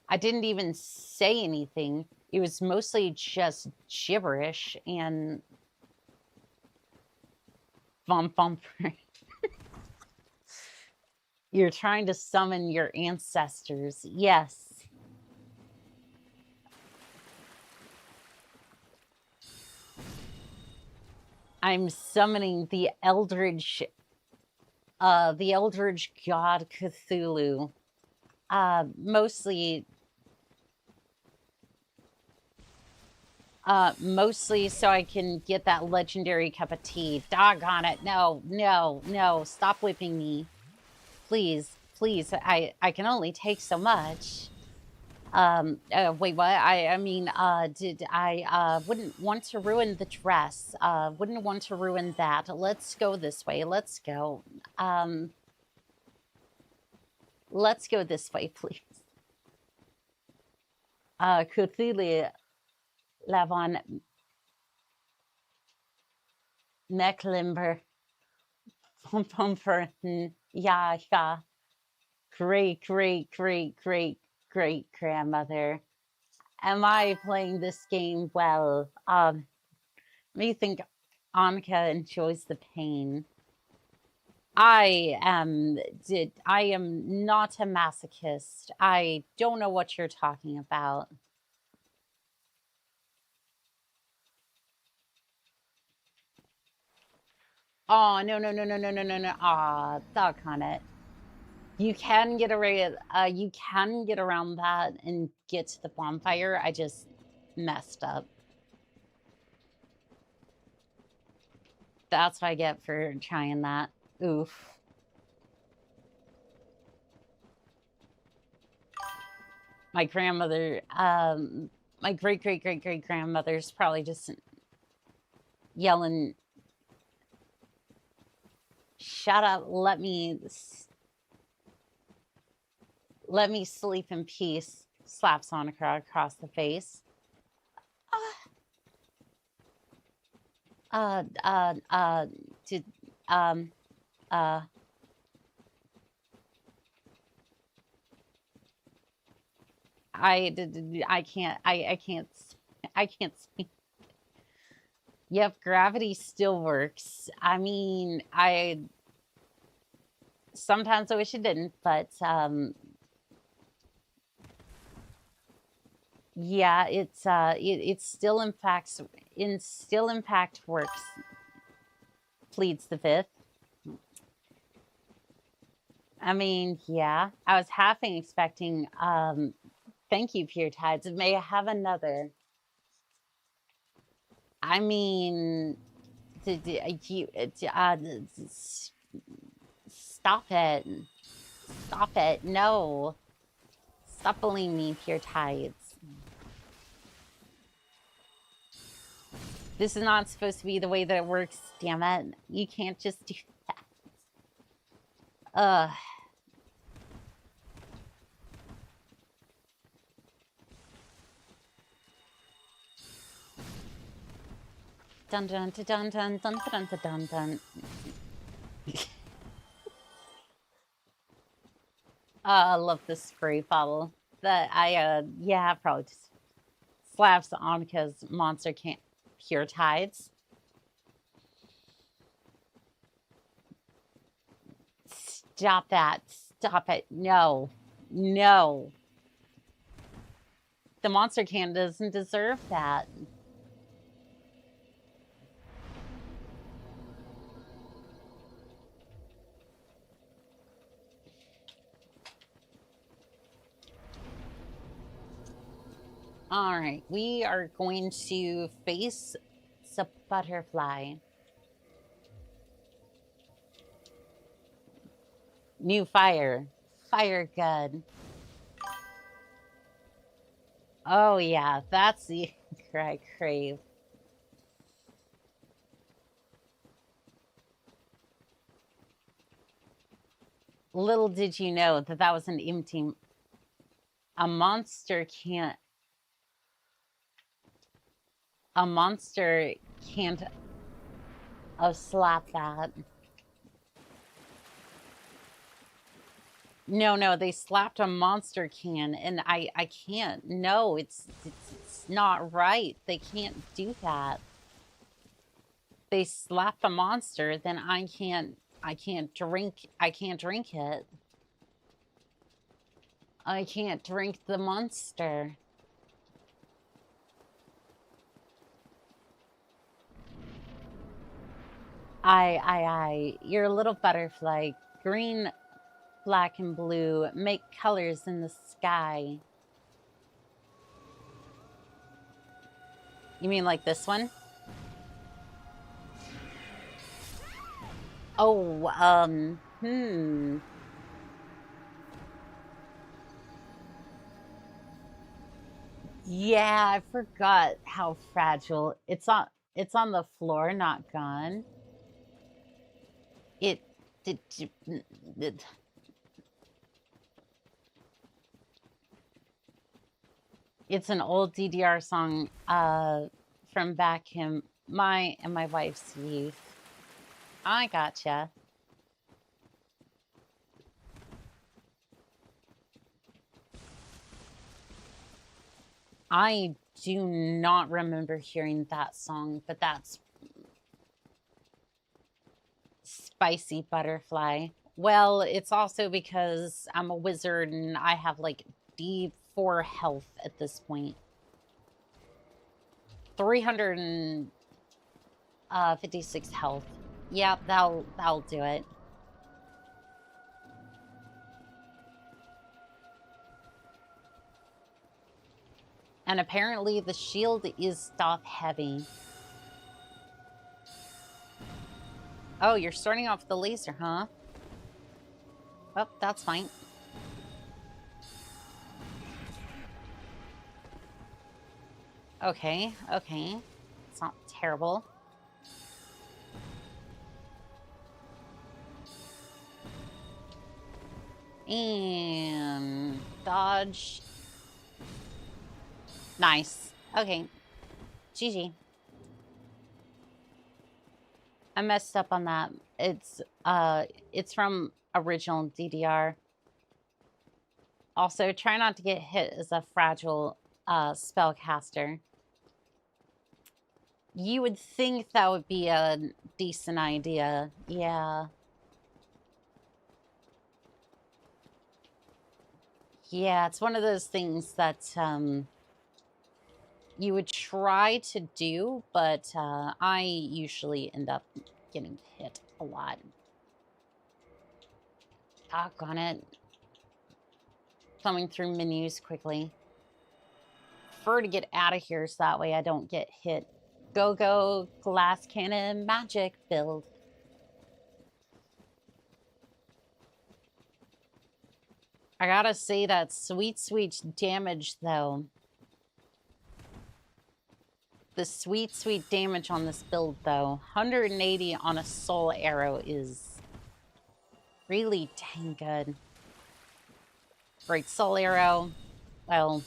I didn't even say anything. It was mostly just gibberish and bumper. You're trying to summon your ancestors. Yes. I'm summoning the Eldritch god Cthulhu. Mostly so I can get that legendary cup of tea. Doggone it. No. Stop whipping me. Please. I can only take so much. Wait, what? I mean, wouldn't want to ruin the dress. Wouldn't want to ruin that. Let's go this way. Let's go. Let's go this way, please. Cthulhu Lavon Mecklenburg. Pumper. Yeah, yeah. Great, great, great, great, great grandmother. Am I playing this game well? Me think Annika enjoys the pain. I am not a masochist. I don't know what you're talking about. Oh, no, no, no, no, no, no, no, no. Ah, doggone it. You can get you can get around that and get to the bonfire. I just messed up. That's what I get for trying that. Oof. My grandmother, my great great great great grandmother's probably just yelling, "Shut up! Let me sleep in peace." Slaps Annika across the face. Did I can't speak. Yep, gravity still works. I mean, I sometimes I wish it didn't, but yeah, it still impacts still impact works. Pleads the fifth. I mean, yeah, I was half expecting thank you, Pure Tides. May I have another? I mean, stop it. Stop it. No. Stop bullying me, Pure Tides. This is not supposed to be the way that it works, damn it. You can't just do that. Ugh. Dun dun dun dun dun dun dun dun dun dun. I love this spray bottle. That yeah, probably just slaps Annika's monster can't Pure Tides. Stop that. Stop it. No. No. The monster can doesn't deserve that. All right, we are going to face the butterfly. New fire. Fire good. Oh yeah, that's the I crave. Little did you know that that was an empty. A monster can't. A monster can't slap that. No, no, they slapped a monster can, and I can't. No, it's not right. They can't do that. They slap the monster, then I can't drink it. I can't drink the monster. You're a little butterfly. Green, black, and blue make colors in the sky. You mean like this one? Oh, Yeah, I forgot how fragile. It's on the floor, not gone. It it's an old DDR song from back in my and my wife's youth. I gotcha. I do not remember hearing that song, but that's Spicy Butterfly. Well, it's also because I'm a wizard and I have like D4 health at this point. 356 health. Yep, that'll do it. And apparently the shield is stuff heavy. Oh, you're starting off with the laser, huh? Oh, that's fine. Okay, okay. It's not terrible. And dodge. Nice. Okay. GG. I messed up on that. It's from original DDR. Also, try not to get hit as a fragile spellcaster. You would think that would be a decent idea. Yeah. Yeah, it's one of those things that you would try to do, but I usually end up getting hit a lot. Doggone it. Thumbing through menus quickly. Prefer to get out of here so that way I don't get hit. Go, glass cannon magic build. I gotta say that sweet damage though. The sweet damage on this build though. 180 on a soul arrow is really dang good. Great soul arrow. Well,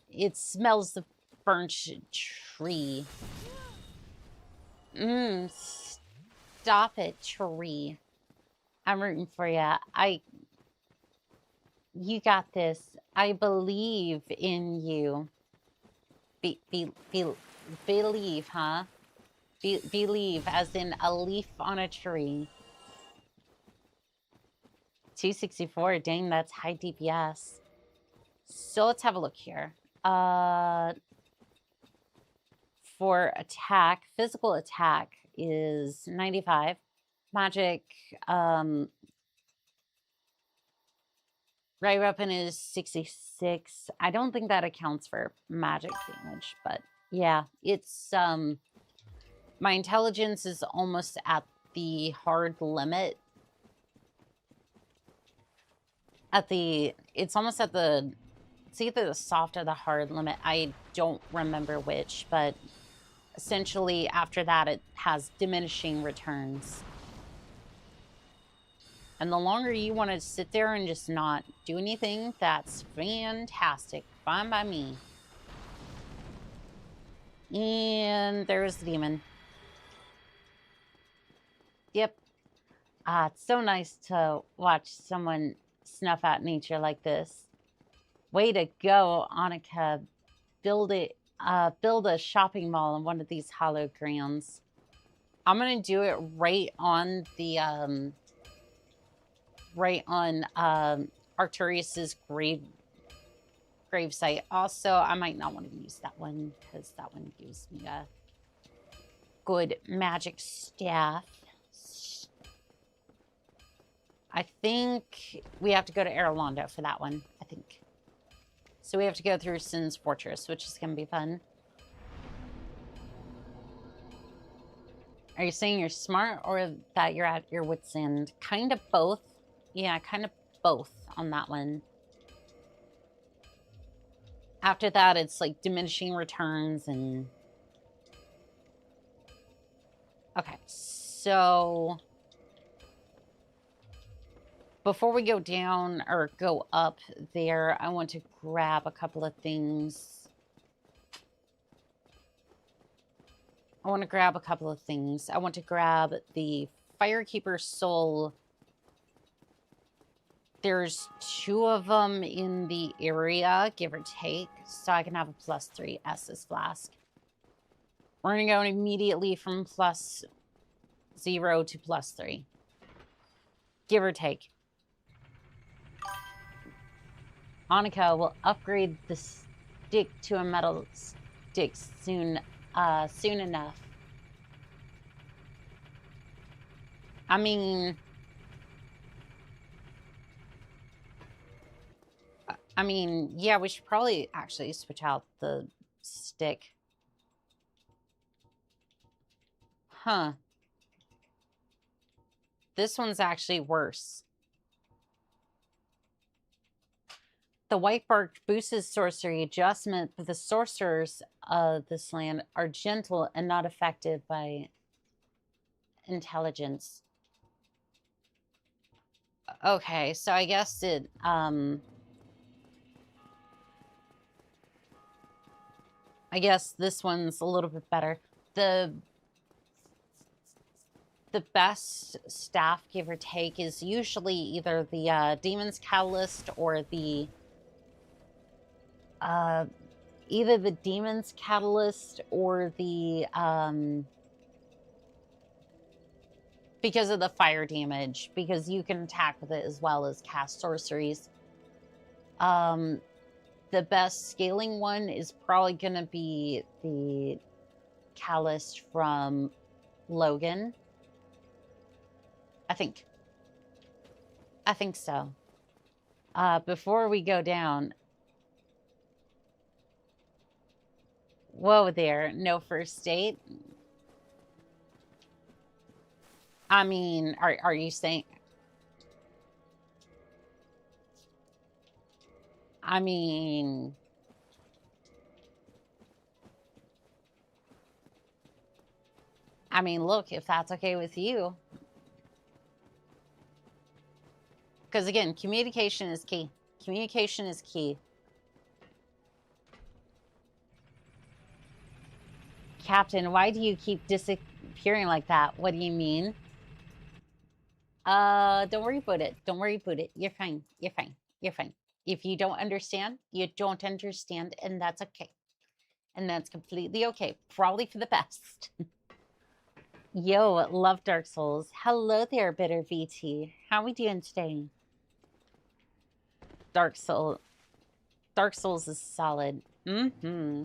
it smells the burnt tree. Stop it, tree. I'm rooting for you. You got this. I believe in you. Believe, huh? Believe, as in a leaf on a tree. 264, dang, that's high DPS. So let's have a look here. For attack, physical attack is 95. Magic, right weapon is 66. I don't think that accounts for magic damage, but yeah, it's, my intelligence is almost at the hard limit. It's almost at the, it's either the soft or the hard limit. I don't remember which, but essentially after that it has diminishing returns. And the longer you want to sit there and just not do anything, that's fantastic. Fine by me. And there's the demon. Yep. It's so nice to watch someone snuff out nature like this. Way to go, Annika. Build a shopping mall in one of these hollow grounds. I'm gonna do it right on the Arcturus's gravesite. Also, I might not want to use that one because that one gives me a good magic staff. I think we have to go to Erlondo for that one, I think. So we have to go through Sin's Fortress, which is going to be fun. Are you saying you're smart or that you're at your wit's end? Kind of both. Yeah, kind of both on that one. After that, it's like diminishing returns and... Okay, so... Before we go down or go up there, I want to grab a couple of things. I want to grab a couple of things. I want to grab the Firekeeper Soul. There's 2 of them in the area, give or take, so I can have a +3 Estus Flask. We're going to go immediately from +0 to +3. Give or take. Annika will upgrade the stick to a metal stick soon enough. I mean, yeah, we should probably actually switch out the stick. Huh. This one's actually worse. The white bark boosts sorcery adjustment, but the sorcerers of this land are gentle and not affected by intelligence. Okay, so I guess it, I guess this one's a little bit better. The best staff, give or take, is usually either the Demon's Catalyst or the either the Demon's Catalyst or the because of the fire damage, because you can attack with it as well as cast sorceries. The best scaling one is probably gonna be the Catalyst from Logan. I think so. Before we go down, whoa there, no first date. I mean, are you saying? I mean, look, if that's okay with you. Because again, communication is key. Communication is key. Captain, why do you keep disappearing like that? What do you mean? Don't worry about it. Don't worry about it. You're fine. You're fine. You're fine. If you don't understand, you don't understand, and that's okay. And that's completely okay. Probably for the best. Yo, love Dark Souls. Hello there, Bitter VT. How we doing today? Dark Souls is solid. Mm-hmm.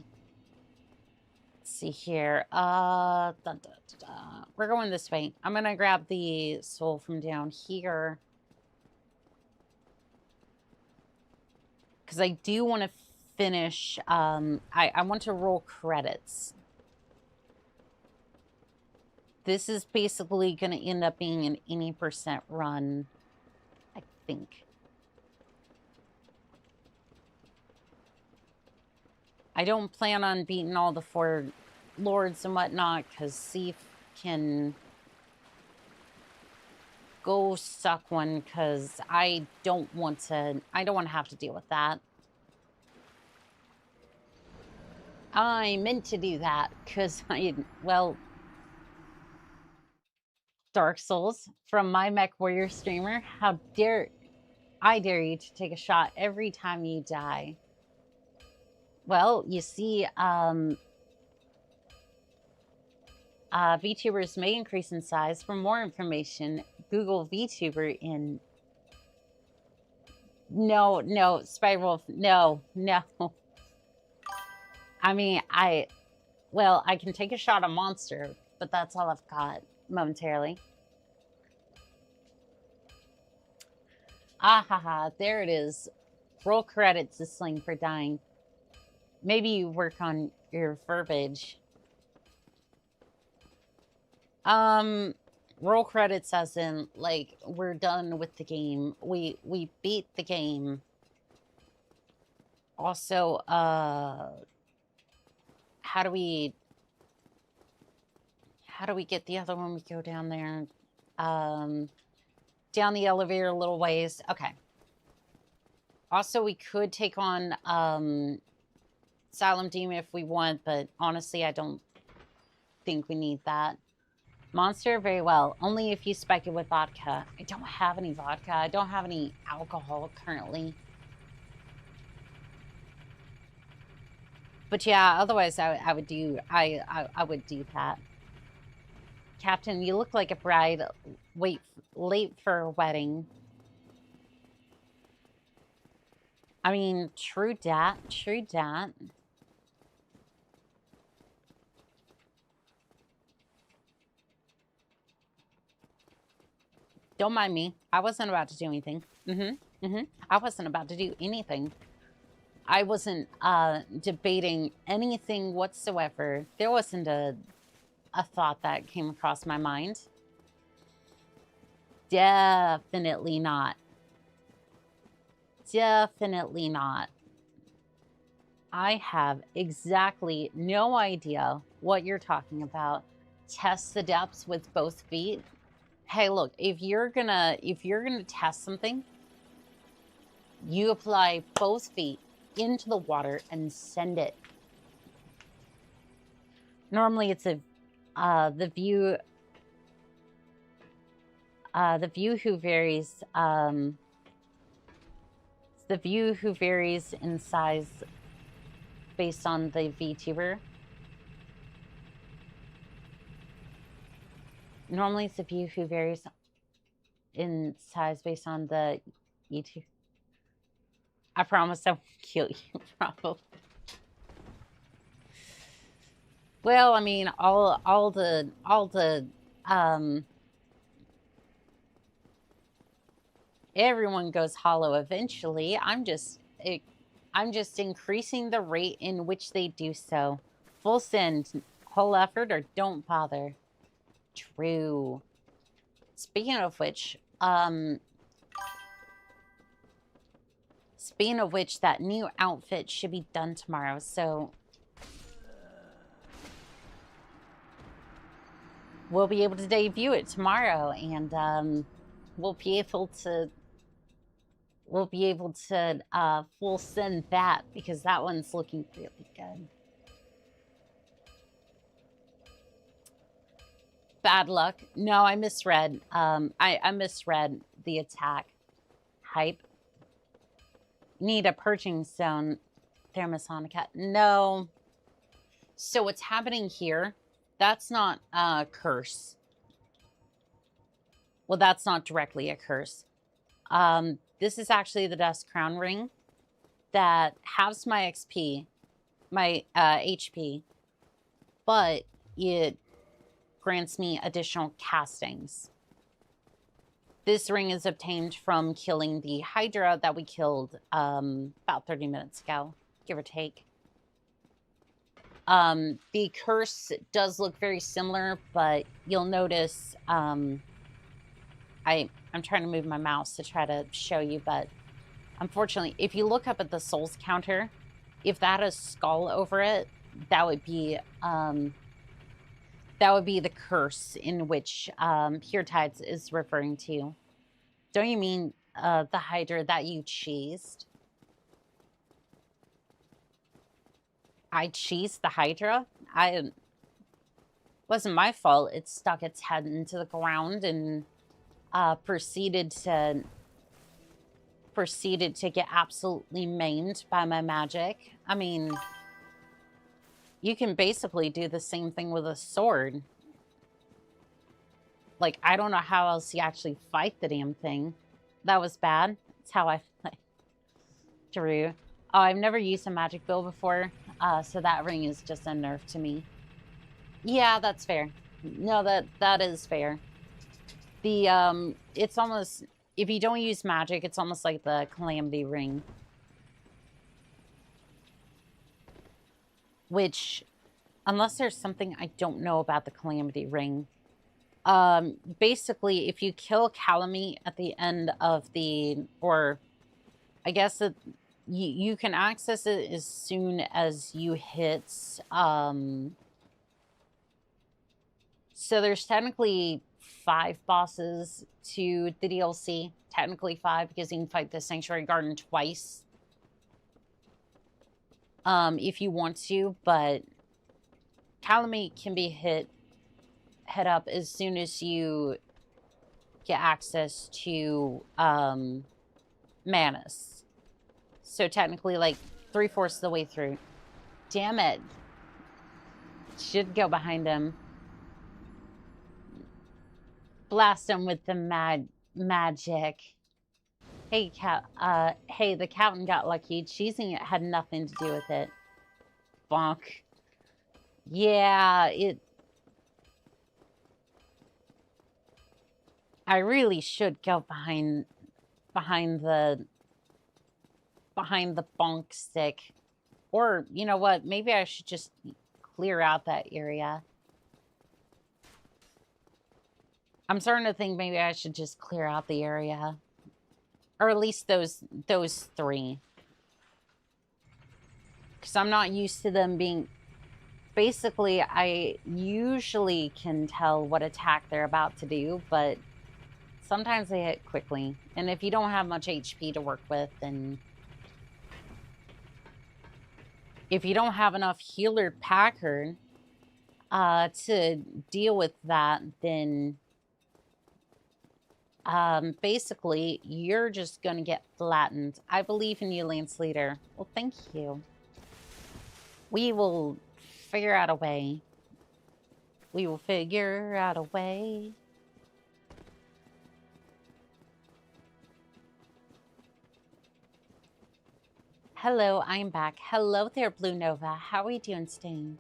Let's see here. We're going this way. I'm gonna grab the soul from down here. Because I do want to finish, I want to roll credits. This is basically going to end up being an 80% run, I think. I don't plan on beating all the 4 lords and whatnot, because Seif can go suck one, because I don't want to have to deal with that. I meant to do that, because Dark Souls, from my Mech Warrior streamer, how dare you to take a shot every time you die. Well, you see, VTubers may increase in size. For more information, Google VTuber in... No, Spywolf, no. I mean, I can take a shot at monster, but that's all I've got momentarily. Ah, haha, there it is. Roll credits to Sling for dying. Maybe you work on your verbiage. Roll credits as in, like, we're done with the game. We beat the game. Also, how do we get the other one? We go down there. Down the elevator a little ways. Okay. Also, we could take on, Asylum Demon if we want, but honestly, I don't think we need that. Monster, very well. Only if you spike it with vodka. I don't have any vodka. I don't have any alcohol currently. But yeah, otherwise I would do I would do that. Captain, you look like a bride late for a wedding. I mean, true dat, true dat. Don't mind me. I wasn't about to do anything. I wasn't about to do anything. I wasn't debating anything whatsoever. There wasn't a thought that came across my mind. Definitely not. Definitely not. I have exactly no idea what you're talking about. Test the depths with both feet. Hey, look, if you're gonna test something, you apply both feet into the water and send it. Normally it's a the view who varies the view who varies in size based on the VTuber. Normally it's the view who varies in size based on the YouTube. I promise I won't kill you, probably. Well, I mean, all the everyone goes hollow eventually. I'm just increasing the rate in which they do so. Full send, whole effort, or don't bother. True. Speaking of which, that new outfit should be done tomorrow, so we'll be able to debut it tomorrow, and we'll be able to full send that, because that one's looking really good. Bad luck. No, I misread. I misread the attack. Hype. Need a purging zone. Thermosonica. No. So what's happening here, that's not a curse. Well, that's not directly a curse. This is actually the Dust Crown Ring that halves my XP, my HP, but it grants me additional castings. This ring is obtained from killing the Hydra that we killed about 30 minutes ago, give or take. The curse does look very similar, but you'll notice I'm trying to move my mouse to try to show you, but unfortunately, if you look up at the souls counter, if that has skull over it, that would be the curse in which Pure Tides is referring to. Don't you mean the Hydra that you cheesed? I cheesed the Hydra? Wasn't my fault. It stuck its head into the ground and proceeded to get absolutely maimed by my magic. I mean, you can basically do the same thing with a sword. Like, I don't know how else you actually fight the damn thing. That was bad. That's how I play. Drew. Oh, I've never used a magic bill before, so that ring is just a nerf to me. Yeah, that's fair. No, that is fair. The it's almost, if you don't use magic, it's almost like the Calamity ring. Which, unless there's something I don't know about the Calamity ring, basically, if you kill Calamity at the end of the, or I guess that you can access it as soon as you hit, so there's technically 5 bosses to the DLC. Technically 5, because you can fight the Sanctuary Garden twice. If you want to, but calamite can be head up as soon as you get access to Manus. So technically, like 3/4 of the way through. Damn it! Should go behind him. Blast him with the magic. Hey, hey, the captain got lucky. Cheesing it had nothing to do with it. Bonk. Yeah, I really should go behind the bonk stick. Or, you know what? Maybe I should just clear out that area. I'm starting to think maybe I should just clear out the area. Or at least those 3. Because I'm not used to them being... Basically, I usually can tell what attack they're about to do, but sometimes they hit quickly. And if you don't have much HP to work with, then... If you don't have enough healer packer to deal with that, then basically you're just gonna get flattened. I believe in you, Lance Leader. Well, thank you. We will figure out a way. We will figure out a way. Hello, I'm back. Hello there, Blue Nova. How are you doing, Sting?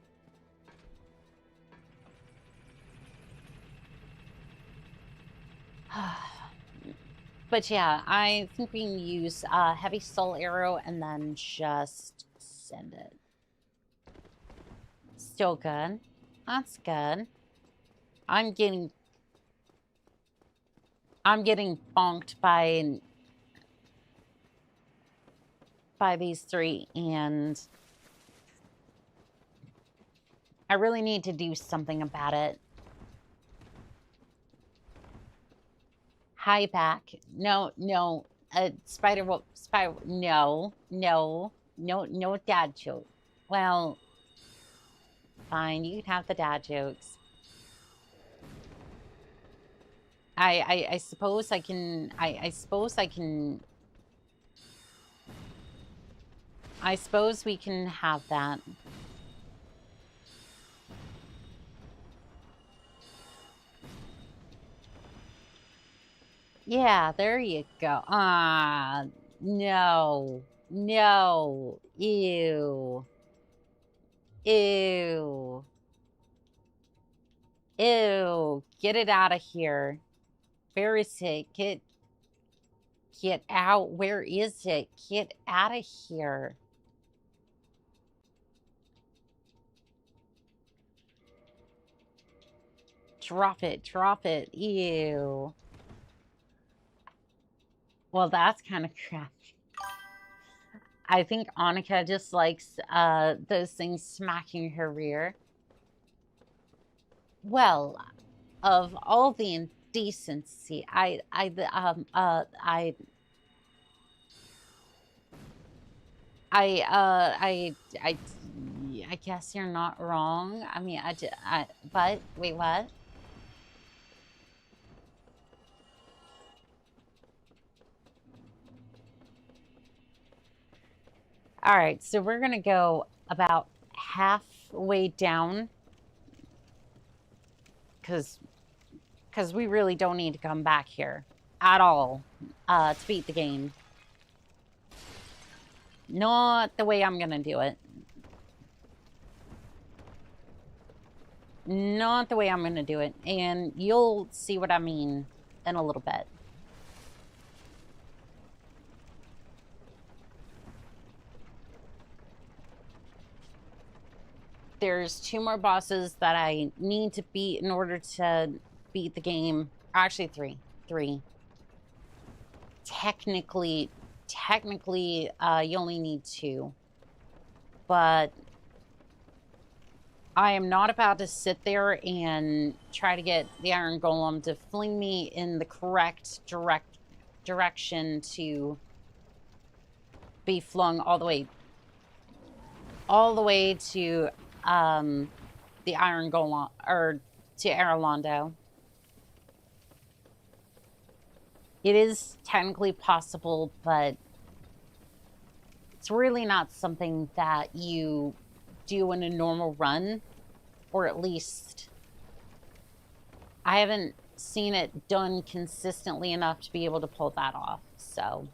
But yeah, I think we can use Heavy Soul Arrow and then just send it. Still good. That's good. I'm getting bonked by these 3, and I really need to do something about it. Hi, back. No, Spider, no, dad joke. Well, fine, you can have the dad jokes. I suppose I can, I suppose we can have that. Yeah, there you go. Ah, no. Ew. Get it out of here. Where is it? Get out. Where is it? Get out of here. Drop it. Ew. Well, that's kind of crappy. I think Annika just likes those things smacking her rear. Well, of all the indecency, I guess you're not wrong. I mean, but wait, what? All right, so we're gonna go about halfway down, because we really don't need to come back here at all to beat the game. Not the way I'm gonna do it. Not the way I'm gonna do it, and you'll see what I mean in a little bit. There's 2 more bosses that I need to beat in order to beat the game. Actually, 3. Technically, you only need 2. But I am not about to sit there and try to get the Iron Golem to fling me in the correct direction to be flung all the way to the Iron Golem, or to Erlondo. It is technically possible, but it's really not something that you do in a normal run, or at least I haven't seen it done consistently enough to be able to pull that off. So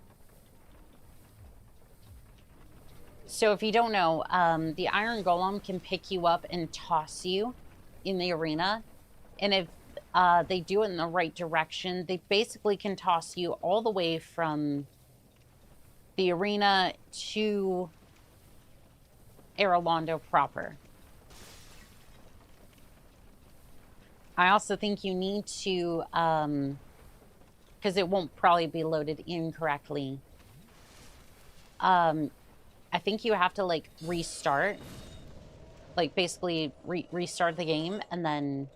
if you don't know, the Iron Golem can pick you up and toss you in the arena. And if they do it in the right direction, they basically can toss you all the way from the arena to Erlondo proper. I also think you need to, because it won't probably be loaded incorrectly. I think you have to like restart, like basically restart the game and then.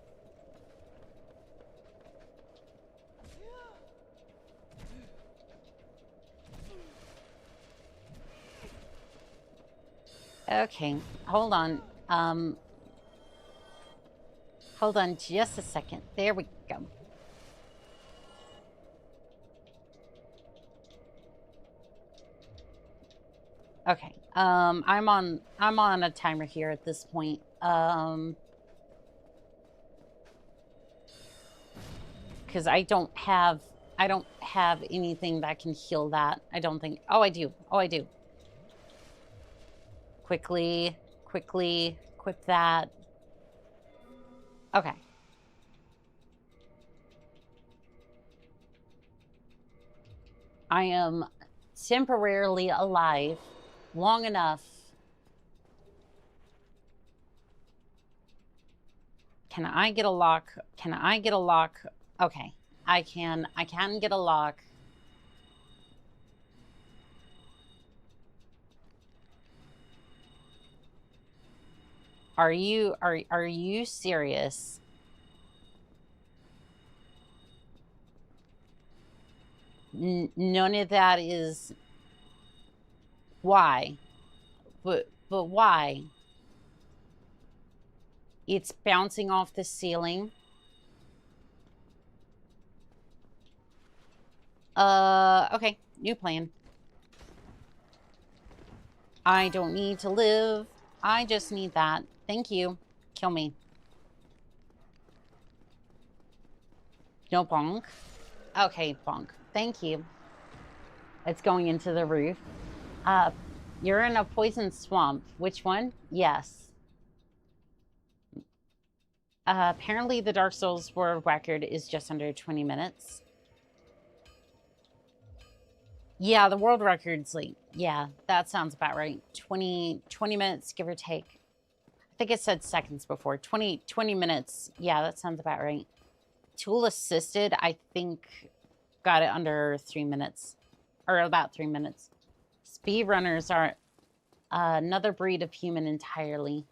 Okay, hold on. Hold on just a second. There we go. Okay. I'm on a timer here at this point. Because I don't have anything that can heal that. I don't think. Oh, I do. Oh, I do. Quickly equip that. Okay. I am temporarily alive long enough. Can I get a lock? Can I get a lock? Okay. I can get a lock. Are you serious? None of that is. Why? But why? It's bouncing off the ceiling. Okay, new plan. I don't need to live. I just need that. Thank you. Kill me. No bonk. Okay, bonk. Thank you. It's going into the roof. You're in a poison swamp. Which one? Yes. Apparently the Dark Souls world record is just under 20 minutes. Yeah, the world record's like, yeah, that sounds about right. 20 minutes, give or take. I think it said seconds before. 20 minutes. Yeah, that sounds about right. Tool assisted, I think, got it under 3 minutes. Or about 3 minutes. Speedrunners are another breed of human entirely.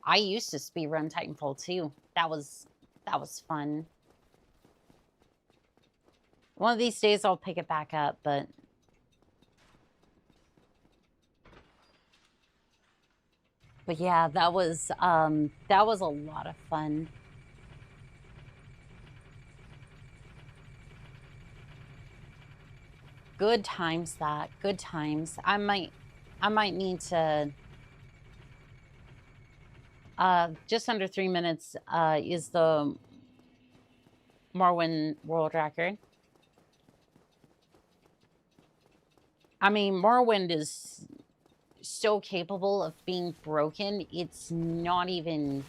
I used to speedrun Titanfall too. That was fun. One of these days I'll pick it back up, but yeah, that was a lot of fun. Good times that. Good times. I might need to just under 3 minutes is the Morrowind world record. I mean, Morrowind is so capable of being broken. It's not even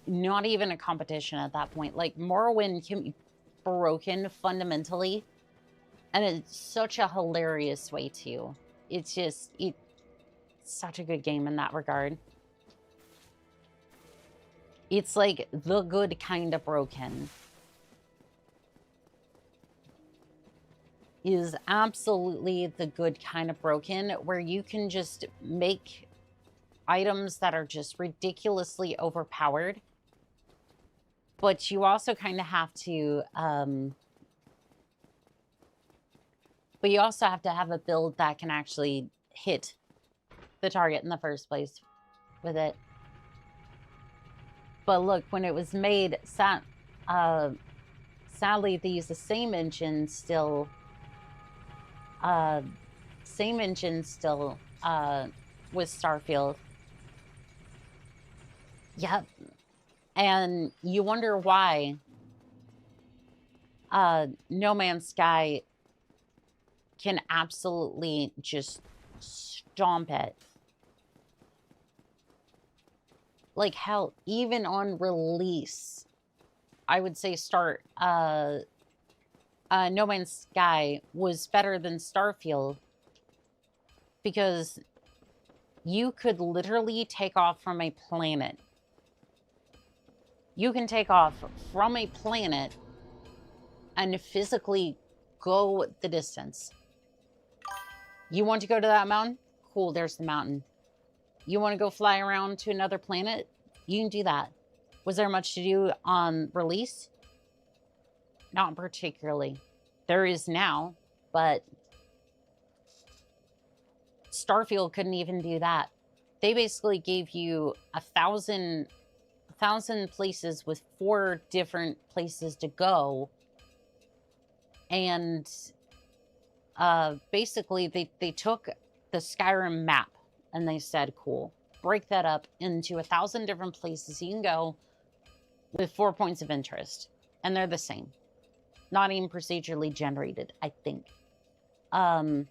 a competition at that point. Like, Morrowind can be broken fundamentally, and it's such a hilarious way too. It's just, it's such a good game in that regard. It's like the good kind of broken. Is absolutely the good kind of broken, where you can just make items that are just ridiculously overpowered, but you also kind of have to but you also have to have a build that can actually hit the target in the first place with it. But look, when it was made, sadly, they use the same engine still. Same engine still with Starfield. Yep. And you wonder why No Man's Sky can absolutely just stomp it. Like, hell, even on release, I would say No Man's Sky was better than Starfield because you could literally take off from a planet. You can take off from a planet and physically go the distance. You want to go to that mountain? Cool, there's the mountain. You want to go fly around to another planet? You can do that. Was there much to do on release? Not particularly. There is now, but Starfield couldn't even do that. They basically gave you 1,000 places with 4 different places to go. And basically they took the Skyrim map and they said, cool, break that up into 1,000 different places you can go with 4 points of interest. And they're the same. Not even procedurally generated, I think. And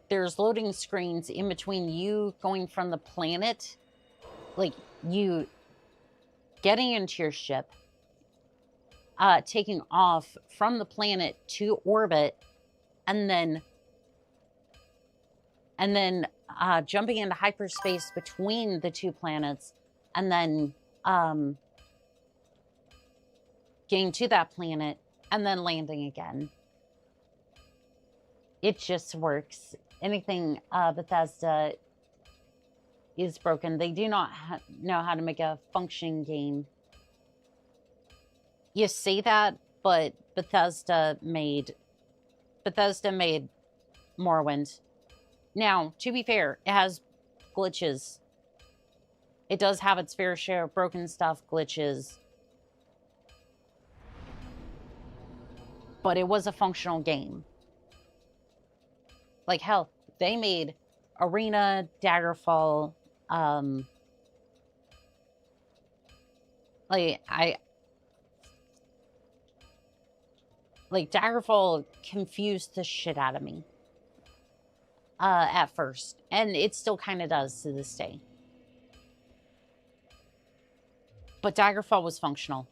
there's loading screens in between you going from the planet, like you getting into your ship, taking off from the planet to orbit, and then jumping into hyperspace between the 2 planets, and then getting to that planet, and then landing again. It just works. Anything Bethesda is broken. They do not know how to make a functioning game. You say that, but Bethesda made Morrowind. Now, to be fair, it has glitches. It does have its fair share of broken stuff, glitches. But it was a functional game. Like, hell, they made Arena, Daggerfall, Daggerfall confused the shit out of me at first, and it still kind of does to this day. But Daggerfall was functional.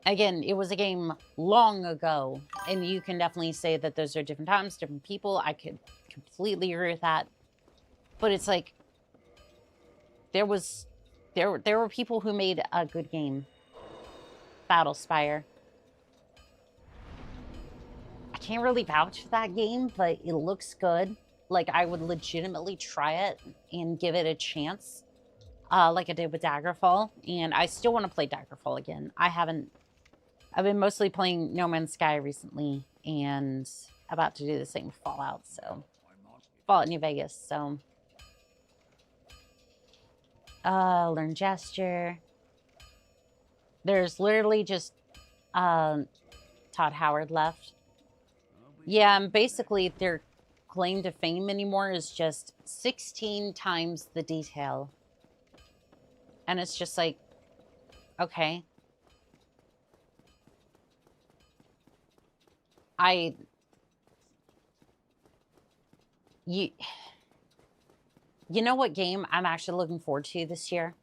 Again, it was a game long ago, and you can definitely say that those are different times, different people. I could completely agree with that. But it's like, there were people who made a good game. Battlespire. I can't really vouch for that game, but it looks good. Like, I would legitimately try it and give it a chance, like I did with Daggerfall. And I still want to play Daggerfall again. I've been mostly playing No Man's Sky recently, and about to do the same with Fallout, so. Fallout New Vegas, so. Learn gesture. There's literally just Todd Howard left. Yeah, and basically their claim to fame anymore is just 16 times the detail. And it's just like, okay. You know what game I'm actually looking forward to this year?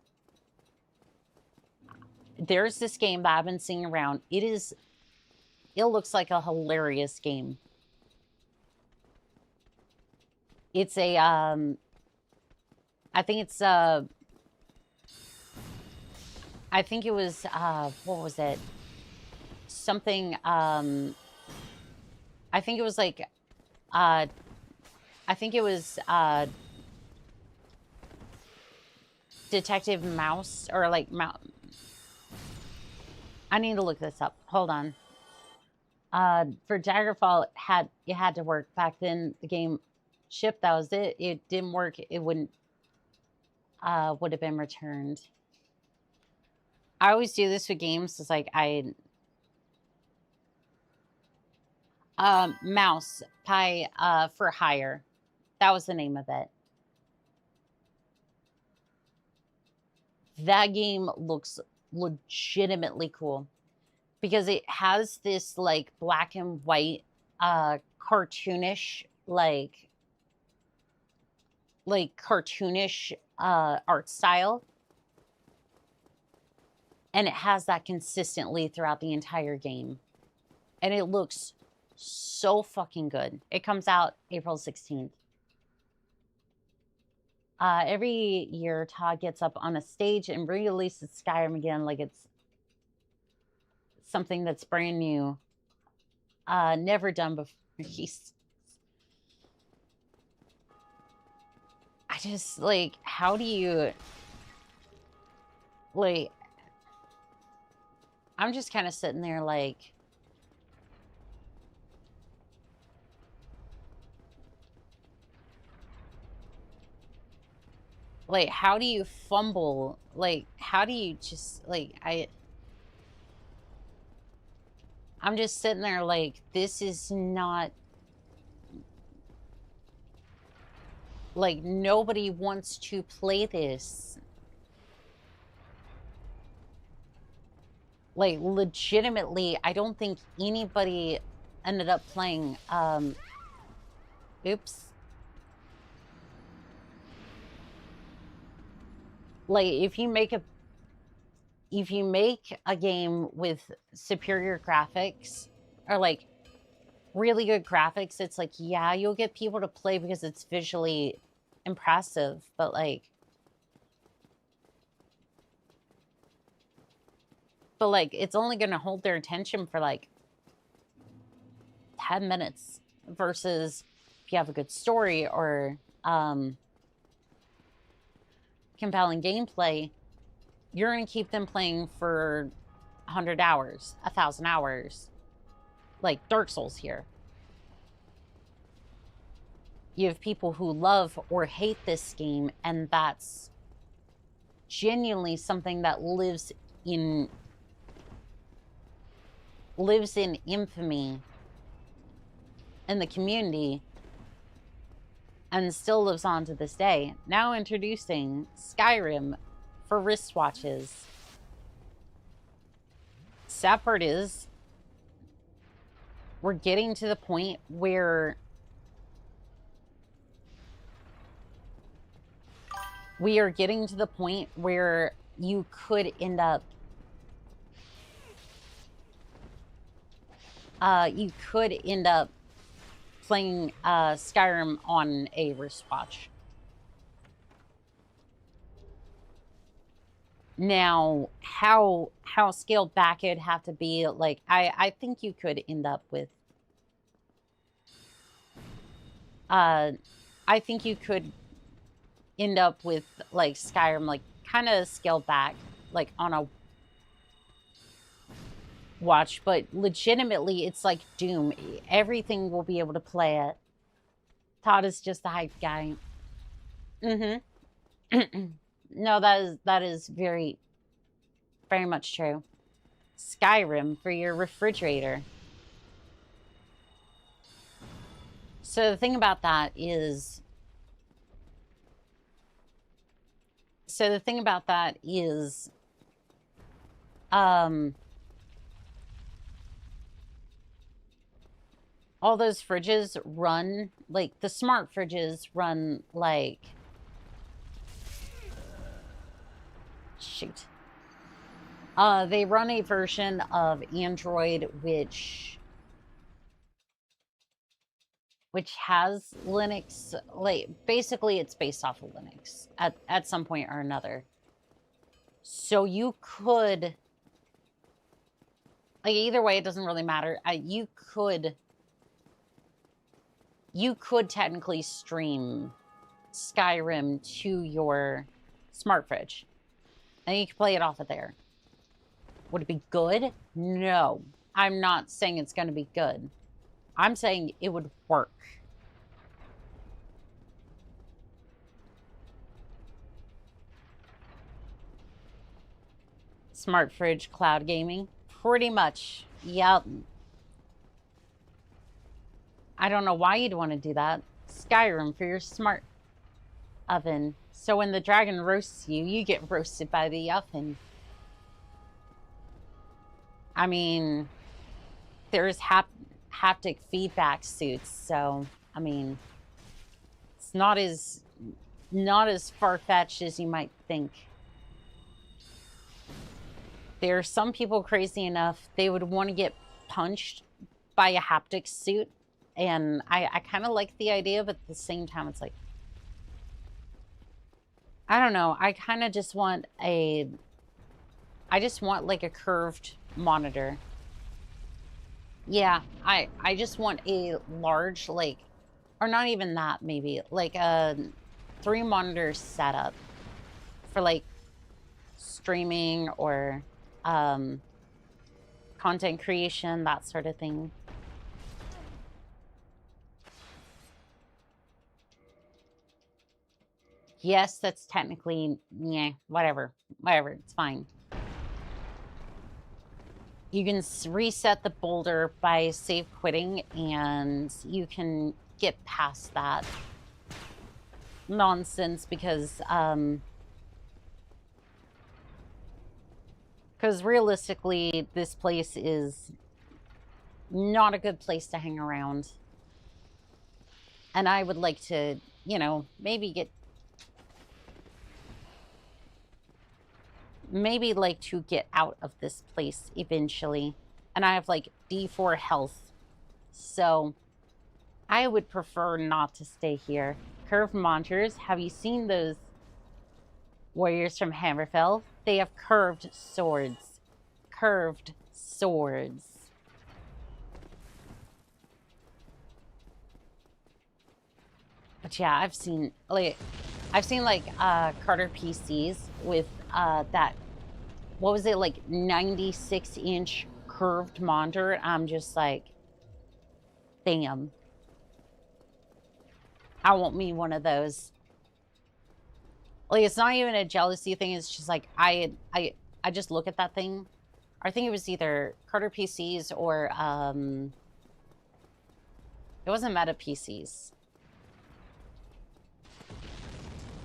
There's this game that I've been seeing around. It looks like a hilarious game. It's a, I think it was, what was it? Something, I think it was like, Detective Mouse, or like I need to look this up. Hold on. For Daggerfall, it had to work. Back then, the game ship. That was it. It didn't work. It wouldn't would have been returned. I always do this with games. It's like Mouse Pie for Hire. That was the name of it. That game looks legitimately cool because it has this like black and white cartoonish like cartoonish art style, and it has that consistently throughout the entire game, and it looks so fucking good. It comes out April 16th. Every year Todd gets up on a stage and re-releases Skyrim again like it's something that's brand new, never done before. I just like, how do you like, I'm just kind of sitting there like, how do you fumble? Like, how do you just like, I'm just sitting there like, this is not, like, nobody wants to play this. Like, legitimately, I don't think anybody ended up playing, oops. Like, if you make a game with superior graphics or like really good graphics, it's like, yeah, you'll get people to play because it's visually impressive, but like it's only going to hold their attention for like 10 minutes versus if you have a good story or compelling gameplay, you're going to keep them playing for 100 hours, 1,000 hours, like Dark Souls here. You have people who love or hate this game, and that's genuinely something that lives in infamy in the community and still lives on to this day. Now introducing Skyrim for wristwatches. Sad part is, we're getting to the point where you could end up playing Skyrim on a wristwatch. Now, how scaled back it'd have to be, like, I think you could end up with I think you could end up with like Skyrim, like kind of scaled back, like on a watch, but legitimately it's like Doom. Everything will be able to play it. Todd is just the hype guy. No, that is very, very much true. Skyrim for your refrigerator. So the thing about that is, all those fridges run, like, the smart fridges run, like, shoot. They run a version of Android which has Linux, like, basically it's based off of Linux at some point or another. So you could, like, either way, it doesn't really matter. You could technically stream Skyrim to your smart fridge, and you can play it off of there. Would it be good? No. I'm not saying it's going to be good. I'm saying it would work. Smart fridge, cloud gaming. Pretty much. Yep. I don't know why you'd want to do that. Skyrim for your smart oven. So when the dragon roasts you, you get roasted by the oven. I mean, there's haptic feedback suits, so I mean, it's not as far-fetched as you might think. There are some people crazy enough they would want to get punched by a haptic suit, and I kind of like the idea, but at the same time, it's like, I don't know. I kind of just want like a curved monitor. Yeah, I just want a large, like, or not even that, maybe like a 3 monitor setup for like streaming or content creation, that sort of thing. Yes, that's technically, yeah, whatever, it's fine. You can reset the boulder by save quitting, and you can get past that nonsense because realistically, this place is not a good place to hang around. And I would like to, you know, maybe like to get out of this place eventually. And I have like D4 health, so I would prefer not to stay here. Curved monitors, have you seen those warriors from Hammerfell? They have curved swords. Curved swords. But yeah, I've seen like Carter PCs with that, what was it, like 96-inch curved monitor. I'm just like, damn. I want me one of those. Like, it's not even a jealousy thing. It's just like I just look at that thing. I think it was either Carter PCs or it wasn't Meta PCs.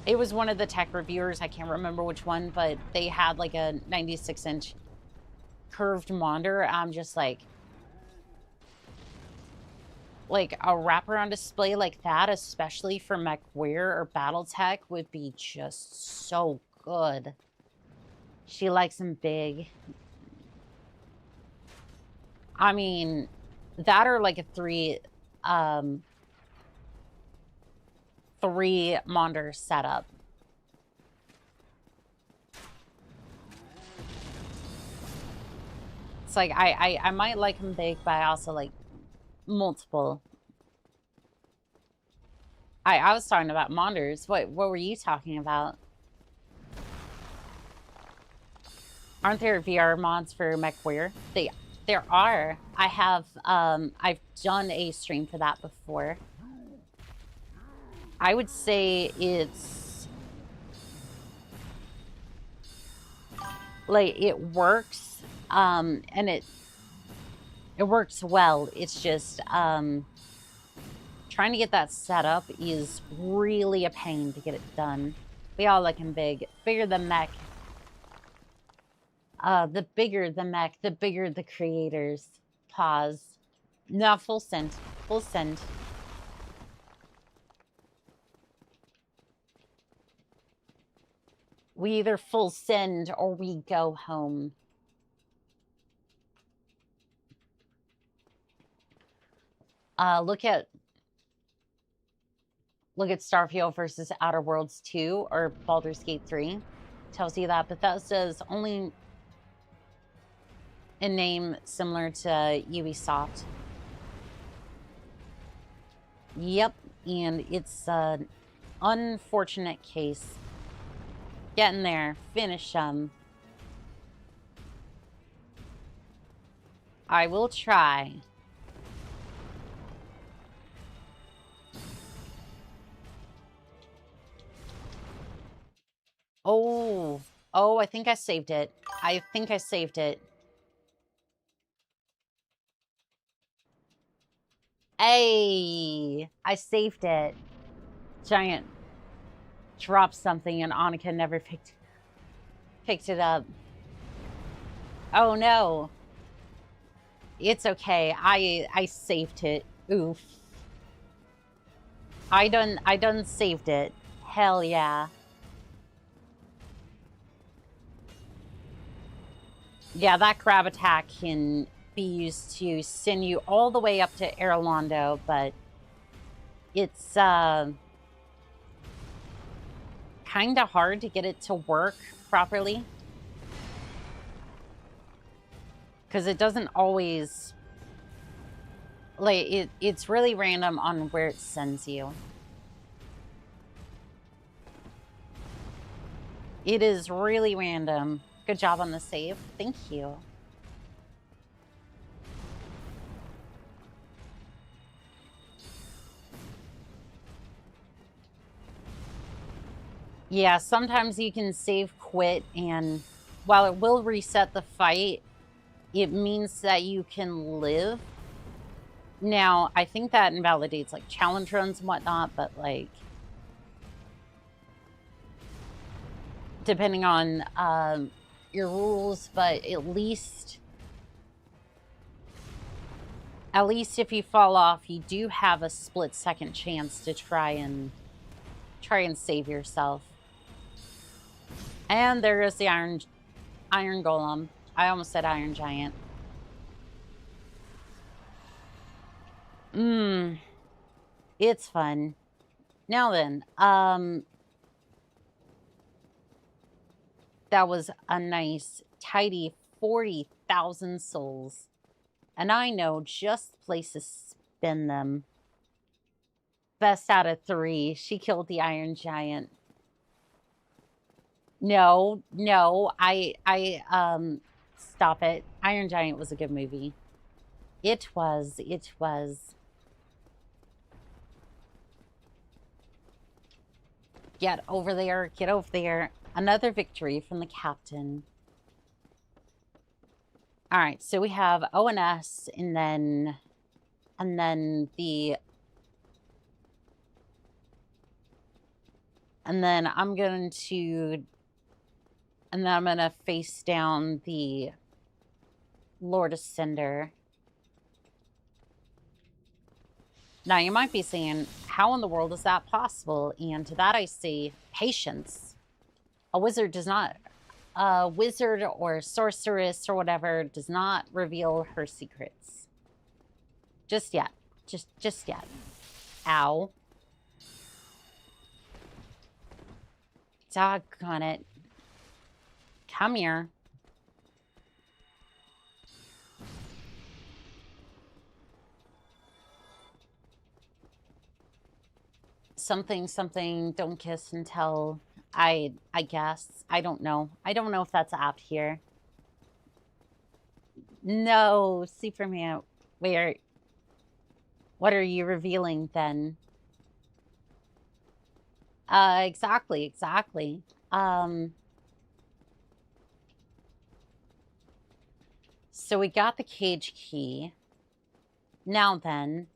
It was one of the tech reviewers. I can't remember which one, but they had like a 96-inch curved monitor. I'm just like a wraparound display like that, especially for MechWarrior or BattleTech, would be just so good. She likes them big. I mean, that or like a 3 monitor setup. It's like I might like them big, but I also like multiple. I was talking about monitors. What were you talking about? Aren't there VR mods for MechWarrior? There are. I have I've done a stream for that before. I would say it's like it works, and it works well. It's just trying to get that set up is really a pain to get it done. We all like him big, bigger the mech. The bigger the mech, the bigger the creators. Pause. No, full send. Full send. We either full send or we go home. Look at Starfield versus Outer Worlds 2 or Baldur's Gate 3. Tells you that Bethesda's only a name similar to Ubisoft. Yep, and it's an unfortunate case. Getting there. Finish them. I will try. Oh, Oh, I think I saved it. I think I saved it. Hey, I saved it. Giant dropped something and Annika never picked it up. Oh no. It's okay. I saved it. Oof. I done saved it. Hell yeah. Yeah, that crab attack can be used to send you all the way up to Erlondo, but it's kind of hard to get it to work properly. Because it doesn't always... Like, it's really random on where it sends you. It is really random. Good job on the save. Thank you. Yeah, sometimes you can save quit, and while it will reset the fight, it means that you can live. Now, I think that invalidates like challenge runs and whatnot, but like depending on your rules, but at least if you fall off, you do have a split-second chance to try and save yourself. And there is the iron golem. I almost said iron giant. It's fun. Now then, that was a nice, tidy 40,000 souls. And I know just the place to spend them. Best out of 3. She killed the iron giant. No, stop it. Iron Giant was a good movie. It was. Get over there, get over there. Another victory from the captain. All right, so we have ONS and then the... And then I'm going to face down the Lord Ascender. Now, you might be saying, how in the world is that possible? And to that I say, patience. A wizard or sorceress or whatever does not reveal her secrets. Just yet. Just yet. Ow. Doggone it. Come here. Something, don't kiss and tell. I guess. I don't know. I don't know if that's apt here. No, Superman. Wait, what are you revealing then? Exactly. So we got the cage key. Now then,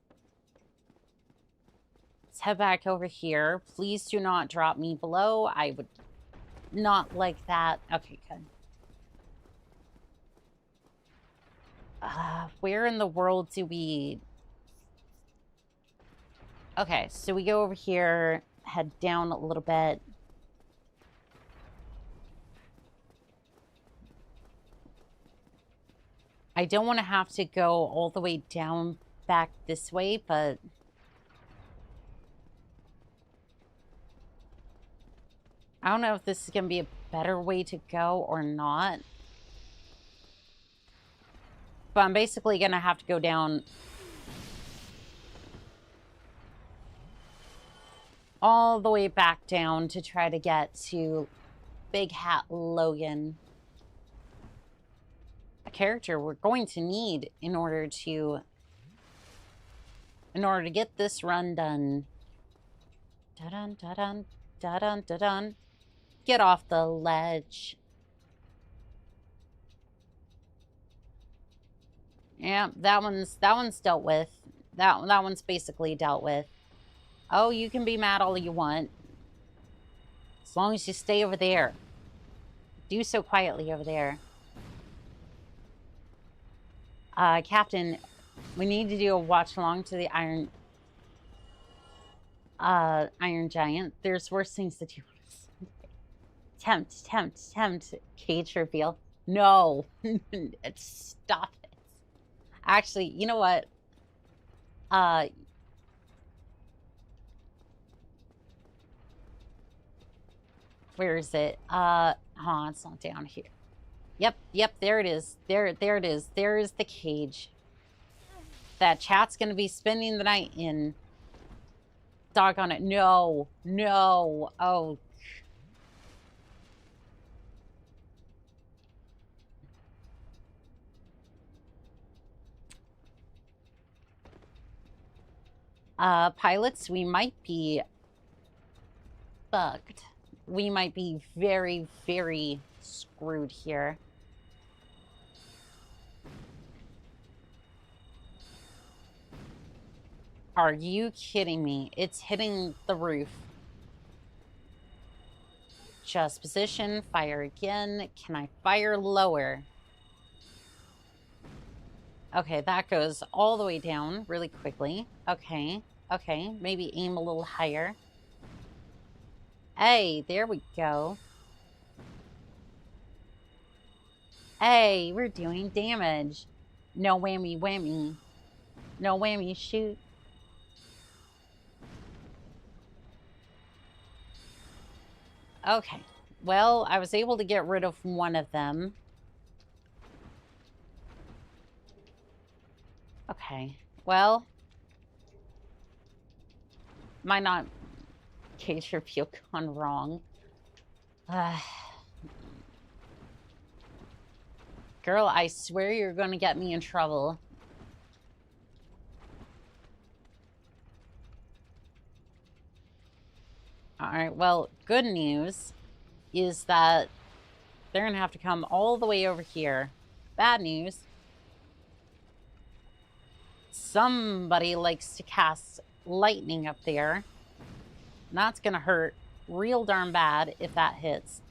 let's head back over here. Please do not drop me below. I would not like that. Okay, good. Where in the world do we... Okay, so we go over here, head down a little bit. I don't want to have to go all the way down back this way, but... I don't know if this is going to be a better way to go or not. But I'm basically going to have to go down all the way back down to try to get to Big Hat Logan. A character we're going to need in order to get this run done. Da-dun, da-dun, da-dun, da-dun. Get off the ledge. Yeah, that one's dealt with. That one's basically dealt with. Oh, you can be mad all you want. As long as you stay over there. Do so quietly over there. Captain, we need to do a watch along to the Iron Giant. There's worse things to do. Tempt. Cage reveal. No. Stop it. Actually, you know what? Where is it? It's not down here. Yep, there it is. There it is. There is the cage that chat's gonna be spending the night in. Doggone it. No. Oh. Pilots, we might be bugged. We might be very, very screwed here. Are you kidding me? It's hitting the roof. Just position, fire again. Can I fire lower? Okay, that goes all the way down really quickly. Okay, maybe aim a little higher. Hey, there we go. Hey, we're doing damage. No whammy. No whammy, shoot. Okay, well, I was able to get rid of one of them. Okay, well, might not case reveal gone wrong. Girl, I swear you're gonna get me in trouble. Alright, well, good news is that they're gonna have to come all the way over here. Bad news. Somebody likes to cast lightning up there. And that's gonna hurt real darn bad if that hits.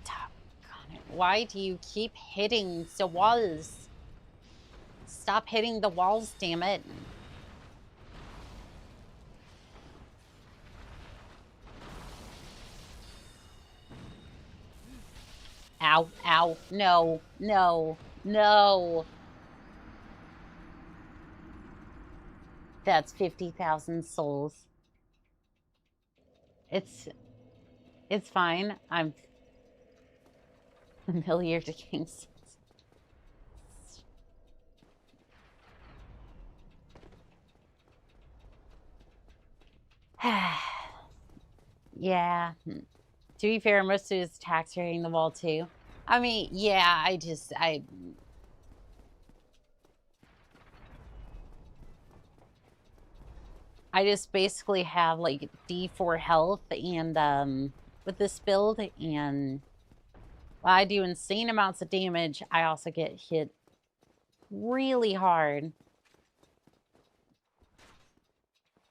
Doggone it. Why do you keep hitting the walls? Stop hitting the walls, damn it. Ow. No. That's 50,000 souls. It's fine. I'm familiar to kings. Yeah. To be fair, most of his attacks are hitting the wall too. I mean, yeah, I just basically have like D4 health and with this build, and while I do insane amounts of damage, I also get hit really hard.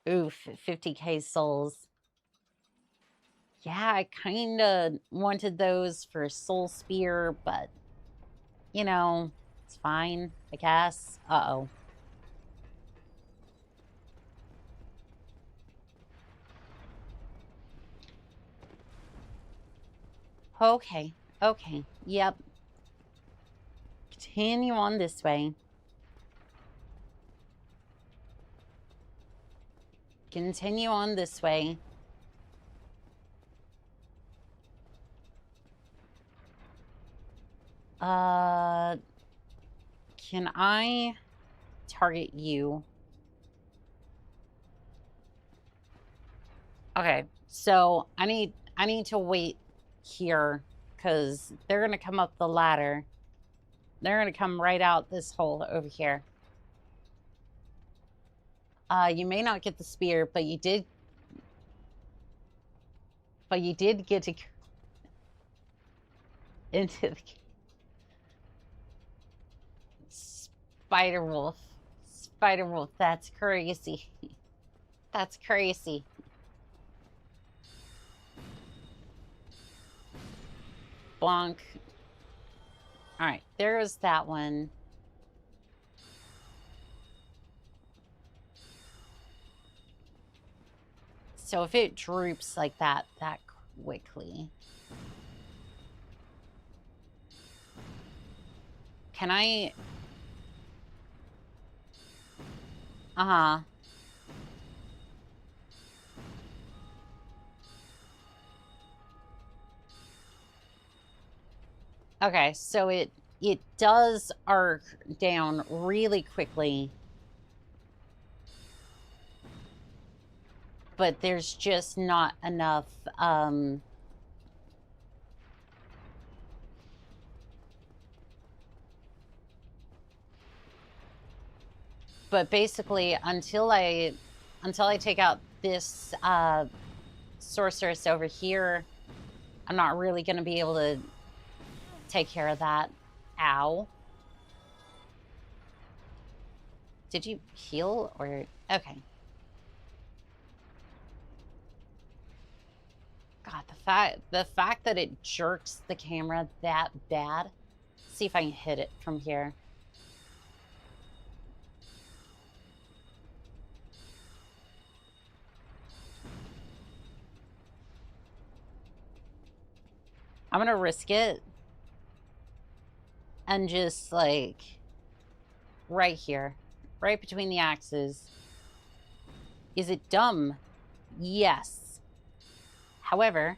Oof, 50k souls. Yeah, I kind of wanted those for Soul Spear, but, you know, it's fine, I guess. Uh-oh. Okay, yep. Continue on this way. Continue on this way. Can I target you? Okay, so I need to wait here because they're gonna come up the ladder. They're gonna come right out this hole over here. You may not get the spear, but you did get to into the Spider Wolf. Spider Wolf, that's crazy. That's crazy. Bonk. Alright, there was that one. So if it droops like that quickly. Can I... Uh-huh. Okay, so it does arc down really quickly. But there's just not enough but basically until I take out this sorceress over here, I'm not really going to be able to take care of that. Ow. Did you heal or... Okay. God, the fact that it jerks the camera that bad. See if I can hit it from here. I'm gonna risk it. And just like right here, right between the axes. Is it dumb? Yes. However,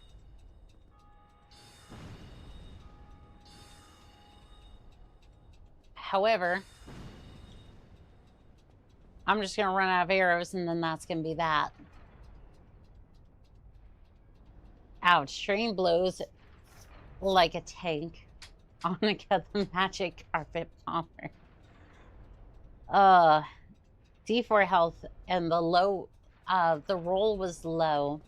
I'm just gonna run out of arrows and then that's gonna be that. Ouch, train blows like a tank. I'm gonna get the magic carpet bomber. D4 health and the low, the roll was low.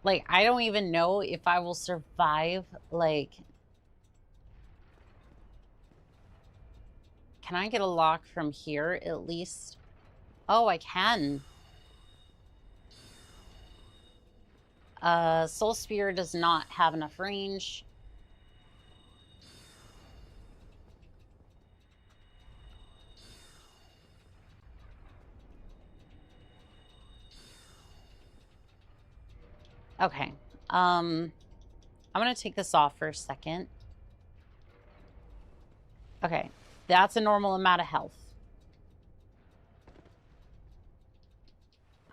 Like, I don't even know if I will survive, like... Can I get a lock from here, at least? Oh, I can. Soul Spear does not have enough range. Okay. I'm gonna take this off for a second. Okay. That's a normal amount of health.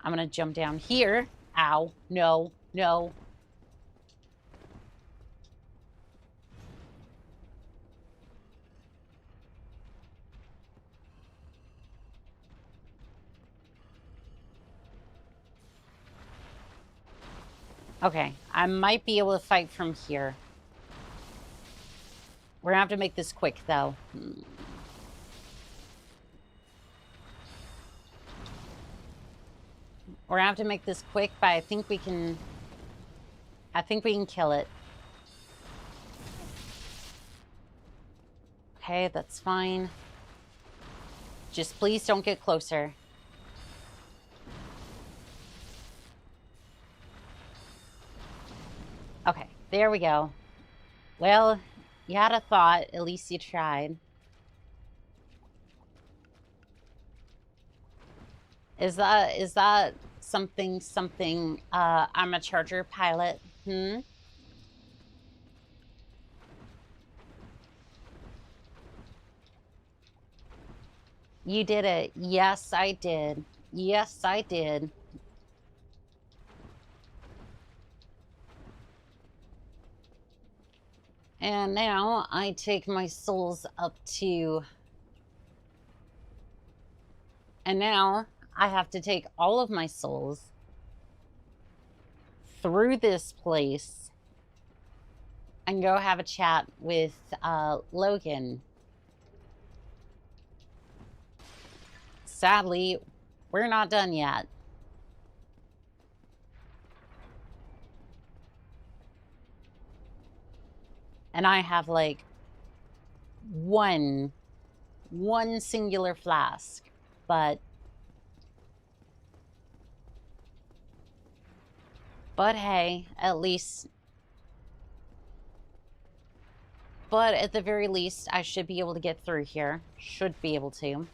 I'm gonna jump down here. Ow. No. No. Okay. I might be able to fight from here. We're gonna have to make this quick, though. We're gonna have to make this quick, but I think we can... I think we can kill it. Okay, that's fine. Just please don't get closer. Okay, there we go. Well, you had a thought. At least you tried. Is that something, I'm a charger pilot? Hmm? You did it. Yes, I did. Yes, I did. And now I take my souls up to... And now I have to take all of my souls through this place and go have a chat with Logan. Sadly, we're not done yet. And I have, like, one singular flask, but hey, at least, but at the very least, I should be able to get through here. Should be able to.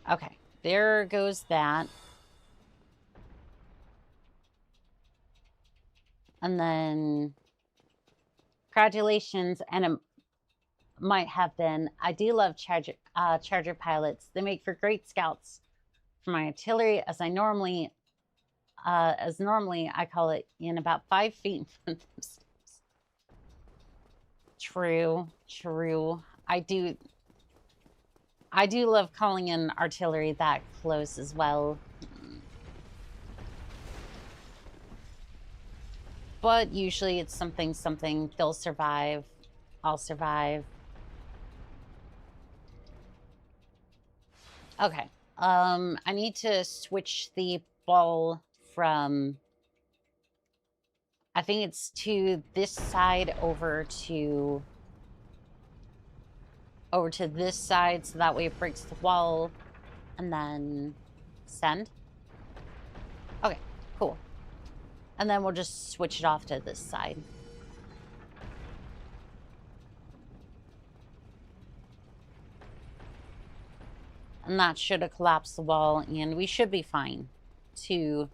Okay, there goes that. And then, congratulations, and it might have been. I do love charger pilots. They make for great scouts for my artillery, as normally I call it in about 5 feet in front of themselves. True, true. I do love calling in artillery that close as well. But usually it's something. They'll survive. I'll survive. Okay. I need to switch the ball from, I think it's to this side over to this side, so that way it breaks the wall, and then send. Okay, cool. And then we'll just switch it off to this side. And that should have collapsed the wall, and we should be fine to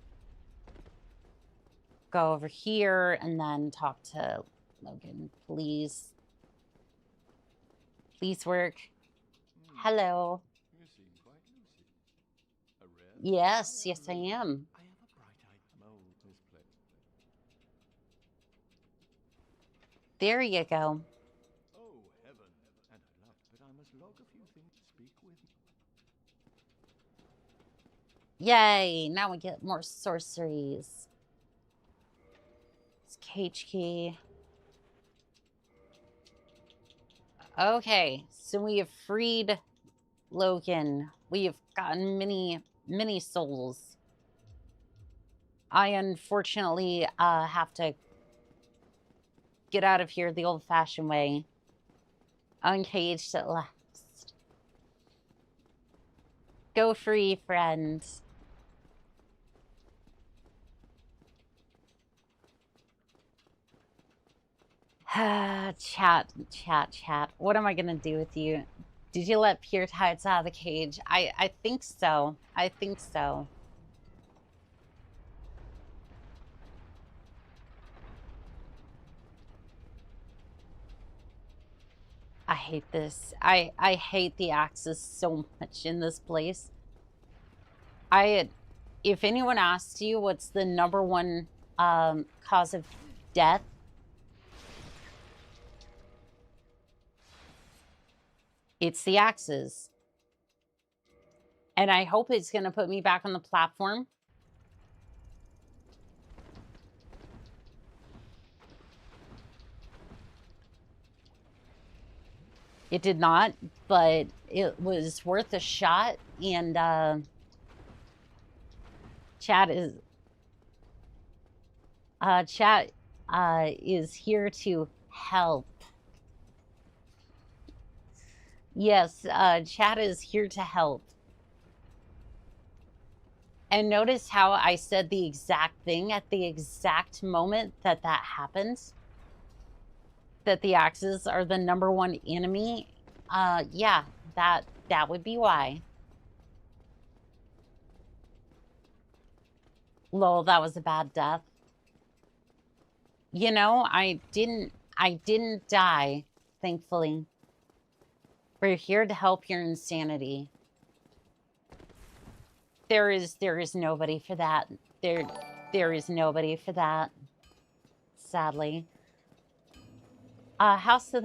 go over here and then talk to Logan. Please work. Hello.
You seem quite lucid. A rare
Yes, yes I am.
I have a bright-eyed mole misplaced.
There you go.
Oh, heaven. And I love, but I must log a few things to speak with you.
Yay, now we get more sorceries. It's cage key. Okay, so we have freed Logan. We have gotten many souls. I unfortunately have to get out of here the old-fashioned way. Uncaged at last. Go free, friends. Chat. What am I gonna do with you? Did you let pure tides out of the cage? I think so. I think so. I hate this. I hate the axes so much in this place. If anyone asks you what's the #1 cause of death, it's the axes. And I hope it's going to put me back on the platform. It did not, but it was worth a shot. And chat is here to help. Yes, chat is here to help. And notice how I said the exact thing at the exact moment that happened? That the axes are the #1 enemy? Yeah, that would be why. Lol, that was a bad death. You know, I didn't die, thankfully. We're here to help your insanity. There is nobody for that. There is nobody for that. Sadly. House of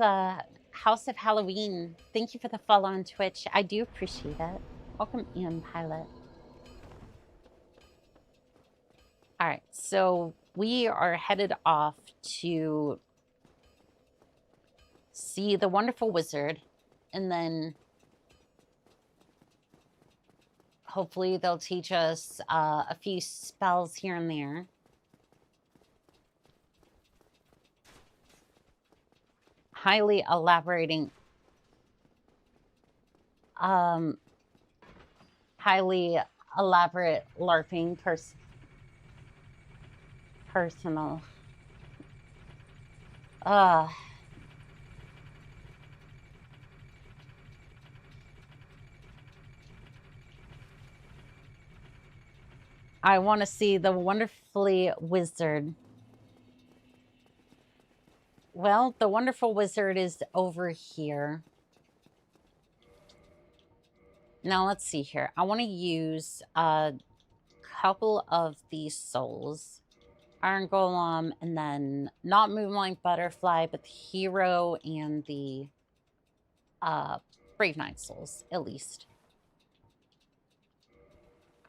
Halloween. Thank you for the follow on Twitch. I do appreciate it. Welcome in, Pilot. All right, so we are headed off to see the wonderful wizard, and then Hopefully they'll teach us a few spells here and there. Highly elaborating. Highly elaborate LARPing personal. I want to see the wonderfully wizard. Well, the wonderful wizard is over here. Now let's see here. I want to use a couple of these souls. Iron Golem, and then not Moonlight Butterfly, but the hero and the Brave Knight souls, at least.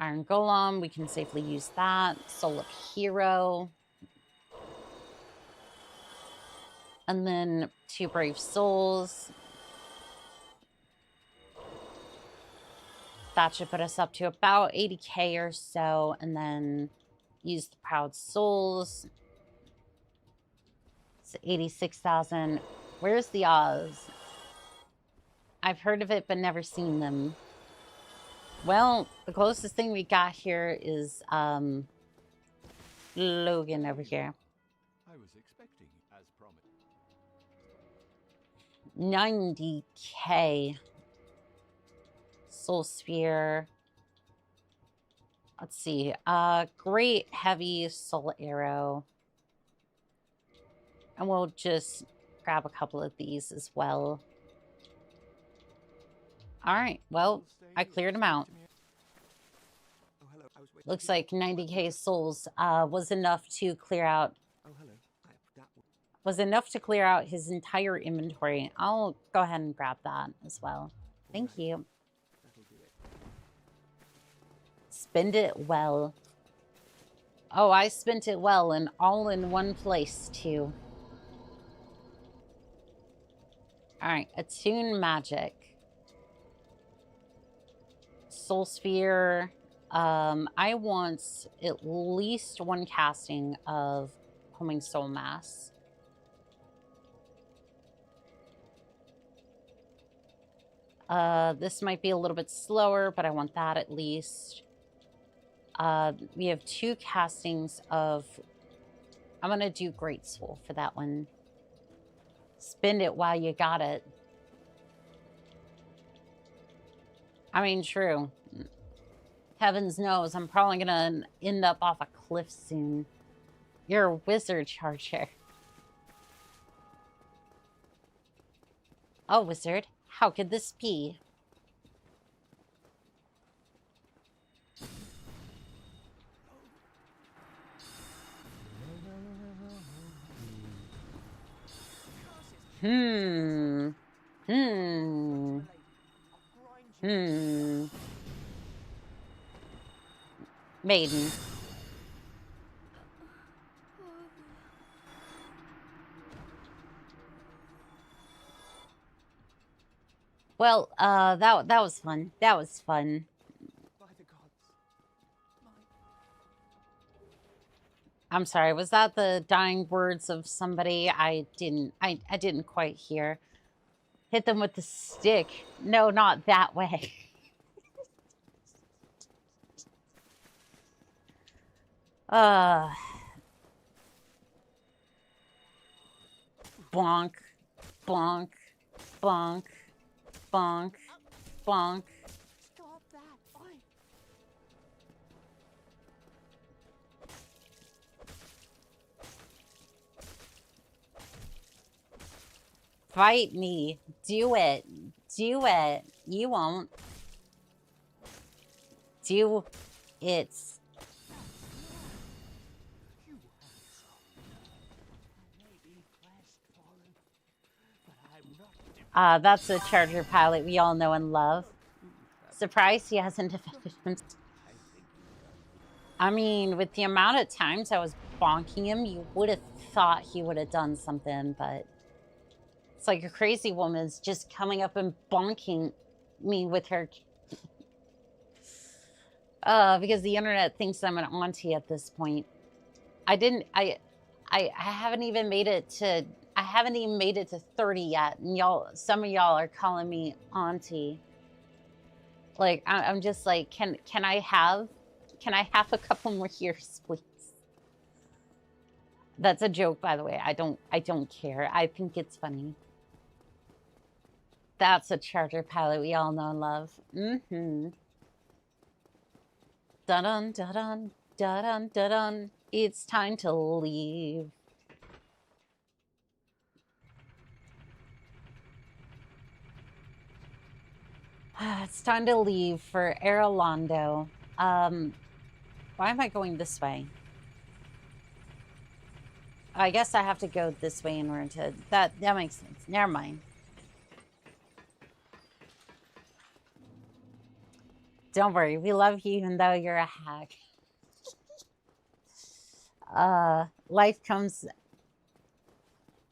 Iron Golem, we can safely use that. Soul of Hero. And then 2 Brave Souls. That should put us up to about 80k or so, and then use the Proud Souls. It's 86,000. Where's the Oz? I've heard of it, but never seen them. Well, the closest thing we got here is Logan over here.
I was expecting, as promised.
90k. Soul Sphere. Let's see. Great heavy soul arrow. And we'll just grab a couple of these as well. Alright, well, I cleared them out.
Oh, hello. I was waiting.
Looks like 90k souls was enough to clear out
Oh, hello.
clear out his entire inventory. I'll go ahead and grab that as well. Thank you.
That'll do it.
Spend it well. Oh, I spent it well and all in one place too. Alright, attune magic. Soul Sphere. I want at least 1 casting of Homing Soul Mass. This might be a little bit slower, but I want that at least. We have 2 castings of... I'm going to do Great Soul for that one. Spend it while you got it. I mean, true. Heavens knows, I'm probably going to end up off a cliff soon. You're a wizard, Charger. Oh, wizard. How could this be? Maiden. Well, that was fun. That was fun.
By the gods.
I'm sorry, was that the dying words of somebody? I didn't quite hear. Hit them with the stick. No, not that way. Bonk, bonk, bonk, bonk, bonk.
Stop that. Oi.
Fight me. Do it. Do it. You won't. Do it. That's a Charger pilot we all know and love. Surprised he hasn't defended himself. I mean, with the amount of times I was bonking him, you would have thought he would have done something, but it's like a crazy woman's just coming up and bonking me with her. Because the internet thinks I'm an auntie at this point. I haven't even made it to, I haven't even made it to 30 yet. And some of y'all are calling me auntie. Like, I'm just like, can I have a couple more years, please? That's a joke, by the way. I don't care. I think it's funny. That's a charter pilot we all know and love. Mm-hmm. Dun-dun, dun-dun, dun-dun, dun-dun. It's time to leave. It's time to leave for Erolando. Why am I going this way? I guess I have to go this way in order to... That makes sense. Never mind. Don't worry. We love you even though you're a hack. Life comes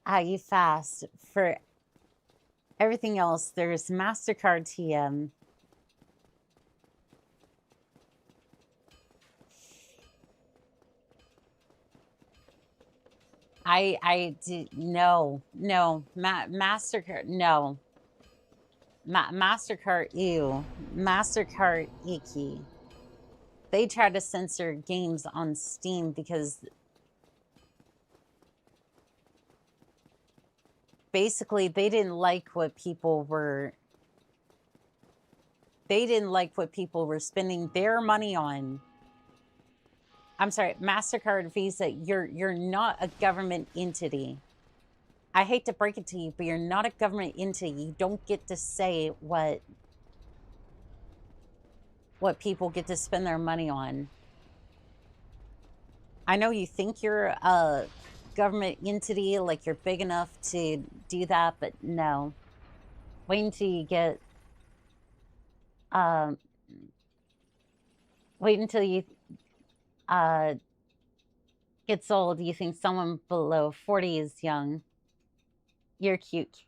at you fast. For everything else, there's MasterCard TM. MasterCard, no. MasterCard, ew. MasterCard, icky. They tried to censor games on Steam because basically they didn't like what people were spending their money on. I'm sorry, MasterCard, Visa, you're not a government entity. I hate to break it to you, but you're not a government entity. You don't get to say what people get to spend their money on. I know you think you're a government entity, like you're big enough to do that, but no. Wait until you get, wait until you gets old. You think someone below 40 is young. You're cute.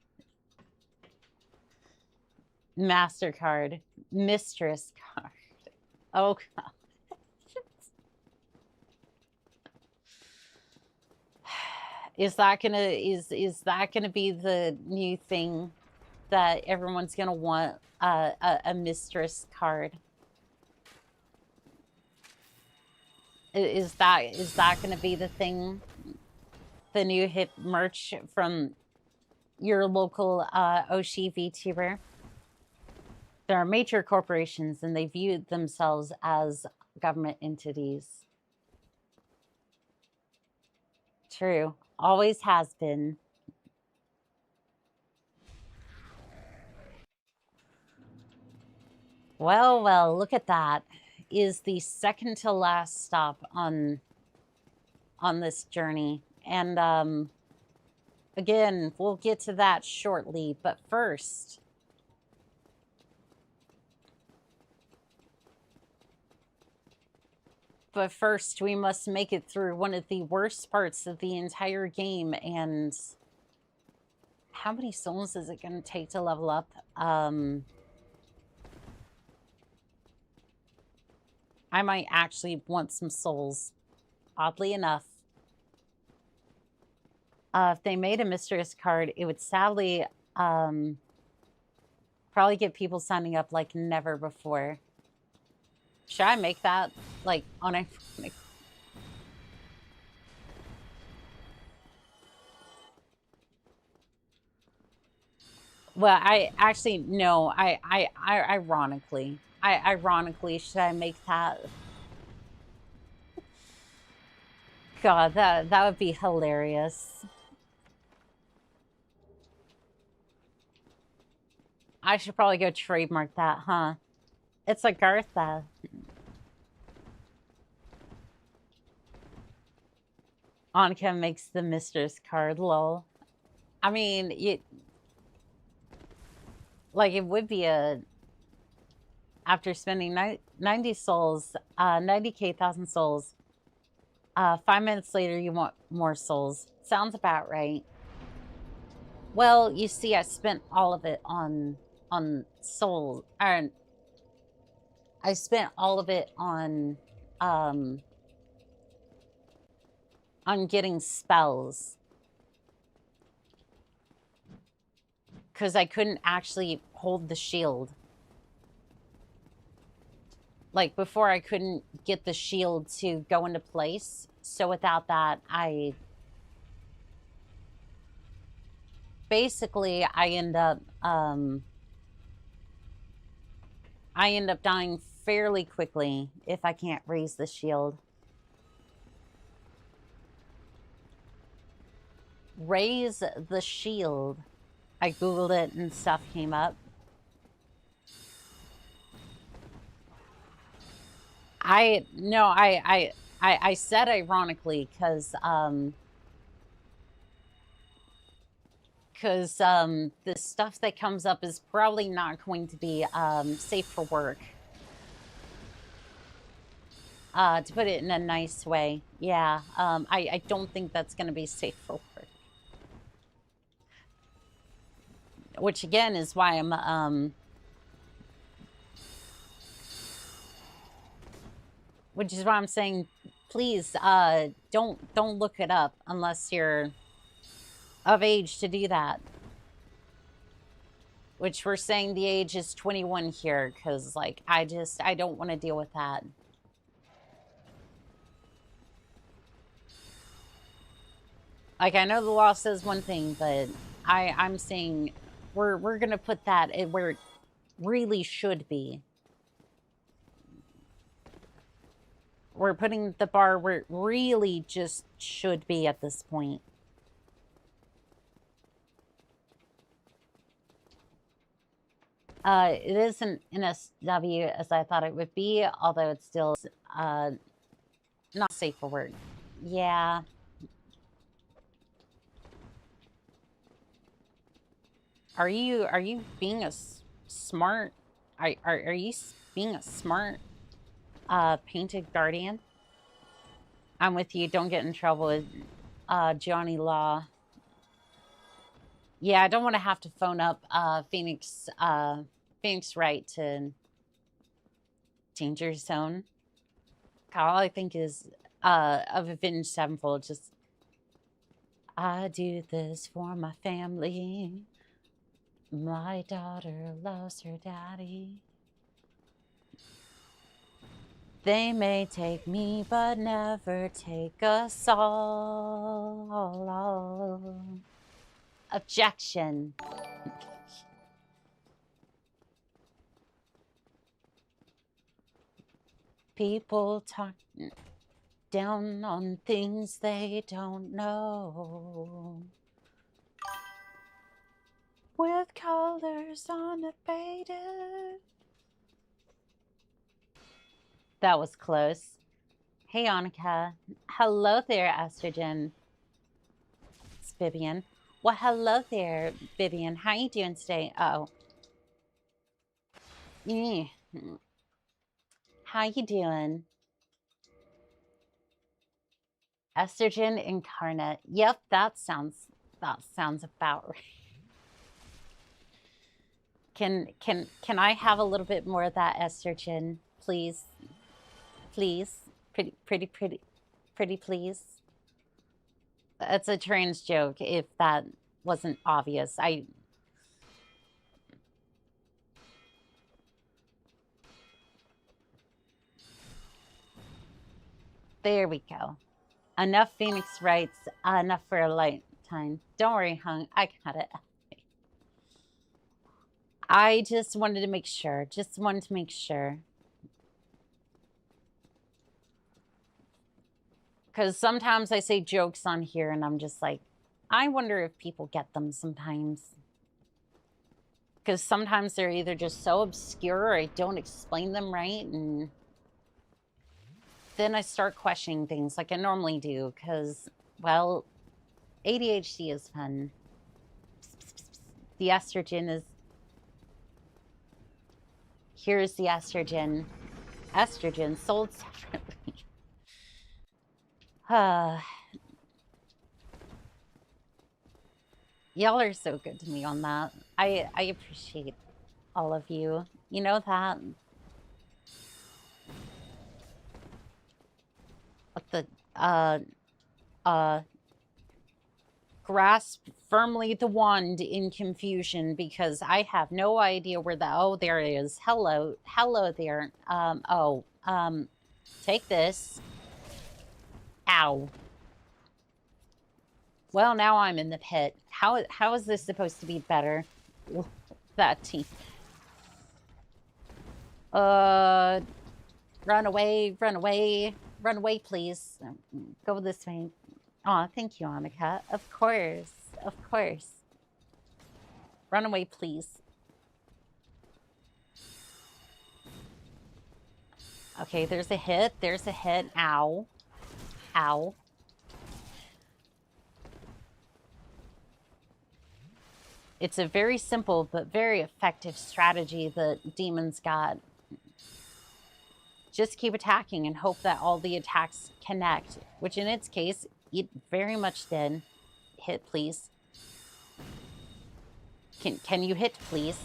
MasterCard. Mistress card. Oh, God. Is that gonna be the new thing that everyone's gonna want? A mistress card. Is that gonna be the thing? The new hip merch from your local Oshi VTuber? There are major corporations and they view themselves as government entities. True. Always has been. Well, look at that. Is the second to last stop on this journey. And again, we'll get to that shortly, but first we must make it through one of the worst parts of the entire game. And how many souls is it going to take to level up? I might actually want some souls, oddly enough. If they made a mistress card, it would sadly probably get people signing up like never before. Should I make that like on a... Well, I actually no. Ironically, should I make that? God, that would be hilarious. I should probably go trademark that, huh? It's a Gartha. Anka makes the mistress card, lol. I mean, it would be a... After spending 90 souls, 90,000 souls, 5 minutes later you want more souls. Sounds about right. Well, you see, I spent all of it on souls. I spent all of it on getting spells. Because I couldn't actually hold the shield. Like, before I couldn't get the shield to go into place. So without that, basically, I end up dying fairly quickly if I can't raise the shield. Raise the shield. I googled it and stuff came up. I said ironically because the stuff that comes up is probably not going to be safe for work. To put it in a nice way, yeah. I don't think that's going to be safe for work. Which again is why I'm which is why I'm saying, please don't look it up unless you're of age to do that. Which we're saying the age is 21 here, because like I don't want to deal with that. Like, I know the law says one thing, but I'm saying we're gonna put that where it really should be. We're putting the bar where it really just should be at this point. It isn't NSW as I thought it would be, although it's still not safe for work. Yeah. Are you being a smart? Are you being a smart painted guardian? I'm with you. Don't get in trouble with Johnny Law. Yeah, I don't want to have to phone up Phoenix Wright to Danger Zone. All I think is of Avenged Sevenfold. Just I do this for my family. My daughter loves her daddy. They may take me, but never take us all. Objection. People talk down on things they don't know. With colors unabated. That was close. Hey, Annika. Hello there, Estrogen. It's Vivian. Well, hello there, Vivian. How you doing today? Uh-oh. How you doing? Estrogen incarnate. Yep, that sounds about right. Can I have a little bit more of that estrogen, please? Please? Pretty please? That's a trans joke, if that wasn't obvious. There we go. Enough Phoenix Wrights, enough for a lifetime. Don't worry, hon, I got it. I just wanted to make sure. Because sometimes I say jokes on here and I'm just like, I wonder if people get them sometimes. Because sometimes they're either just so obscure or I don't explain them right. And then I start questioning things like I normally do. Because, well, ADHD is fun. The estrogen is... Here's the estrogen. Estrogen sold separately. Y'all are so good to me on that. I appreciate all of you. You know that. the grasp firmly the wand in confusion because I have no idea where the, oh, there it is. Hello there. Take this. Ow. Well, now I'm in the pit. How is this supposed to be better? That team. Run away, please. Go this way. Aw, thank you, Annika. Of course. Run away, please. Okay, there's a hit. Ow. It's a very simple but very effective strategy that demons got. Just keep attacking and hope that all the attacks connect, which in its case, it very much did. Hit, please. Can you hit, please?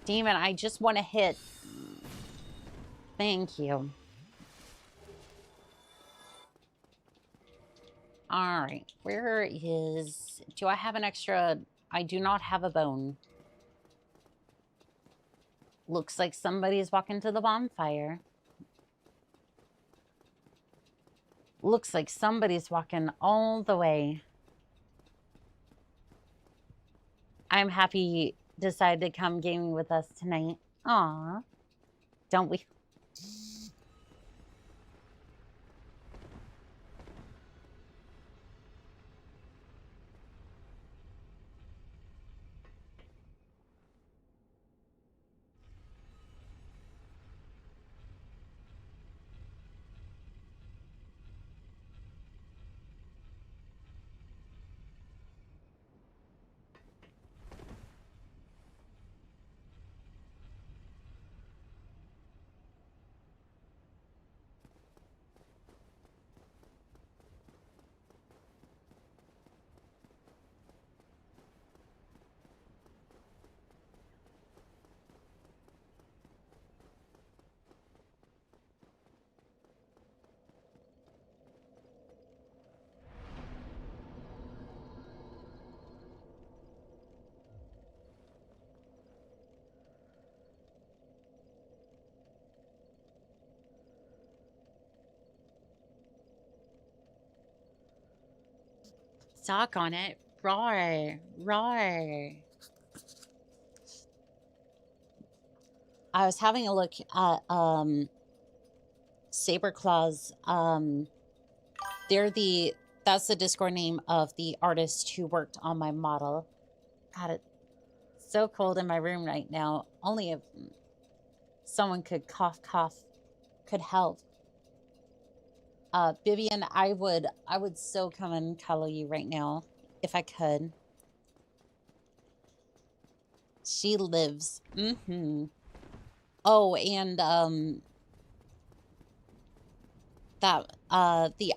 Demon, I just want to hit. Thank you. All right, where is... Do I have an extra... I do not have a bone. Looks like somebody's walking to the bonfire. Looks like somebody's walking all the way. I'm happy you decided to come gaming with us tonight. Aw. Don't we... Stock on it. Roar. I was having a look at Saberclaws. That's the Discord name of the artist who worked on my model. God, it's so cold in my room right now. Only if someone could cough could help. Vivian, I would so come and cuddle you right now if I could. She lives. Oh, and the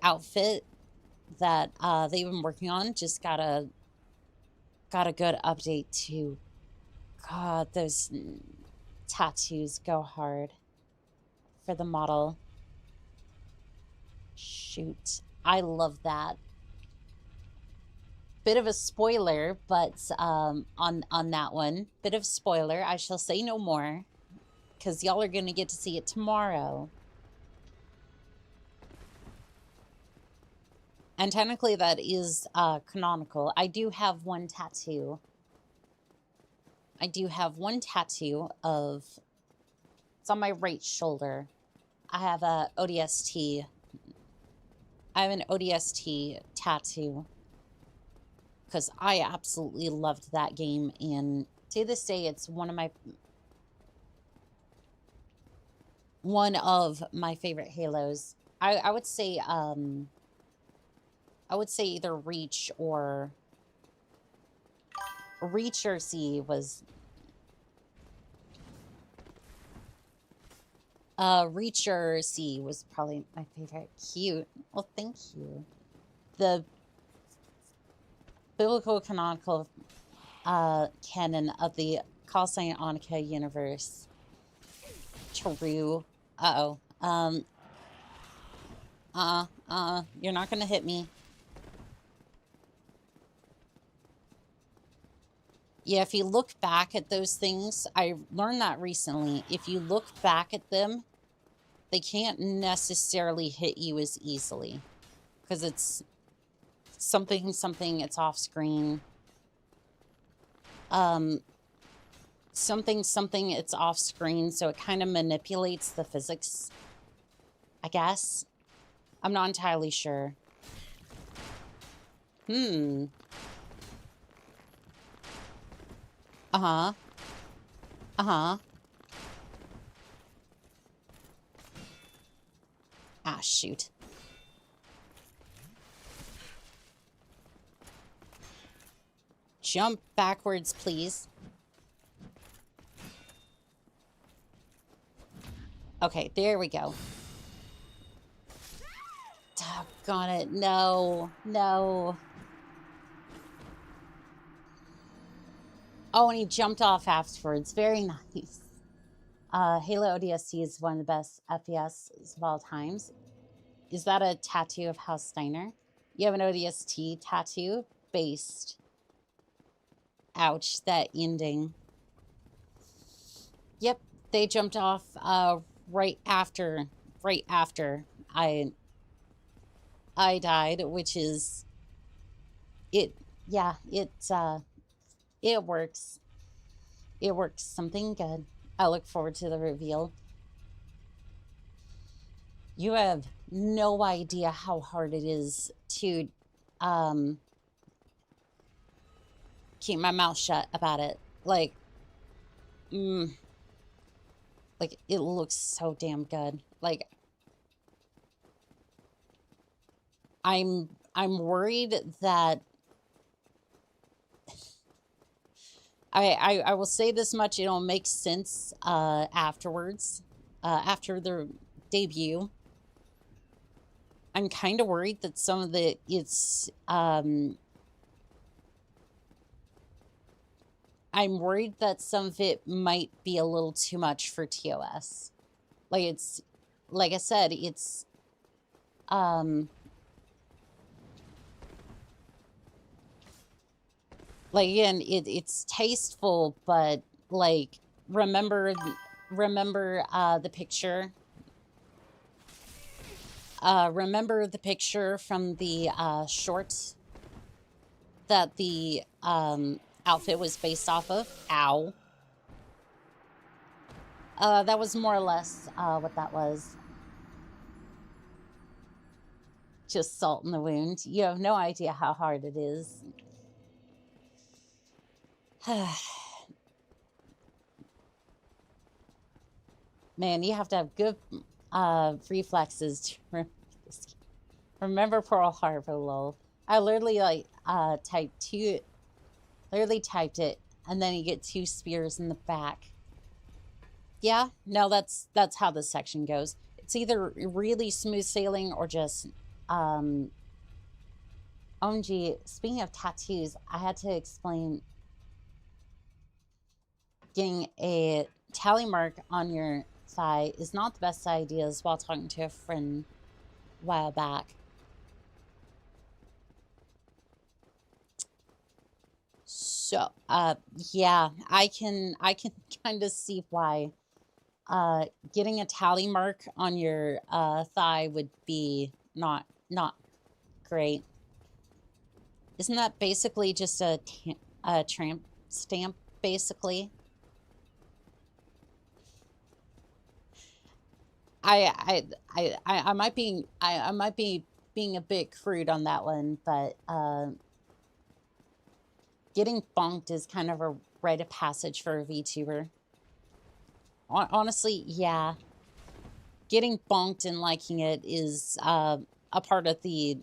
outfit that they've been working on just got a good update too. God, those tattoos go hard for the model. Shoot, I love that. Bit of a spoiler, but on that one, bit of spoiler. I shall say no more, because y'all are gonna get to see it tomorrow. And technically, that is canonical. I do have one tattoo. Of. It's on my right shoulder. I have a ODST. I have an ODST tattoo because I absolutely loved that game, and to this day, it's one of my favorite Halos. I would say either Reach or C was. Reacher C was probably my favorite. Cute. Well, thank you. The biblical canonical canon of the Call Sign Annika universe. True. You're not gonna hit me. Yeah, if you look back at those things, I learned that recently. If you look back at them, they can't necessarily hit you as easily. Because it's something, it's off screen. Something, it's off screen, so it kind of manipulates the physics, I guess. I'm not entirely sure. Uh-huh. Uh-huh. Ah, shoot. Jump backwards, please. Okay, there we go. Doggone it. No. No. Oh, and he jumped off afterwards. Very nice. Halo ODST is one of the best FPS of all times. Is that a tattoo of House Steiner? You have an ODST tattoo based. Ouch, that ending. Yep, they jumped off right after I died, which is it. Yeah, it works. It works. Something good. I look forward to the reveal. You have no idea how hard it is to keep my mouth shut about it. Like, like it looks so damn good. Like, I'm worried that I will say this much, it'll make sense afterwards, after the debut. I'm kind of worried that some of I'm worried that some of it might be a little too much for TOS. Like, it's, like I said, it's, like, again, it's tasteful, but, like, remember the picture? Remember the picture from the short that the outfit was based off of? Ow. That was more or less what that was. Just salt in the wound. You have no idea how hard it is. Man, you have to have good reflexes to remember Pearl Harbor, lol. I literally like typed it, and then you get 2 spears in the back. Yeah, no, that's how this section goes. It's either really smooth sailing or just OMG, speaking of tattoos, I had to explain getting a tally mark on your thigh is not the best ideas while talking to a friend a while back. So, yeah, I can kind of see why getting a tally mark on your thigh would be not great. Isn't that basically just a tramp stamp, basically? I might be being a bit crude on that one, but getting bonked is kind of a rite of passage for a VTuber. Honestly, yeah. Getting bonked and liking it is a part of the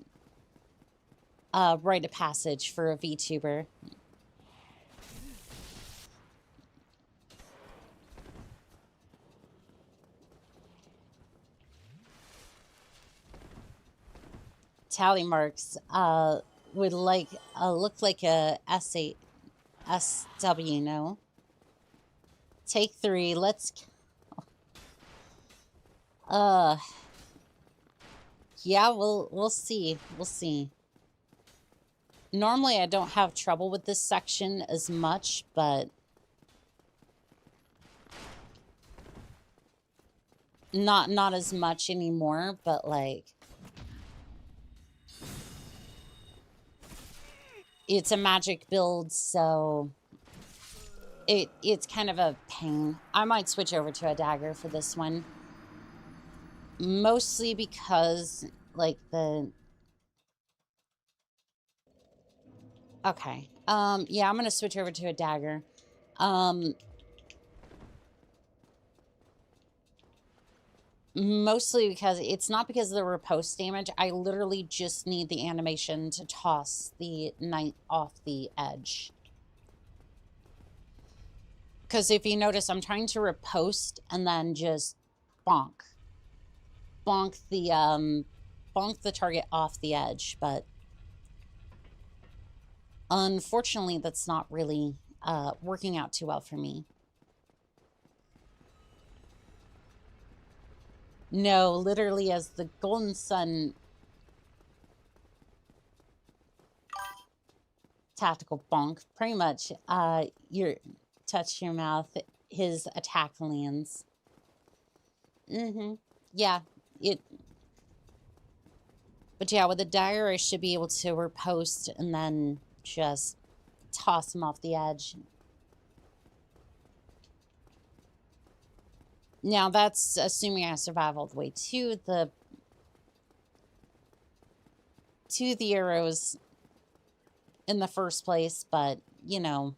rite of passage for a VTuber. Tally marks would look like a SW, no? Take 3, let's Yeah, we'll see. We'll see. Normally I don't have trouble with this section as much, but not as much anymore, but like it's a magic build, so it's kind of a pain. I might switch over to a dagger for this one. Mostly because like the okay. Yeah, I'm gonna switch over to a dagger. Mostly because it's not because of the riposte damage. I literally just need the animation to toss the knight off the edge. Because if you notice, I'm trying to riposte and then just bonk the target off the edge, but unfortunately that's not really working out too well for me. No, literally as the golden sun tactical bonk, pretty much your touch your mouth, his attack lands. Yeah, but yeah, with the dagger I should be able to riposte and then just toss him off the edge. Now that's assuming I survive all the way to the arrows in the first place, but you know.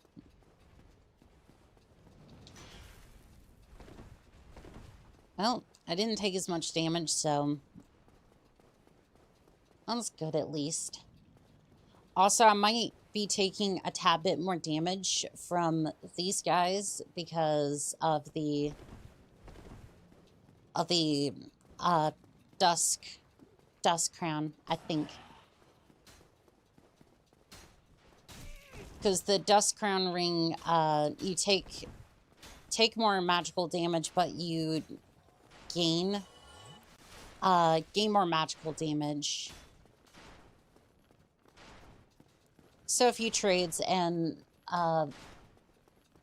Well, I didn't take as much damage, so that's good at least. Also, I might be taking a tad bit more damage from these guys because of the dusk crown, I think. Because the dusk crown ring, you take more magical damage, but you gain more magical damage. So a few trades and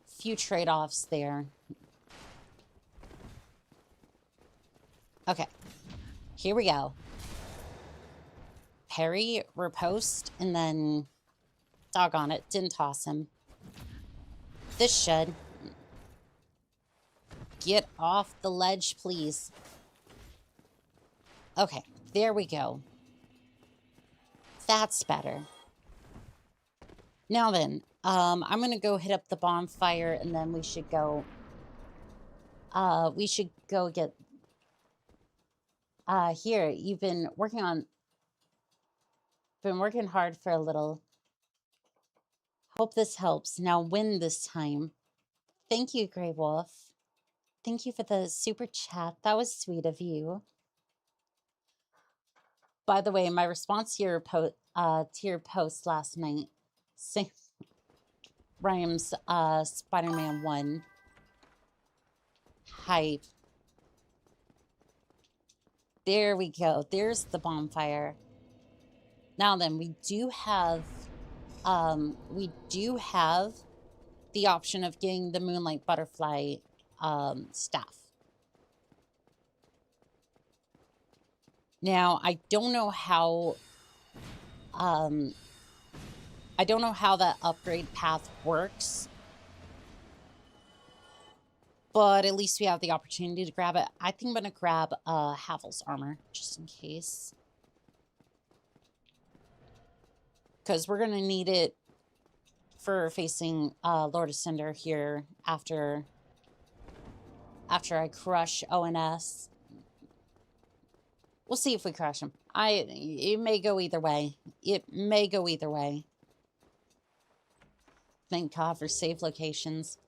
few trade-offs there. Okay, here we go. Parry, riposte, and then doggone it, didn't toss him. This should. Get off the ledge, please. Okay, there we go. That's better. Now then, I'm gonna go hit up the bonfire, and then we should go get here. You've been working hard for a little. Hope this helps. Now win this time. Thank you, Grey Wolf. Thank you for the super chat. That was sweet of you. By the way, my response to your post last night, same rhymes Spider-Man 1 hype. There we go. There's the bonfire. Now then, we do have the option of getting the Moonlight Butterfly staff. Now, I don't know how that upgrade path works, but at least we have the opportunity to grab it. I think I'm going to grab Havel's armor, just in case. Because we're going to need it for facing Lord of Cinder here after I crush ONS. We'll see if we crush him. It may go either way. It may go either way. Thank God for save locations.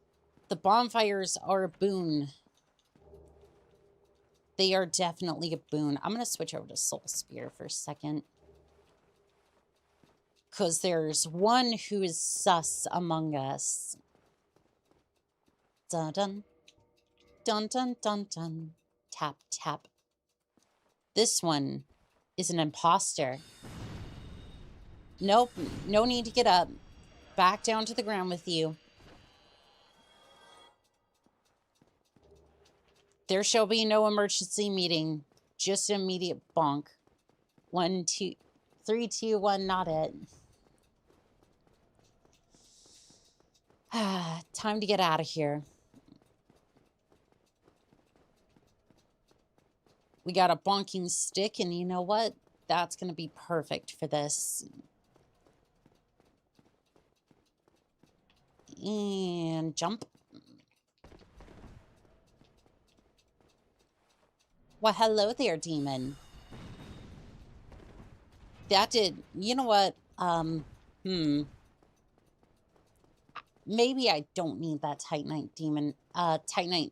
The bonfires are a boon. They are definitely a boon. I'm going to switch over to Soul Spear for a second. Because there's one who is sus among us. Dun dun. Dun dun dun dun. Tap tap. This one is an imposter. Nope, no need to get up. Back down to the ground with you. There shall be no emergency meeting. Just an immediate bonk. 1, 2, 3, 2, 1, not it. Time to get out of here. We got a bonking stick, and you know what? That's going to be perfect for this. And jump. Well, hello there, demon. That did... You know what? Maybe I don't need that Titanite demon. Titanite...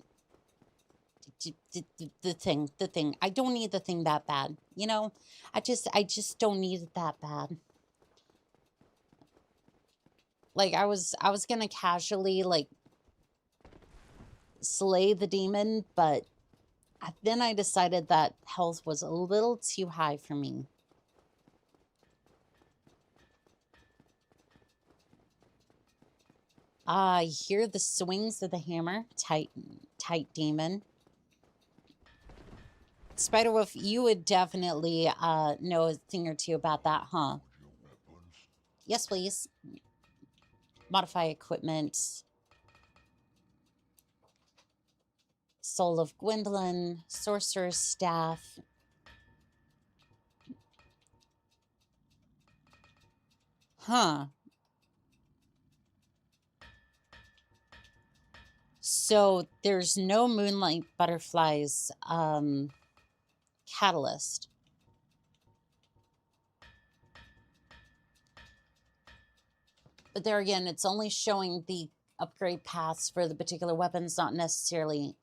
The thing. I don't need the thing that bad. You know? I just don't need it that bad. Like, I was gonna casually, like, slay the demon, but then I decided that health was a little too high for me. I hear the swings of the hammer. Tight demon. Spiderwolf, you would definitely know a thing or two about that, huh? Yes, please. Modify equipment. Soul of Gwendolyn. Sorcerer's Staff. Huh. So there's no Moonlight Butterflies catalyst. But there again, it's only showing the upgrade paths for the particular weapons, not necessarily...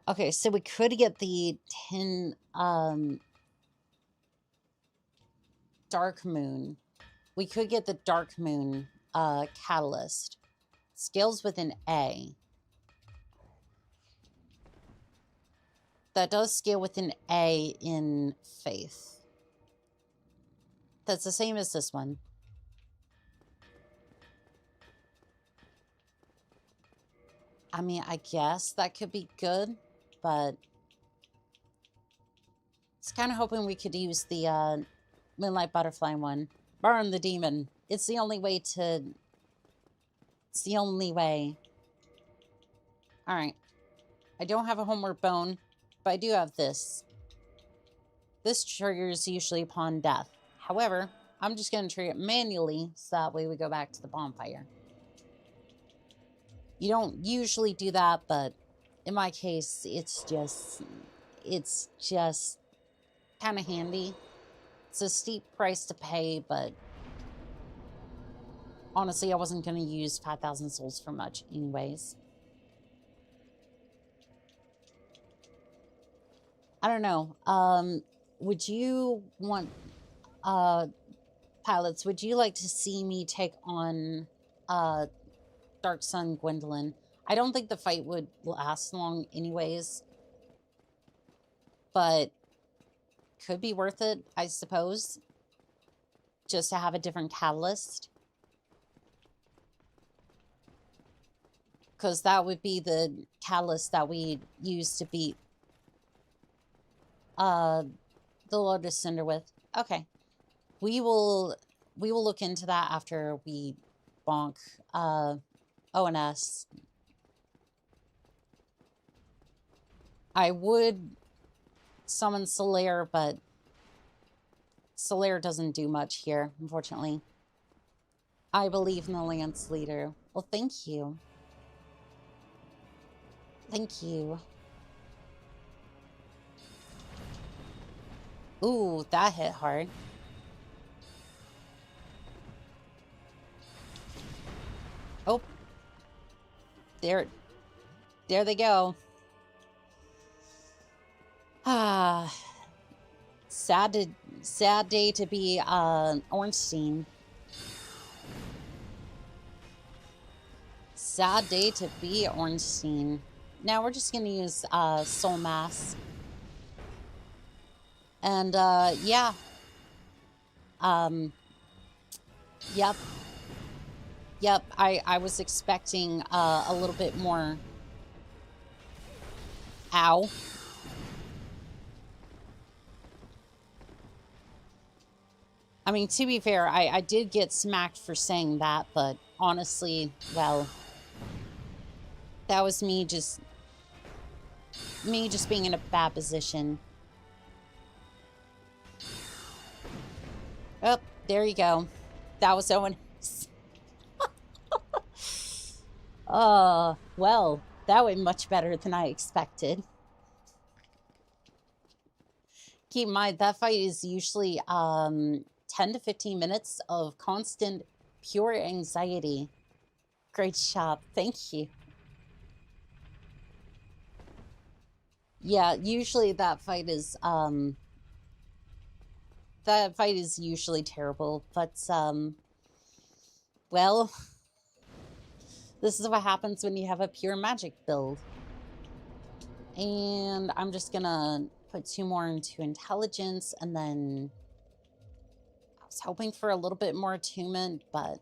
Okay, so we could get the 10... Dark Moon. We could get the Dark Moon catalyst. Scales with an A. That does scale with an A in Faith. That's the same as this one. I mean, I guess that could be good, but... It's kind of hoping we could use the Moonlight Butterfly one. Burn the demon. It's the only way to... It's the only way. Alright. I don't have a homeward bone, but I do have this. This triggers usually upon death. However, I'm just going to trigger it manually, so that way we go back to the bonfire. You don't usually do that, but in my case, it's just kind of handy. It's a steep price to pay, but honestly, I wasn't going to use 5,000 souls for much anyways. I don't know. Would you want... pilots, would you like to see me take on Dark Sun Gwendolyn? I don't think the fight would last long anyways, but could be worth it, I suppose, just to have a different catalyst. Because that would be the catalyst that we use to beat the Lotus Cinder with. Okay. We will look into that after we bonk ONS. I would summon Solaris, but Solaris doesn't do much here, unfortunately. I believe in the Lance Leader. Well, thank you. Thank you. Ooh, that hit hard. Oh, there they go. Ah, sad day to be Ornstein. Sad day to be Ornstein. now we're just gonna use Soul Mass. And yeah. Yep. Yep, I was expecting a little bit more. Ow. I mean, to be fair, I did get smacked for saying that, but honestly, well, that was me just being in a bad position. Oh, there you go. That was Owen's. Well, that went much better than I expected. Keep in mind, that fight is usually 10 to 15 minutes of constant, pure anxiety. Great job. Thank you. Yeah, usually that fight is usually terrible, but well, this is what happens when you have a pure magic build. And I'm just gonna put 2 more into intelligence, and then I was hoping for a little bit more attunement, but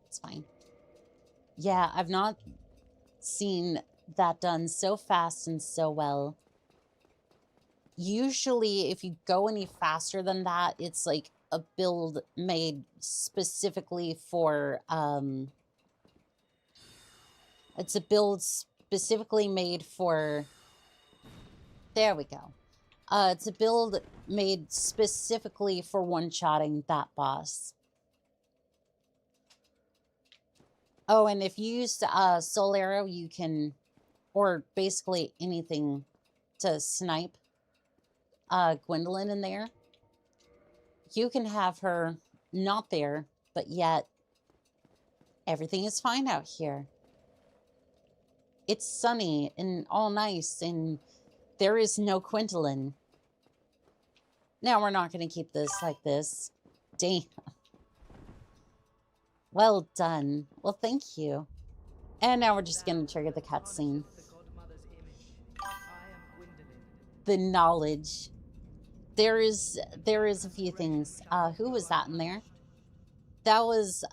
it's fine. Yeah, I've not seen that done so fast and so well. Usually, if you go any faster than that, it's like a build made specifically for, it's a build specifically made for, there we go. It's a build made specifically for one-shotting that boss. Oh, and if you use Soul Arrow, you can, or basically anything to snipe Gwendolyn in there. You can have her not there, but yet everything is fine out here. It's sunny and all nice, and there is no Gwendolyn. Now we're not going to keep this like this. Damn. Well done. Well, thank you. And now we're just going to trigger the cutscene. The knowledge. There is a few things. Who was that in there? That was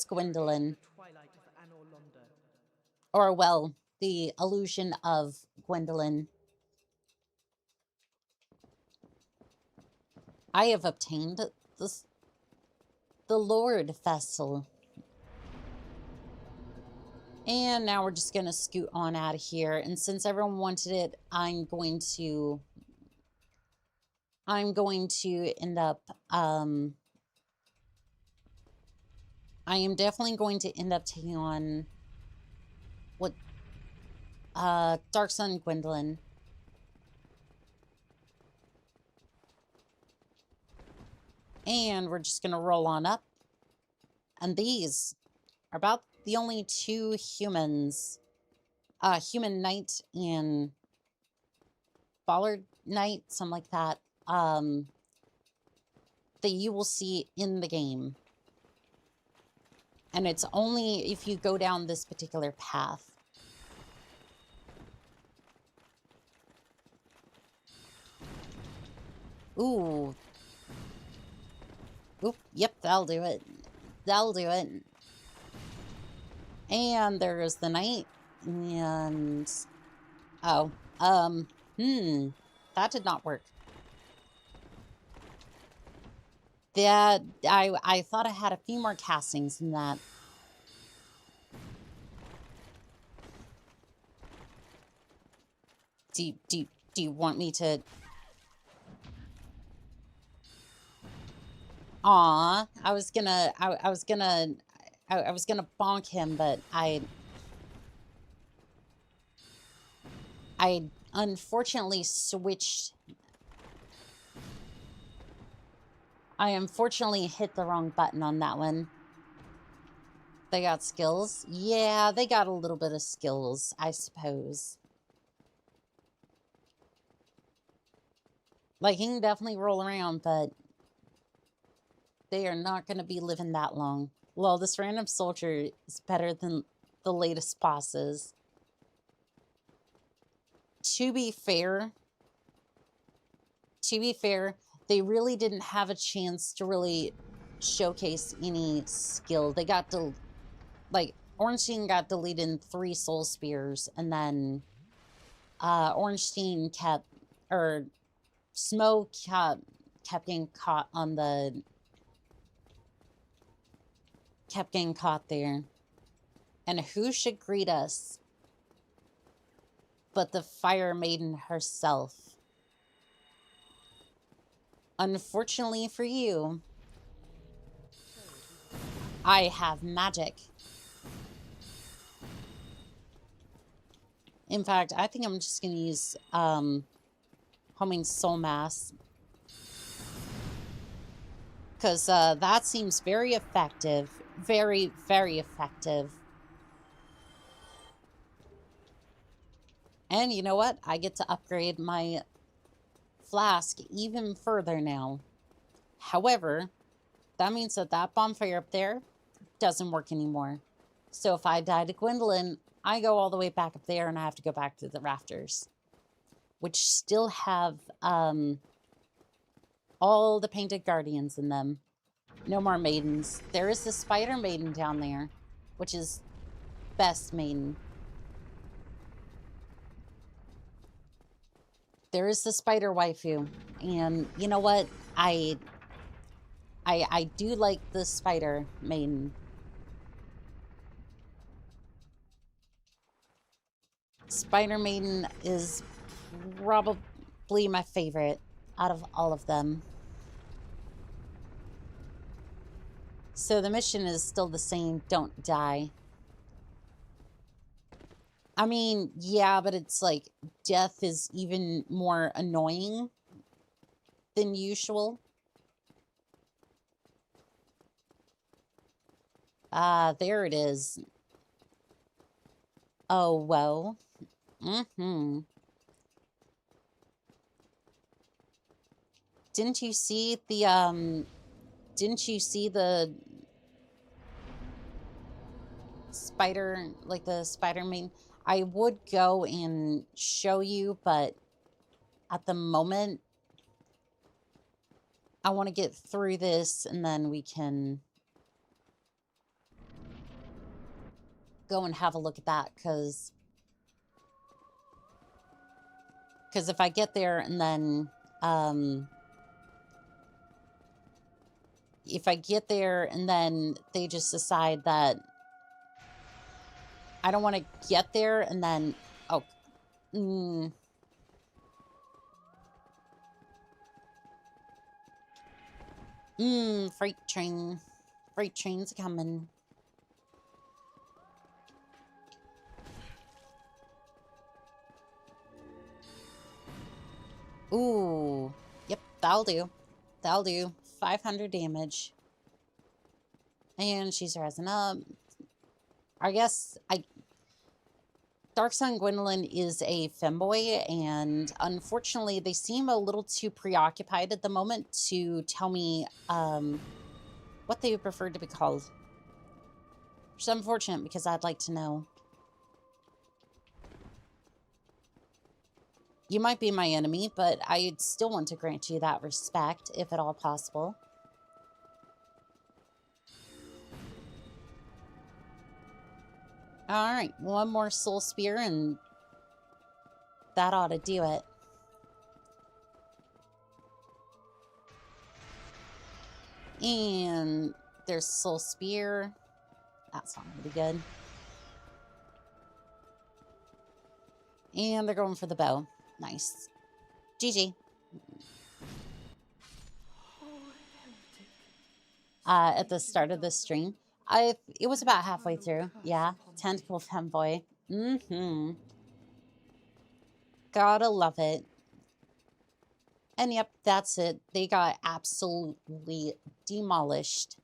Gwendolyn. Or, well, the illusion of Gwendolyn. I have obtained the Lord vessel. And now we're just going to scoot on out of here. And since everyone wanted it, I'm going to end up, I am definitely going to end up taking on what, Dark Sun Gwendolyn. And we're just going to roll on up. And these are about the only 2 humans, Human Knight and Ballard Knight, something like that, that you will see in the game. And it's only if you go down this particular path. Ooh. Oop, yep, that'll do it. That'll do it. And there's the knight. And... oh. That did not work. That... I thought I had a few more castings than that. Do you want me to... Aw, I was gonna bonk him, but I unfortunately switched. I unfortunately hit the wrong button on that one. They got skills? Yeah, they got a little bit of skills, I suppose. Like, he can definitely roll around, but they are not going to be living that long. Well, this random soldier is better than the latest bosses. To be fair, they really didn't have a chance to really showcase any skill. They got to, like, Ornstein got deleted in 3 soul spears, and then Ornstein kept, or Smoke kept getting caught on the, kept getting caught there. And who should greet us but the Fire Maiden herself? Unfortunately for you, I have magic. In fact, I think I'm just going to use Homing Soul Mass. Because that seems very effective. Very, very effective. And you know what? I get to upgrade my flask even further now. However, that means that that bonfire up there doesn't work anymore. So if I die to Gwendolyn, I go all the way back up there and I have to go back to the rafters, which still have all the painted guardians in them. No more maidens. There is the spider maiden down there, which is best maiden. There is the spider waifu, and you know what? I do like the spider maiden. Spider maiden is probably my favorite out of all of them. So the mission is still the same. Don't die. I mean, yeah, but it's like death is even more annoying than usual. There it is. Oh, whoa. Mm-hmm. Didn't you see the spider, like the spider main? I would go and show you, but at the moment, I want to get through this and then we can go and have a look at that, because if I get there and then they just decide that I don't want to get there and then freight train's coming. Ooh, yep, that'll do. 500 damage. And she's rising up. I guess Dark Sun Gwendolyn is a femboy, and unfortunately they seem a little too preoccupied at the moment to tell me what they would prefer to be called. Which is unfortunate, because I'd like to know. You might be my enemy, but I'd still want to grant you that respect, if at all possible. Alright, one more soul spear and that ought to do it. And there's soul spear. That's not going to be good. And they're going for the bow. Nice. GG. At the start of this stream, it was about halfway through. Yeah, Tentacle Femboy. Gotta love it. And yep, that's it. They got absolutely demolished.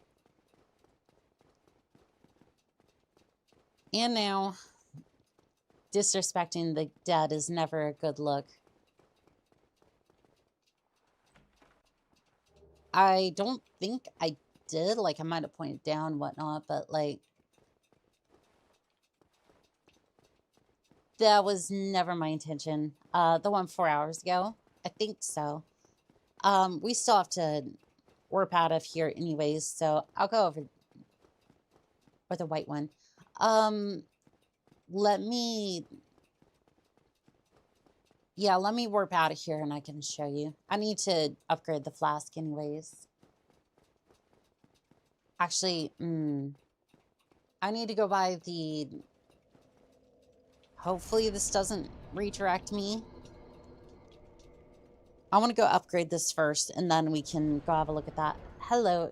And now, disrespecting the dead is never a good look. I don't think I did. Like, I might have pointed down and whatnot, but like, That was never my intention. The one 4 hours ago. I think so. We still have to warp out of here anyways, so I'll go over with the white one. Let me warp out of here and I can show you. I need to upgrade the flask anyways. Actually, I need to go buy the... Hopefully this doesn't redirect me. I want to go upgrade this first, and then we can go have a look at that. Hello.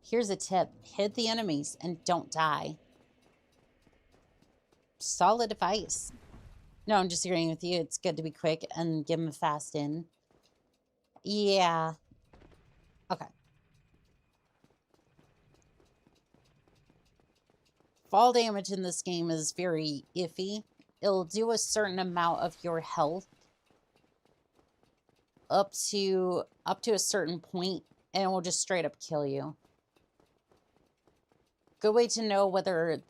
Here's a tip. Hit the enemies and don't die. Solid advice. No, I'm just agreeing with you. It's good to be quick and give them a fast in. Yeah. Okay. Fall damage in this game is very iffy. It'll do a certain amount of your health up to a certain point, and it will just straight up kill you. Good way to know whether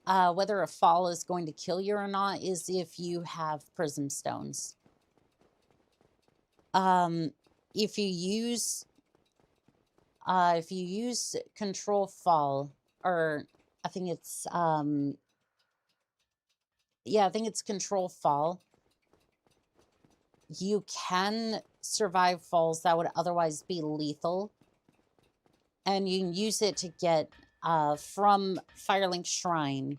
whether a fall is going to kill you or not is if you have prism stones. If you use control fall, or I think it's yeah, I think it's control fall, you can survive falls that would otherwise be lethal, and you can use it to get from Firelink Shrine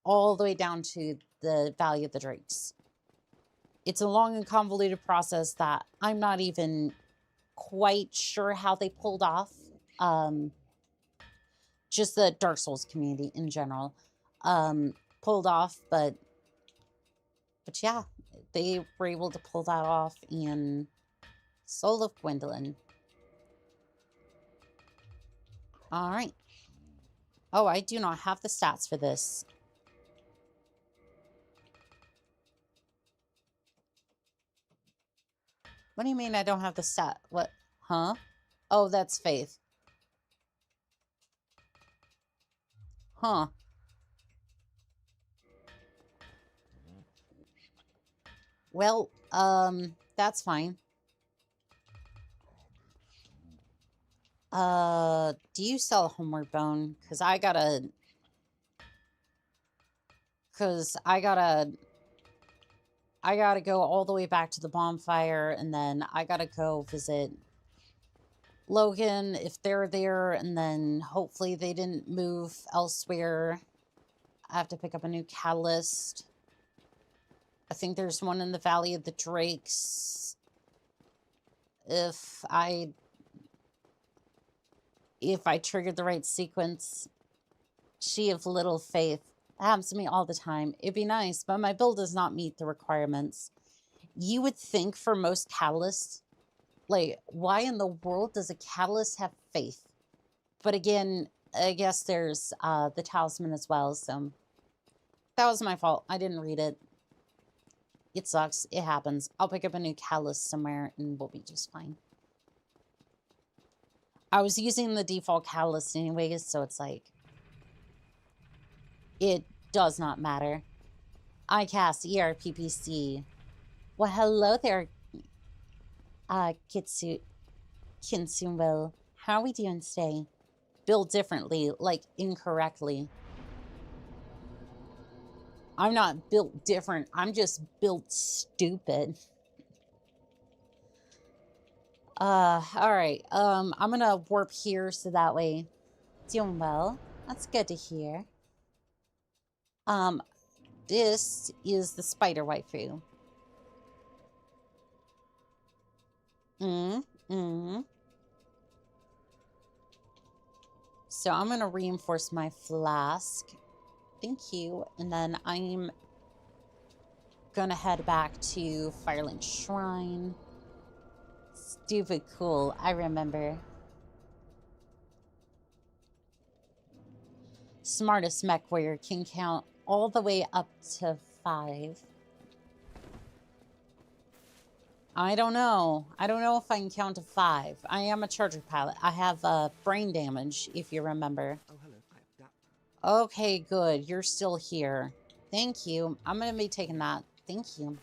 all the way down to the Valley of the Drakes. It's a long and convoluted process that I'm not even quite sure how they pulled off. Just the Dark Souls community in general pulled off, but yeah, they were able to pull that off in Soul of Gwendolyn. All right. Oh, I do not have the stats for this. What do you mean I don't have the stat? What? Huh? Oh, that's Faith. Huh. Well, that's fine. Do you sell a homeward bone? Because I gotta go all the way back to the bonfire, and then I gotta go visit Logan if they're there, and then hopefully they didn't move elsewhere. I have to pick up a new catalyst. I think there's one in the Valley of the Drakes. If I triggered the right sequence. She of little faith. That happens to me all the time. It'd be nice, but my build does not meet the requirements. You would think for most catalysts, like, why in the world does a catalyst have faith? But again, I guess there's the talisman as well, so that was my fault. I didn't read it. It sucks. It happens. I'll pick up a new catalyst somewhere and we'll be just fine. I was using the default catalyst anyways, so it's like, it does not matter. I cast ERPPC. Well, hello there, Kinsumwell. How are we doing today? Build differently, like incorrectly. I'm not built different. I'm just built stupid. All right. I'm gonna warp here so that way. Doing well. That's good to hear. This is the spider waifu. So I'm gonna reinforce my flask. Thank you. And then I'm gonna head back to Firelink Shrine. Stupid cool. I remember. Smartest mech warrior can count all the way up to 5. I don't know. I don't know if I can count to 5. I am a charger pilot. I have brain damage, if you remember.
Oh, hello.
Okay, good. You're still here. Thank you. I'm going to be taking that. Thank you.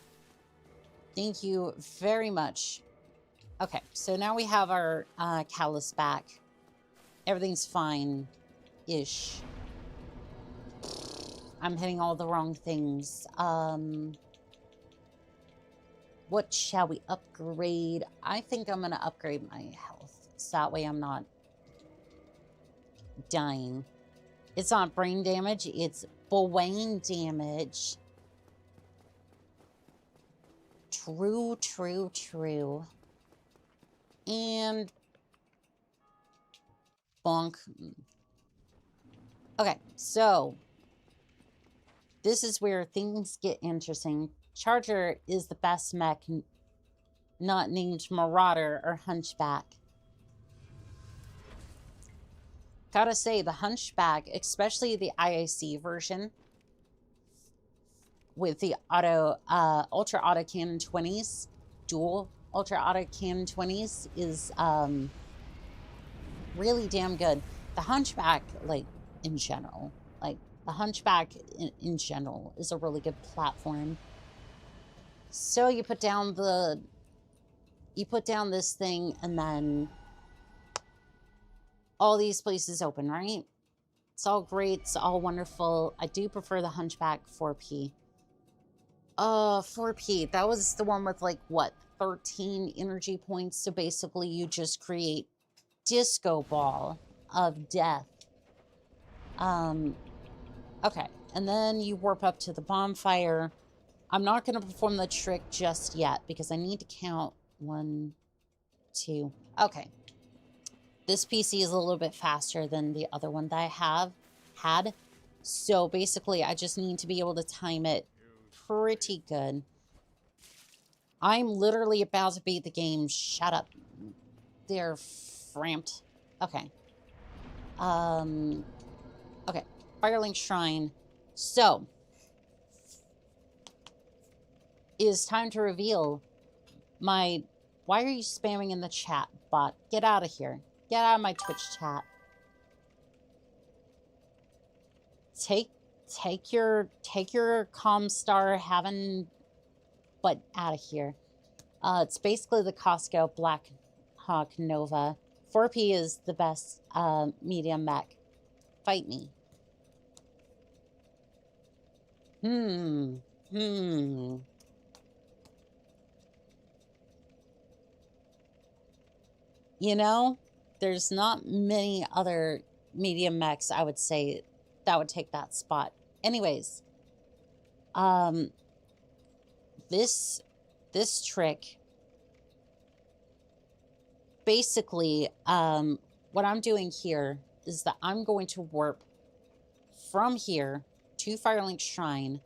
Thank you very much. Okay, so now we have our callus back. Everything's fine-ish. I'm hitting all the wrong things. What shall we upgrade? I think I'm going to upgrade my health. So that way I'm not dying. It's not brain damage. It's brain damage. True, true, true. And bonk. Okay, so this is where things get interesting. Charger is the best mech not named Marauder or Hunchback. Gotta say, the Hunchback, especially the IIC version with the ultra auto cannon 20s, dual ultra auto cannon 20s is really damn good. The Hunchback, like, in general, like, the Hunchback in general is a really good platform. So you put down this thing, and then all these places open, right? It's all great. It's all wonderful. I do prefer the Hunchback 4P. 4P. That was the one with, like, what, 13 energy points? So basically you just create disco ball of death. Okay. And then you warp up to the bonfire. I'm not going to perform the trick just yet because I need to count 1, 2. Okay. This PC is a little bit faster than the other one that I had. So basically, I just need to be able to time it pretty good. I'm literally about to beat the game. Shut up. They're framped. Okay. Okay. Firelink Shrine. So, it is time to reveal my... Why are you spamming in the chat, bot? Get out of here. Get out of my Twitch chat. Take your Comstar having butt out of here. It's basically the Costco Black Hawk Nova. 4P is the best medium mech. Fight me. You know, there's not many other medium mechs, I would say, that would take that spot. Anyways, this trick, basically, what I'm doing here is that I'm going to warp from here to Firelink Shrine,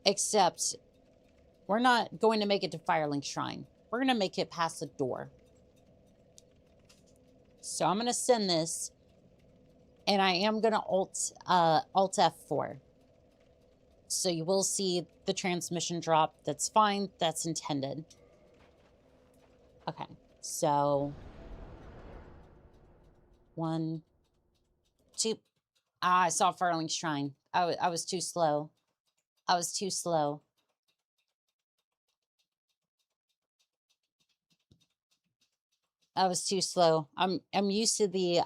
except we're not going to make it to Firelink Shrine. We're going to make it past the door. So I'm going to send this, and I am going to Alt F4. So you will see the transmission drop. That's fine. That's intended. Okay. So 1, 2. Ah, I saw Firelink Shrine. I was too slow. I was too slow. I was too slow. I'm used to the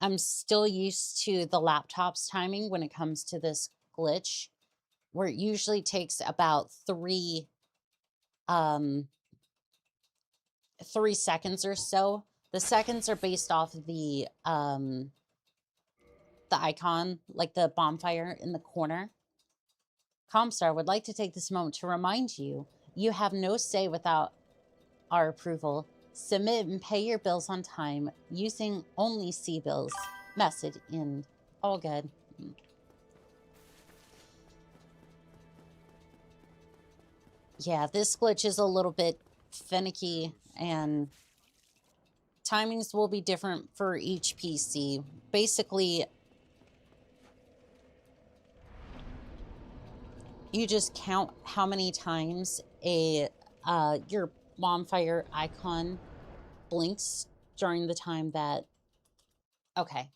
I'm still used to the laptop's timing when it comes to this glitch, where it usually takes about 3 seconds or so. The seconds are based off of the icon, like the bonfire in the corner. Comstar would like to take this moment to remind you, you have no say without our approval. Submit and pay your bills on time using only C-bills. Message in. All good. Yeah, this glitch is a little bit finicky, and timings will be different for each PC. Basically, you just count how many times your bonfire icon blinks during the time that... Okay.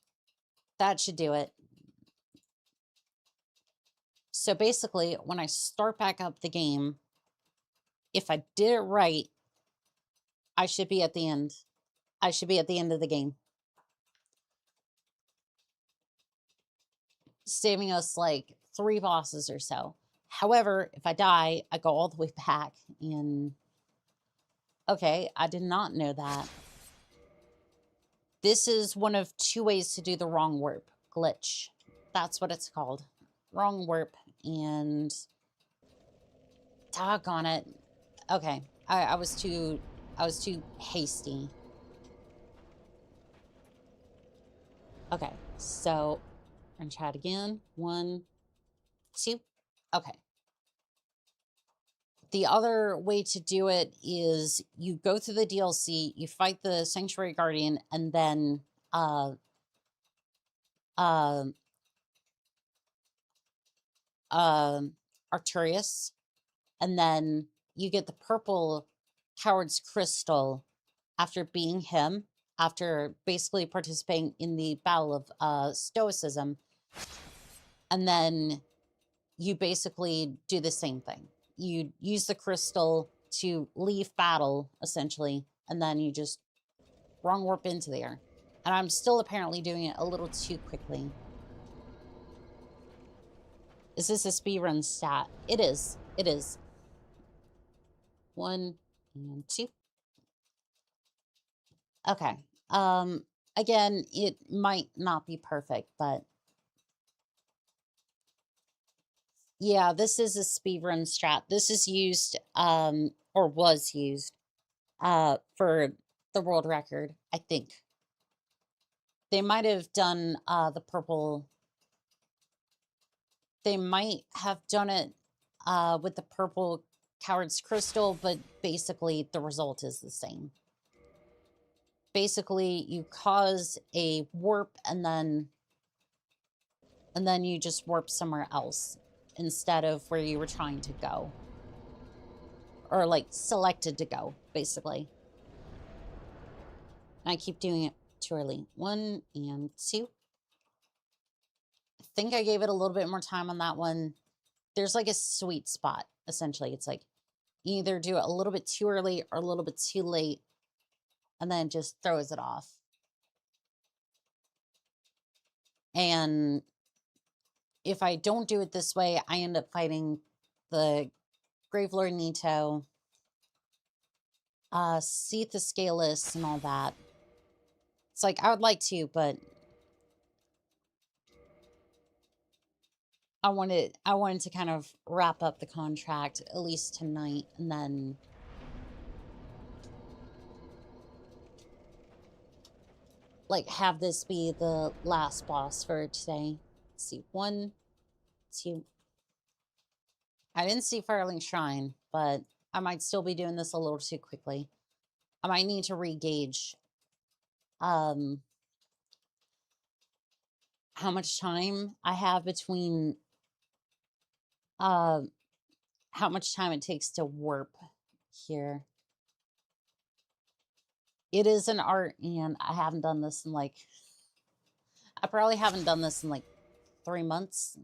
That should do it. So basically, when I start back up the game, if I did it right, I should be at the end. I should be at the end of the game. Saving us like 3 bosses or so. However, if I die, I go all the way back and... Okay, I did not know that. This is one of 2 ways to do the wrong warp glitch. That's what it's called. Wrong warp, and... Doggone it. Okay, I was too hasty. Okay, so I'm gonna try it again. 1, 2. Okay. The other way to do it is you go through the DLC, you fight the Sanctuary Guardian, and then Arturius, and then you get the purple Coward's Crystal after being him, after basically participating in the Battle of Stoicism, and then you basically do the same thing. You use the crystal to leave battle, essentially, and then you just wrong warp into there. And I'm still apparently doing it a little too quickly. Is this a speedrun stat? It is. It is. 1 and 2. Okay. Again, it might not be perfect, but yeah, this is a speedrun strat. This is used, or was used, for the world record, I think. They might have done the purple. They might have done it with the purple Coward's Crystal, but basically the result is the same. Basically, you cause a warp and then you just warp somewhere else instead of where you were trying to go. Or like selected to go, basically. I keep doing it too early. 1 and 2. I think I gave it a little bit more time on that one. There's like a sweet spot, essentially. It's like you either do it a little bit too early or a little bit too late, and then it just throws it off. And if I don't do it this way, I end up fighting the Gravelord Nito, Seath the Scaleless, and all that. It's like, I would like to, but I wanted to kind of wrap up the contract, at least tonight, and then... like, have this be the last boss for today. Let's see, 1, 2... I didn't see Firelink Shrine, but I might still be doing this a little too quickly. I might need to re-gauge how much time I have between how much time it takes to warp here. It is an art, and I haven't done this in like... I probably haven't done this in like 3 months,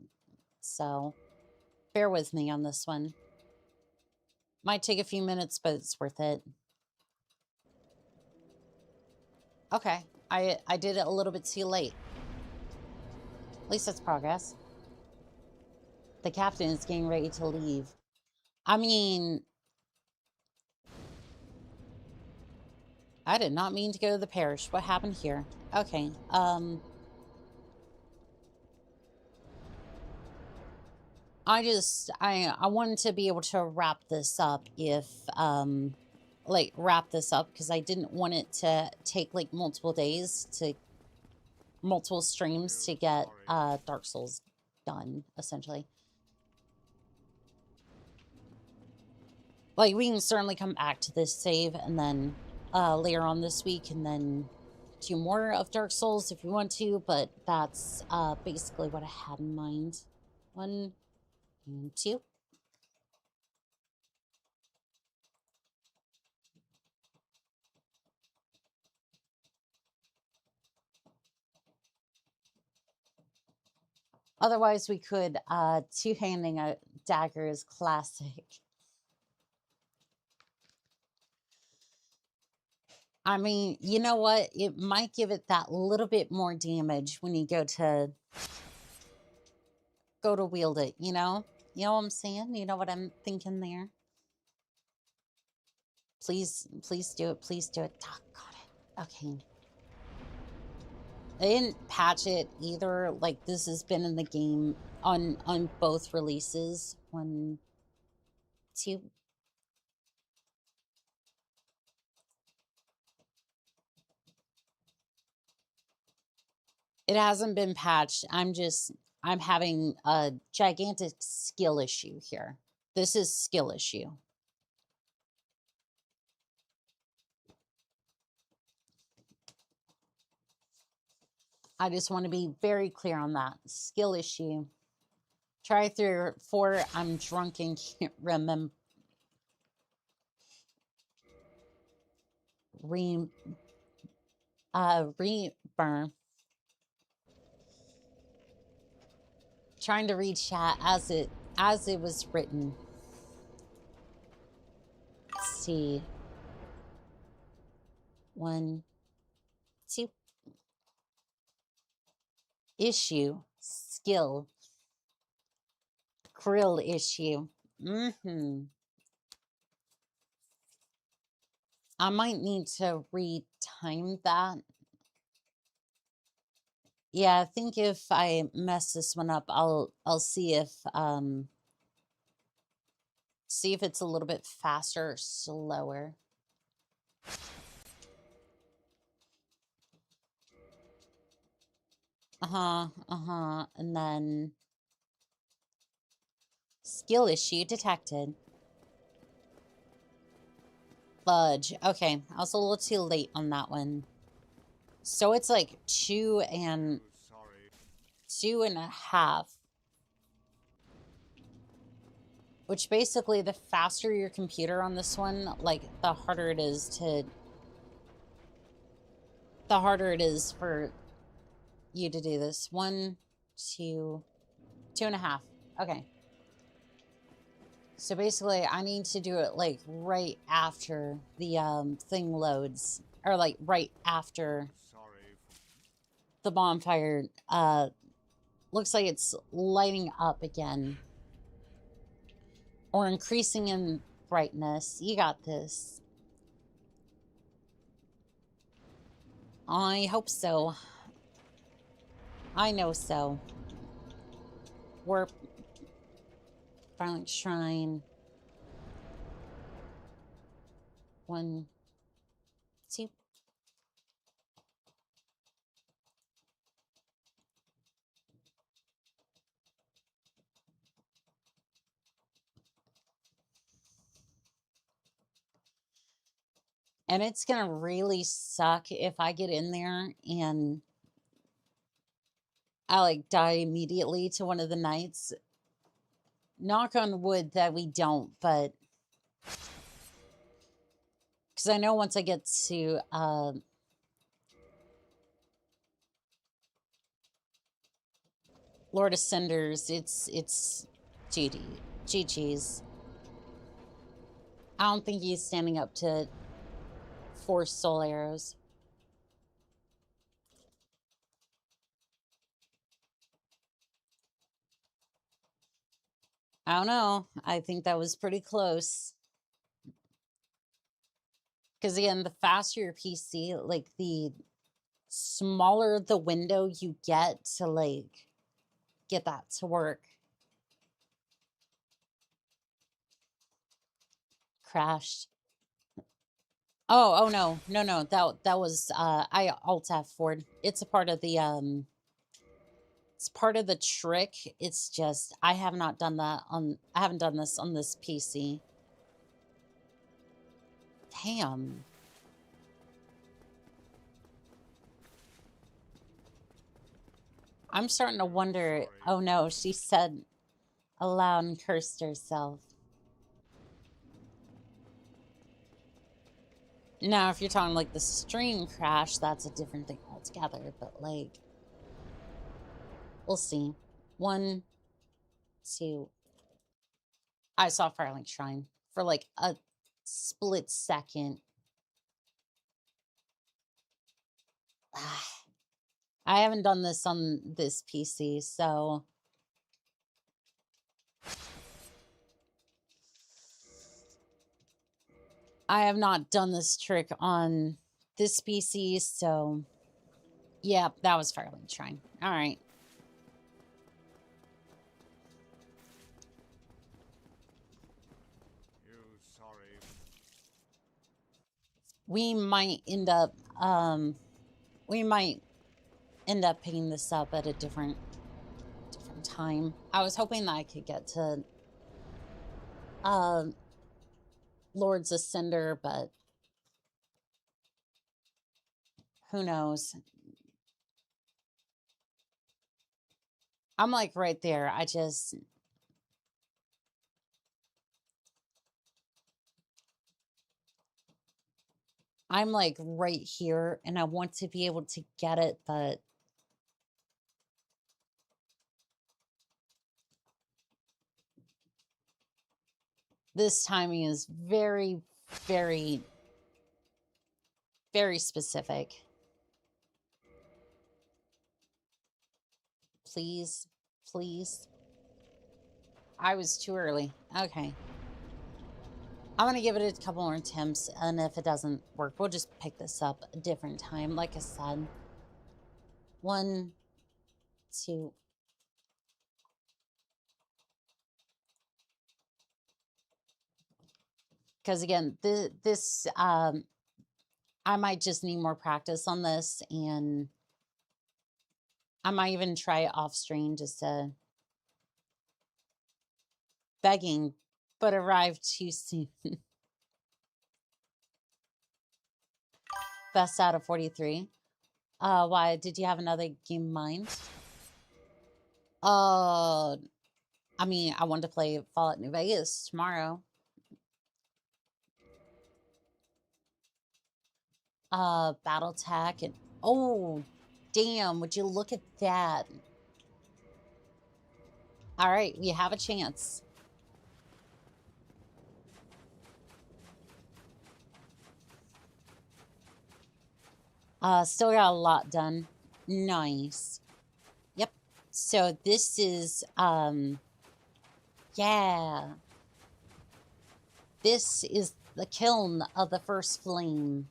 so bear with me on this one. Might take a few minutes, but it's worth it. Okay, I did it a little bit too late. At least that's progress. The captain is getting ready to leave. I mean... I did not mean to go to the parish. What happened here? Okay, I wanted to be able to wrap this up if, like, wrap this up, because I didn't want it to take, like, multiple days to... multiple streams to get, Dark Souls done, essentially. Like, we can certainly come back to this save, and then, later on this week, and then 2 more of Dark Souls if you want to, but that's, basically what I had in mind. 1 and 2. Otherwise, we could, two-handing a dagger is classic. I mean, you know what? It might give it that little bit more damage when you go to wield it, you know? You know what I'm saying? You know what I'm thinking there? Please do it. Please do it. Oh, got it. Okay. They didn't patch it either. Like, this has been in the game on both releases. 1, 2. It hasn't been patched. I'm having a gigantic skill issue here. This is skill issue. I just want to be very clear on that. Skill issue. Try 3 or 4. I'm drunk and can't remember. Reburn. Trying to read chat as it was written. Let's see. 1, 2. Issue. Skill. Krill issue. I might need to retime that. Yeah, I think if I mess this one up, I'll see if it's a little bit faster or slower. And then skill issue detected. Fudge. Okay, I was a little too late on that one. So it's like 2 and 2.5. Which basically, the faster your computer on this one, like, the harder it is for you to do this. 1, 2, 2.5. Okay. So basically, I need to do it, like, right after the thing loads. Or, like, right after the bonfire. Looks like it's lighting up again. Or increasing in brightness. You got this. I hope so. I know so. Warp. Violent Shrine. 1, 2. And it's gonna really suck if I get in there and I, like, die immediately to one of the knights. Knock on wood that we don't, but... Because I know once I get to... Lord of Cinders, it's GG's. I don't think he's standing up to 4 soul arrows. I don't know. I think that was pretty close. Because again, the faster your PC, like, the smaller the window you get to, like, get that to work. Crashed. Oh no. That was I alt F4'd. It's a part of the it's part of the trick. It's just I have not done that on I haven't done this on this PC. Damn. I'm starting to wonder. Oh no, she said aloud and cursed herself. Now, if you're talking like the stream crash, that's a different thing altogether, but like, we'll see. 1, 2. I saw Firelink Shrine for like a split second. I haven't done this on this PC, so I have not done this trick on this PC, so yeah, that was Firelink Shrine. All right. We might end up picking this up at a different time. I was hoping that I could get to Lord's Ascender, but who knows? I'm like right there. I'm like right here and I want to be able to get it, but this timing is very, very, very specific. Please, please. I was too early. Okay. I'm going to give it a couple more attempts, and if it doesn't work, we'll just pick this up a different time. Like I said, 1, 2. Because again, this I might just need more practice on this, and I might even try it off stream just to begging, but arrived too soon. Best out of 43. Why did you have another game in mind? I mean, I wanted to play Fallout New Vegas tomorrow. Battletech and oh, damn! Would you look at that? All right, we have a chance. Still got a lot done. Nice. Yep. So this is yeah. This is the kiln of the first flame.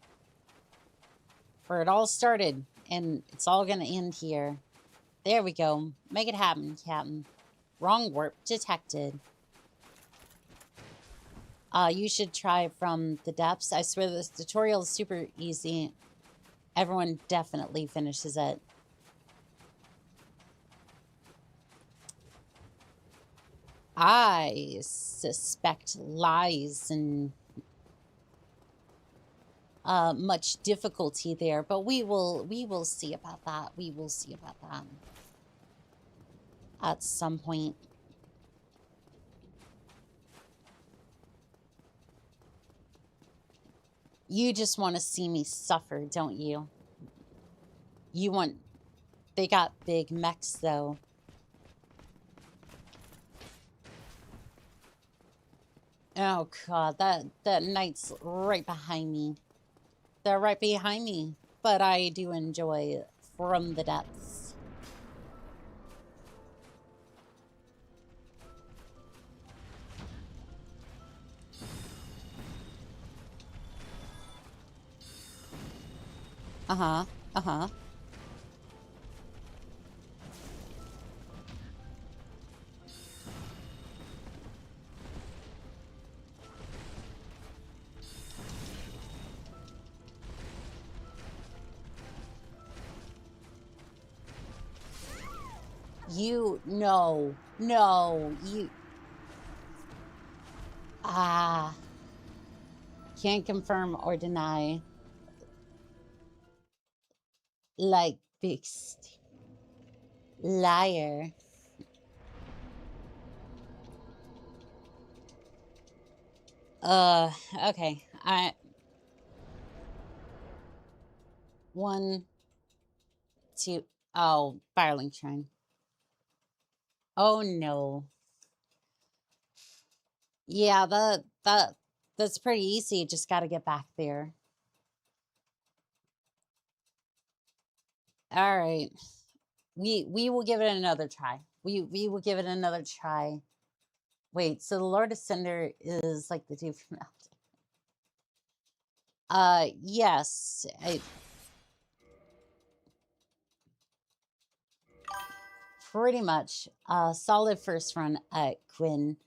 Where it all started, and it's all gonna end here. There we go. Make it happen, Captain. Wrong warp detected. You should try from the depths. I swear this tutorial is super easy. Everyone definitely finishes it. I suspect lies and much difficulty there, but we will see about that. We will see about that at some point. You just want to see me suffer, don't you? You want... They got big mechs, though. Oh, God. That knight's right behind me. They're right behind me. But I do enjoy From the Depths. Uh-huh. Uh-huh. You... No. No. You... Ah. Can't confirm or deny. Like big liar. Okay. 1, 2. Oh, Firelink Shrine. Oh no. Yeah, that's pretty easy. Just got to get back there. All right. We will give it another try. We will give it another try. Wait, so the Lord Ascender is like the dude from Out. Yes. Pretty much. Solid first run at Quinn.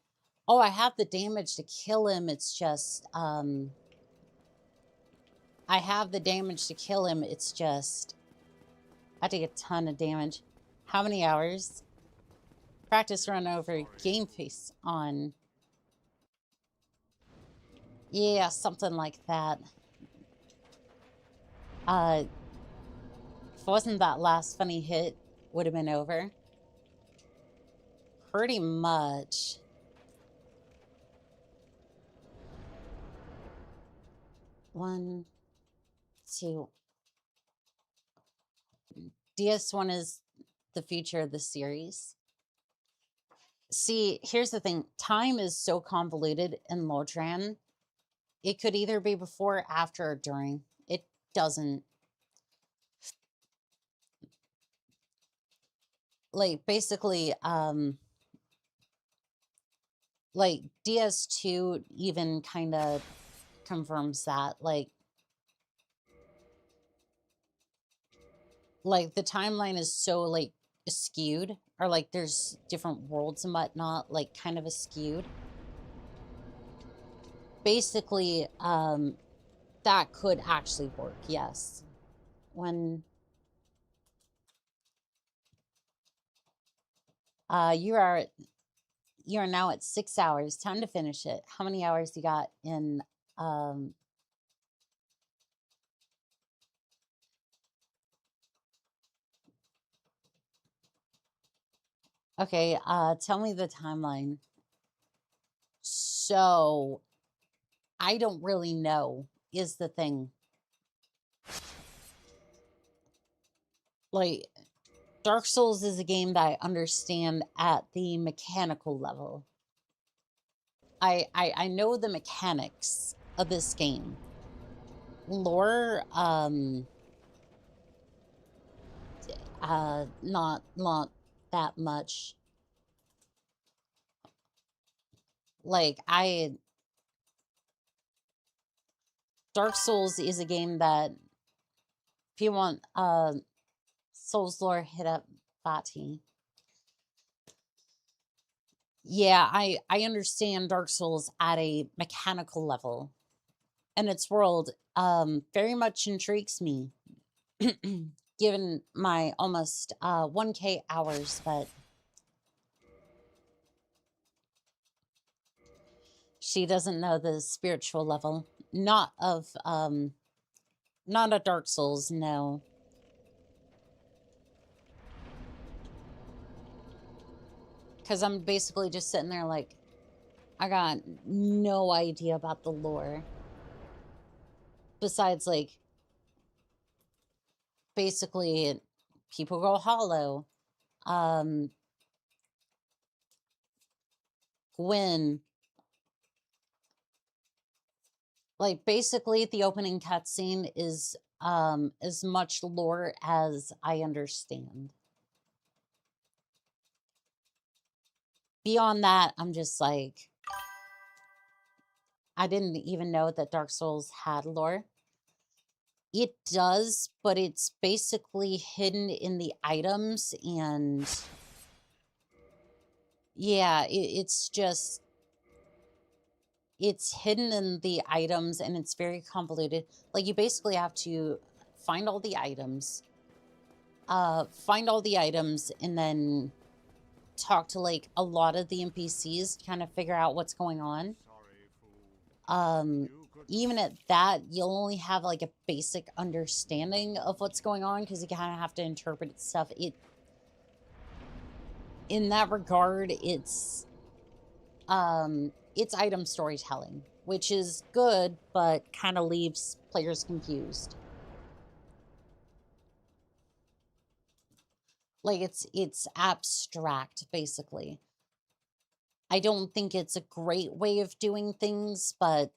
Oh, I have the damage to kill him. It's just I have the damage to kill him. It's just I take a ton of damage. How many hours? Practice run over game face on. Yeah, something like that. If it wasn't that last funny hit, would have been over. Pretty much. One, two. DS1 is the future of the series. See, here's the thing. Time is so convoluted in Lotran. It could either be before, after, or during. It doesn't. Like, basically, like, DS2 even kind of confirms that. Like, the timeline is so, like, skewed. Or, like, there's different worlds and whatnot, like, kind of skewed. Basically, that could actually work, yes. When you are now at 6 hours. Time to finish it. How many hours you got in okay, tell me the timeline. So I don't really know is the thing. Like, Dark Souls is a game that I understand at the mechanical level. I know the mechanics of this game. Lore, not that much. Like, Dark Souls is a game that if you want Souls lore, hit up Fati. Yeah, I understand Dark Souls at a mechanical level. And its world very much intrigues me. Given my almost 1K hours, but she doesn't know the spiritual level. Not of not a Dark Souls, no. Because I'm basically just sitting there like, I got no idea about the lore. Besides, like, basically, people go hollow. Gwen. Like, basically, the opening cutscene is as much lore as I understand. Beyond that, I'm just like, I didn't even know that Dark Souls had lore. It does, but it's basically hidden in the items, and yeah, it's just, it's hidden in the items, and it's very convoluted. Like, you basically have to find all the items, and then talk to, like, a lot of the NPCs to kind of figure out what's going on. Even at that, you'll only have, like, a basic understanding of what's going on, because you kind of have to interpret stuff. In that regard, it's item storytelling, which is good, but kind of leaves players confused. Like it's abstract, basically. I don't think it's a great way of doing things, but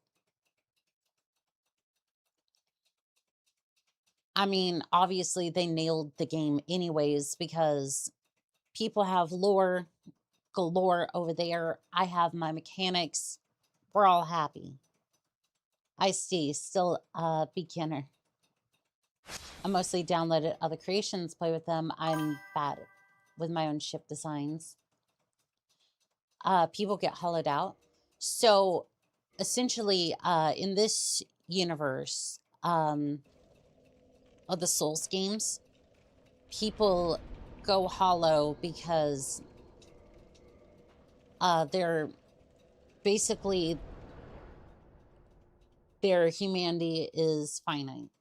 I mean, obviously they nailed the game anyways because people have lore galore over there. I have my mechanics. We're all happy. I see, still a beginner. I mostly downloaded other creations, play with them. I'm bad with my own ship designs. People get hollowed out. So essentially, in this universe of the Souls games, people go hollow because they're basically their humanity is finite.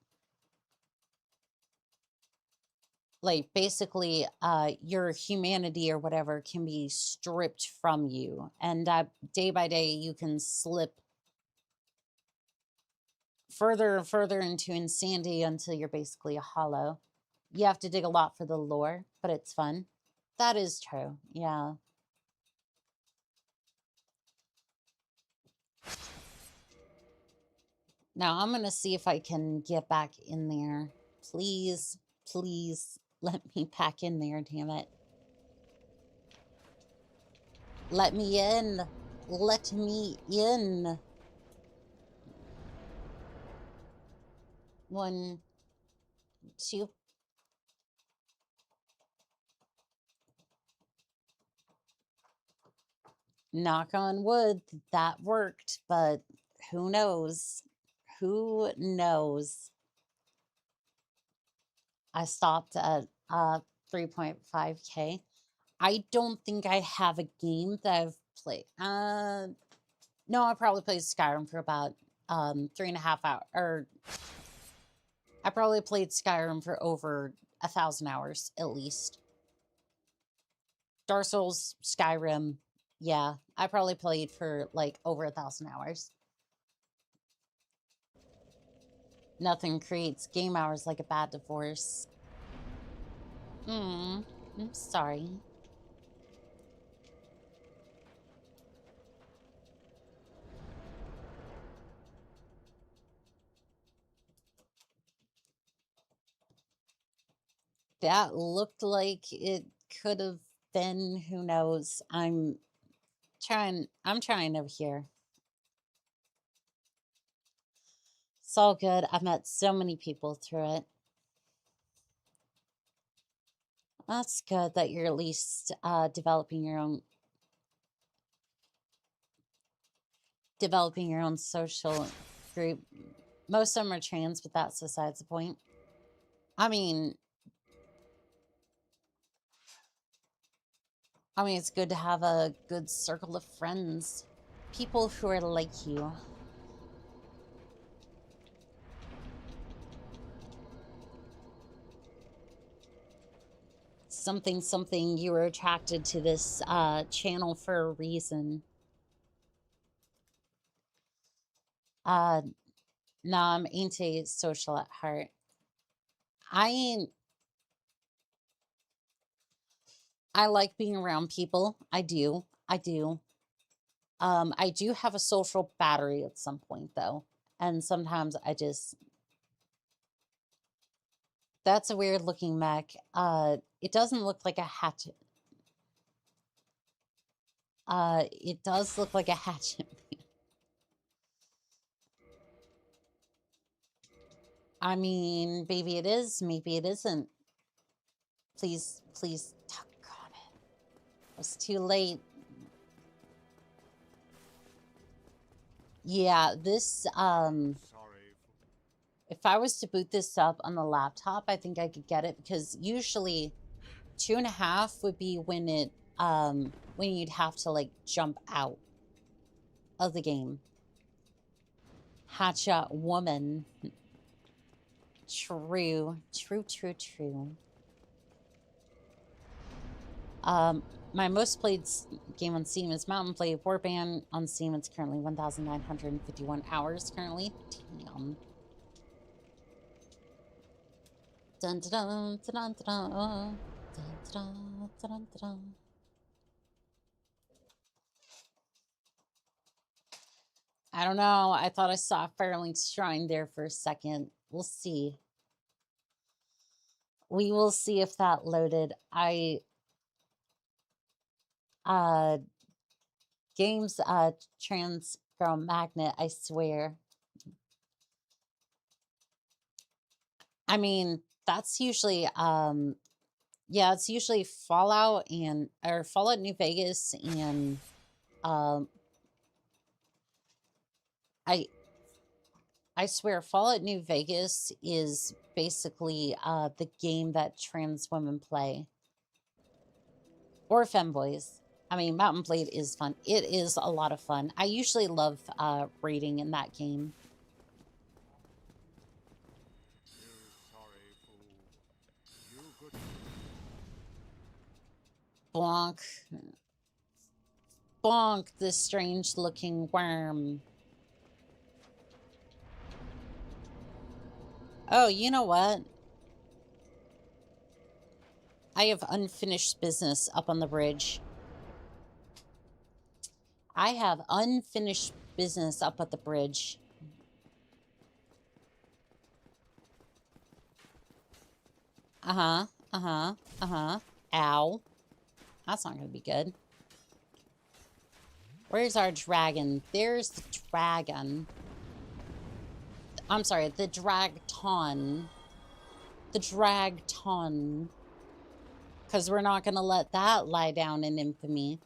Like basically your humanity or whatever can be stripped from you, and day by day you can slip further and further into insanity until you're basically a hollow. You have to dig a lot for the lore, but it's fun. That is true, yeah. Now I'm gonna see if I can get back in there. Please, please let me back in there, damn it. Let me in. Let me in. 1, 2. Knock on wood, that worked, but who knows? Who knows? I stopped at 3.5K. I don't think I have a game that I've played. No, I probably played Skyrim for about 3.5 hours. Or I probably played Skyrim for over 1,000 hours at least. Dark Souls, Skyrim, yeah, I probably played for like over 1,000 hours. Nothing creates game hours like a bad divorce. I'm sorry. That looked like it could have been, who knows. I'm trying over here. It's all good. I've met so many people through it. That's good that you're at least developing your own social group. Most of them are trans, but that's besides the point. I mean, it's good to have a good circle of friends. People who are like you. Something, you were attracted to this channel for a reason. No, I'm anti-social at heart. I like being around people. I do. I do have a social battery at some point though. And sometimes that's a weird looking mech. It doesn't look like a hatchet. It does look like a hatchet. I mean, maybe it is, maybe it isn't. Please, talk on it. It was too late. Yeah, this, if I was to boot this up on the laptop, I think I could get it, because usually 2.5 would be when it, when you'd have to, like, jump out of the game. Hatchet woman. True. My most played game on Steam is Mountain Blade Warband. On Steam, it's currently 1,951 hours currently. Damn. Dun, dun, dun, dun, dun, dun. Dun, dun, dun, dun. I don't know. I thought I saw Firelink Shrine there for a second. We'll see. We will see if that loaded. Games trans girl magnet, I swear. I mean, that's usually yeah, it's usually Fallout or Fallout New Vegas and I swear Fallout New Vegas is basically the game that trans women play. Or femboys. I mean, Mountain Blade is fun. It is a lot of fun. I usually love raiding in that game. Bonk. Bonk, this strange-looking worm. Oh, you know what? I have unfinished business up on the bridge. I have unfinished business up at the bridge. Uh-huh. Uh-huh. Uh-huh. Ow. That's not gonna be good. Where's our dragon? There's the dragon. I'm sorry, the dragton. The dragton. Because we're not gonna let that lie down in infamy.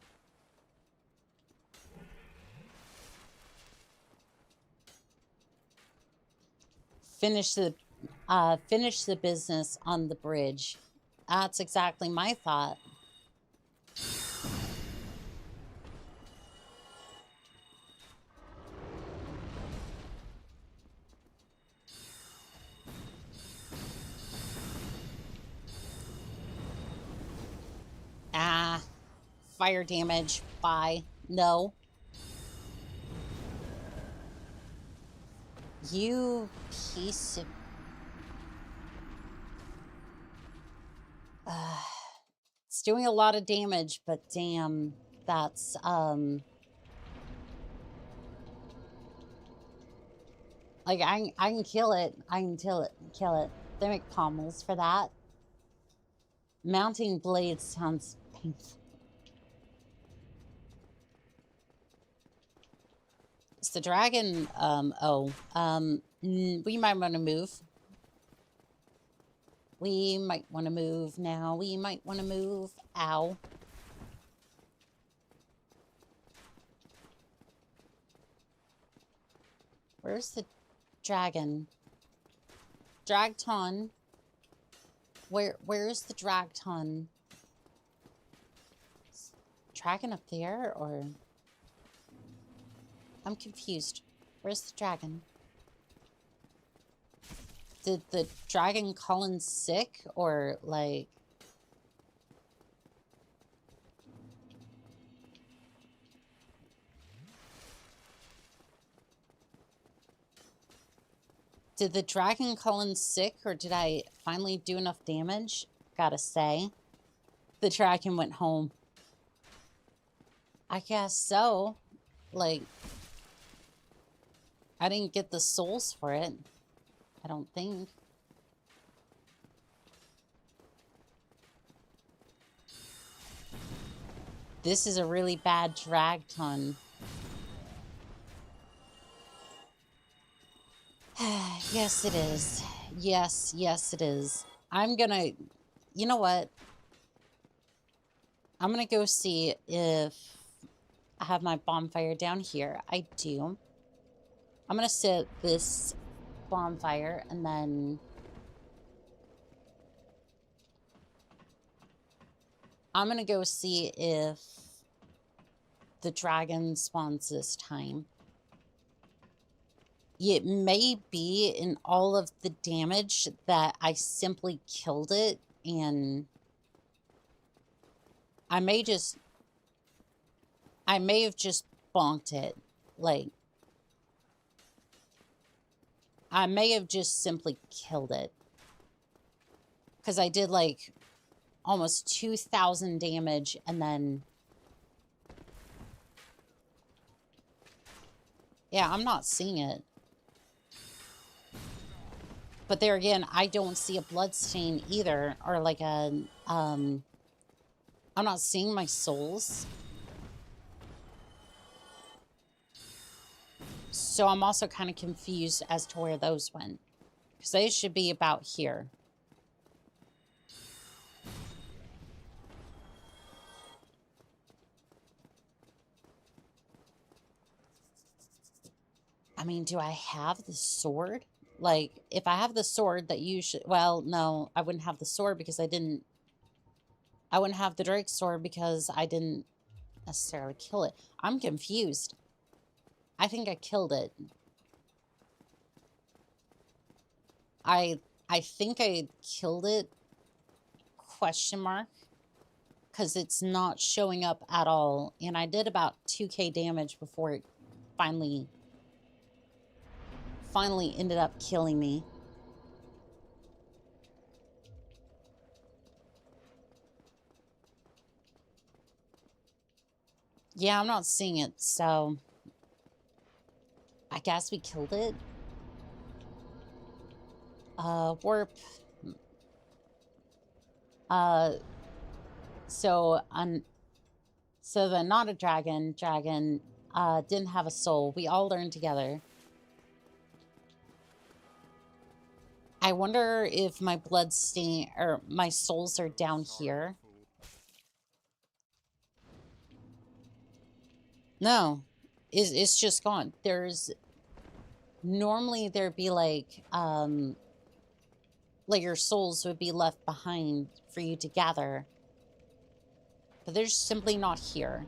Finish the business on the bridge. That's exactly my thought. Ah, fire damage. Bye. No. You piece of... It's doing a lot of damage, but damn, that's, like, I can kill it. I can kill it. They make pommels for that. Mounting blades sounds painful. Is the dragon, we might want to move. We might want to move now. We might want to move. Ow. Where's the dragon? Dragton. Where's the dragton? Is dragon up there, or... I'm confused. Where's the dragon? Did the dragon call in sick, or, like... Did the dragon call in sick, or did I finally do enough damage? Gotta say. The dragon went home. I guess so. Like... I didn't get the souls for it. I don't think. This is a really bad drag ton. Yes, it is. Yes, it is. I'm gonna... You know what? I'm gonna go see if I have my bonfire down here. I do. I'm gonna set this bonfire and then... I'm gonna go see if the dragon spawns this time. It may be in all of the damage that I simply killed it, and I may have just bonked it. Like, I may have just simply killed it. Because I did, like, almost 2,000 damage, and then... Yeah, I'm not seeing it. But there again, I don't see a blood stain either, or like a, I'm not seeing my souls. So I'm also kind of confused as to where those went. Because they should be about here. I mean, do I have the sword? Like, if I have the sword that you should... Well, no, I wouldn't have the sword because I didn't... I wouldn't have the Drake sword because I didn't necessarily kill it. I'm confused. I think I killed it. I think I killed it, question mark, because it's not showing up at all. And I did about 2k damage before it finally ended up killing me. Yeah, I'm not seeing it, so I guess we killed it. Warp. So the not a dragon didn't have a soul. We all learned together. I wonder if my blood stain or my souls are down here. No, it's just gone. There's normally there'd be like your souls would be left behind for you to gather. But they're just simply not here.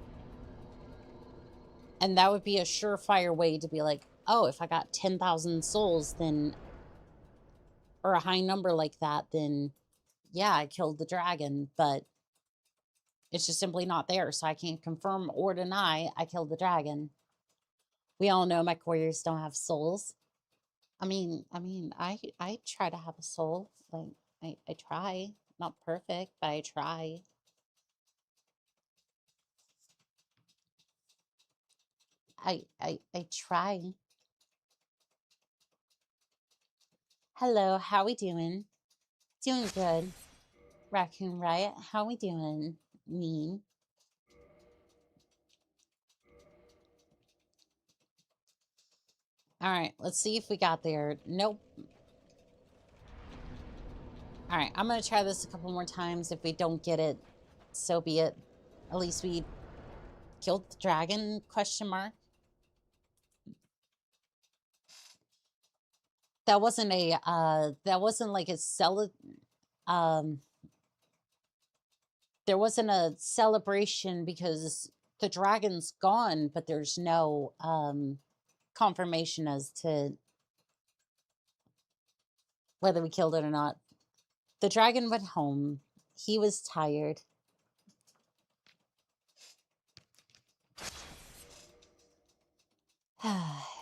And that would be a surefire way to be like, oh, if I got 10,000 souls, then, or a high number like that, then yeah, I killed the dragon, but it's just simply not there. So I can't confirm or deny I killed the dragon. We all know my warriors don't have souls. I mean, I try to have a soul. Like, I try. Not perfect, but I try. I try. Hello, how we doing? Doing good. Raccoon Riot, how we doing? Mean. Alright, let's see if we got there. Nope. Alright, I'm gonna try this a couple more times. If we don't get it, so be it. At least we killed the dragon, question mark. That wasn't like a there wasn't a celebration because the dragon's gone, but there's no confirmation as to whether we killed it or not. The dragon went home. He was tired.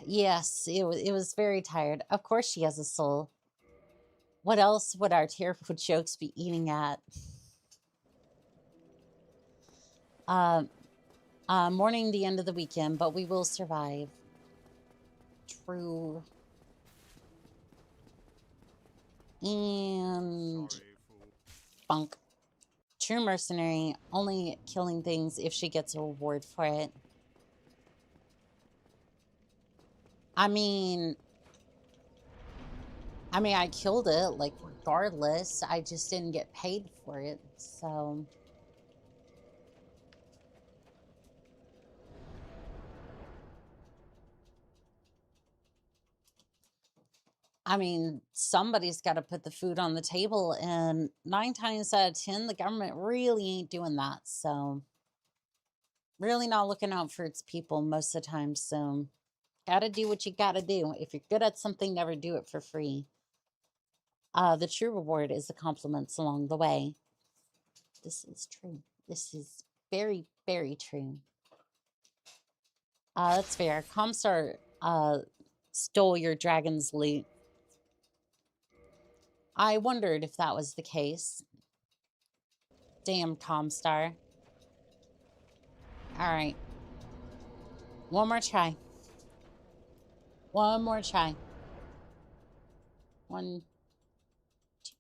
Yes, it was very tired. Of course she has a soul. What else would our terrible jokes be eating at? Mourning the end of the weekend, but we will survive. True. And bunk. True mercenary, only killing things if she gets a reward for it. I mean, I killed it, like, regardless. I just didn't get paid for it, so... I mean, somebody's got to put the food on the table, and 9 times out of 10, the government really ain't doing that, so... Really not looking out for its people most of the time, so... Gotta do what you gotta do. If you're good at something, never do it for free. The true reward is the compliments along the way. This is true. This is very, very true. That's fair. Comstar stole your dragon's loot. I wondered if that was the case. Damn, Comstar. Alright. One more try. One more try. 1, 2.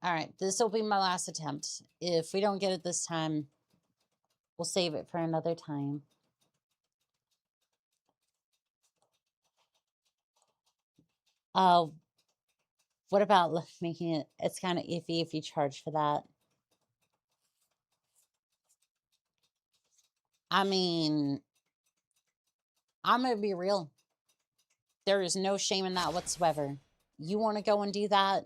Alright, this will be my last attempt. If we don't get it this time, we'll save it for another time. What about making it, it's kind of iffy if you charge for that. I mean, I'm going to be real. There is no shame in that whatsoever. You want to go and do that?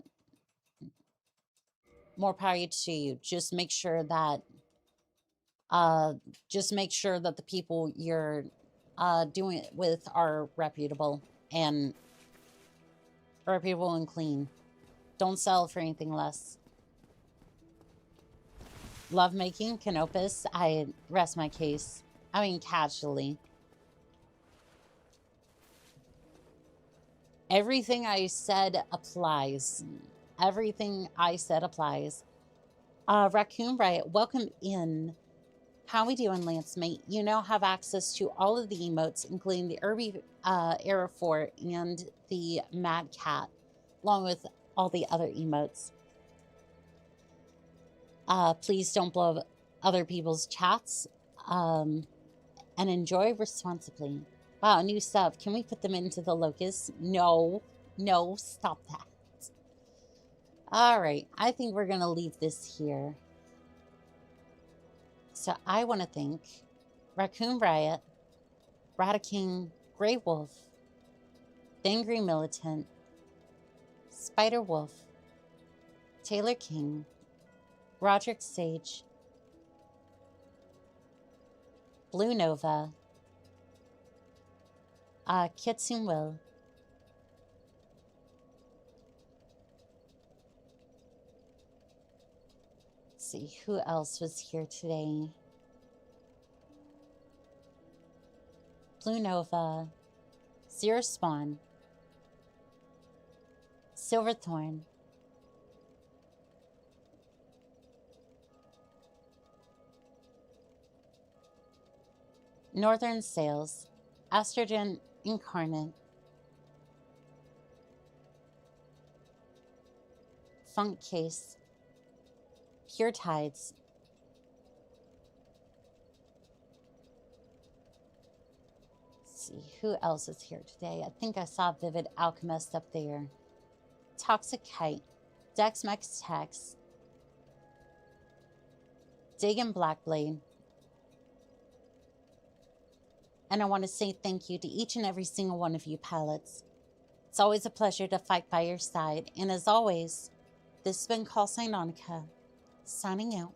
More power to you. Just make sure that the people you're doing it with are reputable and clean. Don't sell for anything less. Lovemaking, Canopus, I rest my case. I mean, casually. Everything I said applies. Everything I said applies. Raccoon Riot, welcome in. How we doing, Lance Mate? You now have access to all of the emotes, including the Irby Era 4 and the Mad Cat, along with all the other emotes. Please don't blow up other people's chats, and enjoy responsibly. Wow, new sub. Can we put them into the locus? No, stop that. All right, I think we're gonna leave this here. So I want to thank Raccoon Riot, Rataking, Grey Wolf, The Angry Militant, Spider Wolf, Taylor King, Roderick Sage, Blue Nova, Kitsune Will, see who else was here today. Blue Nova, Zero Spawn, Silverthorn, Northern Sales, Astrogen Incarnate, Funk Case, Pure Tides, let's see who else is here today. I think I saw Vivid Alchemist up there. Toxic Kite, Dex Max Tex, Dig and Blackblade. And I want to say thank you to each and every single one of you pallets. It's always a pleasure to fight by your side. And as always, this has been Call Sign Onica, signing out.